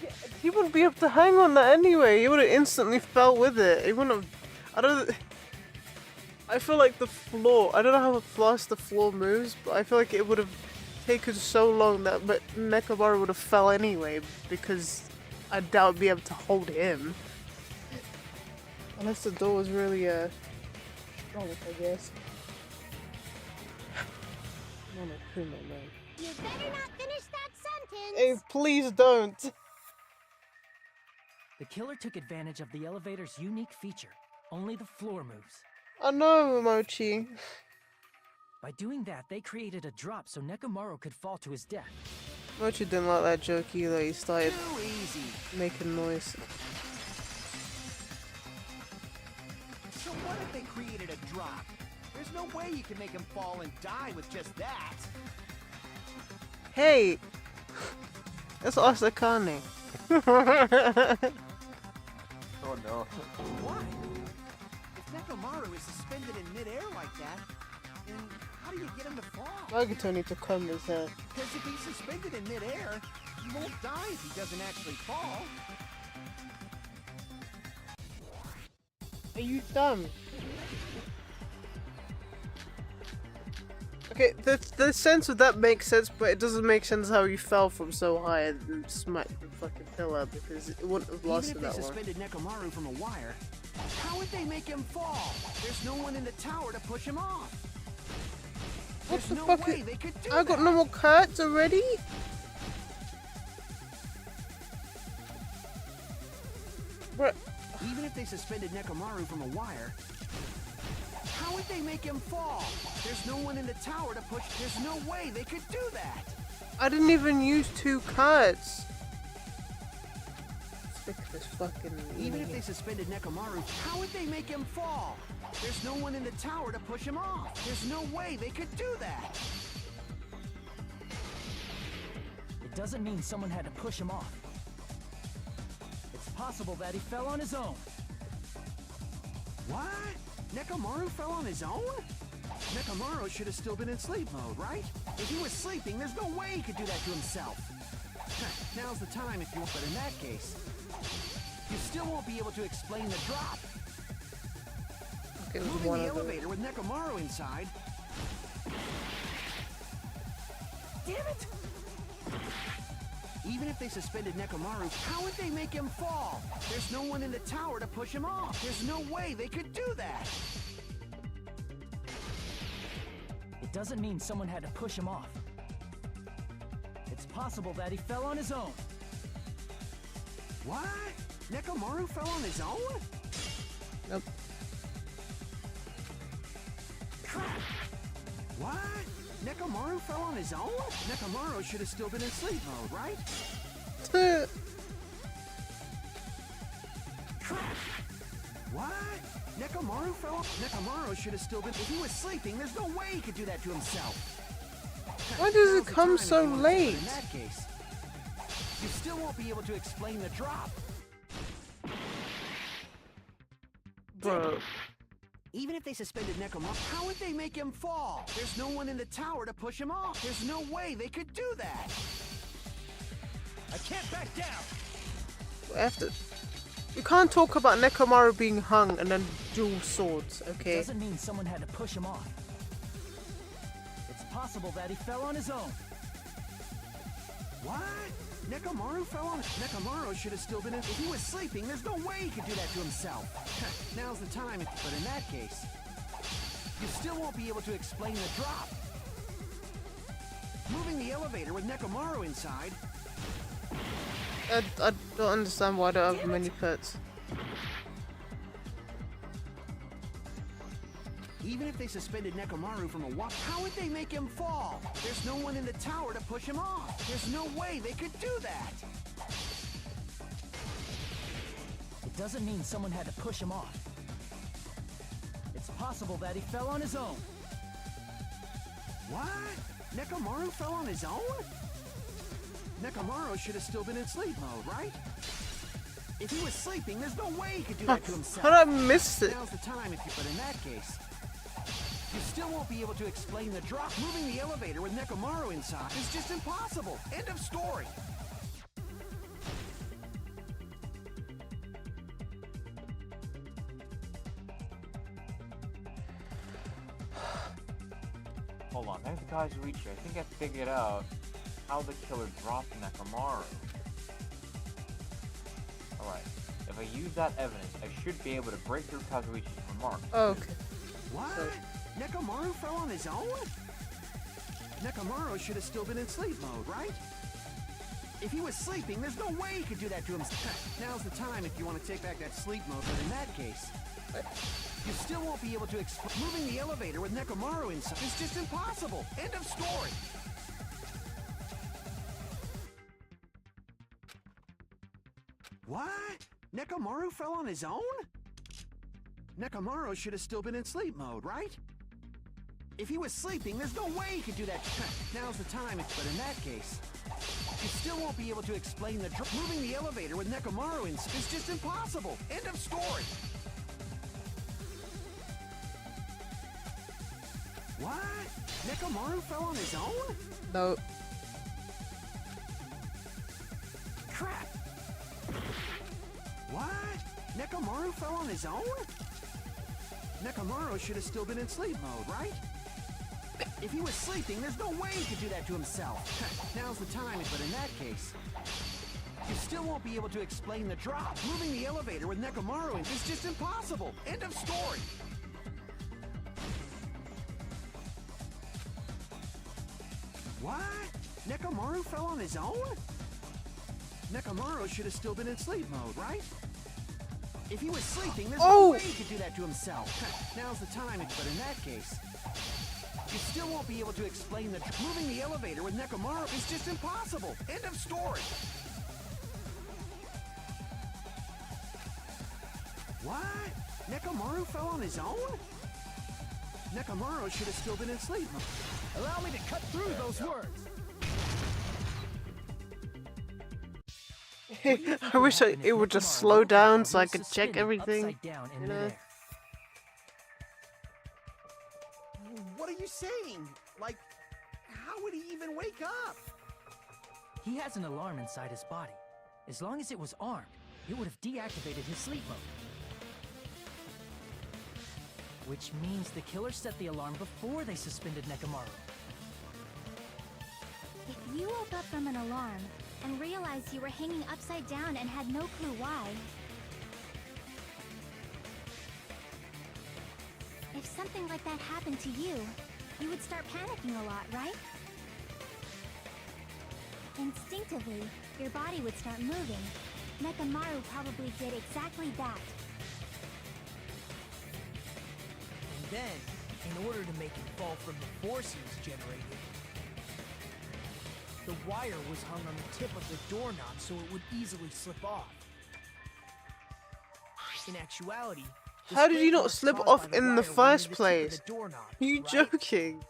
Yeah, he wouldn't be able to hang on that anyway. He would have instantly fell with it. He wouldn't have. I feel like the floor. I don't know how fast the floor moves, but I feel like it would have taken so long that Nekomaru would have fell anyway because I doubt I'd be able to hold him. Unless the door was really strong, I guess. Monokuma, man. You better not finish that sentence! Hey, please don't. the killer took advantage of the elevator's unique feature. Only the floor moves. I know, Mochi. By doing that, they created a drop so Nekomaru could fall to his death. Mochi didn't like that joke either. He started Too easy. making noise. So what if they created a drop? There's no way you can make him fall and die with just that. Hey! That's Asakane. Oh no. Why? If Nekomaru is suspended in midair like that, then how do you get him to fall? Nagito need to comb his hair. Because if he's suspended in midair, he won't die if he doesn't actually fall. Are you dumb? Okay, the sense of that makes sense, but it doesn't make sense how he fell from so high and smacked the fucking pillar because it wouldn't have Even lasted if they that long. suspended Nekomaru from a wire, how would they make him fall? There's no one in the tower to push him off. What There's the no fuck? way they could do I got that. no more cards already? Bruh. Even if they suspended Nekomaru from a wire, How would they make him fall? There's no one in the tower to push. There's no way they could do that. I didn't even use 2 cards. Stick this fucking. Even if they suspended Nekomaru, how would they make him fall? There's no one in the tower to push him off. There's no way they could do that. It doesn't mean someone had to push him off. It's possible that he fell on his own. What? Nekomaru fell on his own? Nekomaru should have still been in sleep mode, right? If he was sleeping, there's no way he could do that to himself. Now's the time if you want, but in that case, you still won't be able to explain the drop. Okay, it was Moving one the of those. elevator with Nekomaru inside. Damn it! Even if they suspended Nekomaru, how would they make him fall? There's no one in the tower to push him off. There's no way they could do that. It doesn't mean someone had to push him off. It's possible that he fell on his own. What? Nekomaru fell on his own? Nope. What? Nekomaru fell on his own? Nekomaru should have still been in sleep mode, right? What? Nekomaru fell? Nekomaru should have still been. If he was sleeping, there's no way he could do that to himself. Why does Now's it the come time if so you want to take it. late? In that case, you still won't be able to explain the drop. Bro. Even if they suspended Nekomaru, how would they make him fall? There's no one in the tower to push him off. There's no way they could do that. I can't back down! After. You can't talk about Nekomaru being hung and then dual swords, It okay? doesn't mean someone had to push him off. It's possible that he fell on his own. What? Nekomaru fell on. Nekomaru should have still been in. If he was sleeping, there's no way he could do that to himself. Now's the time. But in that case, you still won't be able to explain the drop. Moving the elevator with Nekomaru inside. I don't understand why I don't have many pets. Even if they suspended Nekomaru from a walk, how would they make him fall? There's no one in the tower to push him off. There's no way they could do that. It doesn't mean someone had to push him off. It's possible that he fell on his own. What? Nekomaru fell on his own? Nekomaru should have still been in sleep mode, right? If he was sleeping, there's no way he could do that to himself. How did I miss it? Now's the time if you, but in that case, you still won't be able to explain the drop. Moving the elevator with Nekomaru inside is just impossible. End of story. Hold on, thanks to Kazuichi, I think I figured out how the killer dropped Nekomaru. Alright, if I use that evidence, I should be able to break through Kazuichi's remarks. Okay. What? Nekomaru fell on his own? Nekomaru should have still been in sleep mode, right? If he was sleeping, there's no way he could do that to himself. Now's the time if you want to take back that sleep mode, but in that case, you still won't be able to moving the elevator with Nekomaru inside is just impossible. End of story. What? Nekomaru fell on his own? Nekomaru should have still been in sleep mode, right? If he was sleeping, there's no way he could do that. Now's the time, but in that case, you still won't be able to explain the moving the elevator with Nekomaru inside is just impossible. End of story. What? Nekomaru fell on his own? No. Crap. What? Nekomaru fell on his own? Nekomaru should have still been in sleep mode, right? If he was sleeping, there's no way he could do that to himself. Now's the time, but in that case, you still won't be able to explain the drop. Moving the elevator with Nekomaru is just impossible. End of story. What? Nekomaru fell on his own? Nekomaru should have still been in sleep mode, right? If he was sleeping, there's Oh! no way he could do that to himself. Now's the time, but in that case, you still won't be able to explain that moving the elevator with Nekomaru is just impossible. End of story. What? Nekomaru fell on his own? Nekomaru should have still been in sleep mode. Allow me to cut through those words. I wish it would just slow down so I could check everything. Upside down in You know? midair. What are you saying? Like, how would he even wake up? He has an alarm inside his body. As long as it was armed, it would have deactivated his sleep mode. Which means the killer set the alarm before they suspended Nekomaru. If you woke up from an alarm and realized you were hanging upside down and had no clue why, if something like that happened to you, you would start panicking a lot, right? Instinctively, your body would start moving. Nekomaru probably did exactly that. And then, in order to make it fall from the force he was generating, the wire was hung on the tip of the doorknob so it would easily slip off. In actuality, the How did you scrape not marks slip caused off by the in the wire were near first the tip of place? the doorknob, Are you right? joking?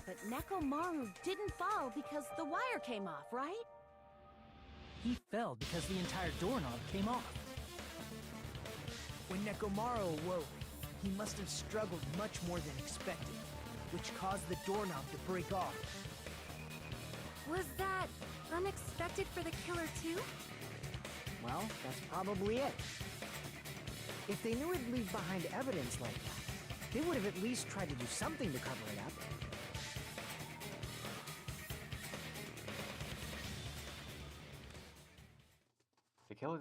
But Nekomaru didn't fall because the wire came off, right? He fell because the entire doorknob came off. When Nekomaru awoke, he must have struggled much more than expected, which caused the doorknob to break off. Was that unexpected for the killer too? Well, that's probably it. If they knew it'd leave behind evidence like that, they would have at least tried to do something to cover it up. The killer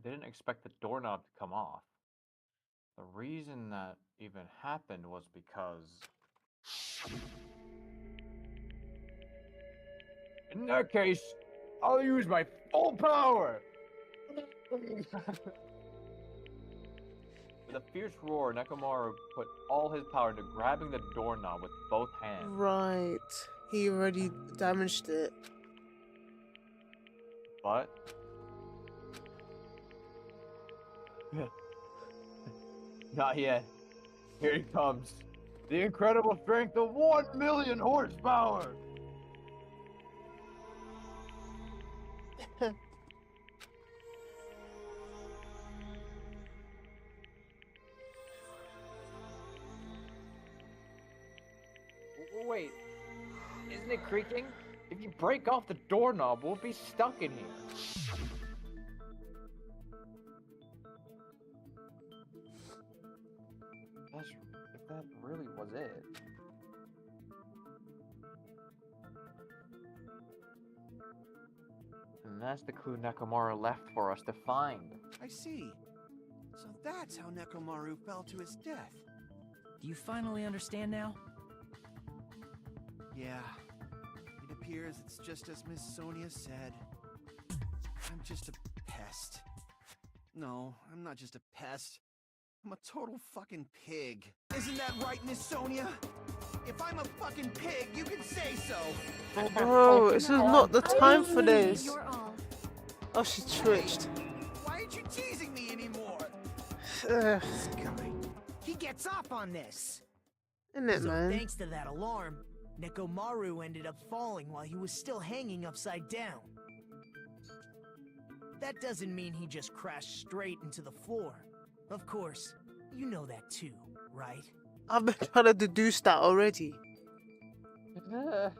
didn't expect the doorknob to come off. The reason that even happened was because... In that case, I'll use my full power! With a fierce roar, Nekomaru put all his power into grabbing the doorknob with both hands. Right. He already damaged it. But... Not yet. Here he comes. The incredible strength of 1 million horsepower! Wait, isn't it creaking? If you break off the doorknob, we'll be stuck in here. If that really was it. And that's the clue Nekomaru left for us to find. I see. So that's how Nekomaru fell to his death. Do you finally understand now? Yeah. It appears it's just as Miss Sonia said. I'm just a pest. No, I'm not just a pest. I'm a total fucking pig. Isn't that right, Miss Sonia? If I'm a fucking pig, you can say so. Bro, this is not the time for this. You're all. Oh, she twitched. Why aren't you teasing me anymore? Ugh, This guy. He gets off on this. isn't it, So man? thanks to that alarm, Nekomaru ended up falling while he was still hanging upside down. That doesn't mean he just crashed straight into the floor. Of course, you know that too, right? I've been trying to deduce that already. It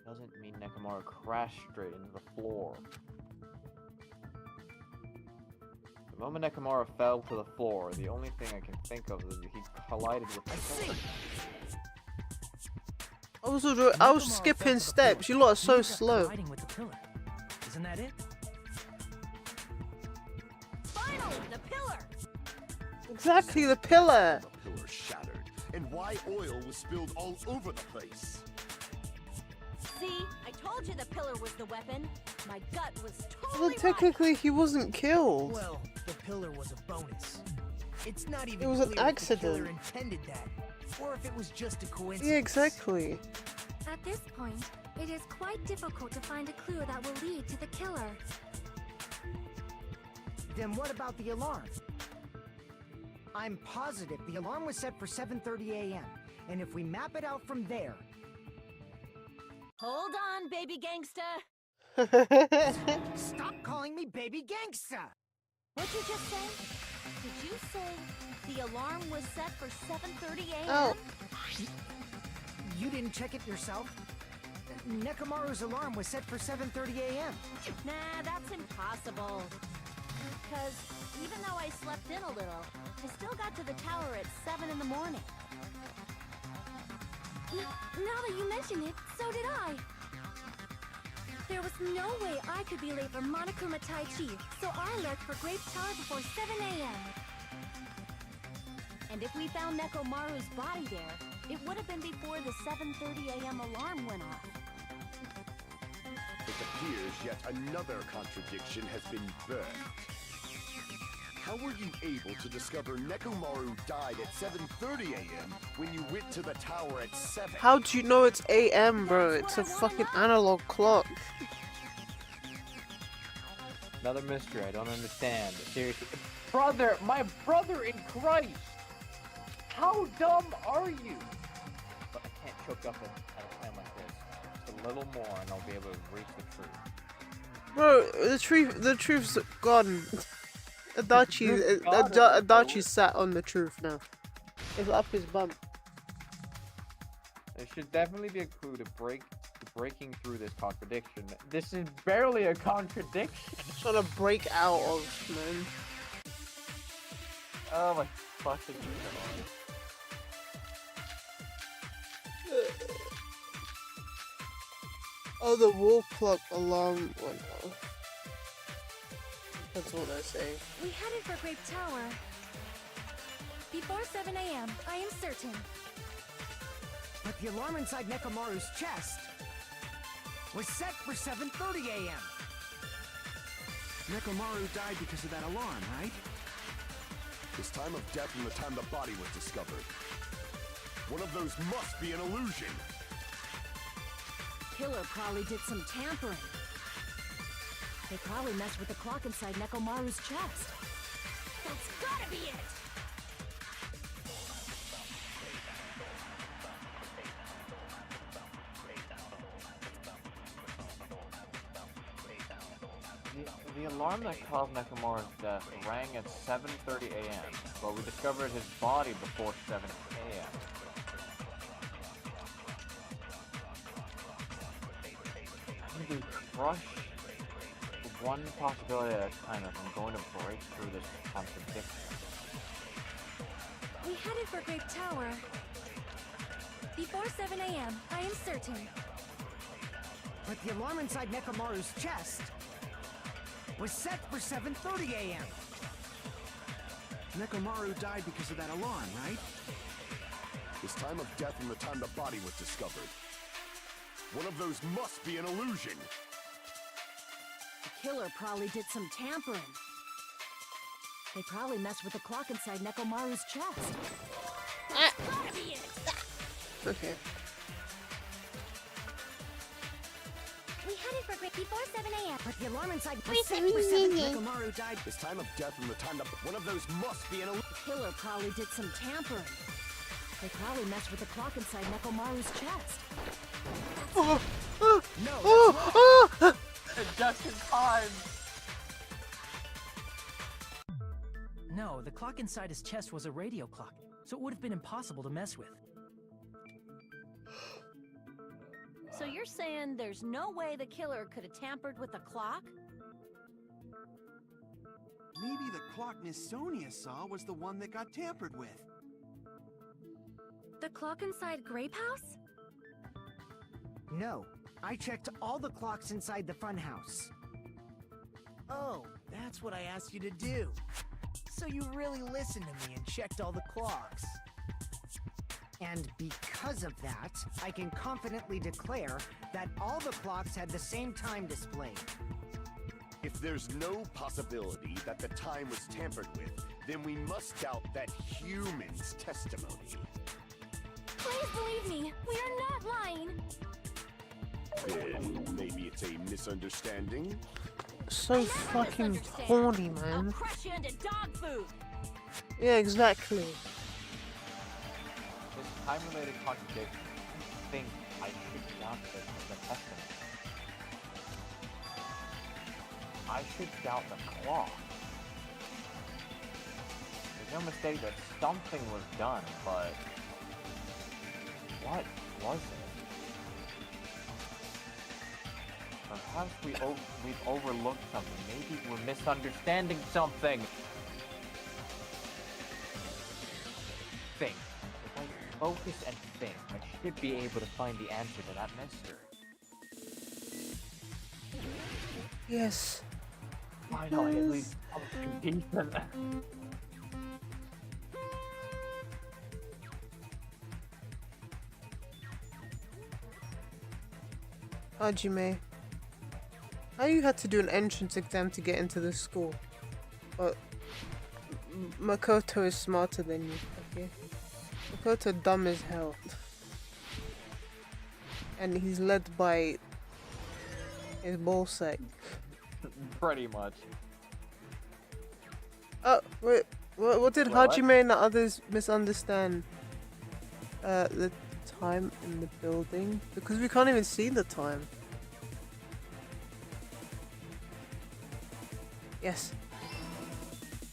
doesn't mean Nekomaru crashed straight into the floor. The moment Nekomaru fell to the floor, the only thing I can think of is that he collided with the pillar. I was skipping steps. You lot are so slow. Colliding with the pillar. Isn't that it? Finally, the pillar! Exactly, the pillar. The pillar shattered, and why oil was spilled all over the place. See? I told you the pillar was the weapon. My gut was Well, totally right. technically, he wasn't killed. Well, the pillar was a bonus. It's not even It was an clear if the killer accident. intended that, or if it was just a coincidence. Yeah, exactly. At this point, it is quite difficult to find a clue that will lead to the killer. Then what about the alarm? I'm positive the alarm was set for 7:30 a.m. And if we map it out from there... Hold on, baby gangsta. Stop calling me baby gangsta! What'd you just say? Did you say the alarm was set for 7:30 a.m.? Oh. You didn't check it yourself? Nekomaru's alarm was set for 7:30 a.m. Nah, that's impossible. Because even though I slept in a little, I still got to the tower at 7 in the morning. Now that you mention it, so did I. There was no way I could be late for Monokuma Tai Chi, so I left for Grape Tower before 7 a.m. And if we found Nekomaru's body there, it would have been before the 7:30 a.m. alarm went off. It appears yet another contradiction has been birthed. How were you able to discover Nekomaru died at 7:30 a.m. when you went to the tower at 7? How do you know it's AM, bro? It's a fucking analog clock. Another mystery I don't understand. Seriously. Brother! My brother in Christ! How dumb are you? But I can't choke up at a time like this. Just a little more and I'll be able to reach the truth. Bro, the truth's gone. Adachi sat on the truth now. It's up his bum. There should definitely be a clue to breaking through this contradiction. This is barely a contradiction. Trying to break out of, man. Oh my fucking god. Oh, the wall clock alarm went off. That's what I say. We headed for Grape Tower. Before 7 a.m., I am certain. But the alarm inside Nekomaru's chest was set for 7:30 a.m. Nekomaru died because of that alarm, right? His time of death and the time the body was discovered. One of those must be an illusion. Killer probably did some tampering. They probably messed with the clock inside Nekomaru's chest. That's gotta be it! The alarm that caused Nekomaru's death rang at 7:30 a.m., but we discovered his body before 7 a.m. I think we crush one possibility at a time if I'm going to break through this contradiction. We headed for Grape Tower. Before 7 a.m., I am certain. But the alarm inside Nekomaru's chest was set for 7:30 a.m. Nekomaru died because of that alarm, right? His time of death and the time the body was discovered. One of those must be an illusion. The killer probably did some tampering. They probably messed with the clock inside Nekomaru's chest. That's gotta be it! Okay. We headed for Grape before 7 a.m. But the alarm inside Wait, was set wait, for wait, 7. wait. Nekomaru died. His time of death and the time one of those must be an illusion. The killer probably did some tampering. They probably messed with the clock inside Nekomaru's chest. Oh, No, Just in time! No, the clock inside his chest was a radio clock, so it would have been impossible to mess with. So you're saying there's no way the killer could have tampered with the clock? Maybe the clock Miss Sonia saw was the one that got tampered with. The clock inside Grape House? No, I checked all the clocks inside the funhouse. Oh, that's what I asked you to do. So you really listened to me and checked all the clocks. And because of that, I can confidently declare that all the clocks had the same time displayed. If there's no possibility that the time was tampered with, then we must doubt that human's testimony. Please believe me, we are not lying. Then maybe it's a misunderstanding? So fucking horny, man. I'll crush you into dog food. Yeah, exactly. This time-related contradiction, I think I should doubt this as a testament. I should doubt the clock. There's no mistake that something was done, but what was it? Perhaps we've overlooked something. Maybe we're misunderstanding something. Think. If I focus and think, I should be able to find the answer to that mystery. Yes. Finally, at least something decent. Hajime, how you had to do an entrance exam to get into this school, but Makoto is smarter than you, okay? Makoto dumb as hell. And he's led by his ballsack. Pretty much. Oh, wait, what did What? Hajime and the others misunderstand? The time in the building? Because we can't even see the time. Yes.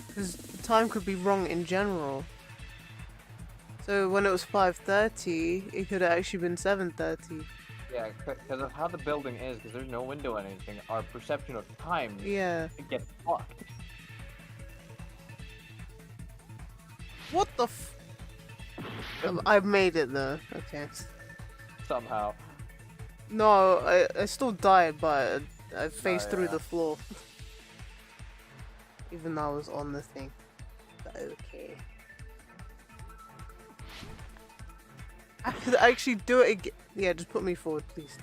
Because the time could be wrong in general. So when it was 5:30, it could have actually been 7:30. Yeah, because of how the building is, because there's no window or anything, our perception of time Yeah. gets fucked. What the f- I've made it though. Okay. Somehow. No, I still died, but I faced through yeah. the floor. Even though I was on the thing. But okay. I could actually do it again. Yeah, just put me forward, please.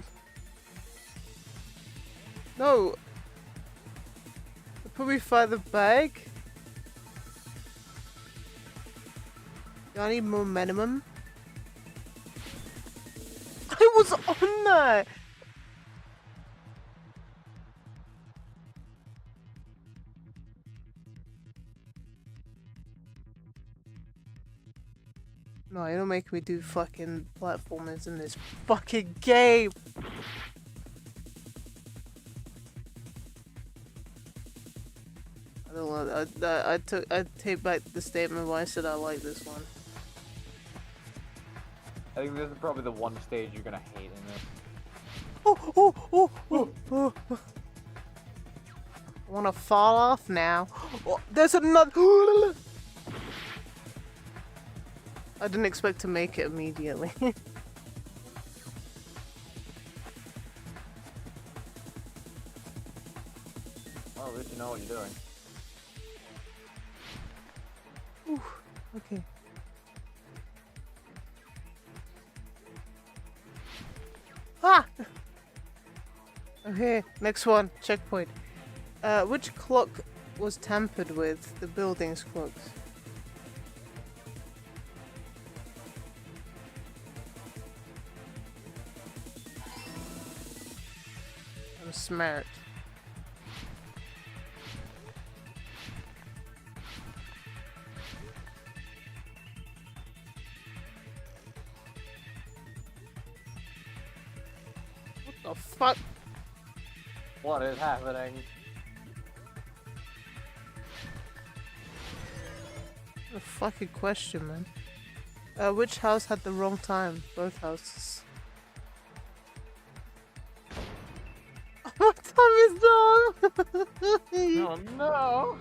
No! Put me further back. Do I need more minimum? I was on that! No, you don't make me do fucking platformers in this fucking game! I don't want. I take back the statement where I said I like this one. I think this is probably the one stage you're gonna hate in this. Oh. I wanna fall off now. Oh, there's another. I didn't expect to make it immediately. Oh, at least you know what you're doing. Okay. Ah! Okay, next one. Checkpoint. Which clock was tampered with? The building's clocks. I'm smart. What the fuck? What is happening? A fucking question, man. Which house had the wrong time? Both houses. What time is wrong? Oh no!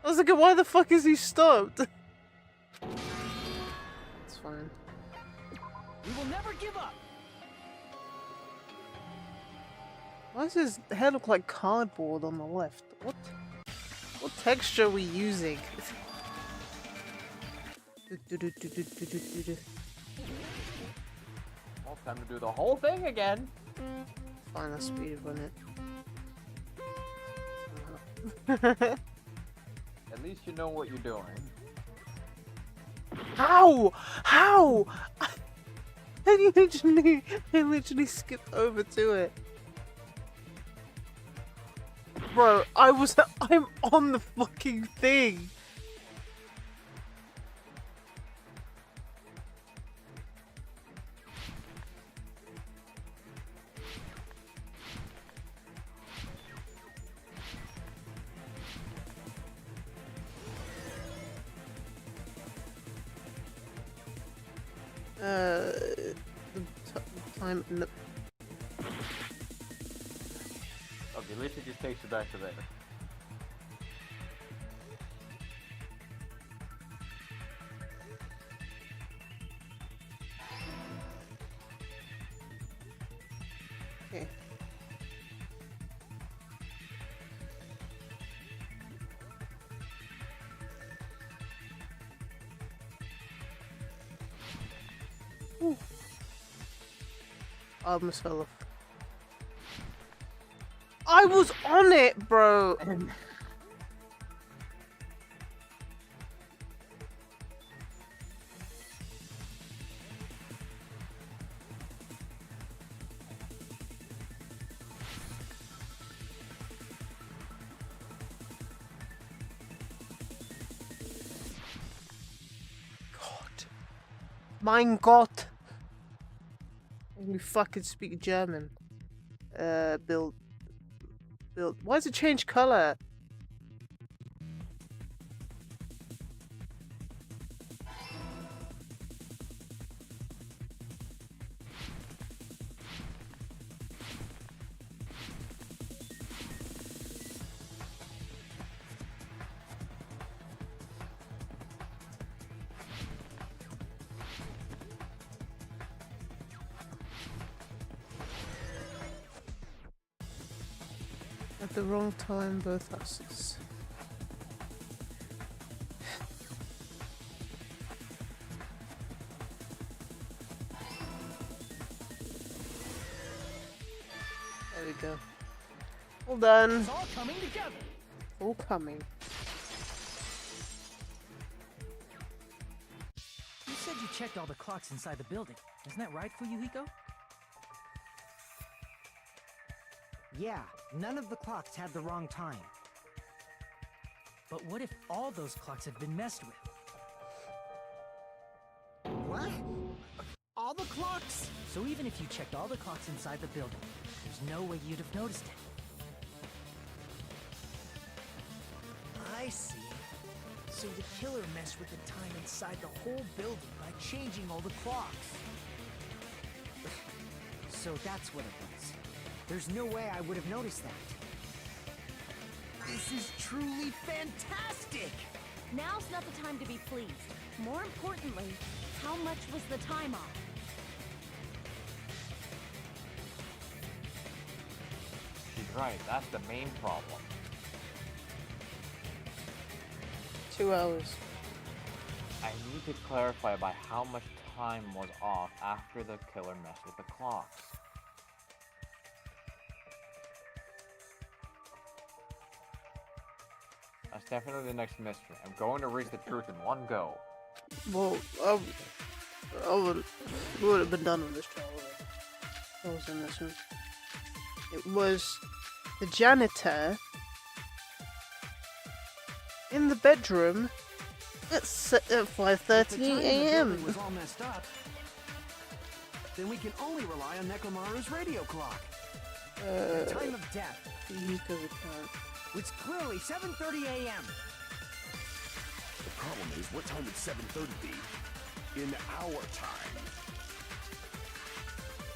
I was like, why the fuck is he stopped? It's fine. We will never give up. Why does his head look like cardboard on the left? What texture are we using? Well, time to do the whole thing again. Fine, I'll speedrun it. At least you know what you're doing. How? How? I literally skipped over to it. Bro, I'm on the fucking thing. The time in the... Okay, at least it just takes you back to there. Okay. Ooh. I almost fell off. I was on it, bro. God. Mein Gott. You fucking speak German. Build. Why does it change color? At the wrong time, both houses. There we go. All done. It's all coming together. All coming. You said you checked all the clocks inside the building. Isn't that right, Fuyuhiko? Yeah, none of the clocks had the wrong time. But what if all those clocks have been messed with? What? All the clocks? So even if you checked all the clocks inside the building, there's no way you'd have noticed it. I see. So the killer messed with the time inside the whole building by changing all the clocks. So that's what it was. There's no way I would have noticed that. This is truly fantastic! Now's not the time to be pleased. More importantly, how much was the time off? She's right, that's the main problem. 2 hours. I need to clarify by how much time was off after the killer messed with the clocks. That's definitely the next mystery. I'm going to reach the truth in one go. Well, I would have been done with this trial already. I was in this one. It was the janitor in the bedroom at 5:30 a.m. Was all messed up. Then we can only rely on Nekomaru's radio clock. The time of death. Hiko's account. It's clearly 7:30 a.m. The problem is, what time would 7:30 be? In our time.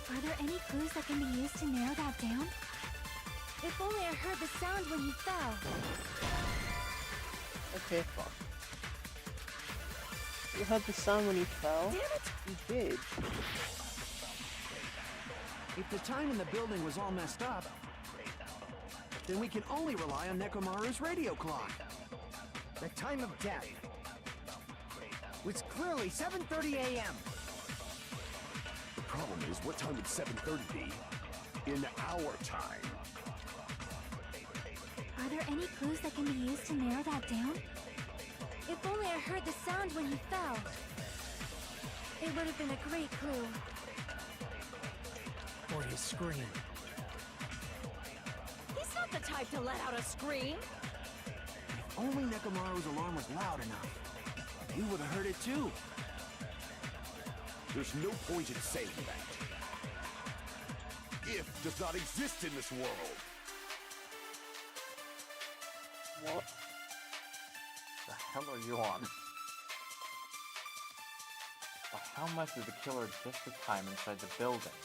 Are there any clues that can be used to narrow that down? If only I heard the sound when you fell. Okay, fuck. You heard the sound when he fell? Damn it! You did. If the time in the building was all messed up, then we can only rely on Nekomaru's radio clock. The time of death. It's clearly 7:30 a.m. The problem is, what time would 7:30 be in our time? Are there any clues that can be used to narrow that down? If only I heard the sound when he fell. It would have been a great clue. Or his scream. He's not the type to let out a scream. If only Nekomaru's alarm was loud enough, we would have heard it too. There's no point in saying that. If does not exist in this world. What the hell are you on? Well, how much is the killer just the time inside the building?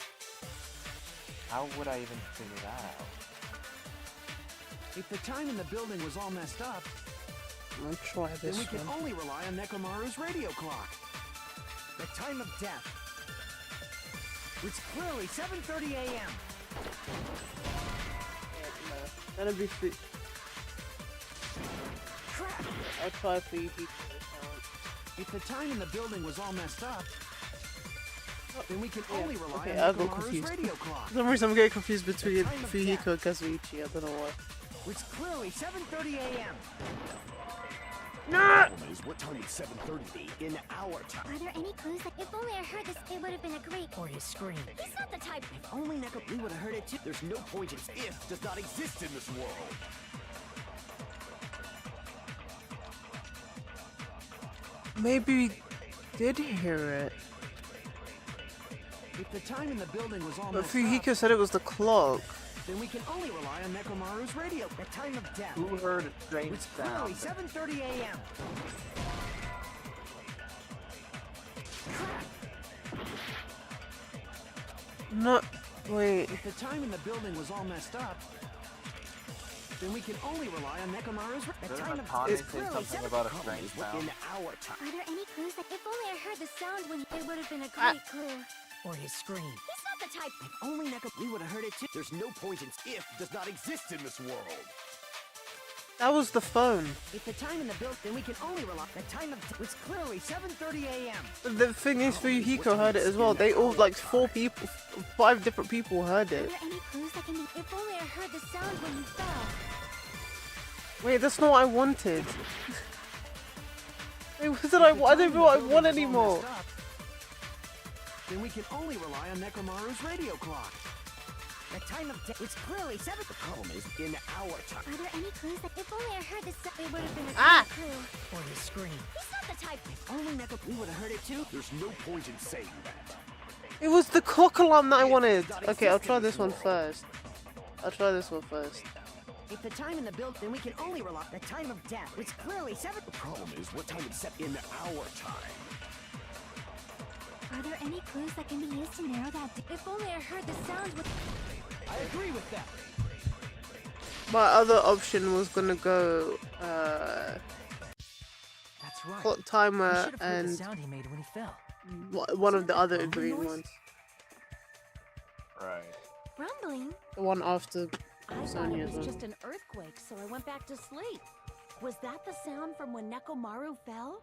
How would I even figure that out? If the time in the building was all messed up, I'll try then this we can one. only rely on Nekomaru's radio clock. The time of death. It's clearly 7:30 a.m. That'll be free. Crap! I'll try for you people. If the time in the building was all messed up, then we can Yeah, only rely okay, on I got Nekomaru's confused. radio clock. For some reason I'm getting confused between Time of Fuyuhiko and Kazuichi, I don't know why. It's clearly 7:30 a.m. The problem is, what time would 7:30 be in our time? Are there any clues that if only I heard this, it would have been a great... Or his scream. He's not the type... If only we would have heard it too. There's no point in if does not exist in this world. Maybe we did hear it. If the time in the building was all But messed Fuyuhiko up, said it was the clock. then we can only rely on Nekomaru's radio. The time of death. Who heard a strange It's clearly sound? 7:30 a.m. Crap! No, wait. If the time in the building was all messed up, then we can only rely on Nekomaru's. The Didn't time of Akane it's say clearly something 7 about a Problem strange is, what sound? in our time? Are there any clues that if only I heard the sound when it would have been a great clue? Or his scream. He's not the type... If only we would have heard it too. There's no point in if does not exist in this world. That was the phone. If the time in the build, then we can only rely. The time of it's clearly 7:30 a.m. But the thing is, Fuyuhiko heard it as well. They all, like, 5 different people heard Are it. there any clues that can be... If only I heard the sound when he fell. Wait, that's not what I wanted. Wait, what did I want? I don't know what I want anymore. Then we can only rely on Nekomaru's radio clock. The time of it's clearly 7. The problem is in our time. Are there any clues that if only I heard the sound, it would have been a Ah! great clue? Or his scream. He's not the type... If only we would have heard it too. There's no point in saying that. It was the clock alarm that I wanted. Okay, I'll try this one first. I'll try this one first. If the time in the build, then we can only rely the time of death. It's clearly 7. The problem is, what time is set in our time? Are there any clues that can be used to narrow that down? If only I heard the sound with... I agree with that. My other option was gonna go That's right. clock We timer should have heard the and sound he made when he fell. one of the other Rumbling green noise? ones. Right. Rumbling? The one after I thought it Sonya's was one. just an earthquake, so I went back to sleep. Was that the sound from when Nekomaru fell?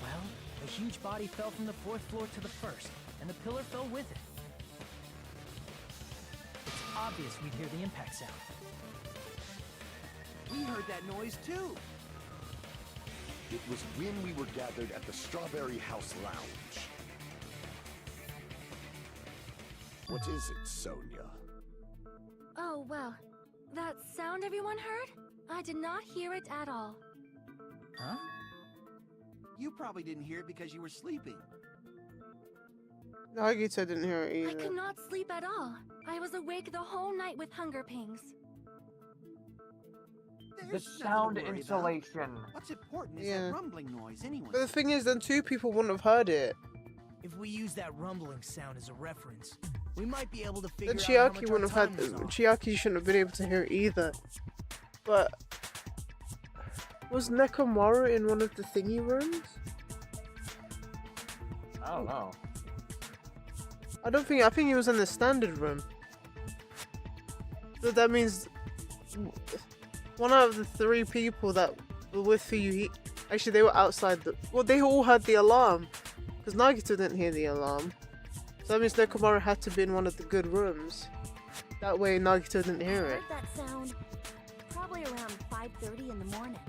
Well, a huge body fell from the 4th floor to the 1st, and the pillar fell with it. It's obvious we'd hear the impact sound. We heard that noise too. It was when we were gathered at the Strawberry House Lounge. What is it, Sonia? Oh, well. That sound everyone heard? I did not hear it at all. Huh? You probably didn't hear it because you were sleeping. Nagita didn't hear it I either. could not sleep at all. I was awake the whole night with hunger pangs. The There's nothing to sound worry about. insulation. What's important is Yeah. that rumbling noise anyway. But the thing is, then 2 people wouldn't have heard it. If we use that rumbling sound as a reference, we might be able to figure Then out how much Chiaki our wouldn't have time had. was off. Chiaki shouldn't have been able to hear it either. But was Nekomaru in one of the thingy rooms? I don't know. I think he was in the standard room. So that means one out of the 3 people that were with Fuyuhiko, Actually, they were outside the. Well, they all had the alarm, because Nagito didn't hear the alarm. So that means Nekomaru had to be in one of the good rooms. That way, Nagito didn't hear it. Heard that sound probably around 5:30 in the morning.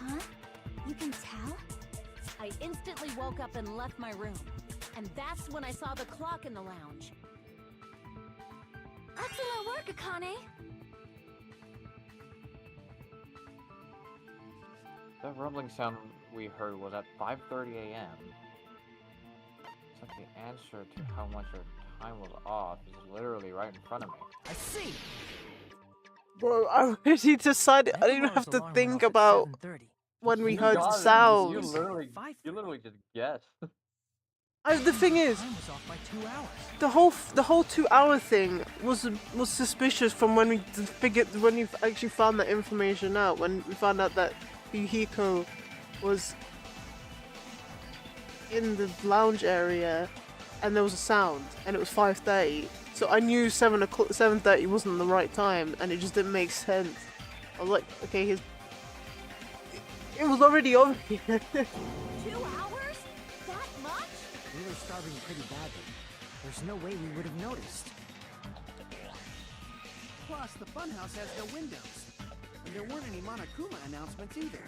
Huh? You can tell? I instantly woke up and left my room. And that's when I saw the clock in the lounge. Excellent work, Akane! That rumbling sound we heard was at 5:30 a.m. It's like the answer to how much our time was off is literally right in front of me. I see. Bro, I already decided. I didn't even have to think about when we heard You sounds. literally just guessed. The thing is, Time was off by 2 hours. the whole 2-hour thing was suspicious from when we when we actually found that information out. When we found out that Yuhiko was in the lounge area and there was a sound and it was 5:30. So I knew 7:30 wasn't the right time, and it just didn't make sense. I was like, okay, it was already over here. 2 hours? That much? We were starving pretty badly. There's no way we would have noticed. Plus, the funhouse has no windows. And there weren't any Monokuma announcements either.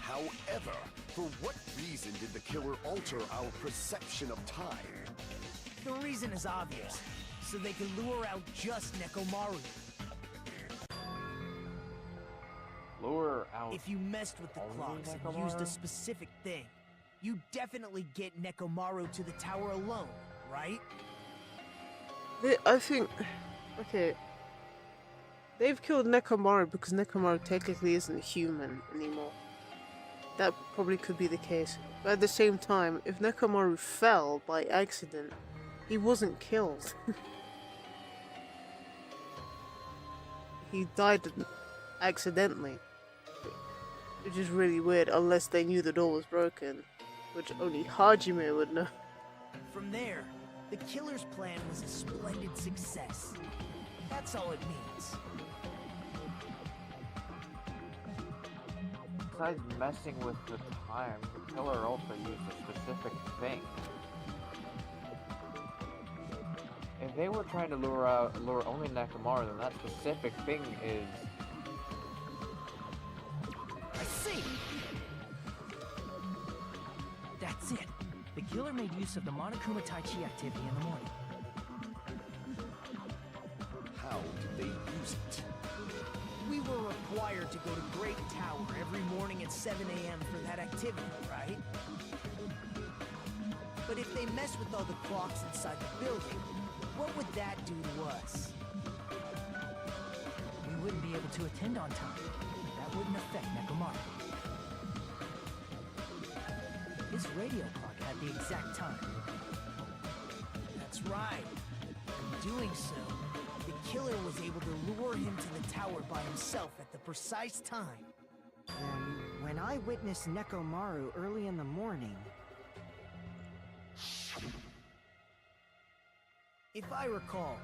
However, for what reason did the killer alter our perception of time? The reason is obvious. So they can lure out just Nekomaru. Lure out. If you messed with the only clocks and Nekomaru? used a specific thing, you definitely get Nekomaru to the tower alone, right? I think, okay, they've killed Nekomaru because Nekomaru technically isn't human anymore. That probably could be the case. But at the same time, if Nekomaru fell by accident, he wasn't killed. He died accidentally. Which is really weird, unless they knew the door was broken. Which only Hajime would know. From there, the killer's plan was a splendid success. That's all it means. Besides messing with the time, the killer also used a specific thing. If they were trying to lure only Nekomaru, then that specific thing is... I see! That's it. The killer made use of the Monokuma Tai Chi activity in the morning. How did they use it? We were required to go to Great Tower every morning at 7 a.m. for that activity, right? But if they messed with all the clocks inside the building, what would that do to us? We wouldn't be able to attend on time. That wouldn't affect Nekomaru. His radio clock had the exact time. That's right. In doing so, the killer was able to lure him to the tower by himself at the precise time. And when I witnessed Nekomaru early in the morning... If I recall,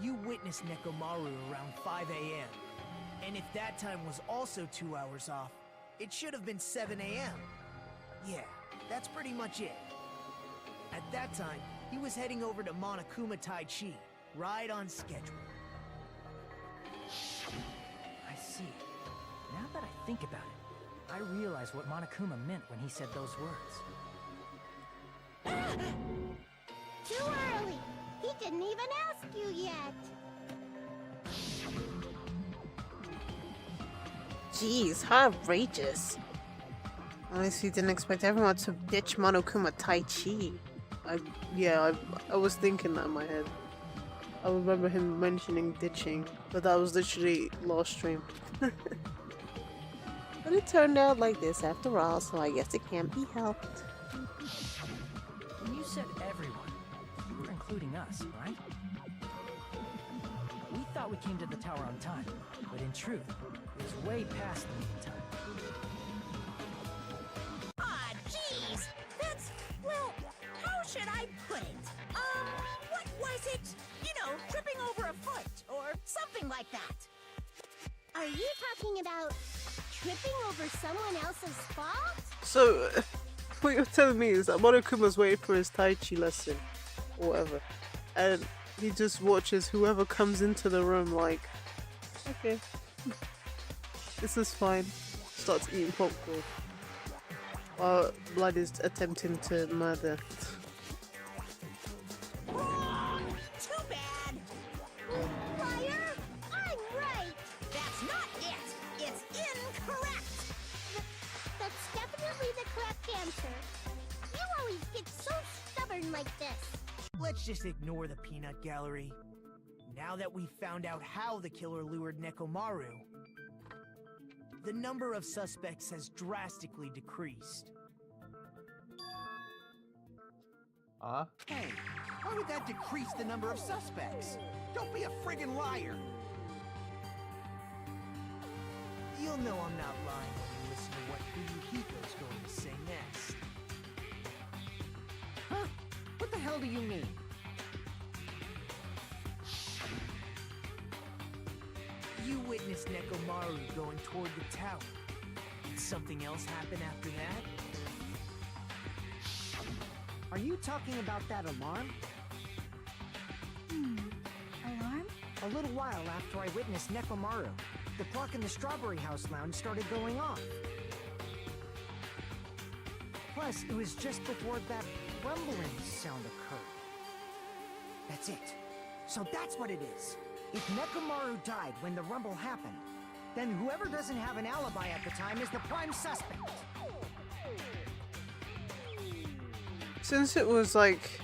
you witnessed Nekomaru around 5 a.m. And if that time was also 2 hours off, it should have been 7 a.m. Yeah, that's pretty much it. At that time, he was heading over to Monokuma Tai Chi, right on schedule. I see. Now that I think about it, I realize what Monokuma meant when he said those words. Too early! He didn't even ask you yet! Jeez, how outrageous. Honestly, didn't expect everyone to ditch Monokuma Tai Chi. I was thinking that in my head. I remember him mentioning ditching, but that was literally last stream. But it turned out like this after all, so I guess it can't be helped. When you said everyone, you were including us, right? We thought we came to the tower on time, but in truth, it was way past the meeting time. Ah, jeez! That's, well, how should I put it? What was it? You know, tripping over a foot, or something like that. Are you talking about tripping over someone else's fault? So, what you're telling me is that Monokuma's waiting for his Tai Chi lesson, or whatever, and he just watches whoever comes into the room like, okay, this is fine. Starts eating popcorn while Blood is attempting to murder. Wrong! Too bad! Liar! I'm right! That's not it! It's incorrect! That's definitely the correct answer. You always get so stubborn like this. Let's just ignore the peanut gallery. Now that we've found out how the killer lured Nekomaru, the number of suspects has drastically decreased. Huh? Hey, how would that decrease the number of suspects? Don't be a friggin' liar! You'll know I'm not lying when you listen to what Fuyuhiko's going to say next. Huh? What the hell do you mean? You witnessed Nekomaru going toward the tower. Did something else happen after that? Are you talking about that alarm? Alarm? A little while after I witnessed Nekomaru, the clock in the Strawberry House lounge started going off. Plus, it was just before that rumbling sound occurred. That's it. So that's what it is. If Nekomaru died when the rumble happened, then whoever doesn't have an alibi at the time is the prime suspect. Since it was like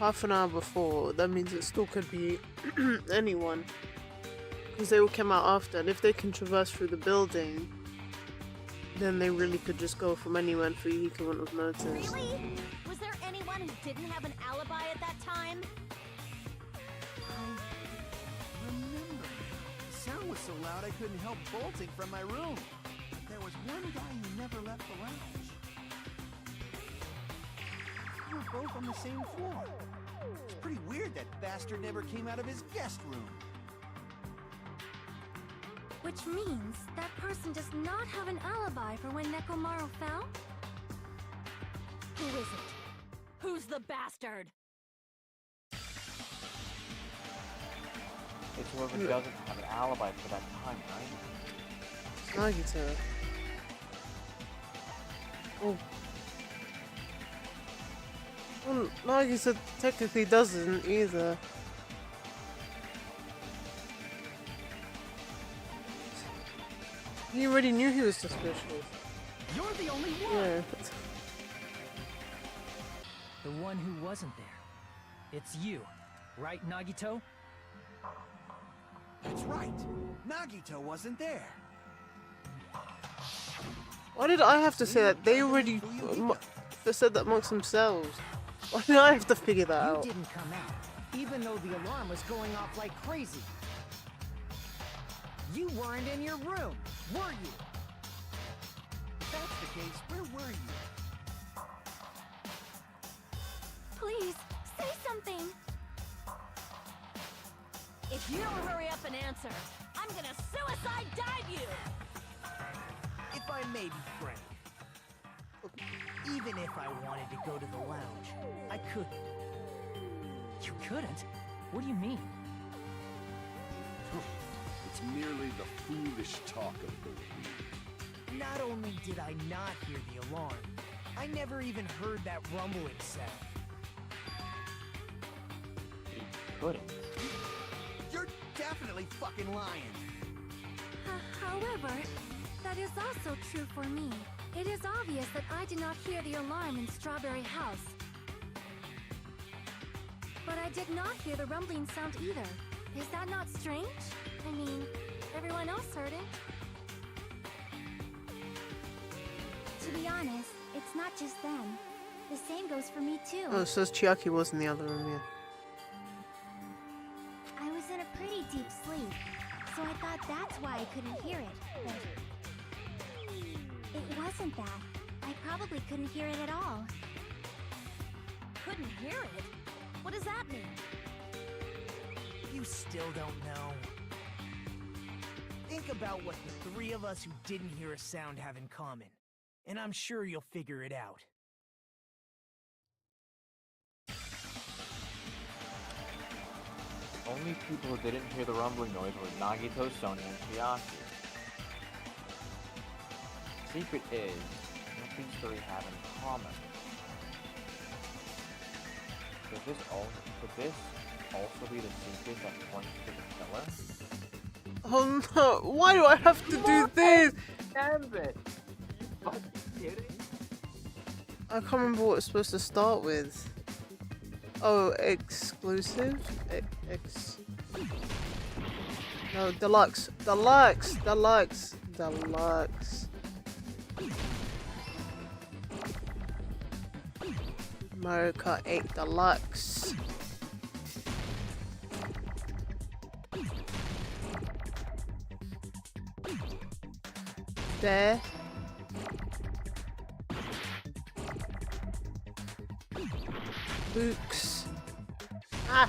half an hour before, that means it still could be anyone. Because they all came out after, and if they can traverse through the building, then they really could just go from anywhere and Fuyuhiko wouldn't have noticed. Really? Was there anyone who didn't have an alibi at that time? Remember, the sound was so loud I couldn't help bolting from my room. But there was one guy who never left the lounge. We were both on the same floor. It's pretty weird that bastard never came out of his guest room. Which means that person does not have an alibi for when Nekomaru fell? Who is it? Who's the bastard? It's whoever doesn't have an alibi for that time, right? Nagito. Oh. Well, Nagito technically doesn't either. He already knew he was suspicious. You're the only one! Yeah. The one who wasn't there. It's you, right, Nagito? That's right. Nagito wasn't there. Why did I have to say that? They already they said that amongst themselves. Why did I have to figure that You out? didn't come out, even though the alarm was going off like crazy. You weren't in your room, were you? If that's the case, where were you? Please, say something! If you don't hurry up and answer, I'm gonna suicide dive you! If I may be frank, even if I wanted to go to the lounge, I couldn't. You couldn't? What do you mean? It's merely the foolish talk of the weak. Not only did I not hear the alarm, I never even heard that rumbling sound. You couldn't. You're definitely fucking lying. However, that is also true for me. It is obvious that I did not hear the alarm in Strawberry House. But I did not hear the rumbling sound either. Is that not strange? I mean, everyone else heard it. To be honest, it's not just them. The same goes for me too. Oh, it says Chiaki was in the other room, yeah. I was in a pretty deep sleep, so I thought that's why I couldn't hear it, but... It wasn't that. I probably couldn't hear it at all. Couldn't hear it? What does that mean? You still don't know. Think about what the three of us who didn't hear a sound have in common, and I'm sure you'll figure it out. Only people who didn't hear the rumbling noise were Nagito, Sonia, and Chiaki. Secret is, what these three have in common. Could this also be the secret that points to the killer? Oh no, why do I have to do this? Gambit! Fucking kidding? I can't remember what it's supposed to start with. Oh, exclusive? No, deluxe. Deluxe! Deluxe! Deluxe. Mario Kart 8 Deluxe. There. Luke's. Ah!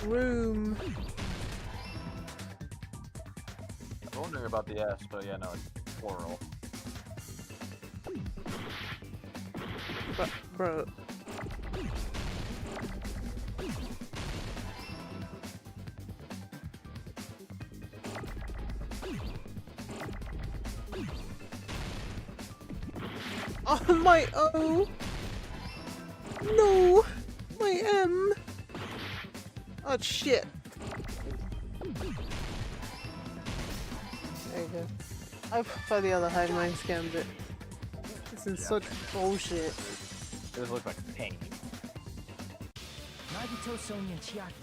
Room. I was wondering about the S, but yeah, no, it's plural. Bro. Oh, my O! No! My M! Oh, shit. There you go. I prefer the other Hangman's Gambit. This is such bullshit. This looks like pain. Nagito, Sonia, and Chiaki,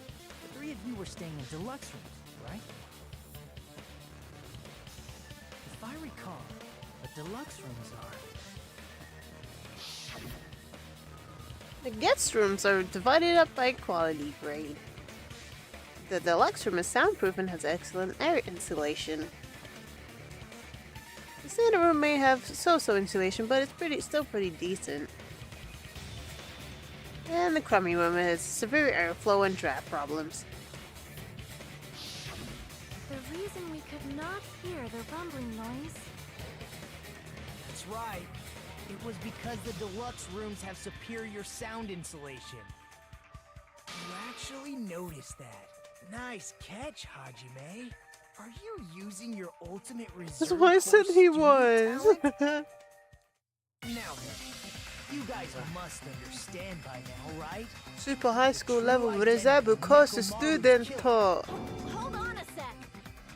the three of you were staying in deluxe rooms, right? If I recall, what deluxe rooms are... The guest rooms are divided up by quality grade. The deluxe room is soundproof and has excellent air insulation. The standard room may have so-so insulation, but it's still pretty decent. And the crummy room has severe airflow and draft problems. The reason we could not hear the rumbling noise. That's right. It was because the deluxe rooms have superior sound insulation. You actually noticed that. Nice catch, Hajime. Are you using your ultimate reserve? That's what I said he was. Now then, you guys must understand by now, right? Super high school level reserve course student. Hold on a sec.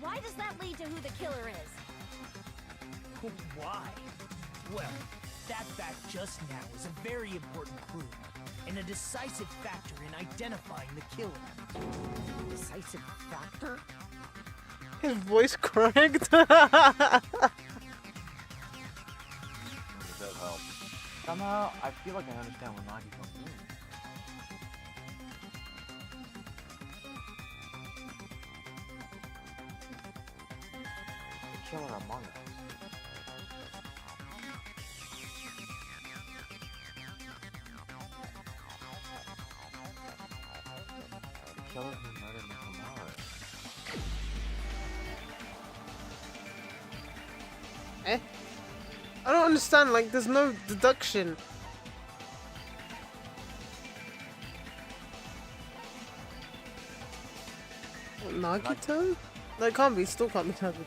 Why does that lead to who the killer is? Why? Well, that fact just now is a very important clue, and a decisive factor in identifying the killer. Decisive factor? His voice cracked. It does help. Somehow, I feel like I understand what Nagito means. The killer among us. The killer who murdered Nekomaru. Eh? I don't understand, like, there's no deduction. What, Nagito? No, it can't be, still can't be Nagito.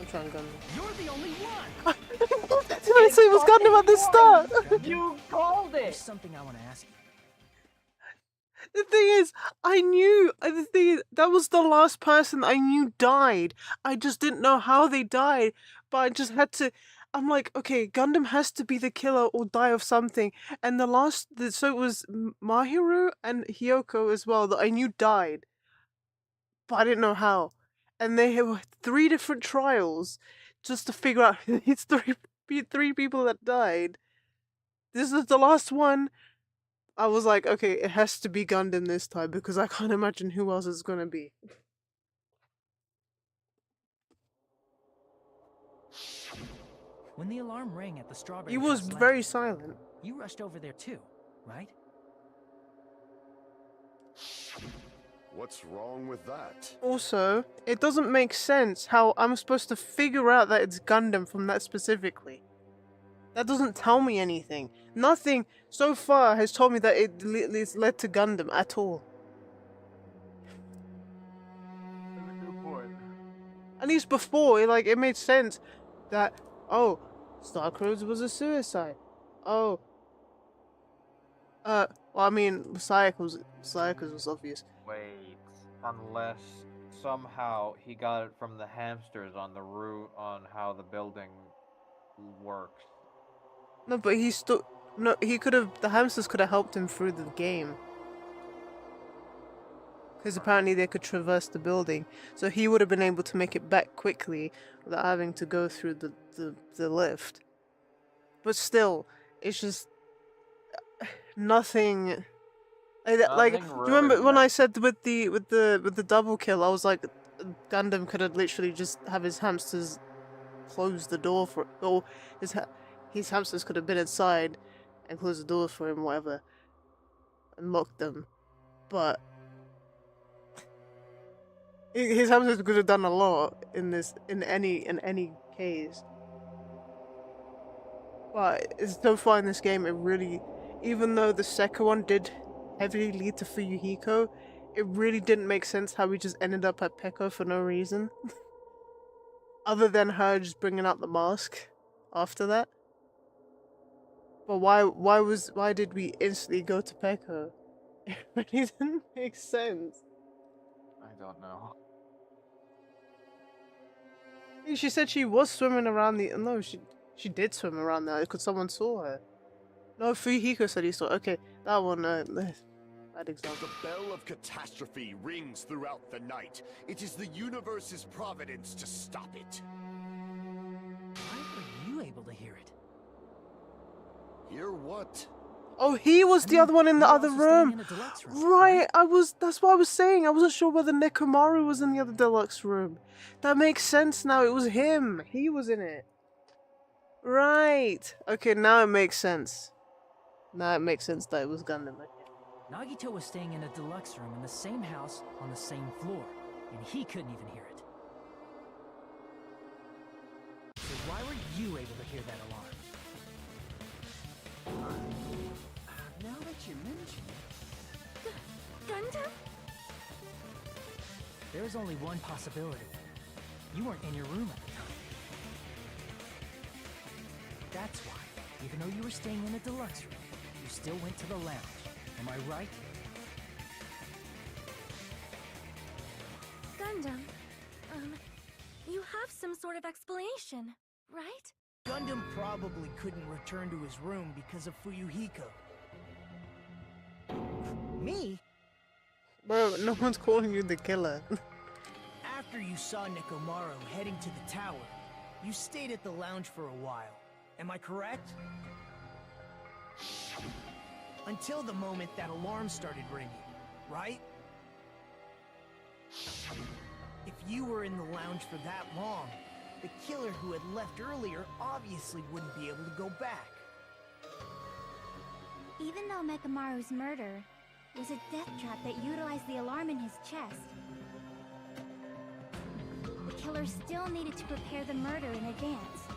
I'm trying Gundam. You're the only one! That's what I said was Gundam at the start! You called it! There's something I want to ask you. The thing is, that was the last person I knew died. I just didn't know how they died, but I just had to. I'm like, okay, Gundam has to be the killer or die of something. And so it was Mahiru and Hyoko as well that I knew died, but I didn't know how. And they had 3 different trials just to figure out these three people that died. This is the last one. I was like, okay, it has to be Gundam this time because I can't imagine who else it's gonna be. When the alarm rang at the strawberry He was house very last- silent. You rushed over there too, right? What's wrong with that? Also, it doesn't make sense how I'm supposed to figure out that it's Gundam from that specifically. That doesn't tell me anything. Nothing so far has told me that it's led to Gundam at all. At least before, it made sense that, oh, Starcrows was a suicide. Oh. Well, I mean, Psychos was obvious. Wait, unless somehow he got it from the hamsters on the route on how the building works. No, but he still... No, he could have... The hamsters could have helped him through the game. Because apparently they could traverse the building. So he would have been able to make it back quickly without having to go through the lift. But still, it's just... Nothing... do you remember when I said with the double kill, I was like, Gundam could have literally just have his hamsters close the door for... Or his hamsters could have been inside and closed the door for him, whatever, and locked them. But his hamsters could have done a lot in any case. But so far in this game, it really, even though the second one did heavily lead to Fuyuhiko, it really didn't make sense how we just ended up at Peko for no reason, other than her just bringing out the mask after that. But why did we instantly go to Peko? It really didn't make sense. I don't know. She said she was swimming around the... No, she did swim around there because someone saw her. No, Fuyuhiko said he saw... Okay, that one, bad example. The bell of catastrophe rings throughout the night. It is the universe's providence to stop it. Why were you able to hear it? Hear what? Oh, he was the other one in the other room. Right, that's what I was saying. I wasn't sure whether Nekomaru was in the other deluxe room. That makes sense now. It was him. He was in it. Right. Okay, now it makes sense. Now it makes sense that it was Gundam. Nagito was staying in a deluxe room in the same house on the same floor, and he couldn't even hear it. So why were you able to hear that alarm? Now that you mention it... Gundam? There is only one possibility. You weren't in your room at the time. That's why, even though you were staying in a deluxe room, you still went to the lounge. Am I right? Gundam, you have some sort of explanation, right? Gundam probably couldn't return to his room because of Fuyuhiko. Me? Bro, no one's calling you the killer. After you saw Nekomaru heading to the tower, you stayed at the lounge for a while. Am I correct? Until the moment that alarm started ringing, right? If you were in the lounge for that long, the killer who had left earlier obviously wouldn't be able to go back. Even though Nekomaru's murder was a death trap that utilized the alarm in his chest, the killer still needed to prepare the murder in advance.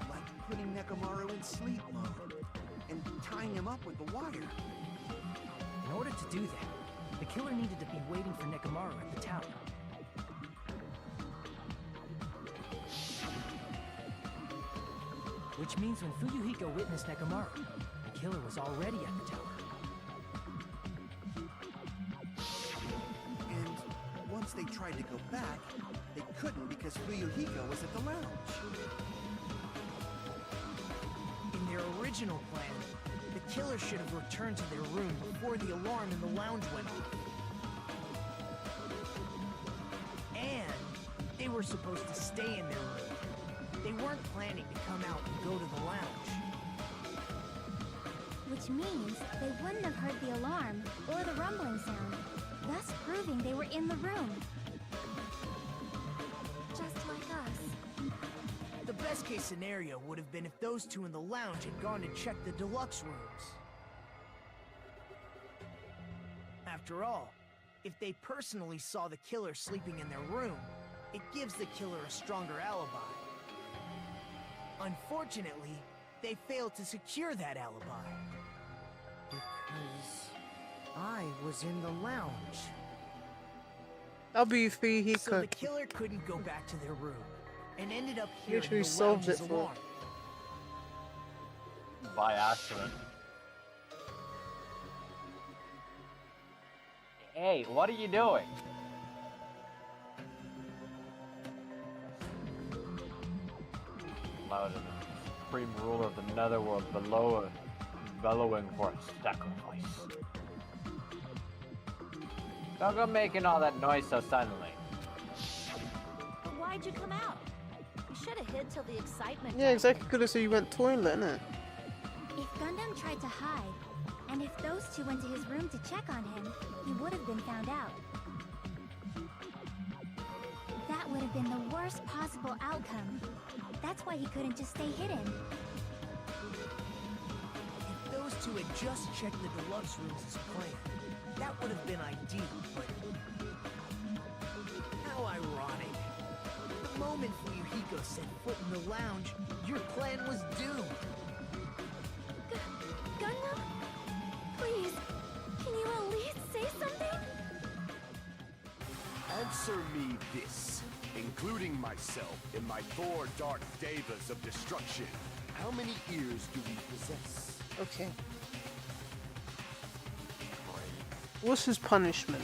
Like putting Nekomaru in sleep mode and tying him up with the wire. In order to do that, the killer needed to be waiting for Nekomaru at the tower. Which means when Fuyuhiko witnessed Nekomaru, the killer was already at the tower. And once they tried to go back, they couldn't because Fuyuhiko was at the lounge. In their original plan, the killer should have returned to their room before the alarm in the lounge went off. And they were supposed to stay in their room. They weren't planning to come out and go to the lounge. With Which means they wouldn't have heard the alarm or the rumbling sound, thus proving they were in the room. Just like us. The best case scenario would have been if those two in the lounge had gone to check the deluxe rooms. After all, if they personally saw the killer sleeping in their room, it gives the killer a stronger alibi. Unfortunately, they failed to secure that alibi. Because I was in the lounge. WP, he So the could. killer couldn't go back to their room, and ended up hearing Literally the solved lounge's it for- alarm. By accident. Hey, what are you doing? Louder than the supreme ruler of the netherworld bellowing for a sacrifice. Don't go making all that noise so suddenly. But why'd you come out? You should have hid till the excitement. Yeah, died. exactly. Could have said you went toilet, innit? If Gundam tried to hide, and if those two went to his room to check on him, he would have been found out. That would have been the worst possible outcome. That's why he couldn't just stay hidden. If those two had just checked the deluxe rooms as planned, that would have been ideal, but... How ironic. The moment Fuyuhiko set foot in the lounge, your plan was doomed. Gundam? Please, can you at least say something? Answer me this. Including myself in my four dark devas of destruction. How many ears do we possess? Okay. What's his punishment?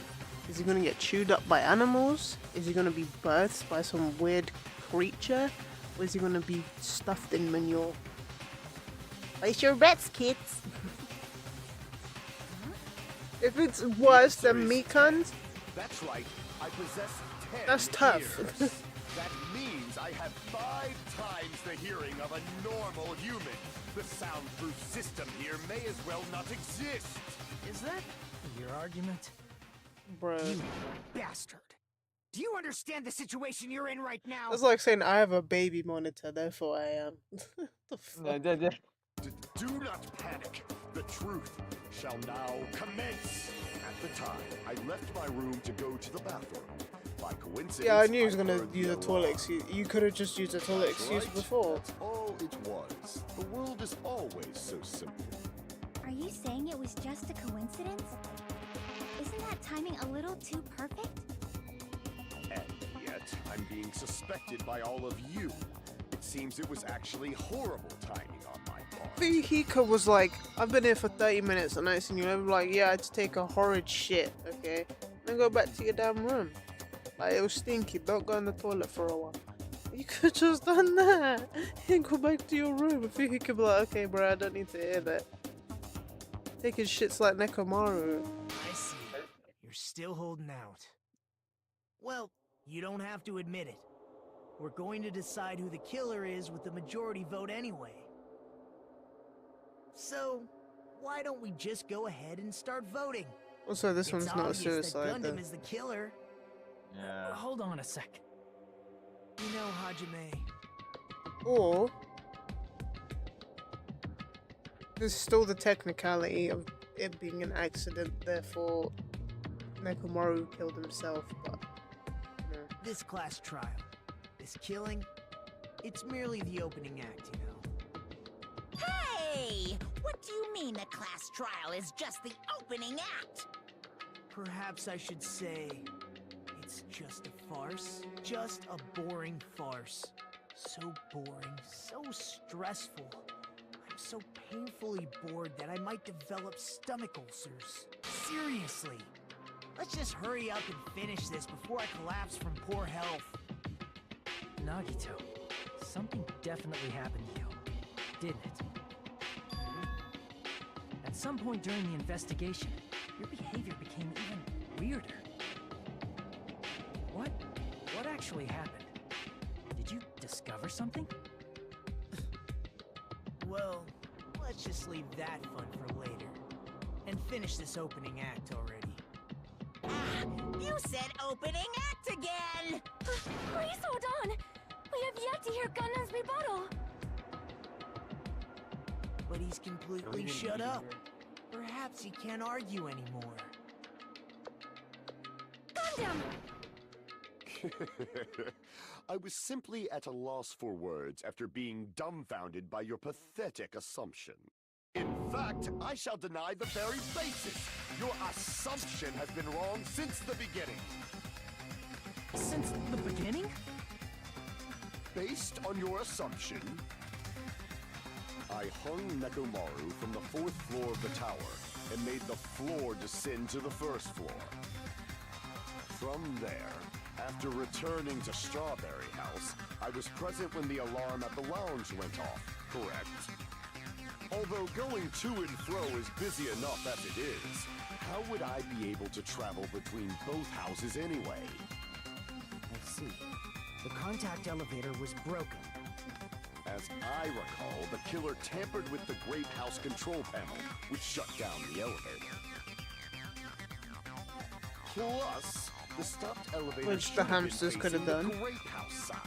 Is he gonna get chewed up by animals? Is he gonna be birthed by some weird creature? Or is he gonna be stuffed in manure? Place your bets, kids. If it's worse than Mikan's, That's right. I possess 10 That's tough. ears. That means I have 5 times the hearing of a normal human. The soundproof system here may as well not exist. Is that your argument? bro. You bastard! Do you understand the situation you're in right now? That's like saying I have a baby monitor, therefore I am. The fuck? Do not panic. The truth shall now commence. At the time, I left my room to go to the bathroom. By coincidence, Yeah, I knew he was I gonna heard the use a toilet alarm. excuse. You could have just used a toilet That's excuse right. before. That's all it was. The world is always so simple. Are you saying it was just a coincidence? Isn't that timing a little too perfect? And yet, I'm being suspected by all of you. It seems it was actually horrible timing on my part. Hika was like, I've been here for 30 minutes and I seen you. I'm like, yeah, I had to take a horrid shit, okay? Then go back to your damn room. Like, it was stinky. Don't go in the toilet for a while. You could just done that and go back to your room. I think he could be like, okay, bro, I don't need to hear that. Taking shits like Nekomaru. I see. You're still holding out. Well, you don't have to admit it. We're going to decide who the killer is with the majority vote anyway. So, why don't we just go ahead and start voting? Also, this It's one's not a obvious suicide, that Gundam though. is the killer. Yeah. Hold on a sec. You know, Hajime, Or there's still the technicality of it being an accident, therefore Nekomaru killed himself, but you know. this class trial, this killing, it's merely the opening act, you know. Hey! What do you mean the class trial is just the opening act? Perhaps I should say it's just a farce. Just a boring farce. So boring, so stressful. I'm so painfully bored that I might develop stomach ulcers. Seriously. Let's just hurry up and finish this before I collapse from poor health. Nagito, something definitely happened to you, didn't it? At some point during the investigation, your behavior became even weirder. What actually happened? Did you discover something? Well, let's let's just leave that fun for later. And finish this opening act already. You said opening act again! Please hold on! We have yet to hear Gundam's rebuttal! But he's completely shut up. Perhaps he can't argue anymore. Gundam! I was simply at a loss for words after being dumbfounded by your pathetic assumption. In fact, I shall deny the very basis. Your assumption has been wrong since the beginning. Since the beginning? Based on your assumption, I hung Nekomaru from the 4th floor of the tower and made the floor descend to the 1st floor. From there, after returning to Strawberry House, I was present when the alarm at the lounge went off, correct? Although going to and fro is busy enough as it is, how would I be able to travel between both houses anyway? I see. The contact elevator was broken. As I recall, the killer tampered with the Grape House control panel, which shut down the elevator. Plus, the stopped elevator Which the should have been hamsters could have facing the done. Grape House side.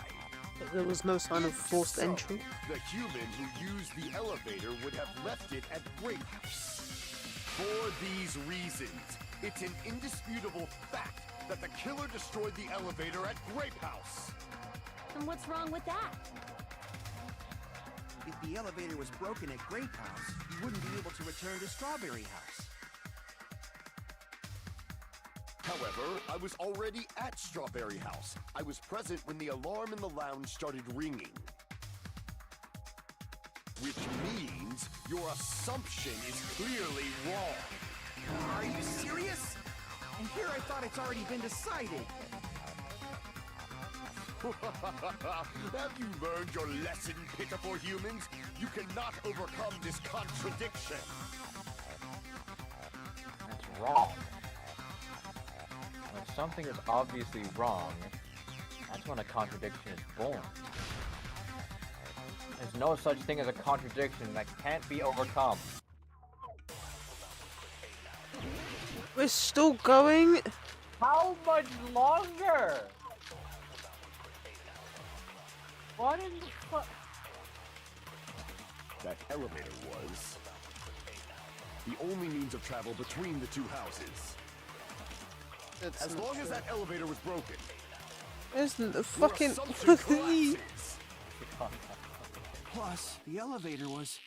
But there was no sign of forced So, entry. the human who used the elevator would have left it at Grape House. For these reasons, it's an indisputable fact that the killer destroyed the elevator at Grape House. And what's wrong with that? If the elevator was broken at Grape House, you wouldn't be able to return to Strawberry House. However, I was already at Strawberry House. I was present when the alarm in the lounge started ringing. Which means your assumption is clearly wrong. Are you serious? And here I thought it's already been decided. Have you learned your lesson, pitiful humans? You cannot overcome this contradiction. That's wrong. When something is obviously wrong, that's when a contradiction is born. There's no such thing as a contradiction that can't be overcome. We're still going? How much longer? What in the fuck? That elevator was the only means of travel between the two houses. That's As not long as true. that elevator was broken, Isn't the your fucking assumption collapses. Plus, the elevator was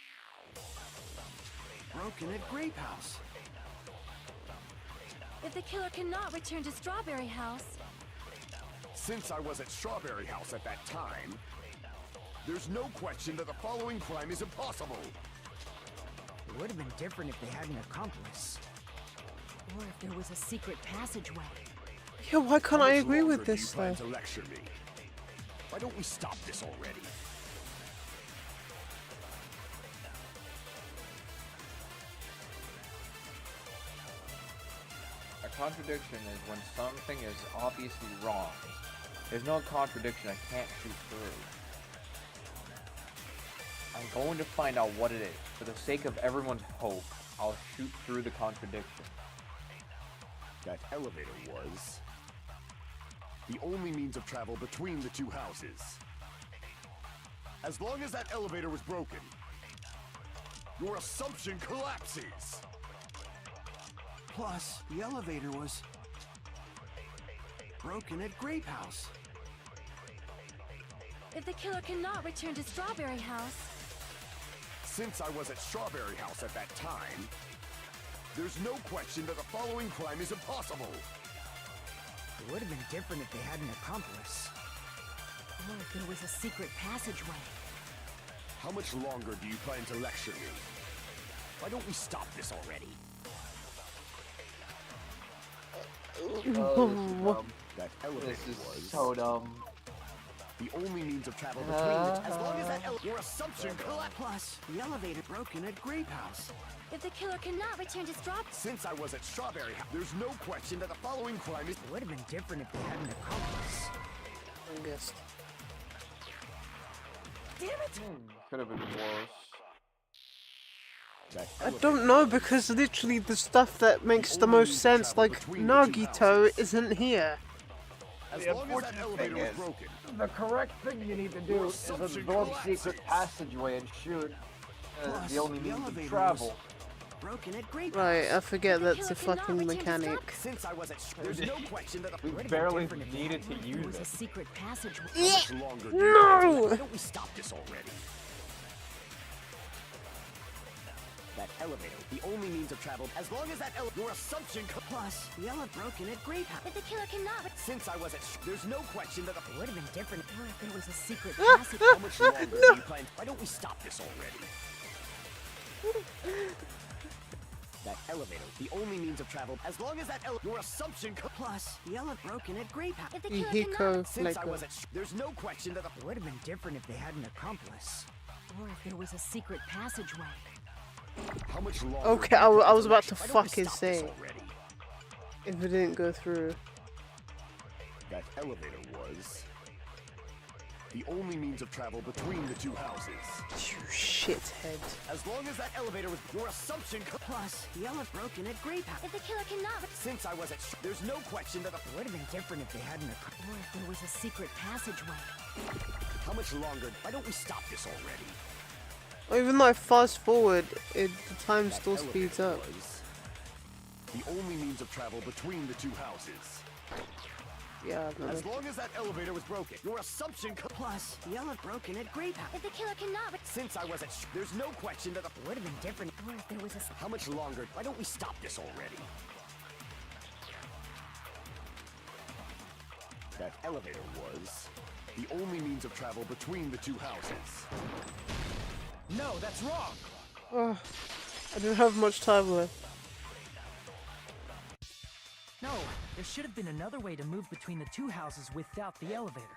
broken at Grape House. If the killer cannot return to Strawberry House, Since I was at Strawberry House at that time, there's no question that the following crime is impossible. It would have been different if they had an accomplice. Or if there was a secret passageway. Yeah, why can't How I much agree longer with do you this plan though? to lecture me? Why don't we stop this already? A contradiction is when something is obviously wrong. There's no contradiction I can't shoot through. I'm going to find out what it is. For the sake of everyone's hope, I'll shoot through the contradiction. That elevator was the only means of travel between the two houses. As long as that elevator was broken, your assumption collapses. Plus, the elevator was broken at Grape House. if the killer cannot return to Strawberry House, Since I was at Strawberry House at that time, there's no question that the following crime is impossible. It would have been different if they had an accomplice. Or if there was a secret passageway. How much longer do you plan to lecture me? Why don't we stop this already? That elevator This is was so dumb. the only means of travel between the two. As long as that your assumption collapses. Plus, the elevator broken at Grape House. if the killer cannot return to Strawberry, Since I was at Strawberry House, there's no question that the following crime is. It would have been different if they had an accomplice. I guess. Damn it! Could have been worse. I don't know, because literally the stuff that makes the most sense, like Nagito, isn't here. As long as that elevator was broken. The correct thing you need to do is absorb secret passageway and shoot. The only means to travel. Broken at Great Right, I forget that's a fucking mechanic. Since I was at there's no question that We barely needed to use A it. secret passageway. longer. No! Why don't we stop this already? That elevator, the only means of travel, as long as that your assumption Plus, the elevator broken at Great House. If the killer cannot... Since I was at there's no question that It would have been different if there was a secret how passageway. much longer do you plan? Why don't we stop this already? That elevator, the only means of travel, as long as that your assumption Plus, the elevator broken at Great House. If the killer Ihiko cannot... Since I Flaco. was at there's no question that It would have been different if they had an accomplice. Or if there was a secret passageway. how much longer. Okay, I was about to Why don't we fucking stop this say, already? if it didn't go through. That elevator was the only means of travel between the two houses. You shithead. As long as that elevator was your assumption. Plus, the elevator broken at Great House. If the killer cannot... Since I was at there's no question that It would have been different if they had an accomplice. Or if there was a secret passageway. how much longer? Why don't we stop this already? Even though I fast forward, the time That still speeds elevator up. was the only means of travel between the two houses. Yeah, no. As long as that elevator was broken, your assumption. Plus, the elevator broken at Great House. If the killer cannot... Since I was at there's no question that It would have been different. Or if there was a how much longer? Why don't we stop this already? That elevator was the only means of travel between the two houses. No, that's wrong. Oh, I don't have much time left. No, there should have been another way to move between the two houses without the elevator.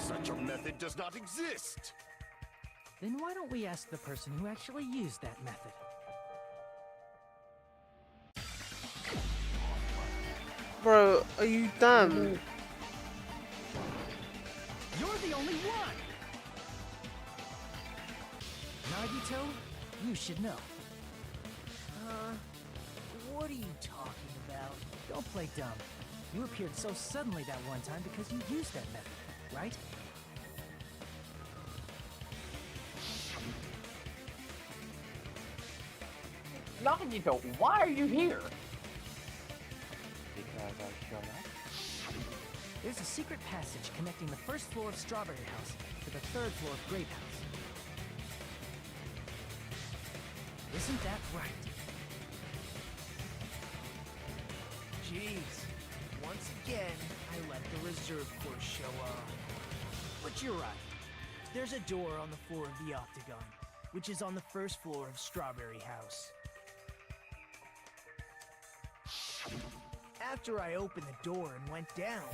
Such a method does not exist. Then why don't we ask the person who actually used that method? Bro, are you dumb? You're the only one! Nagito, you should know. What are you talking about? Don't play dumb. You appeared so suddenly that one time because you used that method, right? Nagito, why are you here? Because I showed up. There's a secret passage connecting the first floor of Strawberry House to the third floor of Grape House. Isn't that right? Jeez. Once again, I let the reserve force show up. But you're right. There's a door on the floor of the Octagon, which is on the first floor of Strawberry House. After I opened the door and went down...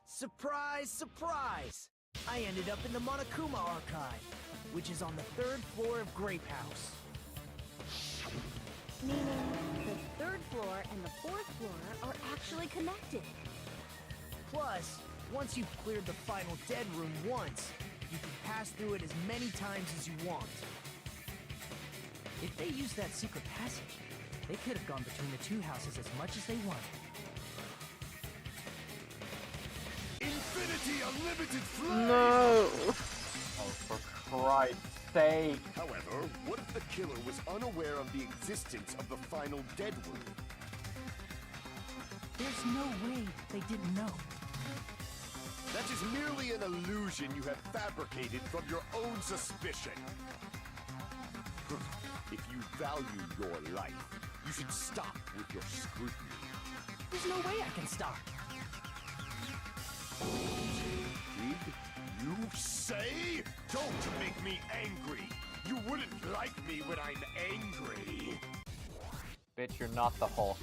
Surprise, surprise! I ended up in the Monokuma Archive, which is on the third floor of Grape House. Meaning the third floor and the fourth floor are actually connected. Plus, once you've cleared the final dead room once, you can pass through it as many times as you want. If they used that secret passage, they could have gone between the two houses as much as they wanted. Infinity Unlimited Flame! No. Oh, for Christ's sake. However, what if the killer was unaware of the existence of the final dead room? There's no way they didn't know. That is merely an illusion you have fabricated from your own suspicion. If you value your life, you should stop with your scrutiny. There's no way I can stop. Did you say? Don't make me angry. You wouldn't like me when I'm angry. Bitch, you're not the Hulk.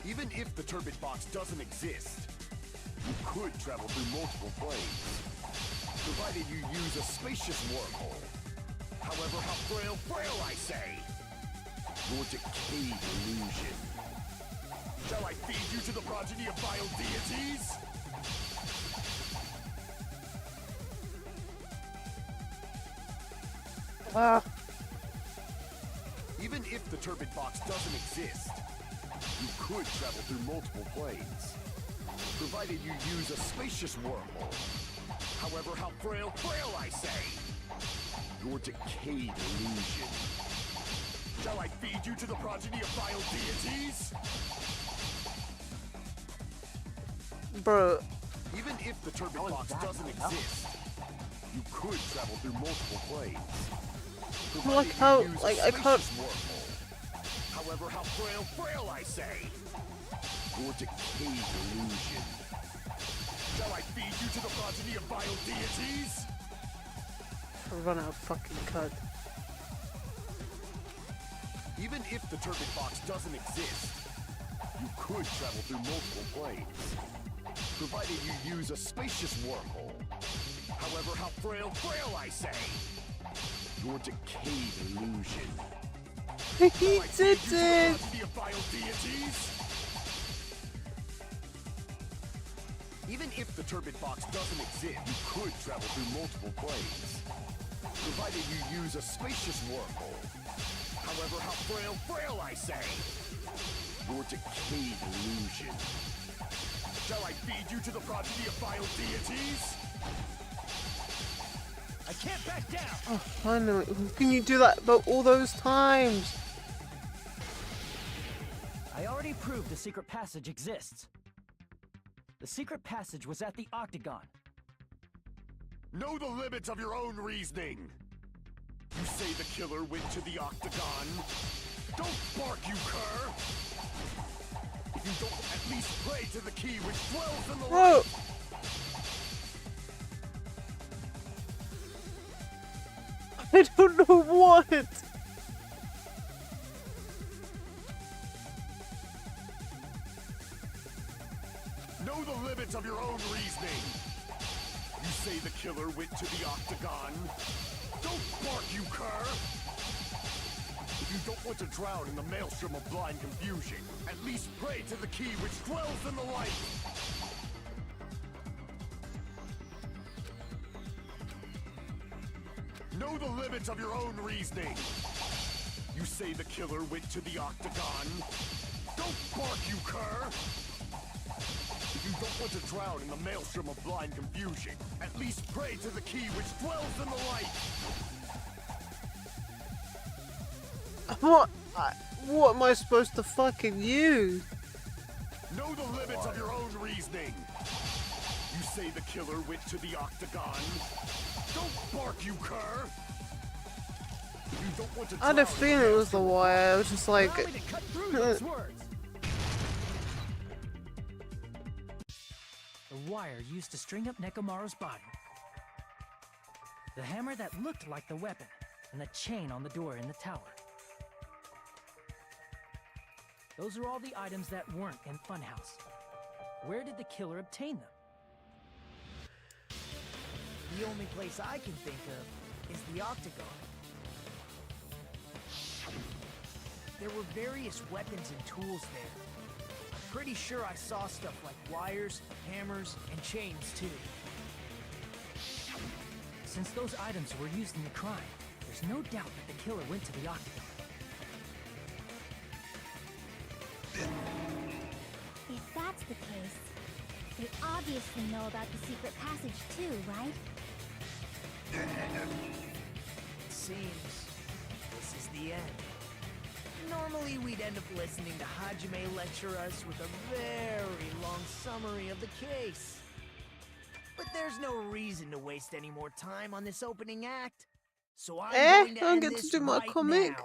Even if the turbid box doesn't exist, you could travel through multiple planes, provided you use a spacious wormhole. However, how frail I say! Your decayed illusion. Shall I feed you to the progeny of vile deities? Even if the turbid box doesn't exist, you could travel through multiple planes, provided you use a spacious wormhole. However, how frail I say! Your decayed illusion. Shall I feed you to the progeny of vile deities? Bro. Even if the turbid box doesn't exist, you could travel through multiple planes. Like how, like I can't. However, how frail I say! Your decayed illusion. Shall I feed you to the progeny of vile deities? I run out of fucking cut. Even if the turbid box doesn't exist, you could travel through multiple planes, provided you use a spacious wormhole. However, how frail I say! Your decayed illusion. He did it! Even if the turbid box doesn't exist, you could travel through multiple planes, provided you use a spacious wormhole. However, how frail I say! Your decayed illusion. Shall I feed you to the progeny of vile deities? I can't back down! Oh, finally. Can you do that about all those times? I already proved the secret passage exists. The secret passage was at the Octagon. Know the limits of your own reasoning! You say the killer went to the Octagon? Don't bark, you cur! If you don't at least pray to the key which dwells in the light! I don't know what! Know the limits of your own reasoning! You say the killer went to the Octagon? Don't bark, you cur! If you don't want to drown in the maelstrom of blind confusion, at least pray to the key which dwells in the light! Know the limits of your own reasoning! You say the killer went to the Octagon? Don't bark, you cur! If you don't want to drown in the maelstrom of blind confusion, at least pray to the key which dwells in the light! What am I supposed to fucking use? Know the limits of your own reasoning! You say the killer went to the Octagon? Don't bark, you cur! If you don't want to I had a feeling it was the wire. I was just like... The wire used to string up Nekomaru's body. The hammer that looked like the weapon, and the chain on the door in the tower. Those are all the items that weren't in Funhouse. Where did the killer obtain them? The only place I can think of is the Octagon. There were various weapons and tools there. I'm pretty sure I saw stuff like wires, hammers, and chains too. Since those items were used in the crime, there's no doubt that the killer went to the Octagon. If that's the case, they obviously know about the secret passage too, right? It seems this is the end. Normally we'd end up listening to Hajime lecture us with a very long summary of the case. But there's no reason to waste any more time on this opening act. So I'm going to end this right now.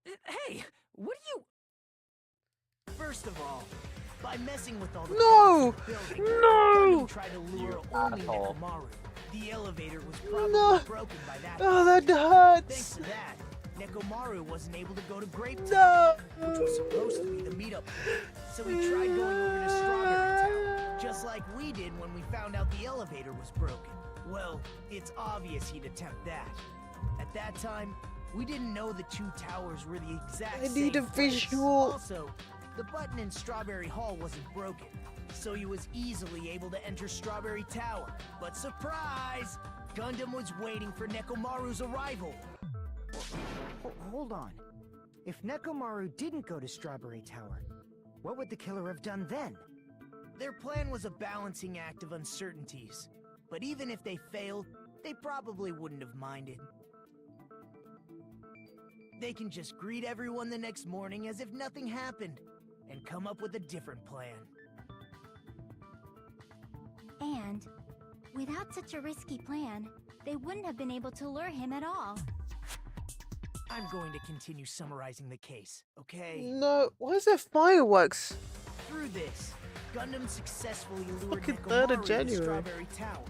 Hey, what are you... First of all, by messing with all the No! Gundam tried to lure only Nekomaru. The elevator was probably broken by that time. Oh, that hurts! Thanks to that, Nekomaru wasn't able to go to Grape Town, No! which was supposed to be the meetup point. So he tried going over to Strawberry Town, just like we did when we found out the elevator was broken. Well, it's obvious he'd attempt that. At that time, we didn't know the two towers were the exact I same need a place. visual. Also, the button in Strawberry Hall wasn't broken, so he was easily able to enter Strawberry Tower. But surprise! Gundam was waiting for Nekomaru's arrival. Hold on. If Nekomaru didn't go to Strawberry Tower, what would the killer have done then? Their plan was a balancing act of uncertainties. But even if they failed, they probably wouldn't have minded. They can just greet everyone the next morning as if nothing happened, and come up with a different plan. And without such a risky plan, they wouldn't have been able to lure him at all. I'm going to continue summarizing the case, okay? No, why is there fireworks? Through this, Gundam successfully lured Fucking 3rd of Nekomaru to January. Strawberry Tower.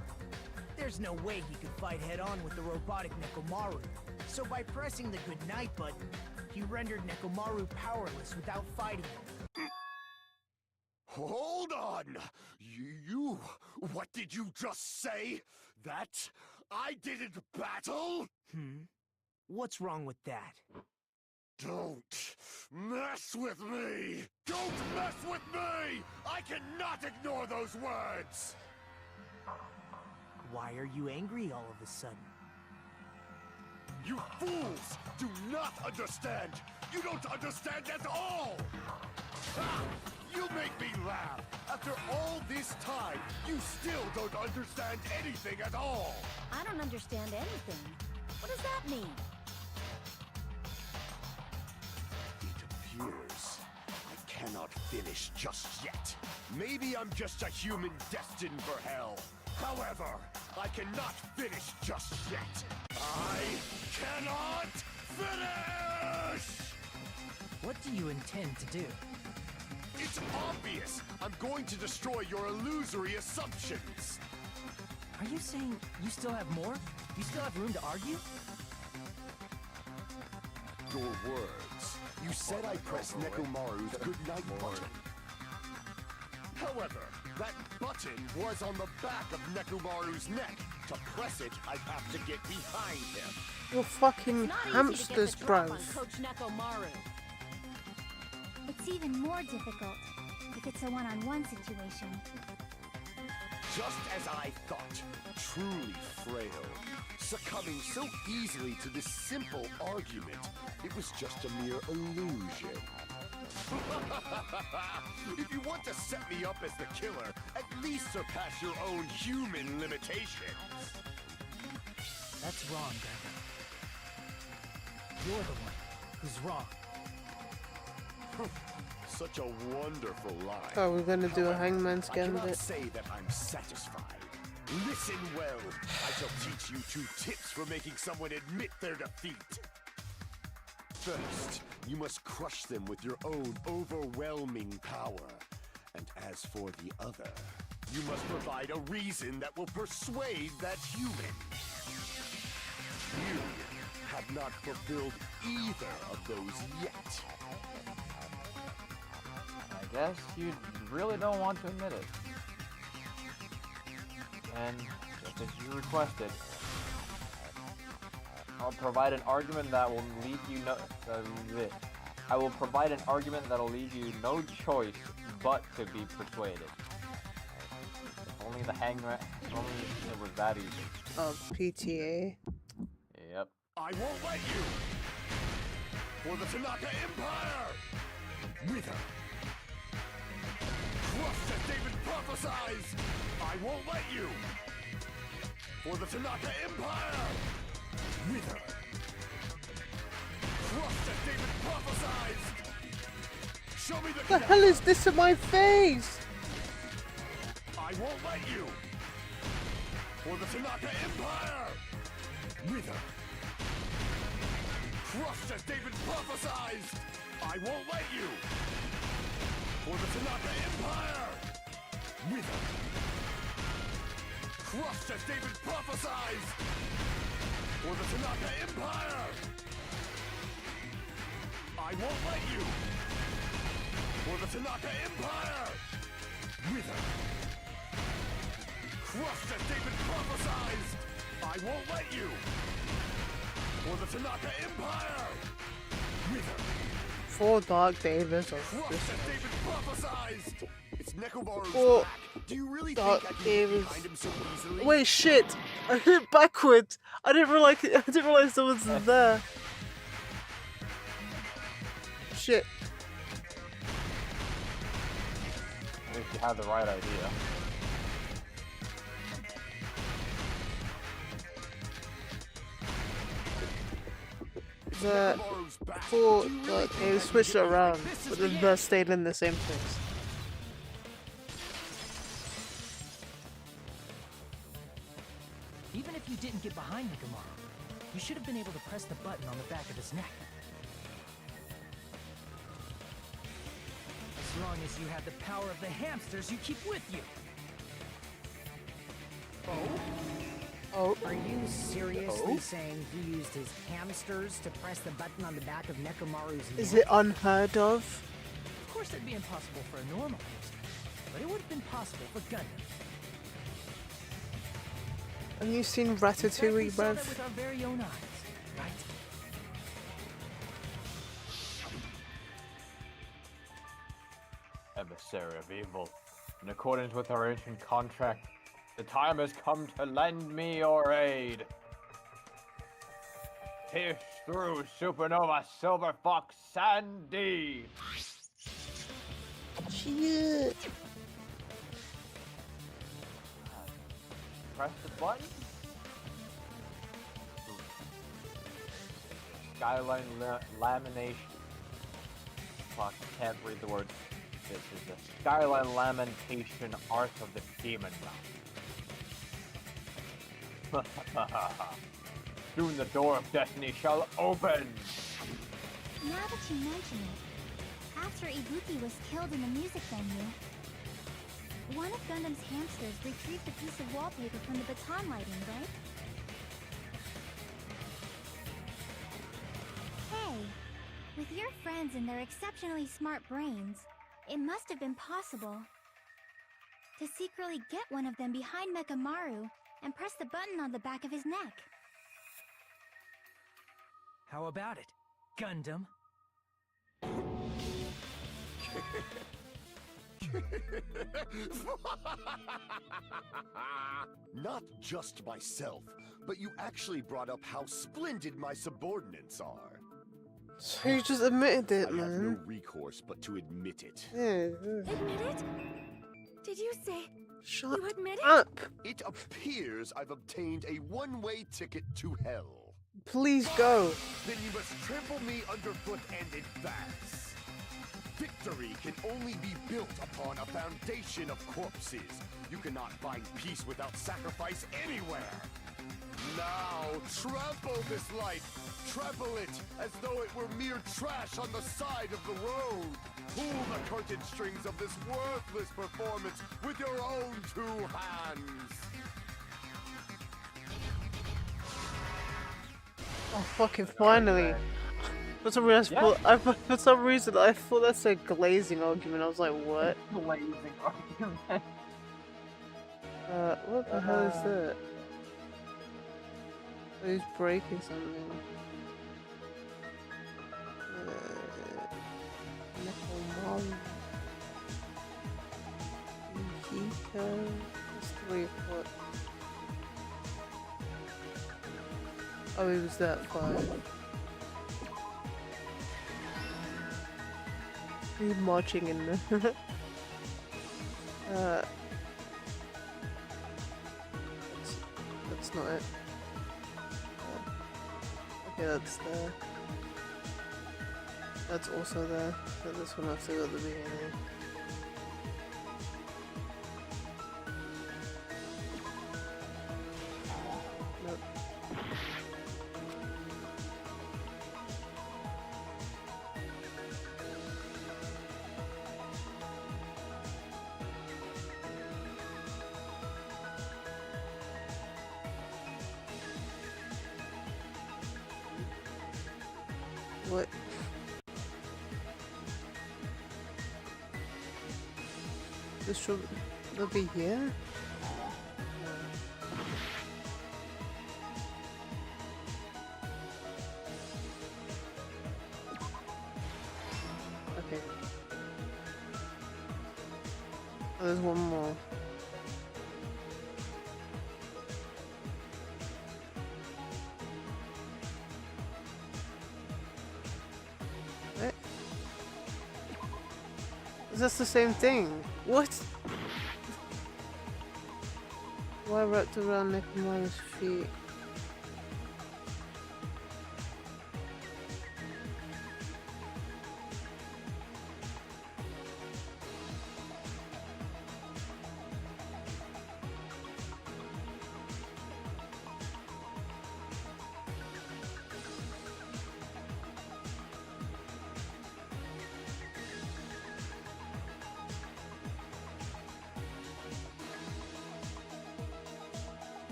There's no way he could fight head-on with the robotic Nekomaru, so by pressing the goodnight button, he rendered Nekomaru powerless without fighting him. Hold on! What did you just say? That I didn't battle? What's wrong with that? Don't mess with me! Don't mess with me! I cannot ignore those words! Why are you angry all of a sudden? You fools do not understand! You don't understand at all! Ah, you make me laugh! After all this time, you still don't understand anything at all! I don't understand anything. What does that mean? It appears I cannot finish just yet. Maybe I'm just a human destined for hell. However, I cannot finish just yet. I cannot finish! What do you intend to do? It's obvious! I'm going to destroy your illusory assumptions! Are you saying you still have more? You still have room to argue? Your words. You said I pressed Nekomaru's goodnight button. However, that button was on the back of Nekomaru's neck. To press it, I'd have to get behind him. You're fucking Not easy hamsters, to get the drop bro. on Coach Nekomaru. It's even more difficult if it's a one-on-one situation. Just as I thought, truly frail. Succumbing so easily to this simple argument, it was just a mere illusion. If you want to set me up as the killer, at least surpass your own human limitations. That's wrong, Gundam. You're the one who's wrong. Such a wonderful lie. Oh, we're gonna do a However, Hangman's I cannot Gambit. say that I'm satisfied. Listen well. I shall teach you 2 tips for making someone admit their defeat. First, you must crush them with your own overwhelming power. And as for the other, you must provide a reason that will persuade that human. You have not fulfilled either of those yet. I guess you really don't want to admit it. And just as you requested, I'll provide an argument that will leave you I will provide an argument that'll leave you no choice but to be persuaded. If only the hangman, if only it was that easy. Oh, PTA. Yep. I won't let you! For the Tanaka Empire! Wither! Crushed as David prophesies! I won't let you! For the Tanaka Empire! Wither! Crushed as David prophesies! Show me the The hell is this in my face? I won't let you! For the Tanaka Empire! Wither! Crushed as David prophesies! I won't let you! For the Tanaka Empire! Wither! Crushed as David prophesies! For the Tanaka Empire! I won't let you! For the Tanaka Empire! Wither! Crushed as David prophesies! I won't let you! For the Tanaka Empire! Wither! For Dark Davis of Trust this. that David prophesized! It's Nekomaru's For back. Do you really Dark think I can Davis. get behind him so easily? Wait, shit! I hit backwards. I didn't realize someone's there. Shit. At least you had the right idea. They switched it around, but then they stayed in the same place. Even if you didn't get behind Nekomaru, you should have been able to press the button on the back of his neck. As long as you had the power of the hamsters you keep with you. Oh? Are you seriously saying he used his hamsters to press the button on the back of Nekomaru's neck? Is it unheard of? Of course it'd be impossible for a normal hamster, but it would have been possible for Gundam. Have you seen In fact, we Ratatouille, saw bruv? that with our very own eyes, right? Emissary of evil, in accordance with our ancient contract, the time has come to lend me your aid. Pierce through Supernova Silver Fox Sandy! Shit. Press the button? Skyline lamination. Fuck, can't read the word. This is the Skyline Lamentation Art of the Demon Mount. Soon the door of destiny shall open! Now that you mention it, after Ibuki was killed in the music venue, one of Gundam's hamsters retrieved a piece of wallpaper from the baton lighting, right? Hey, with your friends and their exceptionally smart brains, it must have been possible to secretly get one of them behind Mechamaru and press the button on the back of his neck. How about it, Gundam? Not just myself, but you actually brought up how splendid my subordinates are. So you just admitted it, I have no man. recourse but to admit it. Yeah. Admit it? Did you say Shut you admit it? up. It appears I've obtained a one-way ticket to hell. Please go. Then you must trample me underfoot and advance. Victory can only be built upon a foundation of corpses. You cannot find peace without sacrifice anywhere. Now, trample this life. Trample it as though it were mere trash on the side of the road. Pull the curtain strings of this worthless performance with your own two hands. Oh, fucking finally. For some reason, I thought that's a glazing argument. I was like, what? Glazing argument. What the hell is that? Oh, he's breaking something. Nekomaru. Yukiko. That's 3 o'clock. Oh, he was that 5. He's marching in there. That's not it. Okay, that's there. That's also there. But this one has to go at the beginning. Nope. What? This should be here? Oh, there's one more. What? Is this the same thing? What? Why wrapped around Nekomaru's feet?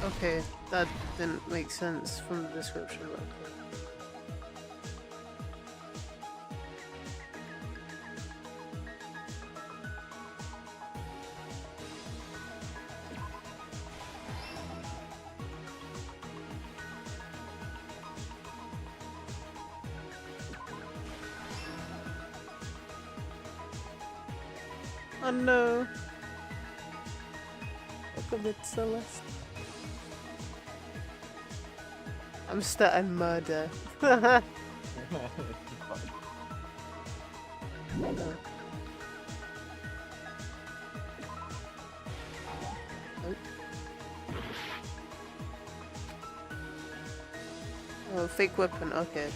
Okay, that didn't make sense from the description. But okay. Oh no. Look a bit Celeste. I'm starting murder. No. Oh, fake weapon, okay.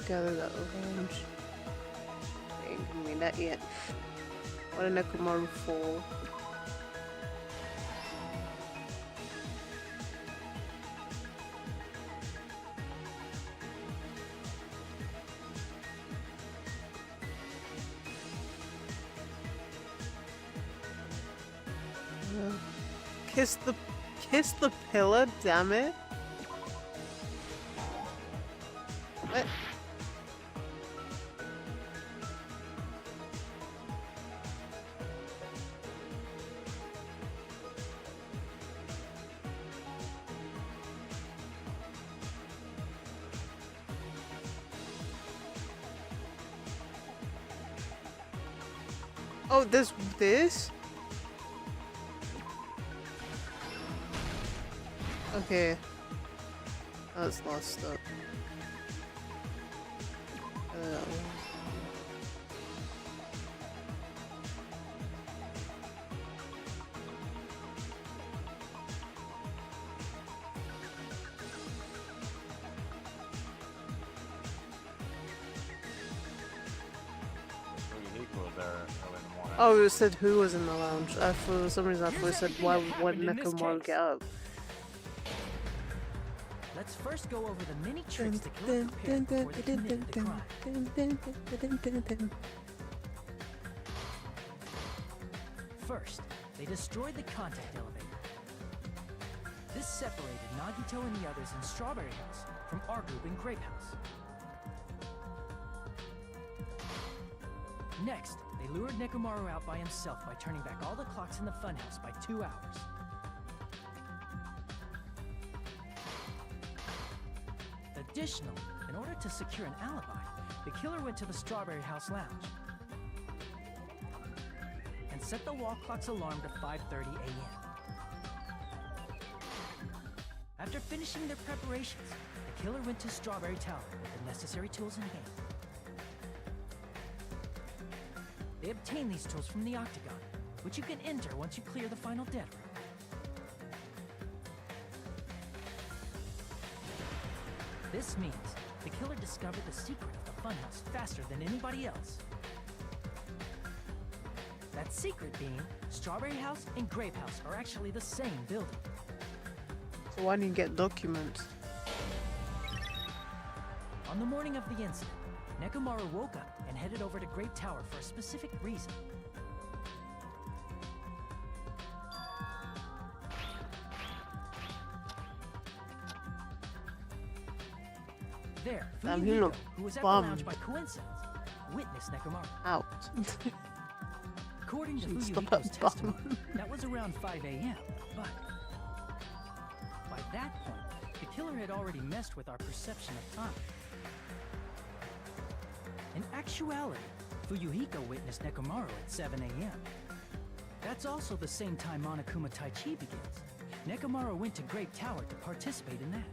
Gather that orange. Ain't give me that yet. What a Nekomaru fall. Kiss the pillar, damn it. What? Oh, there's this? Okay. That's lost up. Oh, it said who was in the lounge. For some reason I thought it said why would Nekomaru get up. Let's first go over the many tricks the killer prepared before they committed the crime. First, they destroyed the contact elevator. This separated Nagito and the others in Strawberry House from our group in Grape House. Next, they lured Nekomaru out by himself by turning back all the clocks in the funhouse by 2 hours. Additionally, in order to secure an alibi, the killer went to the Strawberry House lounge and set the wall clock's alarm to 5:30 a.m. After finishing their preparations, the killer went to Strawberry Tower with the necessary tools in hand. They obtained these tools from the Octagon, which you can enter once you clear the final dead room. This means the killer discovered the secret of the funhouse faster than anybody else. That secret being, Strawberry House and Grape House are actually the same building. So why didn't you get documents? On the morning of the incident, Nekomaru woke up and headed over to Grape Tower for a specific reason. There, Fumihiko, who was at the lounge by coincidence, witnessed Nekomaru. Out. According to Fumihiko's testimony, that was around 5 a.m., but by that point, the killer had already messed with our perception of time. In actuality, Fuyuhiko witnessed Nekomaru at 7 a.m. That's also the same time Monokuma Taichi begins. Nekomaru went to Grape Tower to participate in that.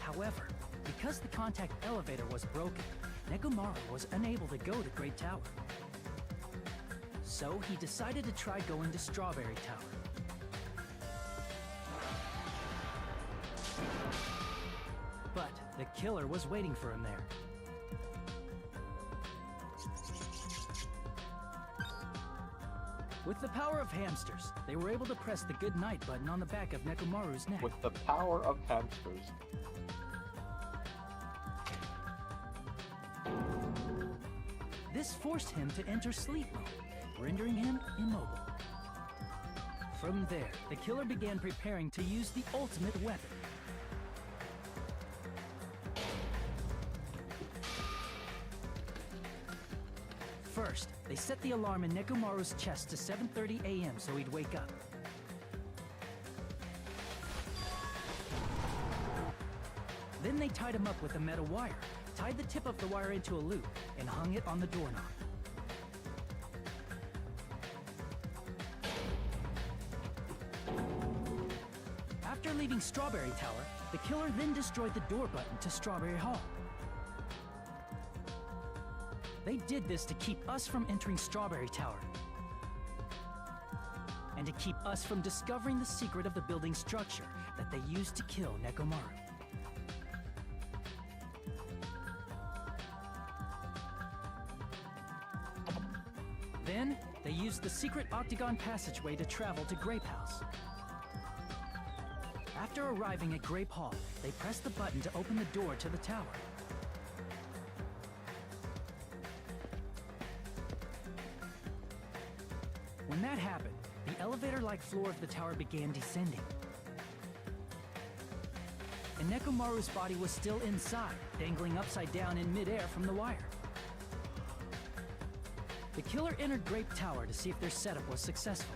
However, because the contact elevator was broken, Nekomaru was unable to go to Great Tower. So he decided to try going to Strawberry Tower. But the killer was waiting for him there. With the power of hamsters, they were able to press the good night button on the back of Nekomaru's neck. With the power of hamsters. This forced him to enter sleep mode, rendering him immobile. From there, the killer began preparing to use the ultimate weapon. First, they set the alarm in Nekomaru's chest to 7:30 a.m. so he'd wake up. Then they tied him up with a metal wire, tied the tip of the wire into a loop, and hung it on the doorknob. After leaving Strawberry Tower, the killer then destroyed the door button to Strawberry Hall. They did this to keep us from entering Strawberry Tower, and to keep us from discovering the secret of the building's structure that they used to kill Nekomaru. Then, they used the secret octagon passageway to travel to Grape House. After arriving at Grape Hall, they pressed the button to open the door to the tower. When that happened, the elevator-like floor of the tower began descending. And Nekomaru's body was still inside, dangling upside down in midair from the wire. The killer entered Grape Tower to see if their setup was successful.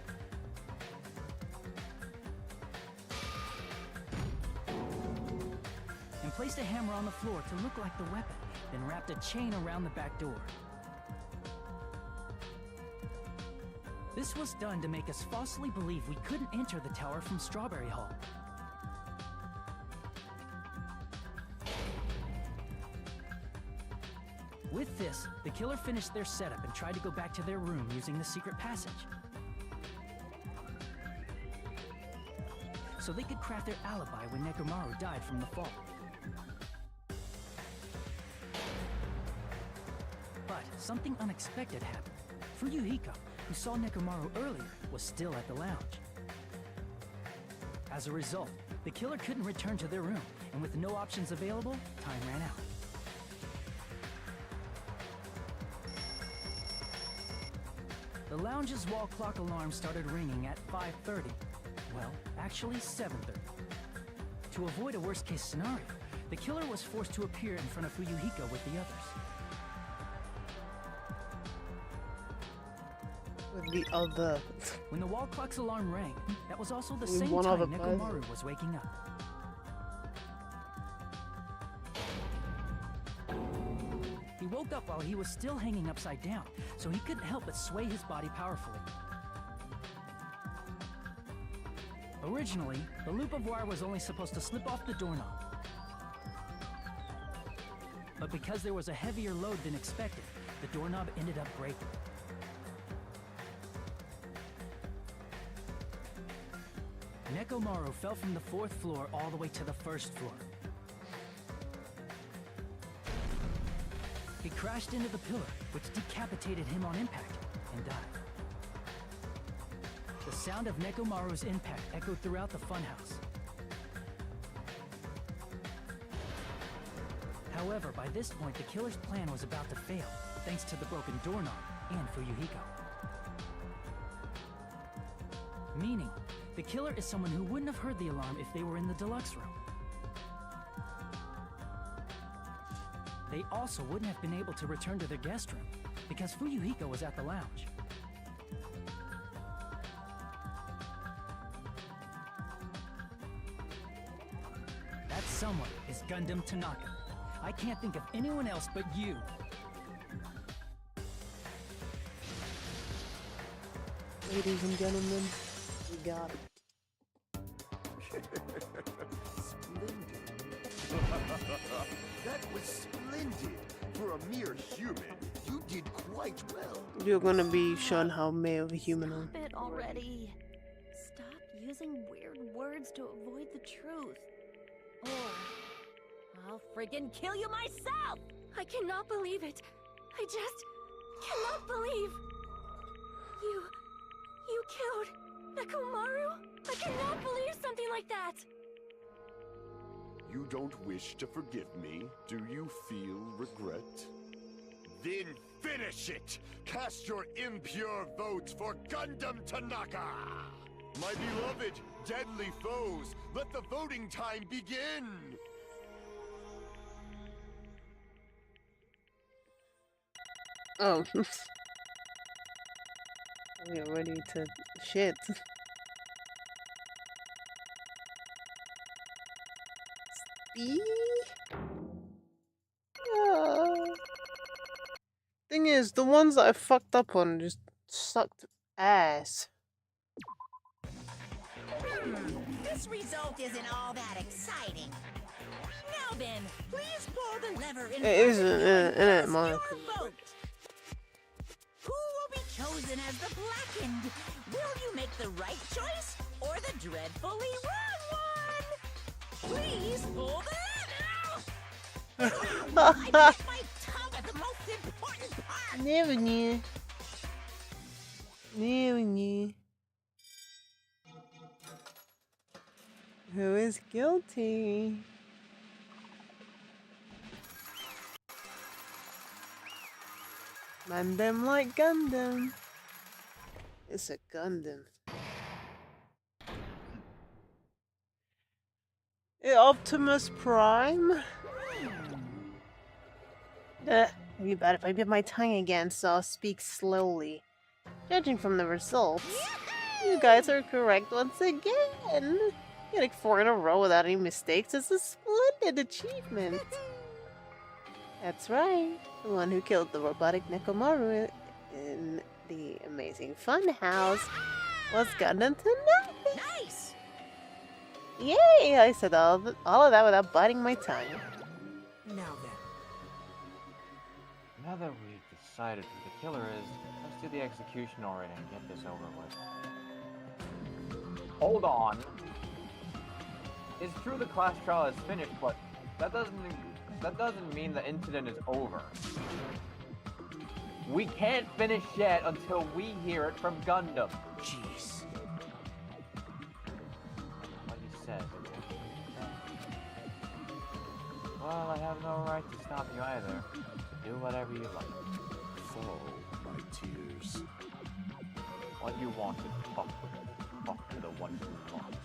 And placed a hammer on the floor to look like the weapon, then wrapped a chain around the back door. This was done to make us falsely believe we couldn't enter the tower from Strawberry Hall. With this, the killer finished their setup and tried to go back to their room using the secret passage, so they could craft their alibi when Nekomaru died from the fall. But something unexpected happened. Fuyuhiko, who saw Nekomaru earlier, was still at the lounge. As a result, the killer couldn't return to their room, and with no options available, time ran out. The lounge's wall clock alarm started ringing at 5:30. Well, actually 7:30. To avoid a worst-case scenario, the killer was forced to appear in front of Fuyuhiko with the others. With the other. When the wall clock's alarm rang, that was also the With same one time other Nekomaru person. was waking up. He woke up while he was still hanging upside down, so he couldn't help but sway his body powerfully. Originally, the loop of wire was only supposed to slip off the doorknob. But because there was a heavier load than expected, the doorknob ended up breaking. Nekomaru fell from the 4th floor all the way to the 1st floor. He crashed into the pillar, which decapitated him on impact, and died. The sound of Nekomaru's impact echoed throughout the funhouse. However, by this point, the killer's plan was about to fail, thanks to the broken doorknob and Fuyuhiko. Meaning, the killer is someone who wouldn't have heard the alarm if they were in the deluxe room. They also wouldn't have been able to return to their guest room, because Fuyuhiko was at the lounge. someone is Gundam Tanaka. I can't think of anyone else but you. Ladies and gentlemen, we got it. That was splendid. For a mere human, you did quite well. You're gonna be shown how male of a human I am. Stop it already. Stop using weird words to avoid the truth. Or I'll friggin' kill you myself! I cannot believe it. I just cannot believe. You killed Nekomaru? I cannot believe something like that. You don't wish to forgive me? Do you feel regret? Then finish it! Cast your impure votes for Gundam Tanaka! My beloved, deadly foes, let the voting time begin! Oh. We're ready to shit. Thing is, the ones that I fucked up on just sucked ass. This result isn't all that exciting. Now then, please pull the lever in It isn't, isn't it, Monica? vote. Who will be chosen as the blackened? Will you make the right choice or the dreadfully wrong one? Please pull the lever! I bit my tongue at the most important part! Never knew. Never knew. Who is guilty? Man them like Gundam. It's a Gundam. Optimus Prime? It'd be bad if I bit my tongue again, so I'll speak slowly. Judging from the results, you guys are correct once again. Getting 4 in a row without any mistakes is a splendid achievement. That's right. The one who killed the robotic Nekomaru in the Amazing Fun House was Gundam Tanaka. Nice! Yay! I said all of that without biting my tongue. Now then. Now that we've decided who the killer is, let's do the execution already and get this over with. Hold on. It's true the class trial is finished, but that doesn't mean the incident is over. We can't finish yet until we hear it from Gundam. Jeez. What you said. Well, I have no right to stop you either. Do whatever you like. Fall, my tears. What you want to talk to the one who lost.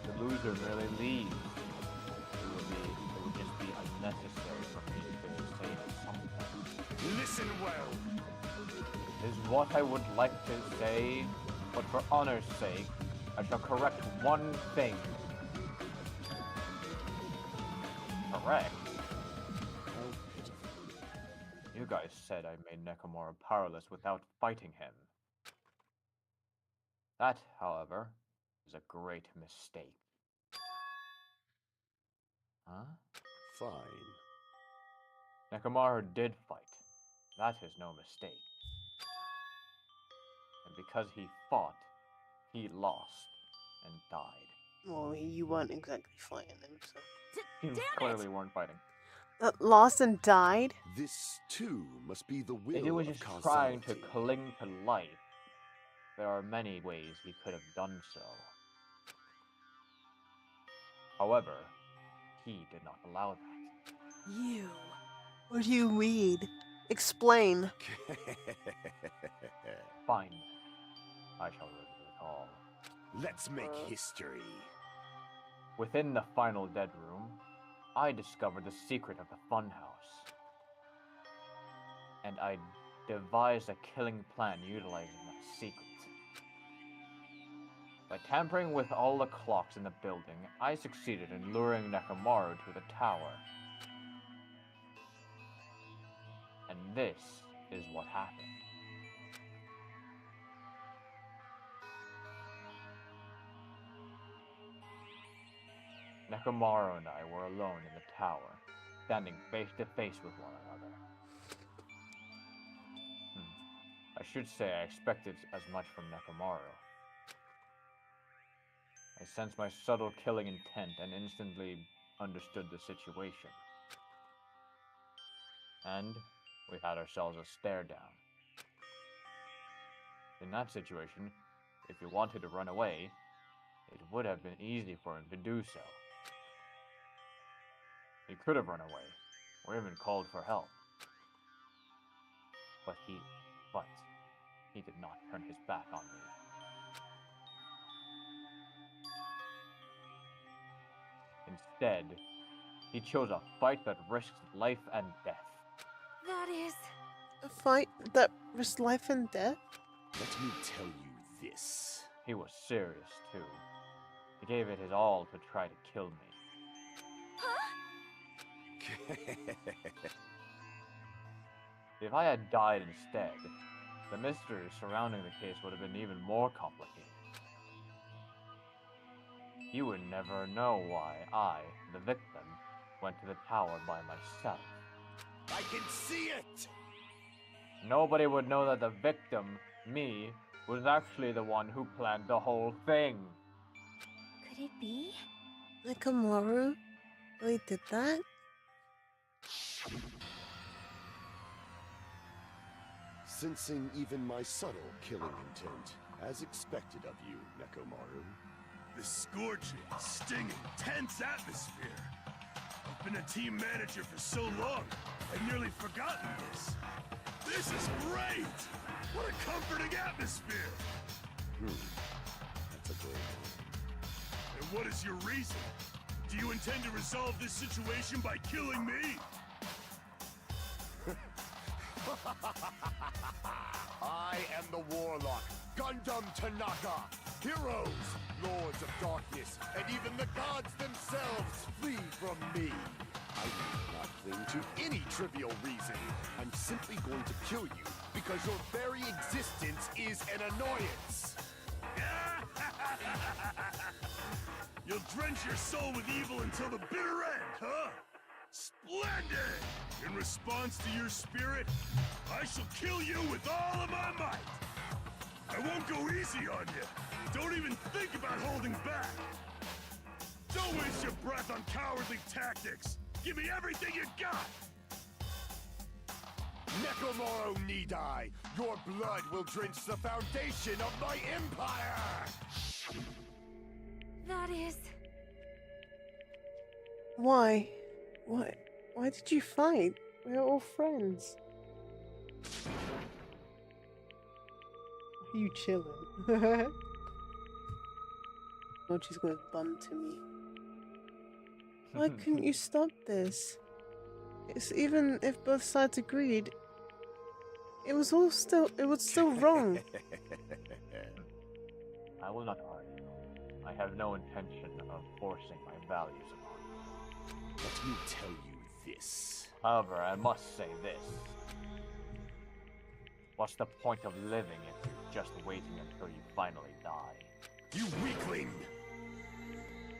The loser merely leaves. It would just be unnecessary for me to say something. Listen well. Is what I would like to say, but for honor's sake, I shall correct one thing. Correct? You guys said I made Nekomaru powerless without fighting him. That, however, is a great mistake. Huh? Fine. Nekomaru did fight. That is no mistake. And because he fought, he lost and died. Well, you weren't exactly fighting him, so. You clearly weren't fighting. Lost and died? This, too, must be the will If he was of just trying to causality. cling to life, there are many ways he could have done so. However, he did not allow that. You. What do you mean? Explain. Fine. I shall recall. Let's make history. Within the final dead room, I discovered the secret of the funhouse. And I devised a killing plan utilizing that secret. By tampering with all the clocks in the building, I succeeded in luring Nekomaru to the tower. And this is what happened. Nekomaru and I were alone in the tower, standing face to face with one another. I should say I expected as much from Nekomaru. I sensed my subtle killing intent and instantly understood the situation. And we had ourselves a stare down. In that situation, if he wanted to run away, it would have been easy for him to do so. He could have run away, or even called for help. But he did not turn his back on me. Instead, he chose a fight that risks life and death. That is... A fight that risked life and death? Let me tell you this. He was serious, too. He gave it his all to try to kill me. Huh? If I had died instead, the mystery surrounding the case would have been even more complicated. You would never know why I, the victim, went to the tower by myself. I can see it! Nobody would know that the victim, me, was actually the one who planned the whole thing. Could it be? Nekomaru really did that? Sensing even my subtle killing intent, as expected of you, Nekomaru. The scorching, stinging, tense atmosphere. I've been a team manager for so long, I've nearly forgotten this. This is great! What a comforting atmosphere! That's a great one. And what is your reason? Do you intend to resolve this situation by killing me? I am the Warlock, Gundam Tanaka. Heroes, Lords of Darkness, and even the gods themselves flee from me. I need not cling to any trivial reason. I'm simply going to kill you because your very existence is an annoyance. You'll drench your soul with evil until the bitter end, huh? Splendid! In response to your spirit, I shall kill you with all of my might! I won't go easy on you! Don't even think about holding back! Don't waste your breath on cowardly tactics! Give me everything you got! Nekomaru need I! Your blood will drench the foundation of my empire! That is... Why? Why did you fight? We're all friends. Are you chilling? Oh, she's gonna bum to me. Why couldn't you stop this? It's even if both sides agreed, it was still wrong. I will not argue. I have no intention of forcing my values upon you. Let me tell you this. However, I must say this. What's the point of living if you're just waiting until you finally die? You weakling!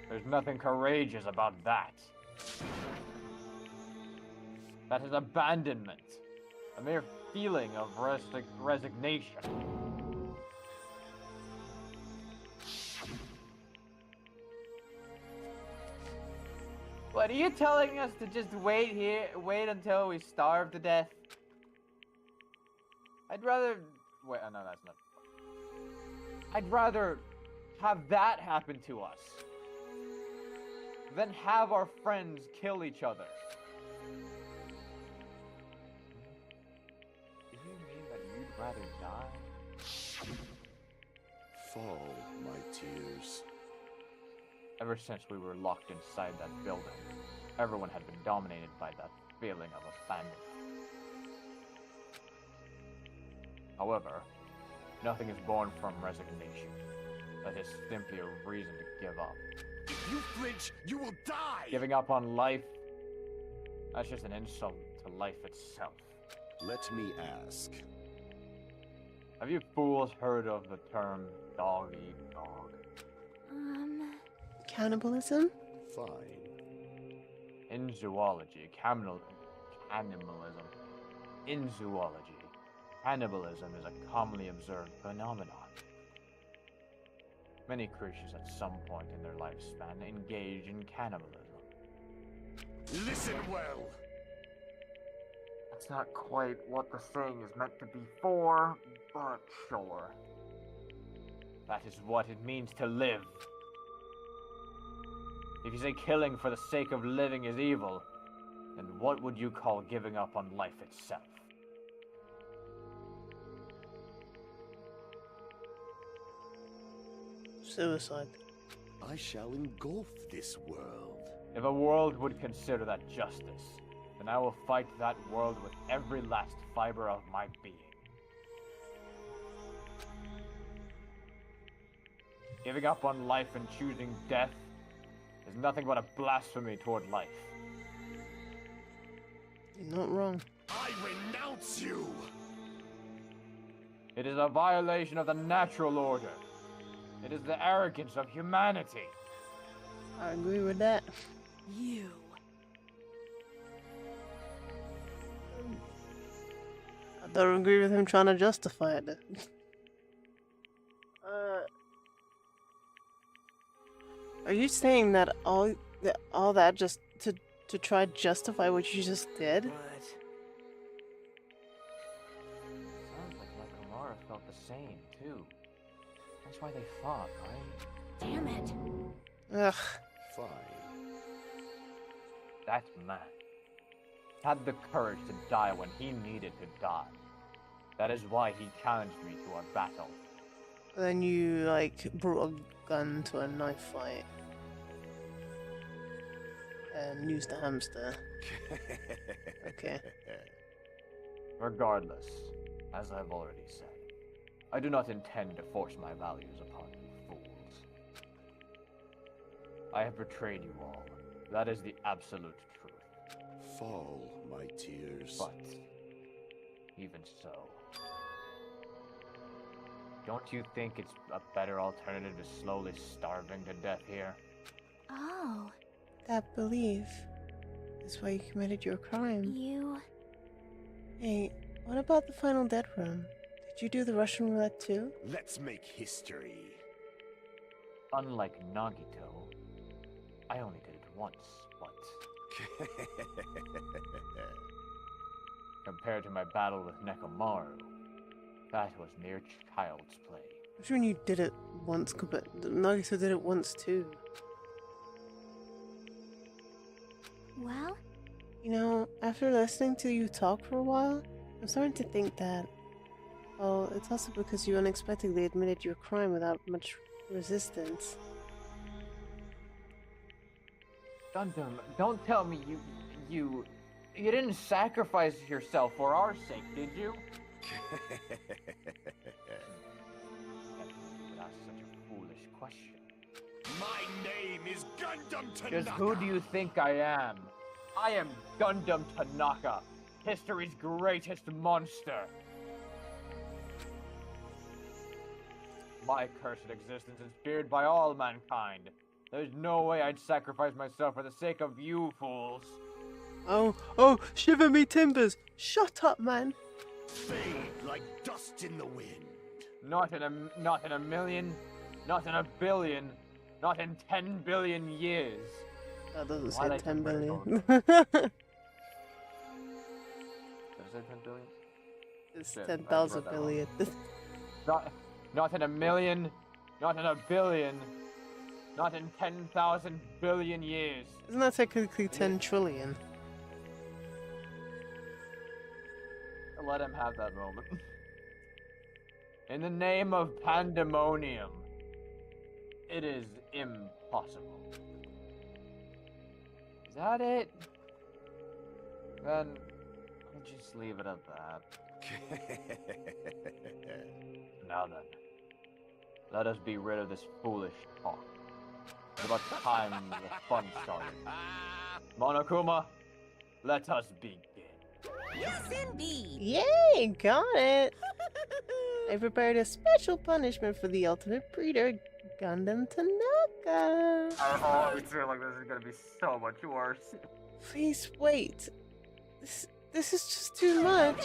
There's nothing courageous about that. That is abandonment. A mere feeling of resignation. What, are you telling us to just wait until we starve to death? I'd rather... Wait, oh no, that's not... I'd rather have that happen to us than have our friends kill each other. Do you mean that you'd rather die? Fall, my tears. Ever since we were locked inside that building, everyone had been dominated by that feeling of abandonment. However, nothing is born from resignation. That is simply a reason to give up. If you flinch, you will die! Giving up on life? That's just an insult to life itself. Let me ask. Have you fools heard of the term dog eat dog? Cannibalism? Fine. In zoology, cannibalism. In zoology, cannibalism is a commonly observed phenomenon. Many creatures at some point in their lifespan engage in cannibalism. Listen well! That's not quite what the saying is meant to be for, but sure. That is what it means to live. If you say killing for the sake of living is evil, then what would you call giving up on life itself? Suicide. I shall engulf this world. If a world would consider that justice, then I will fight that world with every last fiber of my being. Giving up on life and choosing death is nothing but a blasphemy toward life. You're not wrong. I renounce you! It is a violation of the natural order. It is the arrogance of humanity. I agree with that. You. I don't agree with him trying to justify it. Are you saying that all that just to try to justify what you just did? But Sounds like Nakamura felt the same, too. That's why they fought, right? Damn it. Ugh. Fine. That man had the courage to die when he needed to die. That is why he challenged me to a battle. Then you, like, brought a gun to a knife fight. And used a hamster. Okay. Regardless, as I've already said, I do not intend to force my values upon you fools. I have betrayed you all. That is the absolute truth. Fall, my tears. But, even so, don't you think it's a better alternative to slowly starving to death here? Oh, That belief is why you committed your crime. you... Hey, what about the final dead room? Did you do the Russian roulette too? Let's make history. Unlike Nagito, I only did it once, but compared to my battle with Nekomaru, that was mere child's play. I'm sure you did it once, but Nagito did it once too. Well? You know, after listening to you talk for a while, I'm starting to think that, well, it's also because you unexpectedly admitted your crime without much resistance. Gundam, don't tell me you didn't sacrifice yourself for our sake, did you? That's such a foolish question. My name is Gundam Tanaka! Just who do you think I am? I am Gundam Tanaka, history's greatest monster. My cursed existence is feared by all mankind. There's no way I'd sacrifice myself for the sake of you fools. Oh, shiver me timbers! Shut up, man! Fade like dust in the wind. Not in a million, not in a billion, not in 10 billion years. That doesn't Why say they 10 convert billion. Does it say 10 billion? It's Shit, I 10,000 wrote that wrong. billion. Not in a million, not in a billion, not in 10,000 billion years. Isn't that technically 10 trillion? Let him have that moment. In the name of pandemonium, it is impossible. Is that it? Then I'll just leave it at that. Now then, Let us be rid of this foolish talk. It's about time the fun started. Monokuma, let us begin. Yes, indeed. Yay, got it. I prepared a special punishment for the ultimate breeder, Gundam Tanaka. I always feel like this is gonna be so much worse. Please wait. This is just too much.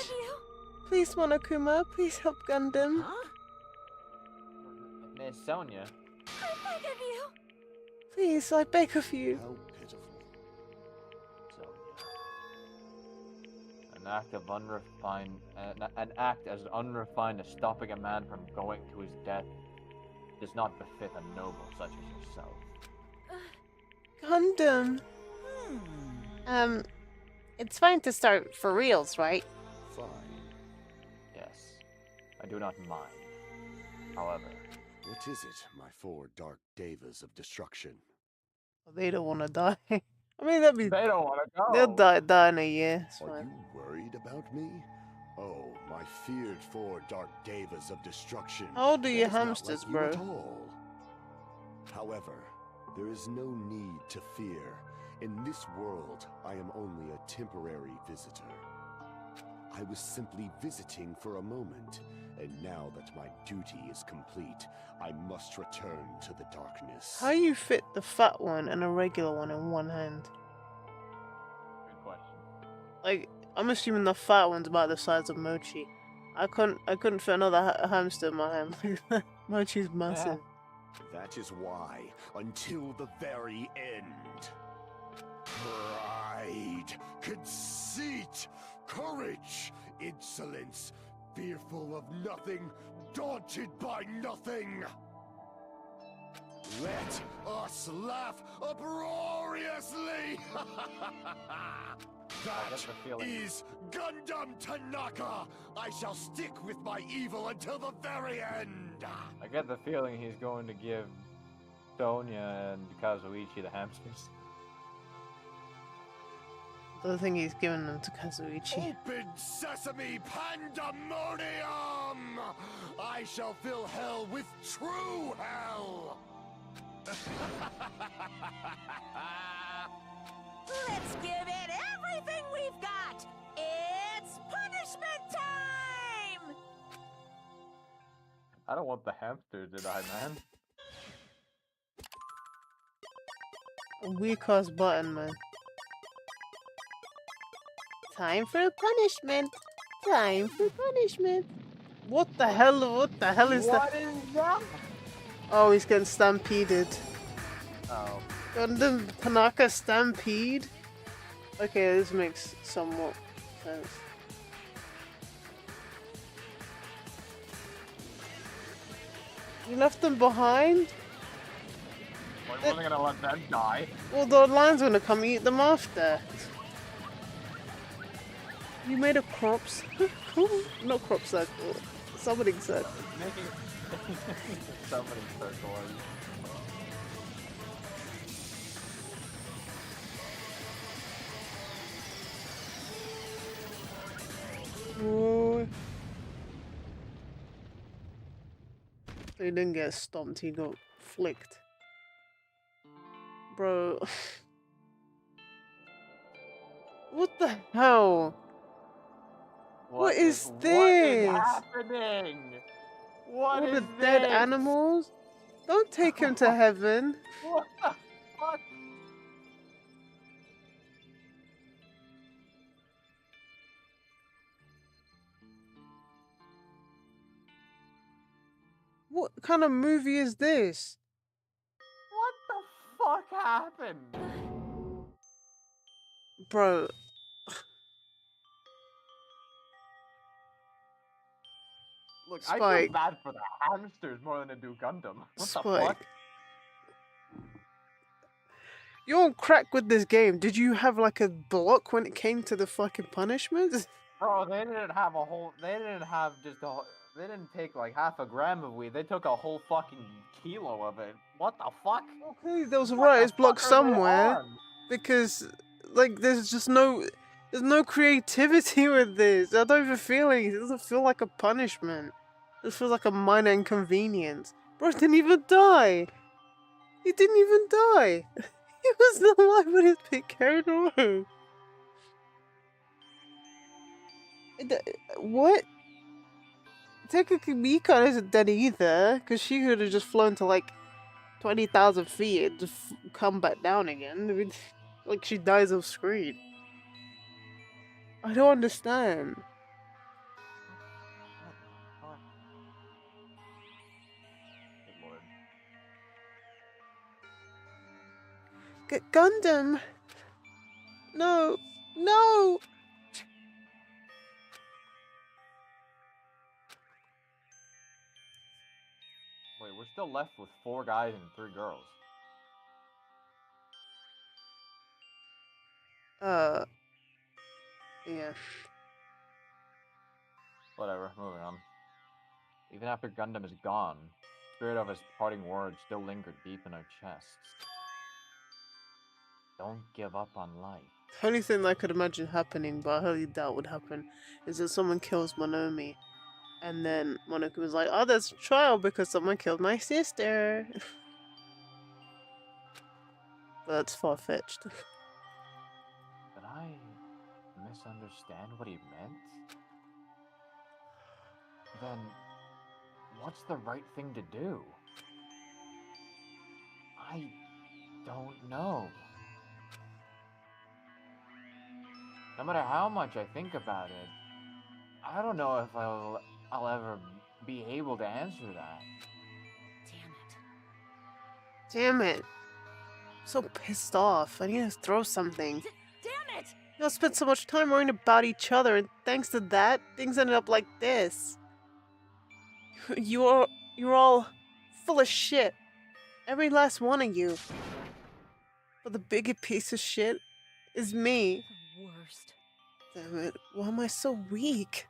Please, Monokuma, please help Gundam. Miss Sonia. I beg of you. Please, I beg of you. How pitiful. An act of unrefined, an act as unrefined as stopping a man from going to his death does not befit a noble such as yourself. Gundam. It's fine to start for reals, right? Fine. Yes, I do not mind. However, What is it, my four dark devas of destruction? They don't want to die. I mean, that'd be. They don't want to go. They'll die in a year. It's Are fine. you worried about me? Oh, my feared four dark devas of destruction. How old are your That is not hamsters, like you bro? at all. However, there is no need to fear. In this world, I am only a temporary visitor. I was simply visiting for a moment, and now that my duty is complete, I must return to the darkness. How you fit the fat one and a regular one in one hand? Good question. Like, I'm assuming the fat one's about the size of Mochi. I couldn't fit another hamster in my hand. Mochi's massive. That is why, until the very end, pride, conceit, courage, insolence, fearful of nothing, daunted by nothing. Let us laugh uproariously! That is Gundam Tanaka! I shall stick with my evil until the very end! I get the feeling he's going to give Sonia and Kazuichi the hamsters. The thing he's giving them to Kazuichi. Open sesame pandemonium! I shall fill hell with true hell! Let's give it everything we've got. It's punishment time. I don't want the hamster to die, man. A weak ass button, man. Time for punishment. Time for punishment. What the hell? What the hell is that? What is that? Oh, he's getting stampeded. Oh. Gundam Tanaka stampede? Okay, this makes somewhat sense. You left them behind? Well, I wasn't gonna let them die. Well, the lion's gonna come eat them after. You made a crop circle? Not crop circle. Summoning circle. Making summoning circle. Oh. He didn't get stomped, he got flicked. Bro. What the hell? What is this? What is happening? What All is the dead this? animals? Don't take him to heaven. What the fuck? What kind of movie is this? What the fuck happened? Bro. Look, I Spike. feel bad for the hamsters more than I do Gundam. What the Spike. fuck? You're on crack with this game. Did you have like a block when it came to the fucking punishments? Bro, they didn't have a whole. They didn't have just a. They didn't take like half a gram of weed. They took a whole fucking kilo of it. What the fuck? Okay, there was a What the writer's block fuck are they somewhere. on? Because, like, there's no creativity with this. I don't even feel it. It doesn't feel like a punishment. It feels like a minor inconvenience. Bro didn't even die. He didn't even die. He was still alive when he was being carried away. What? Technically, Mika isn't dead either, because she could have just flown to like 20,000 feet and just come back down again. I mean, like she dies off screen. I don't understand. Gundam! No! No! Wait, we're still left with 4 guys and 3 girls. Yeah. Whatever, moving on. Even after Gundam is gone, the spirit of his parting words still lingered deep in our chests. Don't give up on life. The only thing I could imagine happening, but I highly doubt would happen, is that someone kills Monomi. And then Monoku was like, oh, there's a trial because someone killed my sister. But that's far-fetched. Did I misunderstand what he meant? Then, what's the right thing to do? I don't know. No matter how much I think about it, I don't know if I'll ever be able to answer that. Damn it. I'm so pissed off. I need to throw something. Damn it! Y'all spent so much time worrying about each other, and thanks to that, things ended up like this. You're all full of shit. Every last one of you. But the bigger piece of shit is me. The worst. Damn it, why am I so weak?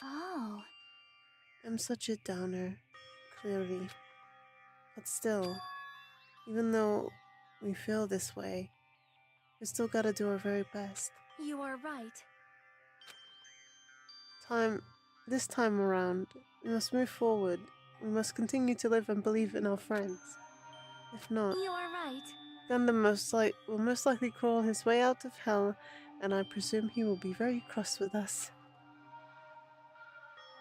Oh. I'm such a downer, clearly. But still, even though we feel this way, we still gotta do our very best. You are right. This time around, we must move forward. We must continue to live and believe in our friends. If not, You are right. Gundam will most likely crawl his way out of hell, and I presume he will be very cross with us.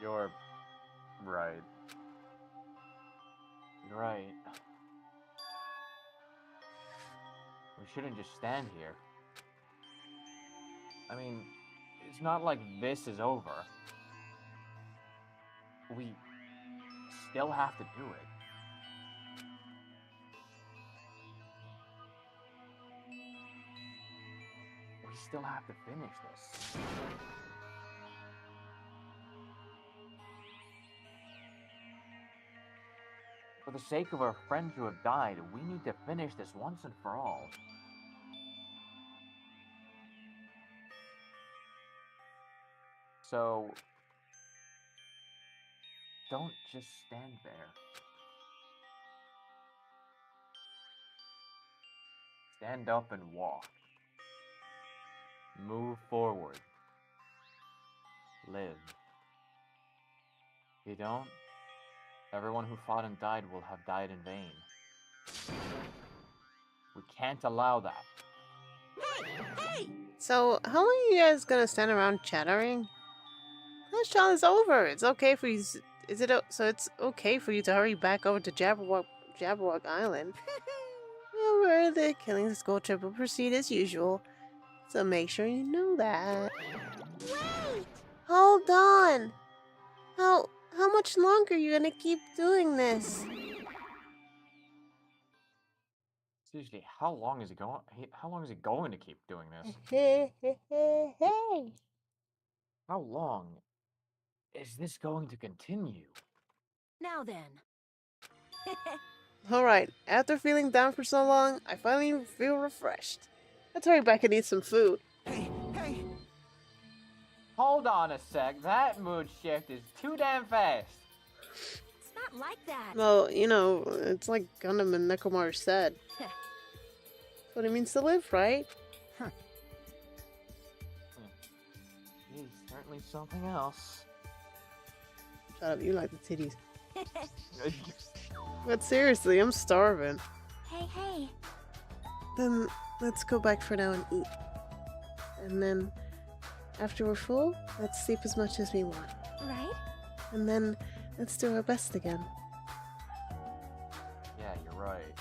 You're right. You're right. We shouldn't just stand here. I mean, it's not like this is over. We still have to do it. We still have to finish this. For the sake of our friends who have died, we need to finish this once and for all. So, don't just stand there. Stand up and walk. Move forward. Live. If you don't, everyone who fought and died will have died in vain. We can't allow that. Hey! So, how long are you guys gonna stand around chattering? This trial is over. It's okay for you. So it's okay for you to hurry back over to Jabberwock Island. However, the killing school trip will proceed as usual. So make sure you know that. Wait! Hold on. How much longer are you gonna keep doing this? Seriously, how long is he going? How long is he going to keep doing this? Hey. How long is this going to continue? Now then. Alright, after feeling down for so long, I finally feel refreshed. Let's hurry back and eat some food. Hey! Hold on a sec. That mood shift is too damn fast. It's not like that. Well, you know, it's like Gundam and Nekomaru said. That's what it means to live, right? He's certainly something else. Shut up, you like the titties. But seriously, I'm starving. Hey, hey. Then let's go back for now and eat. And then, after we're full, let's sleep as much as we want. Right? And then, let's do our best again. Yeah, you're right.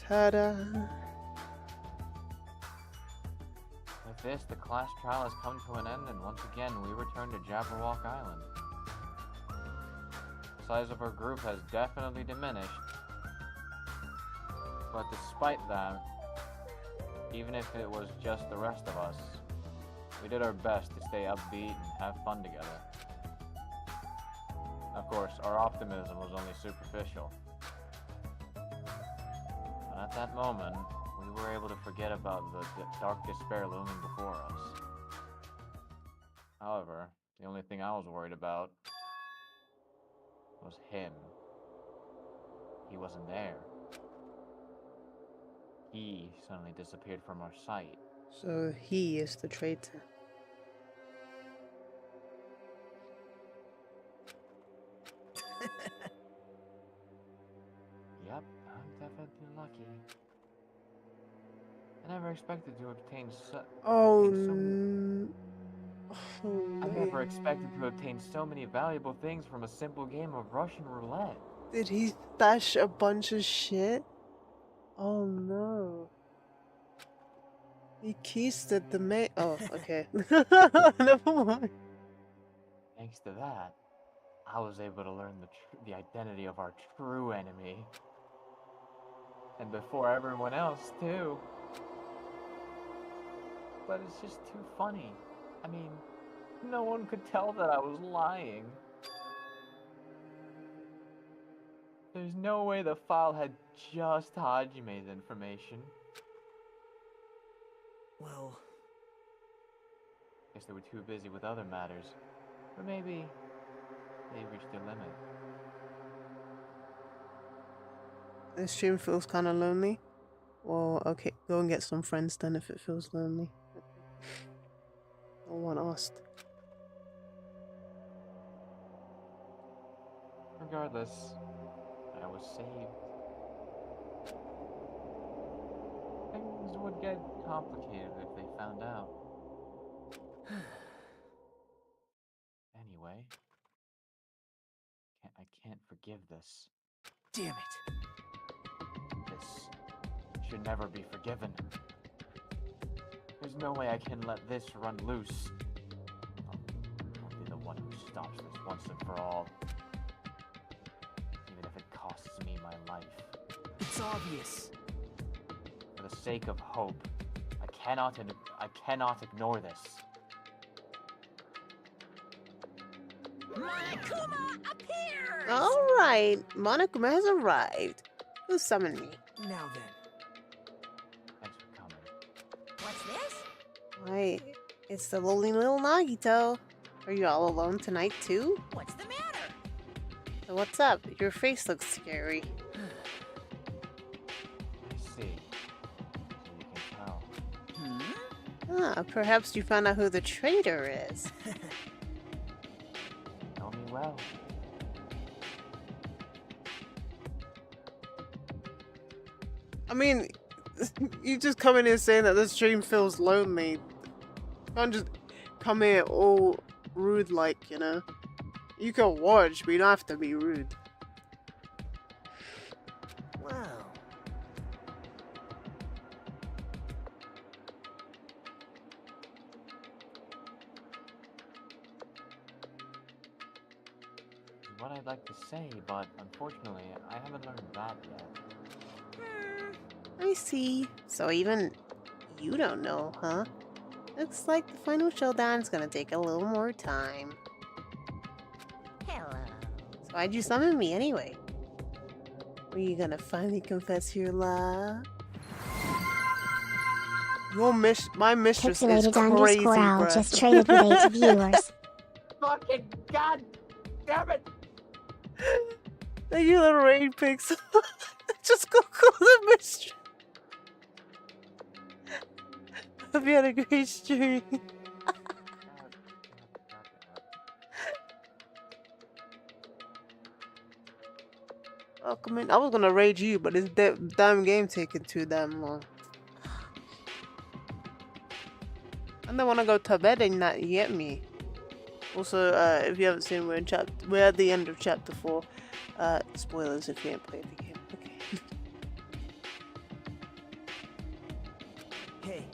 Ta-da! With this, the class trial has come to an end, and once again, we return to Jabberwock Island. The size of our group has definitely diminished. But despite that, even if it was just the rest of us, we did our best to stay upbeat and have fun together. Of course, our optimism was only superficial. But at that moment, we were able to forget about the dark despair looming before us. However, the only thing I was worried about was him. He wasn't there. He suddenly disappeared from our sight. So he is the traitor. Yep, I'm definitely lucky. I never expected to obtain Oh, I never expected to obtain so many valuable things from a simple game of Russian roulette. Did he stash a bunch of shit? Oh no. He keysted the mail. Oh, okay. Never mind. Thanks to that, I was able to learn the identity of our true enemy. And before everyone else, too. But it's just too funny. I mean, no one could tell that I was lying. There's no way the file had just Hajime's information. Well, Guess they were too busy with other matters. Or maybe they reached their limit. This stream feels kind of lonely. Well, okay, go and get some friends then if it feels lonely. No one asked. Regardless, I was saved. Things would get complicated if they found out. Anyway, I can't forgive this. damn it. This should never be forgiven. There's no way I can let this run loose. I'll be the one who stops this once and for all. Even if it costs me my life. It's obvious. For the sake of hope, I cannot ignore this. Monokuma appears! Alright, Monokuma has arrived. Who summoned me? Now then. Thanks for coming. What's this? Why, it's the lonely little Nagito. Are you all alone tonight too? What's the matter? So what's up? Your face looks scary. I see. So you can tell. Ah, perhaps you found out who the traitor is. Know me well. I mean, you just come in here saying that the stream feels lonely. You can't just come here all rude like, you know? You can watch, but you don't have to be rude. Wow. What I'd like to say, but unfortunately, I haven't learned that yet. I see. So even you don't know, huh? Looks like the final showdown's gonna take a little more time. Hello. So why'd you summon me anyway? Were you gonna finally confess your love? My mistress is Pixelated crazy, _ bruh. just traded with 8 viewers. Fucking god damn it! Thank you, little rain pics. Just go call the mistress. Hope you had a great stream. Fuck, I mean, I was gonna raid you, but this damn game taking too damn long. And then when I go to bed and not get me. Also, if you haven't seen, we're at the end of chapter 4. Spoilers if you haven't played the game. Okay. Hey,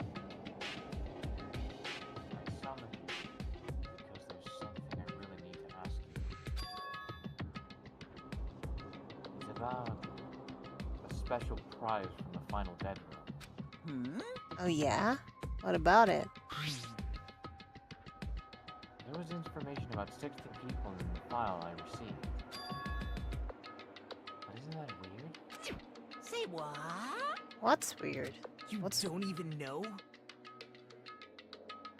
I summoned you because there's something I really need to ask you. It's about a special prize from the final dead room. Oh yeah? What about it? There was information about 60 people in the file I received. But isn't that weird? Say what? What's weird? you don't even know?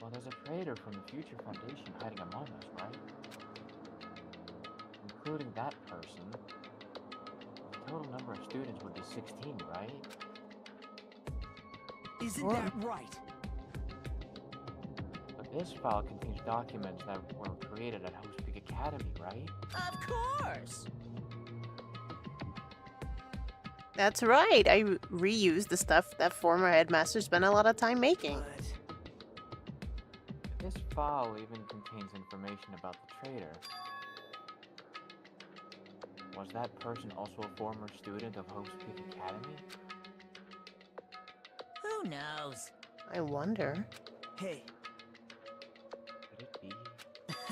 Well, there's a traitor from the Future Foundation hiding among us, right? Including that person, the total number of students would be 16, right? Isn't that right? But this file contains documents that were created at Host Peak Academy, right? Of course! That's right. I reused the stuff that former headmaster spent a lot of time making. This file even contains information about the traitor. Was that person also a former student of Host Peak Academy? Who knows? I wonder. Hey. Could it be?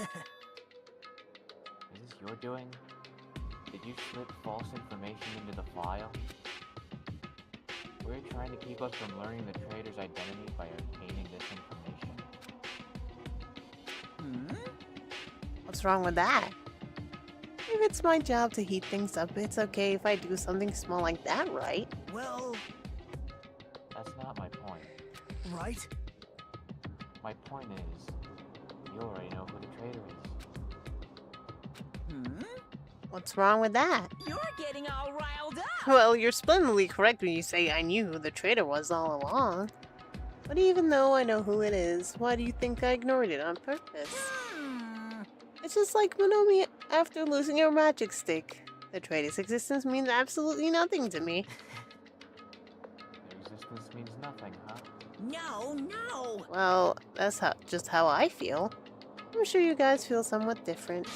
Is this your doing? Did you slip false information into the file? Were you trying to keep us from learning the traitor's identity by obtaining this information? What's wrong with that? If it's my job to heat things up, it's okay if I do something small like that, right? Well... That's not my point. Right? My point is, you already know who the traitor is. What's wrong with that? You're getting all riled up! Well, you're splendidly correct when you say I knew who the traitor was all along. But even though I know who it is, why do you think I ignored it on purpose? It's just like Monomi after losing her magic stick. The traitor's existence means absolutely nothing to me. Their existence means nothing, huh? No, no! Well, that's just how I feel. I'm sure you guys feel somewhat different.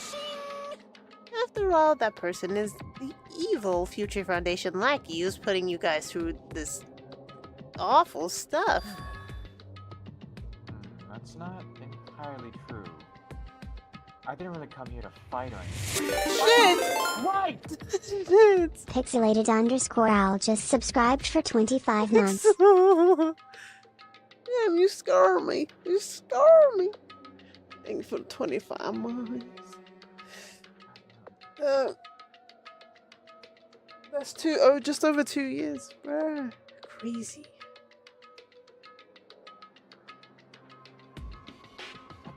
After all, that person is the evil Future Foundation lackey who's putting you guys through this awful stuff. That's not entirely true. I didn't really come here to fight or anything. Right! Pixelated_Al just subscribed for 25 months. Damn, you scar me. You scar me. Thanks for 25 months. That's just over 2 years, bruh. Crazy.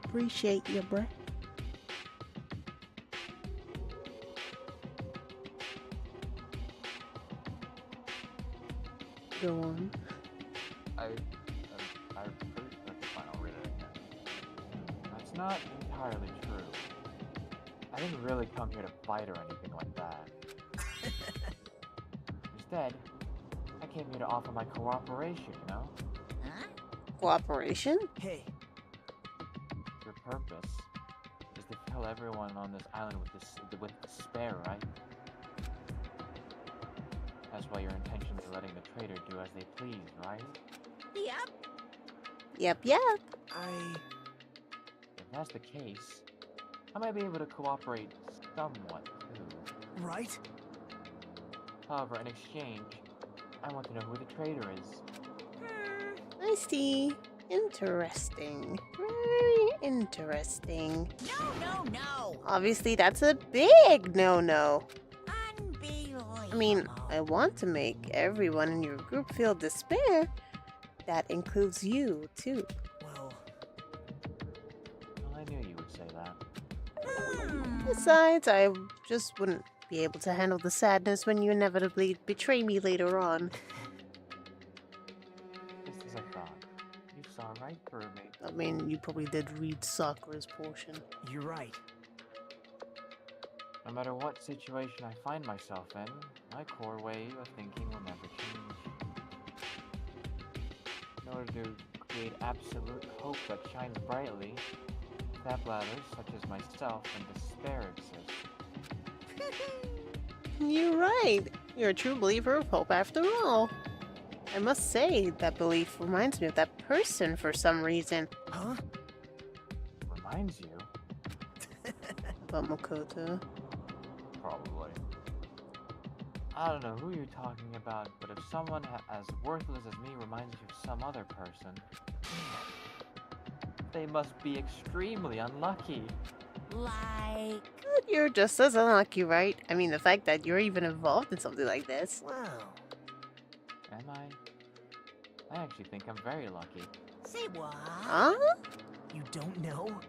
Appreciate you, bruh. Go on. I'm pretty sure I can find. I'll read it again. That's not entirely true. I didn't really come here to fight or anything like that. Instead, I came here to offer my cooperation, you know? Cooperation? Hey. Your purpose is to fill everyone on this island with despair, right? That's why your intentions are letting the traitor do as they please, right? Yep. If that's the case, I might be able to cooperate somewhat, too. Right? However, in exchange, I want to know who the traitor is. I see. Interesting. Very interesting. No! Obviously, that's a big no-no. Unbelievable. I mean, I want to make everyone in your group feel despair. That includes you, too. Well, I knew you would say that. Besides, I just wouldn't be able to handle the sadness when you inevitably betray me later on. Just as I thought. You saw right through me. I mean, you probably did read Sakura's portion. you're right. No matter what situation I find myself in, my core way of thinking will never change. In order to create absolute hope that shines brightly, stepbladders such as myself and despair exist. You're right. You're a true believer of hope after all. I must say, that belief reminds me of that person for some reason. Huh? Reminds you? About Makoto. Probably. I don't know who you're talking about, but if someone as worthless as me reminds you of some other person, they must be extremely unlucky. Like... You're just as unlucky, right? I mean, the fact that you're even involved in something like this. Wow. Am I? I actually think I'm very lucky. Say what? Huh? You don't know?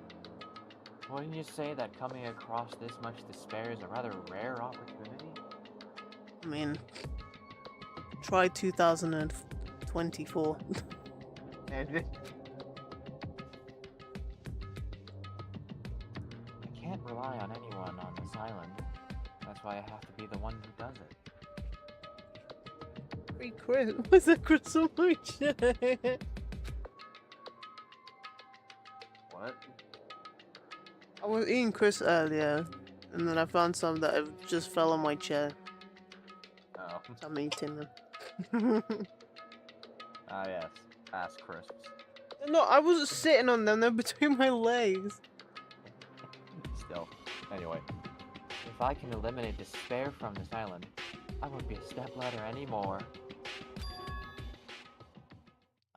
Wouldn't you say that coming across this much despair is a rather rare opportunity? I mean, try 2024. I can't rely on anyone on this island. That's why I have to be the one who does it. Hey Chris, what's that Chris on my chair? What? I was eating Chris earlier, and then I found some that have just fell on my chair. Oh. So I'm eating them. Ah yes, ass crisps. No, I wasn't sitting on them, they're between my legs. Still. Anyway. If I can eliminate despair from this island, I won't be a stepladder anymore.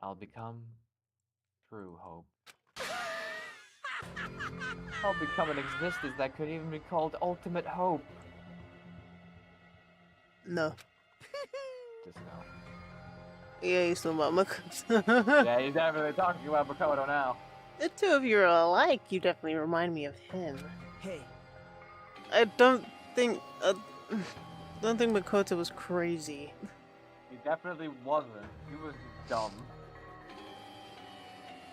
I'll become true hope. I'll become an existence that could even be called ultimate hope. No. Just no. Yeah, he's talking about Makoto. Yeah, he's definitely talking about Makoto now. The two of you are alike. You definitely remind me of him. Hey. I don't think Makoto was crazy. He definitely wasn't. He was dumb.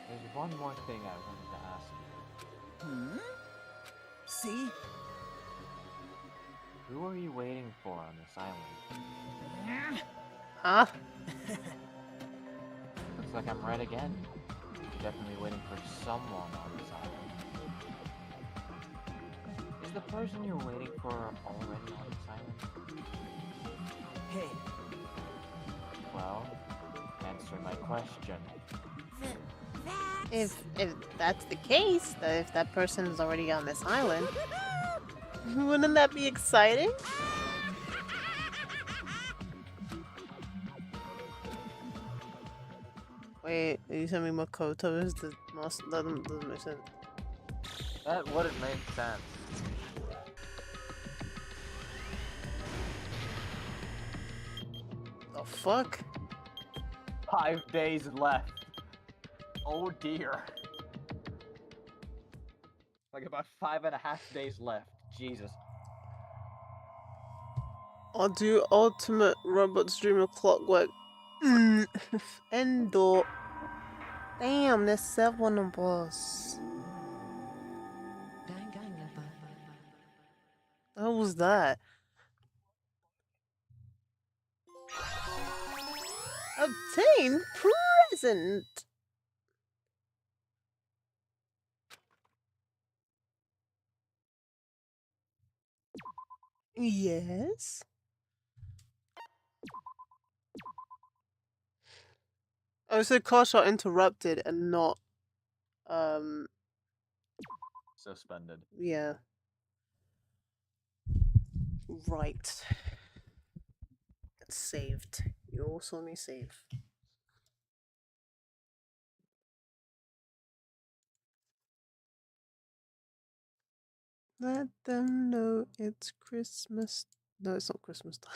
There's one more thing I wanted to ask you. Hmm? See? Who are you waiting for on this island? Huh? Looks like I'm right again. You're definitely waiting for someone on this island. Is the person you're waiting for already on this island? Hey. Well, answer my question. If that's the case, if that person is already on this island, wouldn't that be exciting? Wait, are you telling me Makoto is the most? That doesn't make sense. That wouldn't make sense. The fuck? 5 days left. Oh dear. Like about 5.5 days left. Jesus. I'll do Ultimate Robot Stream of Clockwork. Endo. Damn, there's 7 of us. How was that? Obtain present. Yes. I said car shot interrupted and not Suspended. yeah. Right. It's saved. You also let me save. Let them know it's Christmas. No, it's not Christmas time.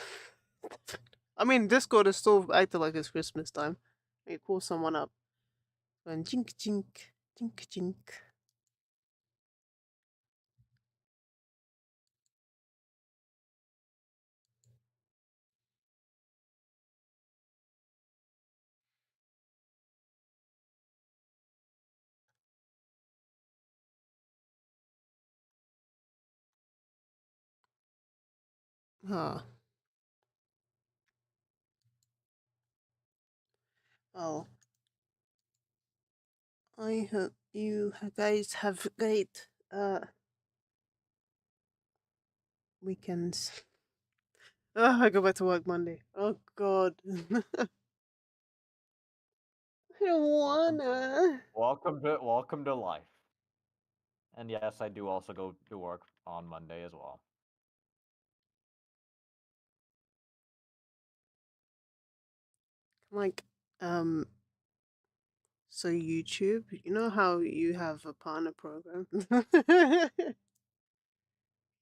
I mean, Discord is still acting like it's Christmas time. You call someone up. And jink jink, jink jink. Huh. Oh. I hope you guys have great weekends. I go back to work Monday. Oh god. I don't wanna. Welcome to life. And yes, I do also go to work on Monday as well. Like, so YouTube, you know how you have a partner program?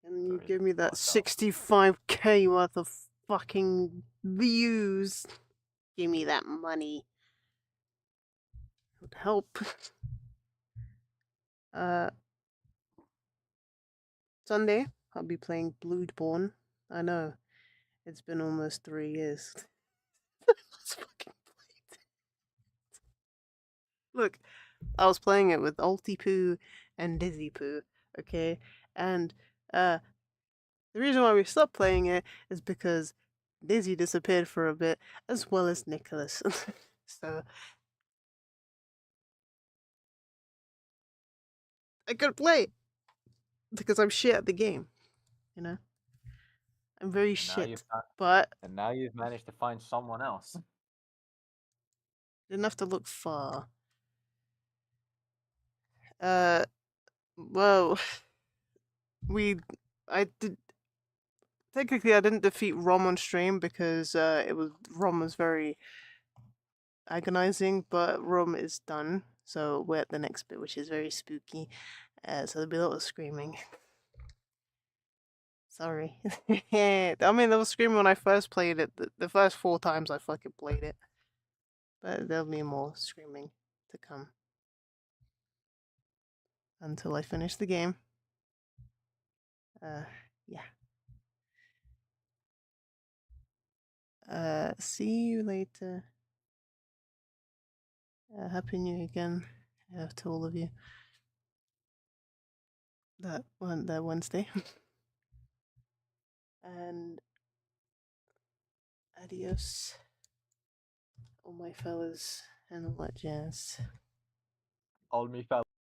And you give me that 65k worth of fucking views. Give me that money. It would help. Sunday, I'll be playing Bloodborne. I know. It's been almost 3 years. Let's fucking play it. Look, I was playing it with Ulti Poo and Dizzy Poo, okay? And the reason why we stopped playing it is because Dizzy disappeared for a bit, as well as Nicholas. So I could play it because I'm shit at the game, you know? I'm very shit, but And now you've managed to find someone else. didn't have to look far. Well, I did. Technically, I didn't defeat Rom on stream because Rom was very agonizing, but Rom is done, so we're at the next bit, which is very spooky. So there'll be a lot of screaming. Sorry. I mean, there was screaming when I first played it. The first 4 times I fucking played it, but there'll be more screaming to come until I finish the game. Yeah. See you later. Happy New Year again to all of you. That Wednesday. And adios, all my fellas and all that jazz. All me fellas.